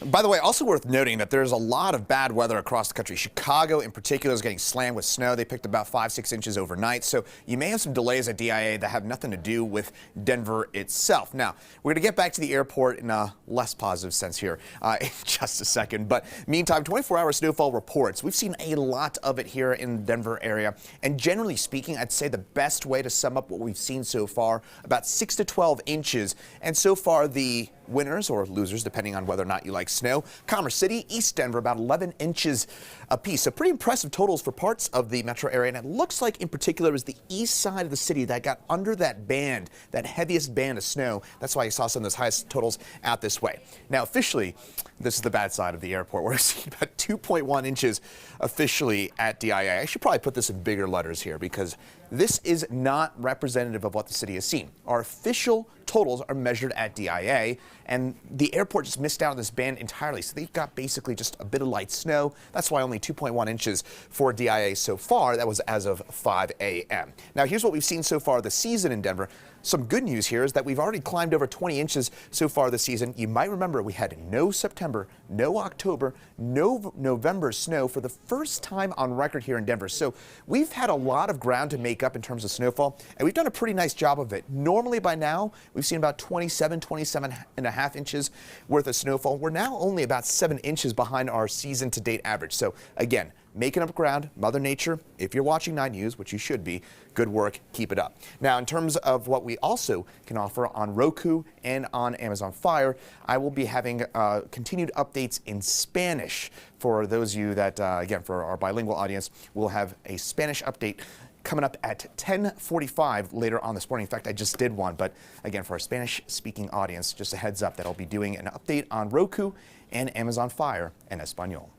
By the way, also worth noting that there's a lot of bad weather across the country. Chicago in particular is getting slammed with snow. They picked about 5-6 inches overnight. So you may have some delays at DIA that have nothing to do with Denver itself. Now, we're going to get back to the airport in a less positive sense here in just a second. But meantime, 24-hour snowfall reports. We've seen a lot of it here in the Denver area. And generally speaking, I'd say the best way to sum up what we've seen so far, about 6 to 12 inches. And so far, the winners or losers, depending on whether or not you like snow. Commerce City, East Denver, about 11 inches apiece. So pretty impressive totals for parts of the metro area. And it looks like in particular it was the east side of the city that got under that band, that heaviest band of snow. That's why you saw some of those highest totals out this way. Now officially, this is the bad side of the airport. We're seeing about 2.1 inches officially at DIA. I should probably put this in bigger letters here because this is not representative of what the city has seen. Our official totals are measured at DIA, and the airport just missed out on this band entirely. So they've got basically just a bit of light snow. That's why only 2.1 inches for DIA so far. That was as of 5 a.m. Now here's what we've seen so far this season in Denver. Some good news here is that we've already climbed over 20 inches so far this season. You might remember we had no September, no October, no November snow for the first time on record here in Denver. So we've had a lot of ground to make up in terms of snowfall, and we've done a pretty nice job of it. Normally by now, we've seen about 27 and a half inches worth of snowfall. We're now only about 7 inches behind our season to date average. So again, making up ground, Mother Nature, if you're watching 9 News, which you should be, good work, keep it up. Now, in terms of what we also can offer on Roku and on Amazon Fire, I will be having continued updates in Spanish. For those of you that, again, for our bilingual audience, we'll have a Spanish update coming up at 10:45 later on this morning. In fact, I just did one, but again, for our Spanish-speaking audience, just a heads up that I'll be doing an update on Roku and Amazon Fire in Espanol.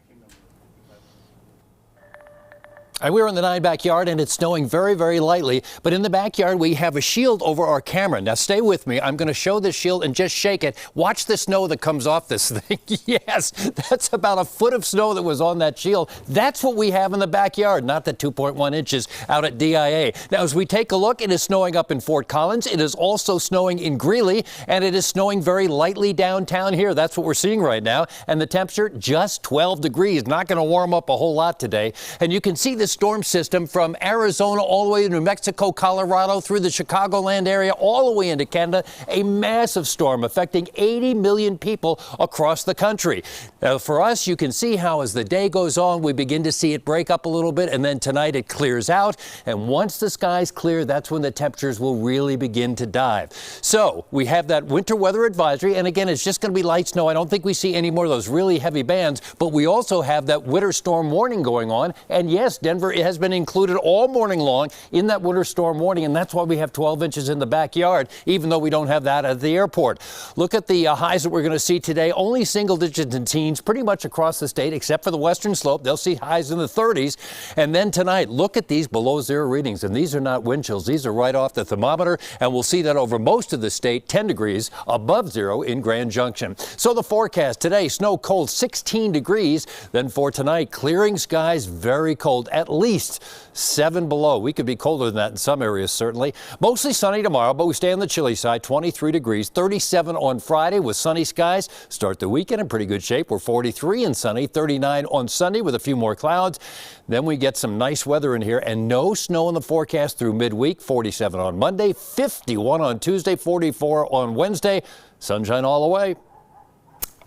We're in the 9 backyard and it's snowing very, very lightly, but in the backyard we have a shield over our camera. Now stay with me. I'm going to show this shield and just shake it. Watch the snow that comes off this thing. Yes, that's about a foot of snow that was on that shield. That's what we have in the backyard, not the 2.1 inches out at DIA. Now as we take a look, it is snowing up in Fort Collins. It is also snowing in Greeley, and it is snowing very lightly downtown here. That's what we're seeing right now. And the temperature just 12 degrees. Not going to warm up a whole lot today. And you can see this storm system from Arizona all the way to New Mexico, Colorado, through the Chicagoland area, all the way into Canada. A massive storm affecting 80 million people across the country. Now, for us, you can see how as the day goes on, we begin to see it break up a little bit, and then tonight it clears out. And once the skies clear, that's when the temperatures will really begin to dive. So we have that winter weather advisory, and again, it's just going to be light snow. I don't think we see any more of those really heavy bands, but we also have that winter storm warning going on. And yes, Denver has been included all morning long in that winter storm warning, and that's why we have 12 inches in the backyard, even though we don't have that at the airport. Look at the highs that we're going to see today. Only single digits and teens pretty much across the state, except for the western slope. They'll see highs in the 30s. And then tonight, look at these below zero readings, and these are not wind chills. These are right off the thermometer, and we'll see that over most of the state, 10 degrees above zero in Grand Junction. So the forecast today, snow cold, 16 degrees. Then for tonight, clearing skies, very cold, at least 7 below. We could be colder than that in some areas, certainly. Mostly sunny tomorrow, but we stay on the chilly side, 23 degrees, 37 on Friday with sunny skies. Start the weekend in pretty good shape. We're 43 and sunny, 39 on Sunday with a few more clouds. Then we get some nice weather in here and no snow in the forecast through midweek, 47 on Monday, 51 on Tuesday, 44 on Wednesday. Sunshine all the way.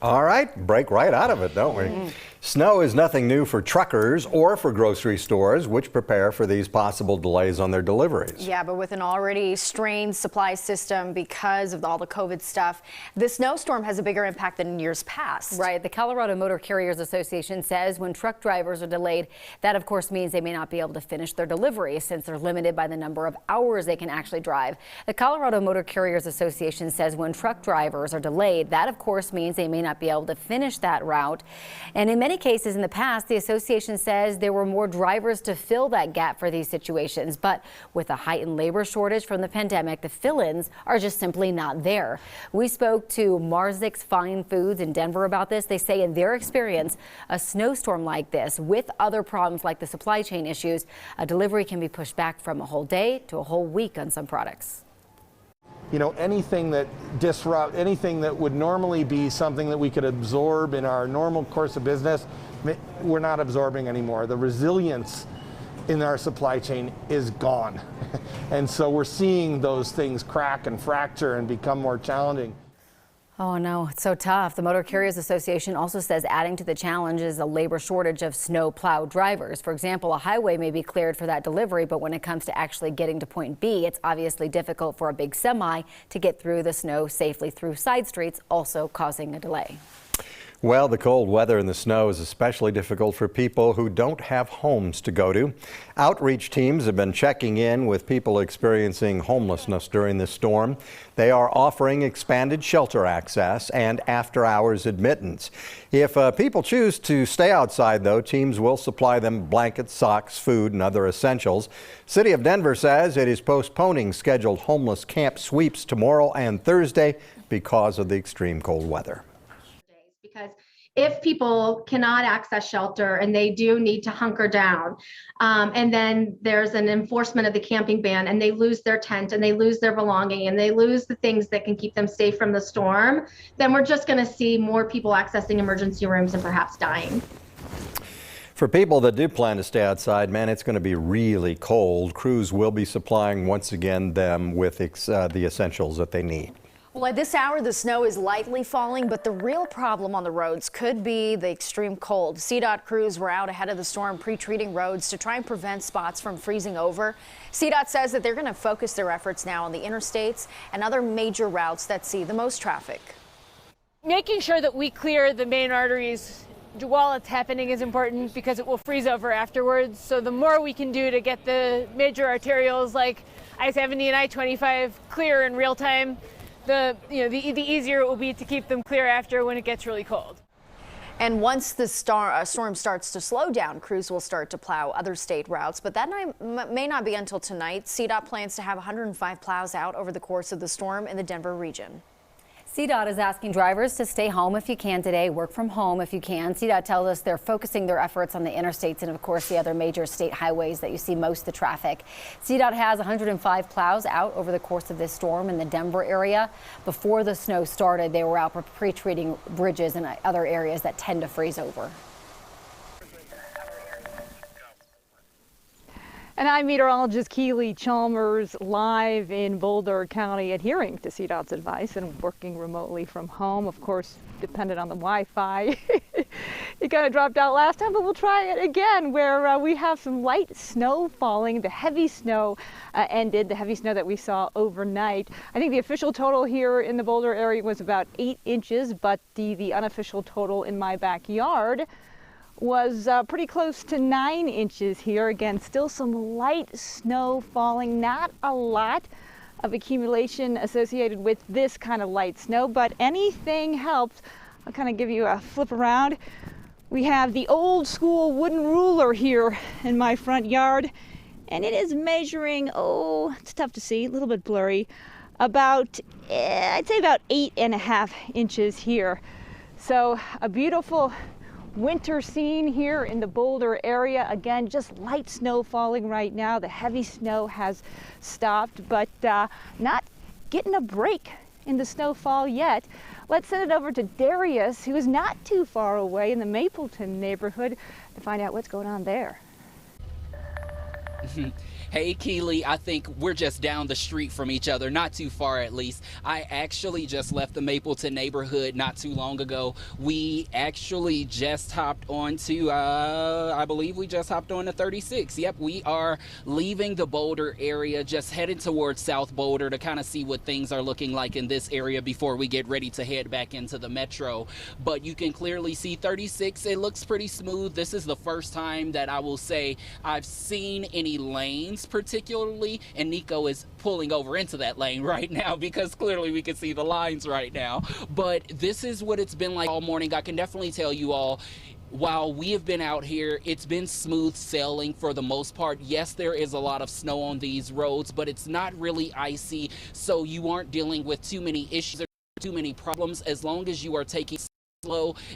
All right, break right out of it, don't we? Snow is nothing new for truckers or for grocery stores, which prepare for these possible delays on their deliveries. Yeah, but with an already strained supply system because of all the COVID stuff, this snowstorm has a bigger impact than in years past. Right. The Colorado Motor Carriers Association says when truck drivers are delayed, that of course means they may not be able to finish their delivery since they're limited by the number of hours they can actually drive. The Colorado Motor Carriers Association says when truck drivers are delayed, that of course means they may not be able to finish that route. And in many cases in the past, the association says there were more drivers to fill that gap for these situations. But with a heightened labor shortage from the pandemic, the fill-ins are just simply not there. We spoke to Marzik's Fine Foods in Denver about this. They say in their experience, a snowstorm like this with other problems like the supply chain issues, a delivery can be pushed back from a whole day to a whole week on some products. You know, anything that disrupt, anything that would normally be something that we could absorb in our normal course of business, we're not absorbing anymore. The resilience in our supply chain is gone. And so we're seeing those things crack and fracture and become more challenging. Oh no, it's so tough. The Motor Carriers Association also says adding to the challenge is a labor shortage of snow plow drivers. For example, a highway may be cleared for that delivery, but when it comes to actually getting to point B, it's obviously difficult for a big semi to get through the snow safely through side streets, also causing a delay. Well, the cold weather and the snow is especially difficult for people who don't have homes to go to. Outreach teams have been checking in with people experiencing homelessness during this storm. They are offering expanded shelter access and after-hours admittance. If people choose to stay outside, though, teams will supply them blankets, socks, food, and other essentials. City of Denver says it is postponing scheduled homeless camp sweeps tomorrow and Thursday because of the extreme cold weather. Because if people cannot access shelter and they do need to hunker down, and then there's an enforcement of the camping ban and they lose their tent and they lose their belonging and they lose the things that can keep them safe from the storm, then we're just going to see more people accessing emergency rooms and perhaps dying. For people that do plan to stay outside, man, it's going to be really cold. Crews will be supplying once again them with the essentials that they need. Well, at this hour, the snow is lightly falling, but the real problem on the roads could be the extreme cold. CDOT crews were out ahead of the storm pre-treating roads to try and prevent spots from freezing over. CDOT says that they're going to focus their efforts now on the interstates and other major routes that see the most traffic. Making sure that we clear the main arteries while it's happening is important because it will freeze over afterwards. So the more we can do to get the major arterials like I-70 and I-25 clear in real time, the easier it will be to keep them clear after when it gets really cold. And once the storm starts to slow down, crews will start to plow other state routes, but that may not be until tonight. CDOT plans to have 105 plows out over the course of the storm in the Denver region. CDOT is asking drivers to stay home if you can today, work from home if you can. CDOT tells us they're focusing their efforts on the interstates and, of course, the other major state highways that you see most of the traffic. CDOT has 105 plows out over the course of this storm in the Denver area. Before the snow started, they were out pre-treating bridges and other areas that tend to freeze over. And I'm meteorologist Keely Chalmers, live in Boulder County, adhering to CDOT's advice and working remotely from home. Of course, dependent on the Wi-Fi. It kind of dropped out last time, but we'll try it again, where we have some light snow falling. The heavy snow ended, the heavy snow that we saw overnight. I think the official total here in the Boulder area was about 8 inches, but the unofficial total in my backyard was pretty close to 9 inches here. Again, still some light snow falling, not a lot of accumulation associated with this kind of light snow, but anything helps. I'll kind of give you a flip around. We have the old school wooden ruler here in my front yard, and it is measuring, oh, it's tough to see, a little bit blurry, about, I'd say about 8.5 inches here. So a beautiful winter scene here in the Boulder area. Again, just light snow falling right now. The heavy snow has stopped, but not getting a break in the snowfall yet. Let's send it over to Darius, who is not too far away in the Mapleton neighborhood, to find out what's going on there. Hey, Keely, I think we're just down the street from each other, not too far at least. I actually just left the Mapleton neighborhood not too long ago. We actually just hopped onto, I believe we just hopped on to 36. Yep, we are leaving the Boulder area, just headed towards South Boulder to kind of see what things are looking like in this area before we get ready to head back into the metro. But you can clearly see 36. It looks pretty smooth. This is the first time that I will say I've seen any lanes particularly, and Nico is pulling over into that lane right now because clearly we can see the lines right now. But this is what it's been like all morning. I can definitely tell you all, while we have been out here, it's been smooth sailing for the most part. Yes, there is a lot of snow on these roads, but it's not really icy, so you aren't dealing with too many issues or too many problems as long as you are taking slow.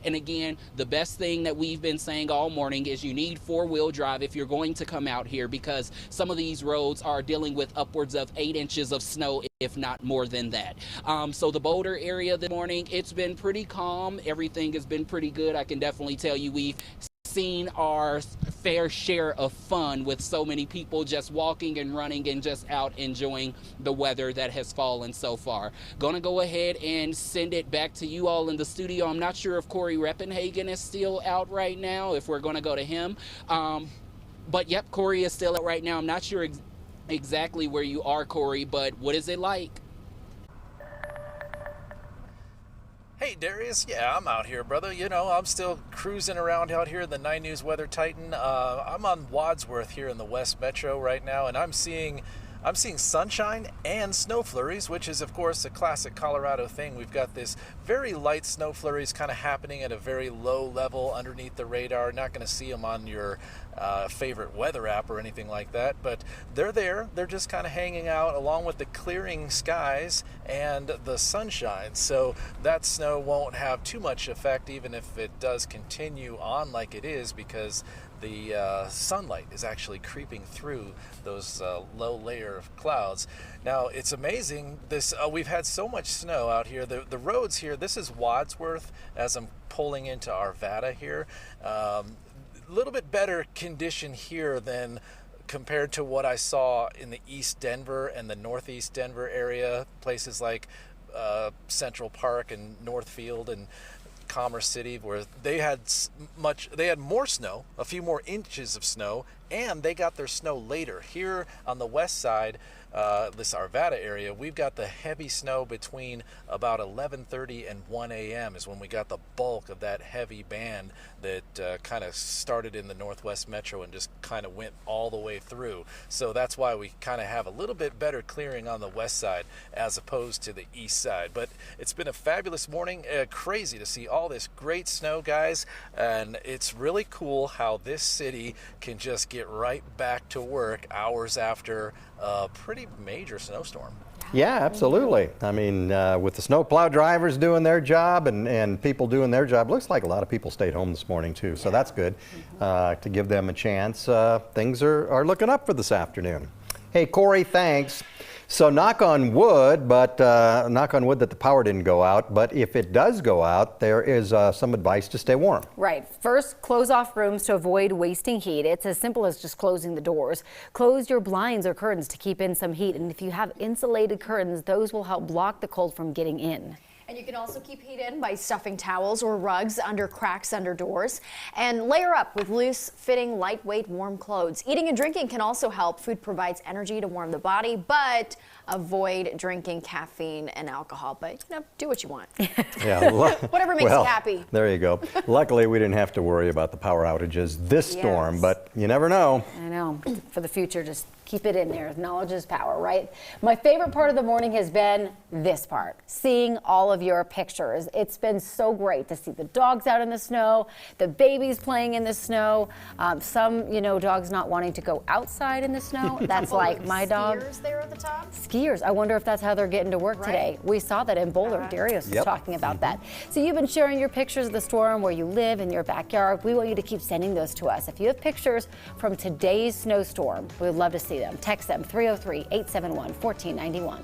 And again, the best thing that we've been saying all morning is you need four-wheel drive if you're going to come out here, because some of these roads are dealing with upwards of 8 inches of snow, if not more than that. So the Boulder area this morning, it's been pretty calm. Everything has been pretty good. I can definitely tell you we've seen our fair share of fun with so many people just walking and running and just out enjoying the weather that has fallen so far. Gonna go ahead and send it back to you all in the studio. I'm not sure if Corey Reppenhagen is still out right now, if we're gonna go to him. But yep, Corey is still out right now. I'm not sure exactly where you are, Corey, but what is it like? Hey Darius, yeah, I'm out here, brother. You know, I'm still cruising around out here in the 9 News Weather Titan. I'm on Wadsworth here in the West Metro right now, and I'm seeing sunshine and snow flurries, which is of course a classic Colorado thing. We've got this very light snow flurries kind of happening at a very low level underneath the radar. Not going to see them on your favorite weather app or anything like that, but they're there. They're just kind of hanging out along with the clearing skies and the sunshine. So that snow won't have too much effect, even if it does continue on like it is, because the sunlight is actually creeping through those low layer of clouds. Now it's amazing, this we've had so much snow out here. The roads here, this is Wadsworth as I'm pulling into Arvada here. A little bit better condition here than compared to what I saw in the East Denver and the Northeast Denver area, places like Central Park and Northfield and Commerce City, where they had more snow, a few more inches of snow, and they got their snow later. Here on the west side, this Arvada area, we've got the heavy snow between about 11:30 and 1 a.m. is when we got the bulk of that heavy band that kind of started in the Northwest Metro and just kind of went all the way through. So that's why we kind of have a little bit better clearing on the west side as opposed to the east side. But it's been a fabulous morning. Crazy to see all this great snow, guys, and it's really cool how this city can just get right back to work hours after a pretty major snowstorm. Yeah, absolutely. I mean, with the snowplow drivers doing their job and people doing their job, looks like a lot of people stayed home this morning too, so that's good to give them a chance. Things are looking up for this afternoon. Hey, Corey, thanks. So knock on wood, but knock on wood that the power didn't go out. But if it does go out, there is some advice to stay warm. Right. First, close off rooms to avoid wasting heat. It's as simple as just closing the doors. Close your blinds or curtains to keep in some heat. And if you have insulated curtains, those will help block the cold from getting in. And you can also keep heat in by stuffing towels or rugs under cracks under doors. And layer up with loose-fitting, lightweight, warm clothes. Eating and drinking can also help. Food provides energy to warm the body, but avoid drinking caffeine and alcohol. But, you know, do what you want. Yeah, Whatever makes you happy. There you go. Luckily, we didn't have to worry about the power outages this storm, but you never know. I know. For the future, just keep it in there. Knowledge is power, right? My favorite part of the morning has been this part, seeing all of your pictures. It's been so great to see the dogs out in the snow, the babies playing in the snow, some, you know, dogs not wanting to go outside in the snow. That's like my dog. Skiers there at the top. Skiers. I wonder if that's how they're getting to work today. We saw that in Boulder. Darius was talking about that. So you've been sharing your pictures of the storm, where you live, in your backyard. We want you to keep sending those to us. If you have pictures from today's snowstorm, we would love to see them. Text them 303-871-1491.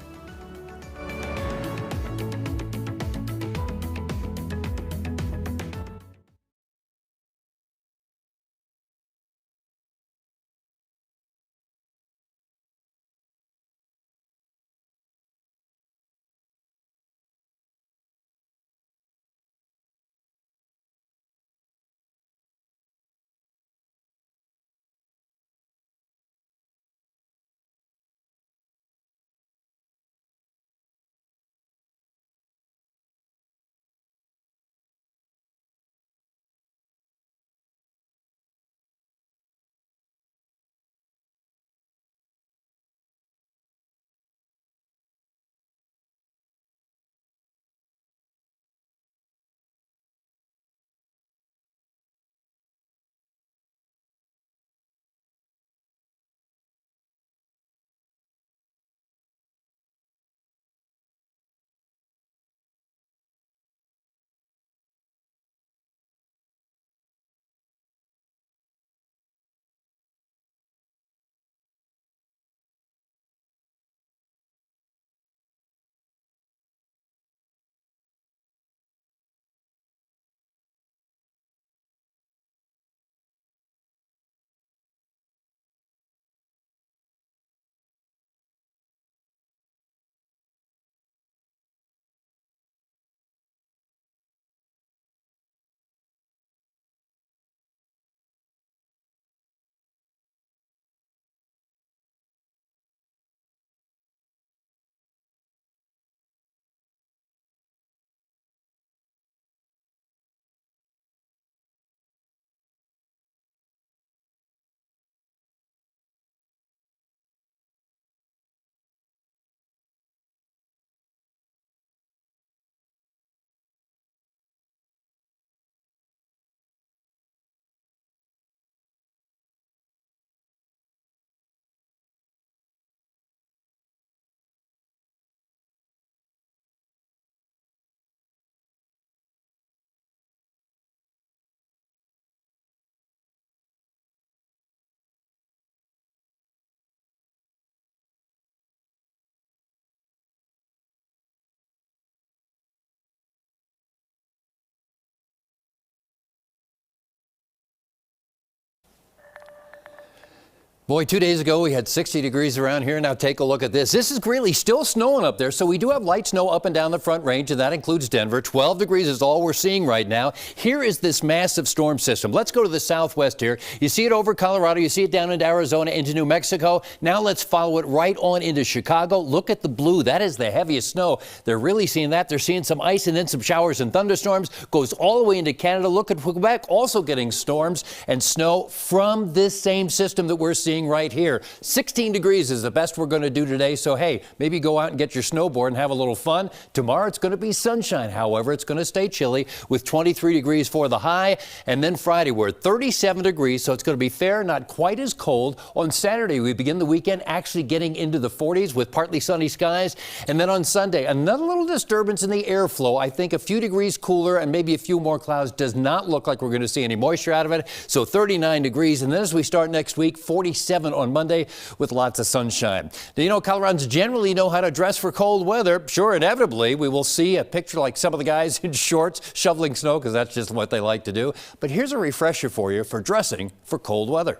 Boy, 2 days ago we had 60 degrees around here. Now take a look at this. This is Greeley, still snowing up there, so we do have light snow up and down the Front Range, and that includes Denver. 12 degrees is all we're seeing right now. Here is this massive storm system. Let's go to the southwest here. You see it over Colorado, you see it down into Arizona, into New Mexico. Now let's follow it right on into Chicago. Look at the blue. That is the heaviest snow. They're really seeing that. They're seeing some ice and then some showers and thunderstorms. Goes all the way into Canada. Look at Quebec, also getting storms and snow from this same system that we're seeing right here. 16 degrees is the best we're going to do today, so hey, maybe go out and get your snowboard and have a little fun. Tomorrow it's going to be sunshine, however, it's going to stay chilly with 23 degrees for the high, and then Friday we're at 37 degrees, so it's going to be fair, not quite as cold. On Saturday we begin the weekend actually getting into the 40s with partly sunny skies, and then on Sunday another little disturbance in the airflow. I think a few degrees cooler and maybe a few more clouds. Does not look like we're going to see any moisture out of it, so 39 degrees, and then as we start next week, 47 on Monday with lots of sunshine. Now, you know, Coloradans generally know how to dress for cold weather. Sure, inevitably, we will see a picture like some of the guys in shorts shoveling snow because that's just what they like to do. But here's a refresher for you for dressing for cold weather.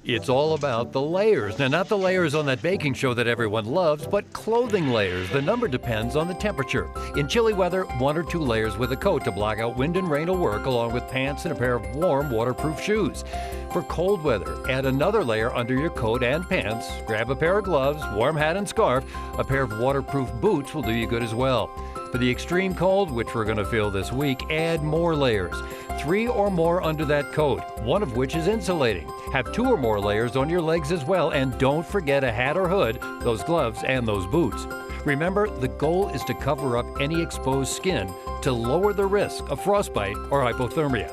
It's all about the layers. Now, not the layers on that baking show that everyone loves, but clothing layers. The number depends on the temperature. In chilly weather, 1 or 2 layers with a coat to block out wind and rain will work, along with pants and a pair of warm, waterproof shoes. For cold weather, add another layer under your coat and pants. Grab a pair of gloves, warm hat and scarf. A pair of waterproof boots will do you good as well. For the extreme cold, which we're going to feel this week, add more layers. 3 or more under that coat, one of which is insulating. Have 2 or more layers on your legs as well, and don't forget a hat or hood, those gloves, and those boots. Remember, the goal is to cover up any exposed skin to lower the risk of frostbite or hypothermia.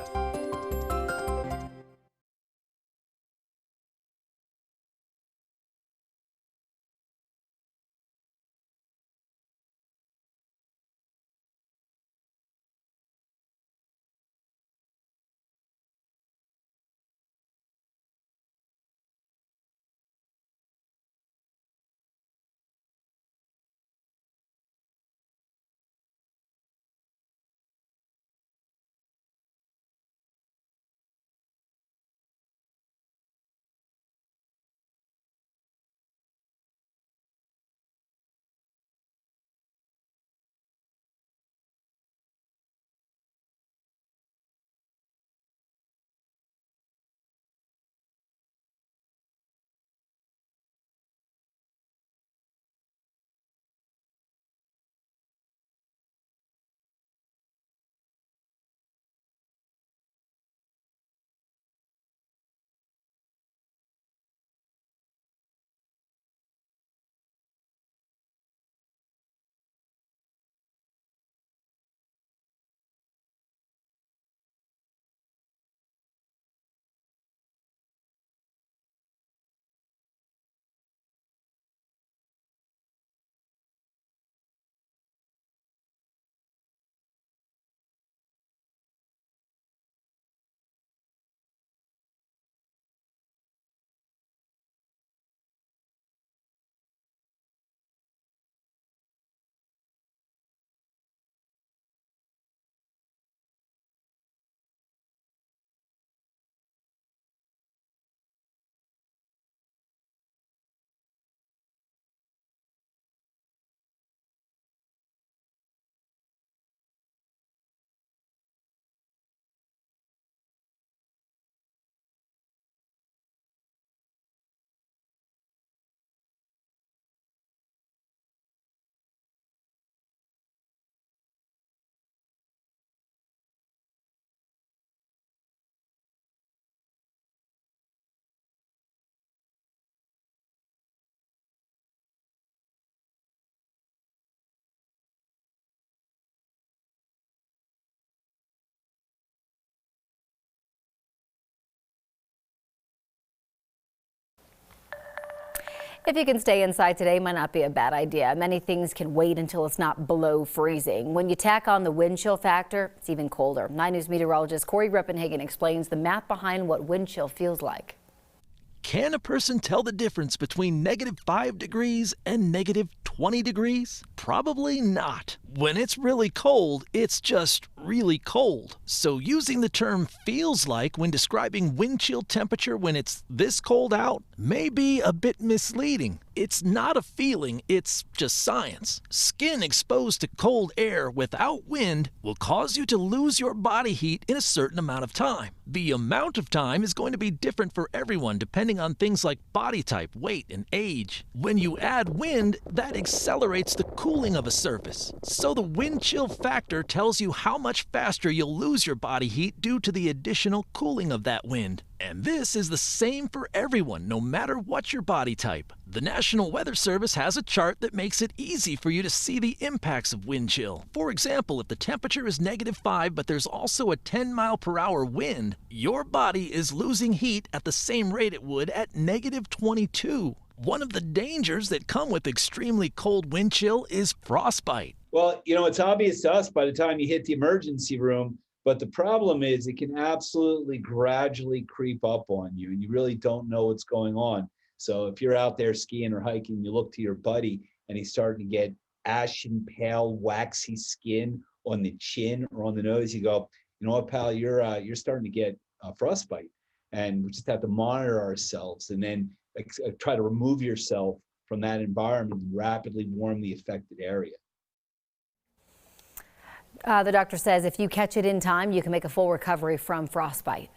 If you can stay inside today, might not be a bad idea. Many things can wait until it's not below freezing. When you tack on the wind chill factor, it's even colder. 9 News meteorologist Corey Reppenhagen explains the math behind what wind chill feels like. Can a person tell the difference between -5 degrees and -20 degrees? Probably not. When it's really cold, it's just really cold. So using the term feels like when describing wind chill temperature when it's this cold out may be a bit misleading. It's not a feeling, it's just science. Skin exposed to cold air without wind will cause you to lose your body heat in a certain amount of time. The amount of time is going to be different for everyone depending on things like body type, weight, and age. When you add wind, that accelerates the cooling of a surface. So the wind chill factor tells you how much faster you'll lose your body heat due to the additional cooling of that wind. And this is the same for everyone, no matter what your body type. The National Weather Service has a chart that makes it easy for you to see the impacts of wind chill. For example, if the temperature is -5, but there's also a 10-mile-per-hour wind, your body is losing heat at the same rate it would at -22. One of the dangers that come with extremely cold wind chill is frostbite. Well, it's obvious to us by the time you hit the emergency room, but the problem is it can absolutely gradually creep up on you and you really don't know what's going on. So if you're out there skiing or hiking, you look to your buddy and he's starting to get ashen, pale, waxy skin on the chin or on the nose, you go, you know what, pal, you're starting to get frostbite. And we just have to monitor ourselves and then try to remove yourself from that environment and rapidly warm the affected area. The doctor says if you catch it in time, you can make a full recovery from frostbite.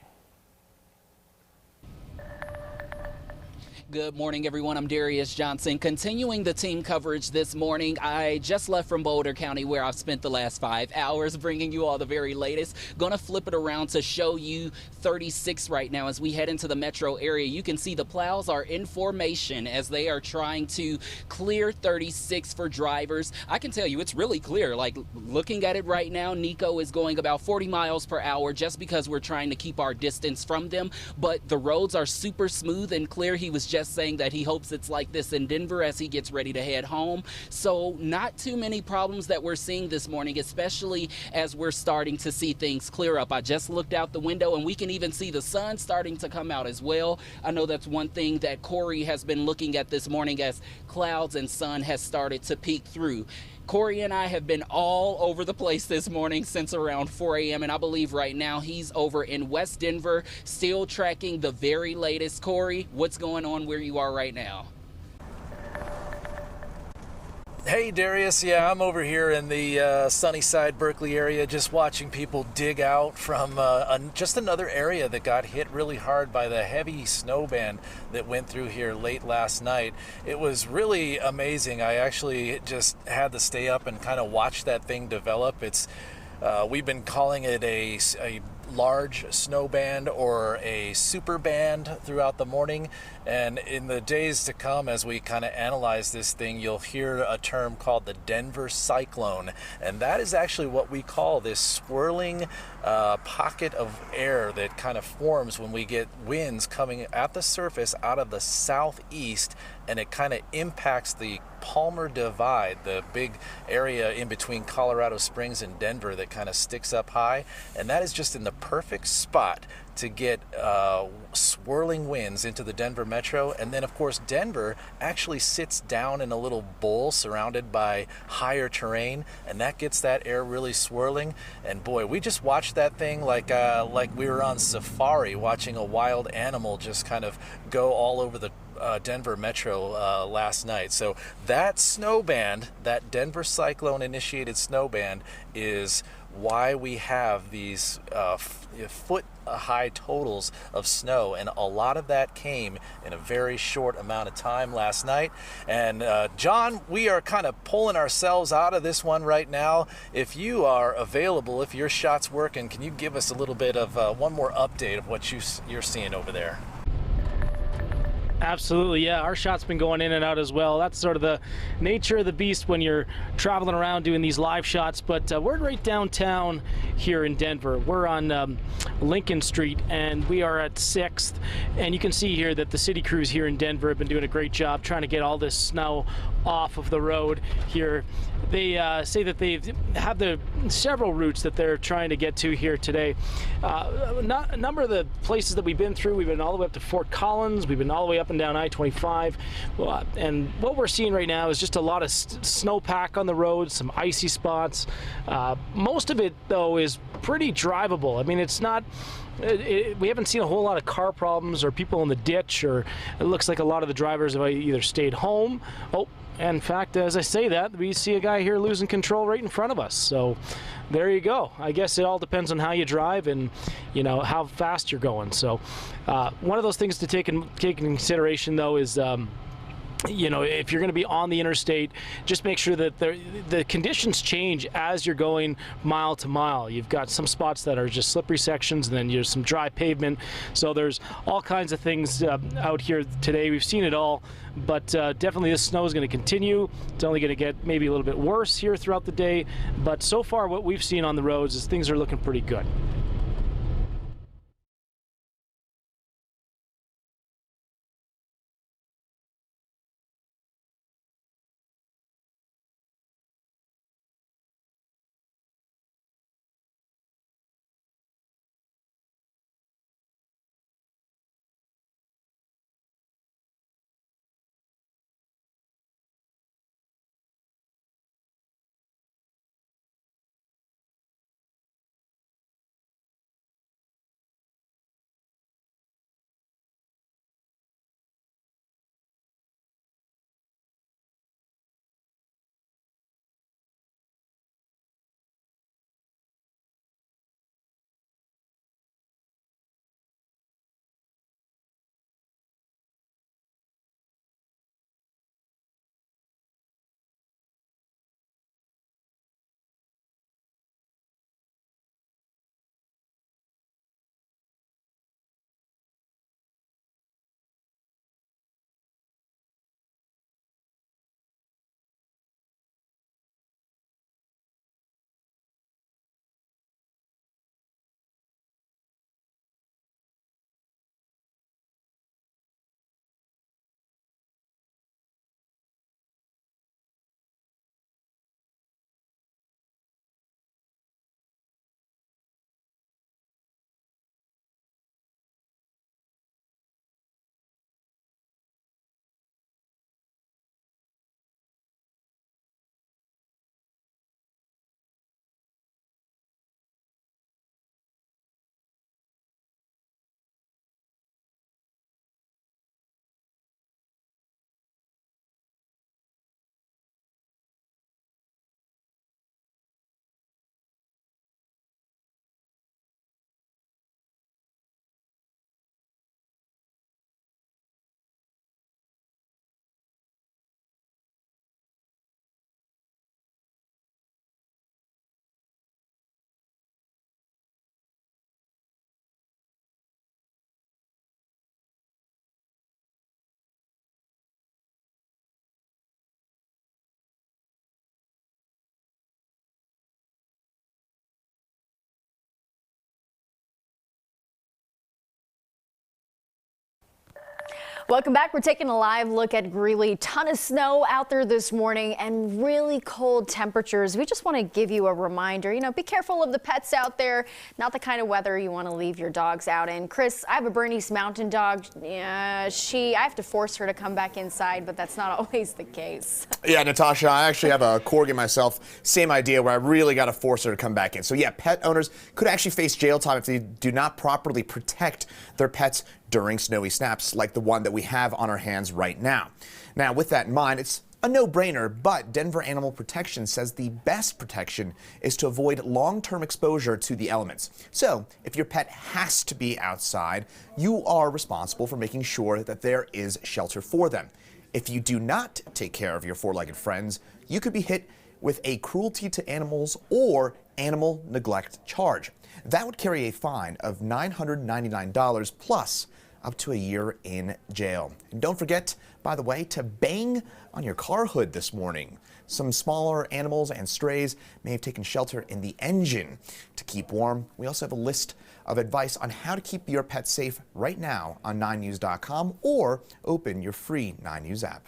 Good morning, everyone. I'm Darius Johnson. Continuing the team coverage this morning, I just left from Boulder County where I've spent the last 5 hours bringing you all the very latest. Gonna flip it around to show you 36 right now as we head into the metro area. You can see the plows are in formation as they are trying to clear 36 for drivers. I can tell you it's really clear. Like looking at it right now, Nico is going about 40 miles per hour just because we're trying to keep our distance from them. But the roads are super smooth and clear. He was just saying that he hopes it's like this in Denver as he gets ready to head home. So not too many problems that we're seeing this morning, especially as we're starting to see things clear up. I just looked out the window and we can even see the sun starting to come out as well. I know that's one thing that Corey has been looking at this morning as clouds and sun has started to peek through. Corey and I have been all over the place this morning since around 4 a.m. and I believe right now he's over in West Denver, still tracking the very latest. Corey, what's going on where you are right now? Hey Darius, yeah, I'm over here in the Sunnyside, Berkeley area, just watching people dig out from just another area that got hit really hard by the heavy snow band that went through here late last night. It was really amazing. I actually just had to stay up and kind of watch that thing develop. It's we've been calling it a large snow band or a super band throughout the morning, and in the days to come as we kind of analyze this thing, you'll hear a term called the Denver cyclone, and that is actually what we call this swirling pocket of air that kind of forms when we get winds coming at the surface out of the southeast, and it kind of impacts the Palmer Divide, the big area in between Colorado Springs and Denver that kind of sticks up high, and that is just in the perfect spot to get swirling winds into the Denver metro. And then of course Denver actually sits down in a little bowl surrounded by higher terrain, and that gets that air really swirling. And boy, we just watched that thing like we were on safari watching a wild animal just kind of go all over the Denver metro last night. So that snow band, that Denver cyclone initiated snow band, is why we have these foot-high totals of snow, and a lot of that came in a very short amount of time last night. And John, we are kind of pulling ourselves out of this one right now. If you are available, if your shot's working, can you give us a little bit of one more update of what you're seeing over there? Absolutely, yeah. Our shot's been going in and out as well. That's sort of the nature of the beast when you're traveling around doing these live shots. But we're right downtown here in Denver. We're on Lincoln Street, and we are at 6th. And you can see here that the city crews here in Denver have been doing a great job trying to get all this snow off of the road here. They say that they have several routes that they're trying to get to here today. A number of the places that we've been through, we've been all the way up to Fort Collins, we've been all the way up and down I-25, and what we're seeing right now is just a lot of snowpack on the road, some icy spots. Most of it, though, is pretty drivable. I mean, it's not. We haven't seen a whole lot of car problems or people in the ditch, or it looks like a lot of the drivers have either stayed home. Oh, in fact, as I say that, we see a guy here losing control right in front of us. So there you go. I guess it all depends on how you drive and, you know, how fast you're going. So one of those things to take in consideration, though, is you know, if you're going to be on the interstate, just make sure that the conditions change as you're going mile to mile. You've got some spots that are just slippery sections, and then there's some dry pavement. So there's all kinds of things out here today. We've seen it all, but definitely this snow is going to continue. It's only going to get maybe a little bit worse here throughout the day. But so far, what we've seen on the roads is things are looking pretty good. Welcome back. We're taking a live look at Greeley. Ton of snow out there this morning and really cold temperatures. We just want to give you a reminder, you know, be careful of the pets out there. Not the kind of weather you want to leave your dogs out in. Chris, I have a Bernese Mountain Dog. I have to force her to come back inside, but that's not always the case. Yeah, Natasha, I actually have a Corgi myself. Same idea, where I really got to force her to come back in. So yeah, pet owners could actually face jail time if they do not properly protect their pets during snowy snaps like the one that we have on our hands right now. Now, with that in mind, it's a no-brainer, but Denver Animal Protection says the best protection is to avoid long-term exposure to the elements. So, if your pet has to be outside, you are responsible for making sure that there is shelter for them. If you do not take care of your four-legged friends, you could be hit with a cruelty to animals or animal neglect charge. That would carry a fine of $999 plus up to a year in jail. And don't forget, by the way, to bang on your car hood this morning. Some smaller animals and strays may have taken shelter in the engine to keep warm. We also have a list of advice on how to keep your pet safe right now on 9news.com, or open your free 9News app.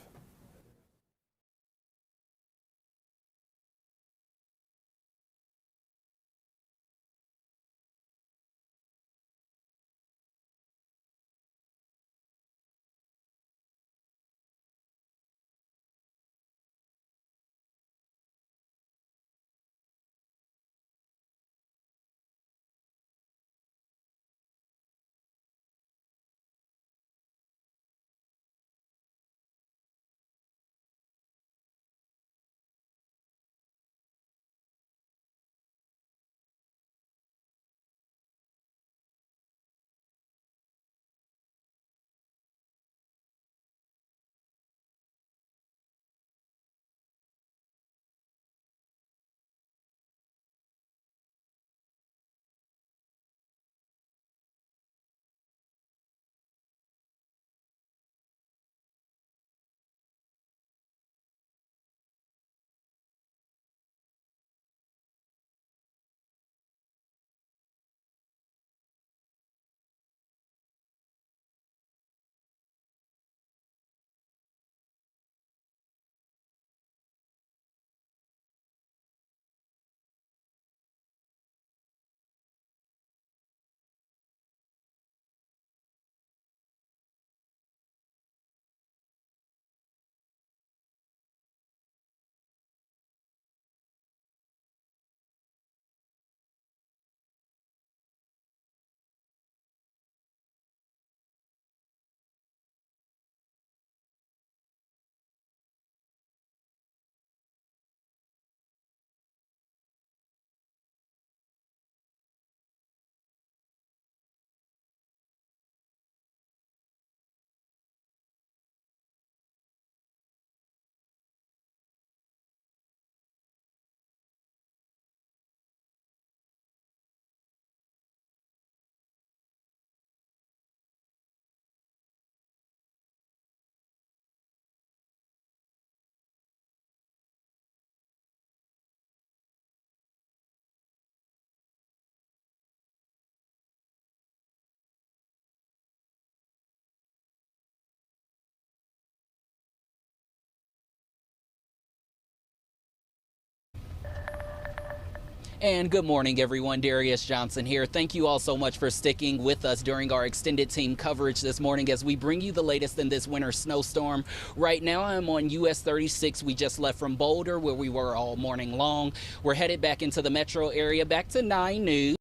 And good morning, everyone. Darius Johnson here. Thank you all so much for sticking with us during our extended team coverage this morning as we bring you the latest in this winter snowstorm. Right now, I'm on US 36. We just left from Boulder, where we were all morning long. We're headed back into the metro area, back to 9 News.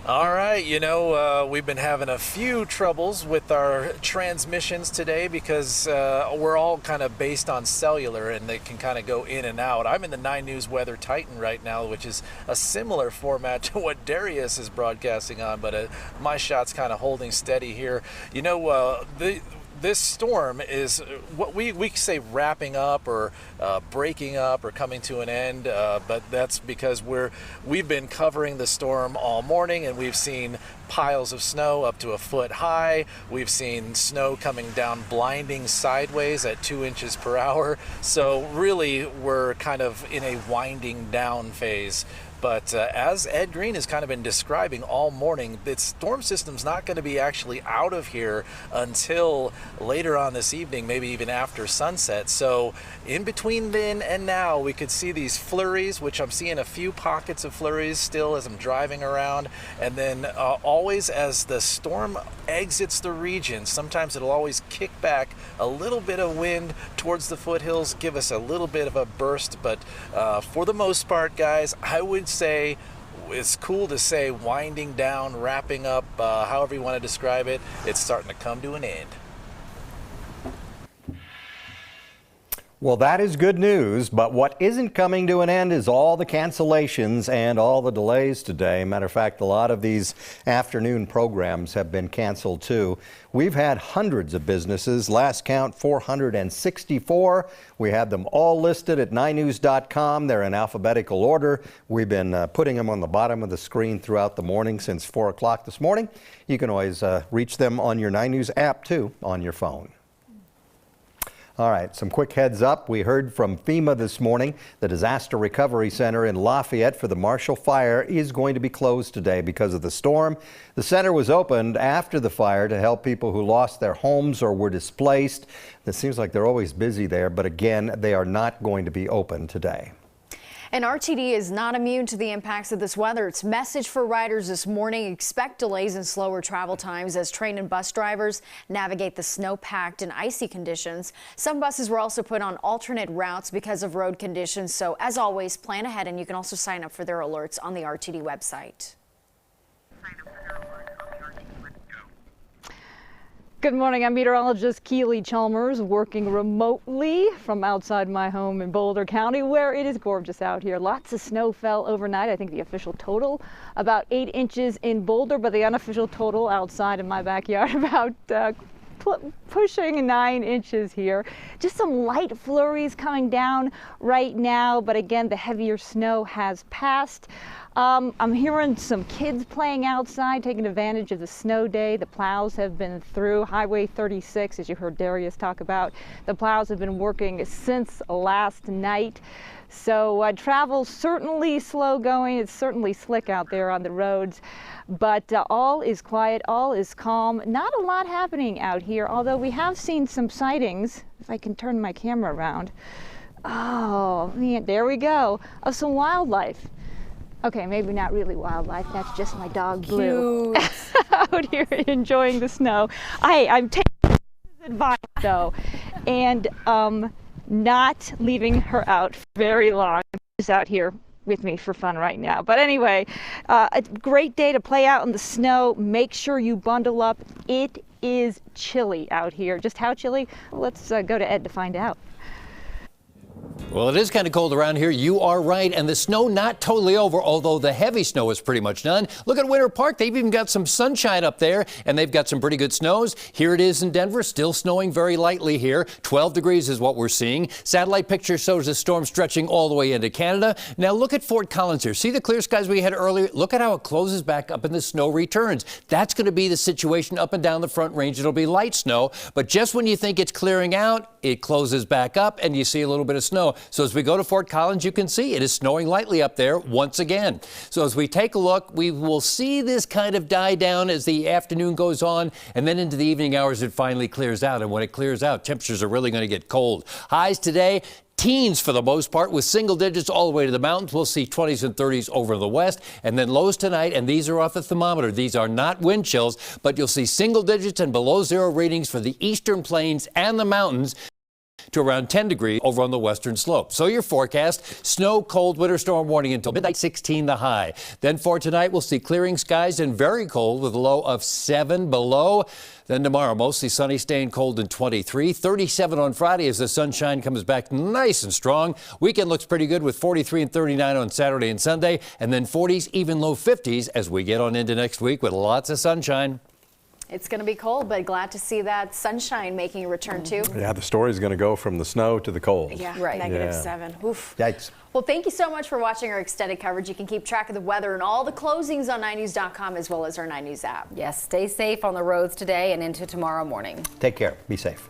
All right, we've been having a few troubles with our transmissions today because we're all kind of based on cellular and they can kind of go in and out. I'm in the 9 News Weather Titan right now, which is a similar format to what Darius is broadcasting on, but my shot's kind of holding steady here. This storm is what we say wrapping up or breaking up or coming to an end, but that's because we've been covering the storm all morning and we've seen piles of snow up to a foot high. We've seen snow coming down blinding sideways at 2 inches per hour. So really we're kind of in a winding down phase. But as Ed Green has kind of been describing all morning, the storm system's not going to be actually out of here until later on this evening, maybe even after sunset. So in between then and now, we could see these flurries, which I'm seeing a few pockets of flurries still as I'm driving around. And then always as the storm exits the region, sometimes it'll always kick back a little bit of wind towards the foothills, give us a little bit of a burst. But for the most part, guys, I would say it's cool to say winding down, wrapping up, however you want to describe it. It's starting to come to an end. Well, that is good news, but what isn't coming to an end is all the cancellations and all the delays today. Matter of fact, a lot of these afternoon programs have been canceled too. We've had hundreds of businesses, last count 464. We have them all listed at 9news.com. They're in alphabetical order. We've been putting them on the bottom of the screen throughout the morning since 4 o'clock this morning. You can always reach them on your 9 News app too on your phone. All right, some quick heads up. We heard from FEMA this morning. The Disaster Recovery Center in Lafayette for the Marshall Fire is going to be closed today because of the storm. The center was opened after the fire to help people who lost their homes or were displaced. It seems like they're always busy there, but again, they are not going to be open today. And RTD is not immune to the impacts of this weather. Its message for riders this morning: expect delays and slower travel times as train and bus drivers navigate the snow-packed and icy conditions. Some buses were also put on alternate routes because of road conditions. So as always, plan ahead, and you can also sign up for their alerts on the RTD website. Good morning, I'm meteorologist Keely Chalmers, working remotely from outside my home in Boulder County, where it is gorgeous out here. Lots of snow fell overnight. I think the official total about 8 inches in Boulder, but the unofficial total outside in my backyard about pushing 9 inches here. Just some light flurries coming down right now, but again, the heavier snow has passed. I'm hearing some kids playing outside, taking advantage of the snow day. The plows have been through Highway 36, as you heard Darius talk about. The plows have been working since last night. So travel certainly slow going. It's certainly slick out there on the roads, but all is quiet, all is calm. Not a lot happening out here, although we have seen some sightings, if I can turn my camera around. Oh, man, there we go, of some wildlife. Okay, maybe not really wildlife. That's just my dog Blue out here enjoying the snow. I'm taking advice though, and not leaving her out very long. She's out here with me for fun right now. But anyway, a great day to play out in the snow. Make sure you bundle up. It is chilly out here. Just how chilly? Well, let's go to Ed to find out. Well, it is kind of cold around here. You are right. And the snow not totally over, although the heavy snow is pretty much done. Look at Winter Park. They've even got some sunshine up there, and they've got some pretty good snows. Here it is in Denver, still snowing very lightly here. 12 degrees is what we're seeing. Satellite picture shows the storm stretching all the way into Canada. Now look at Fort Collins here. See the clear skies we had earlier? Look at how it closes back up and the snow returns. That's going to be the situation up and down the Front Range. It'll be light snow, but just when you think it's clearing out, it closes back up and you see a little bit of snow. So as we go to Fort Collins, you can see it is snowing lightly up there once again. So as we take a look, we will see this kind of die down as the afternoon goes on, and then into the evening hours it finally clears out. And when it clears out, temperatures are really going to get cold. Highs today, teens for the most part, with single digits all the way to the mountains. We'll see 20s and 30s over the west, and then lows tonight, and these are off the thermometer. These are not wind chills, but you'll see single digits and below zero readings for the eastern plains and the mountains, to around 10 degrees over on the western slope. So your forecast, snow, cold, winter storm warning until midnight, 16 the high. Then for tonight, we'll see clearing skies and very cold with a low of 7 below. Then tomorrow, mostly sunny, staying cold and 23. 37 on Friday as the sunshine comes back nice and strong. Weekend looks pretty good with 43 and 39 on Saturday and Sunday. And then 40s, even low 50s as we get on into next week with lots of sunshine. It's going to be cold, but glad to see that sunshine making a return too. Yeah, the story's going to go from the snow to the cold. Yeah, right. -7. Oof. Yikes. Well, thank you so much for watching our extended coverage. You can keep track of the weather and all the closings on 9news.com as well as our 9 News app. Yes, stay safe on the roads today and into tomorrow morning. Take care. Be safe.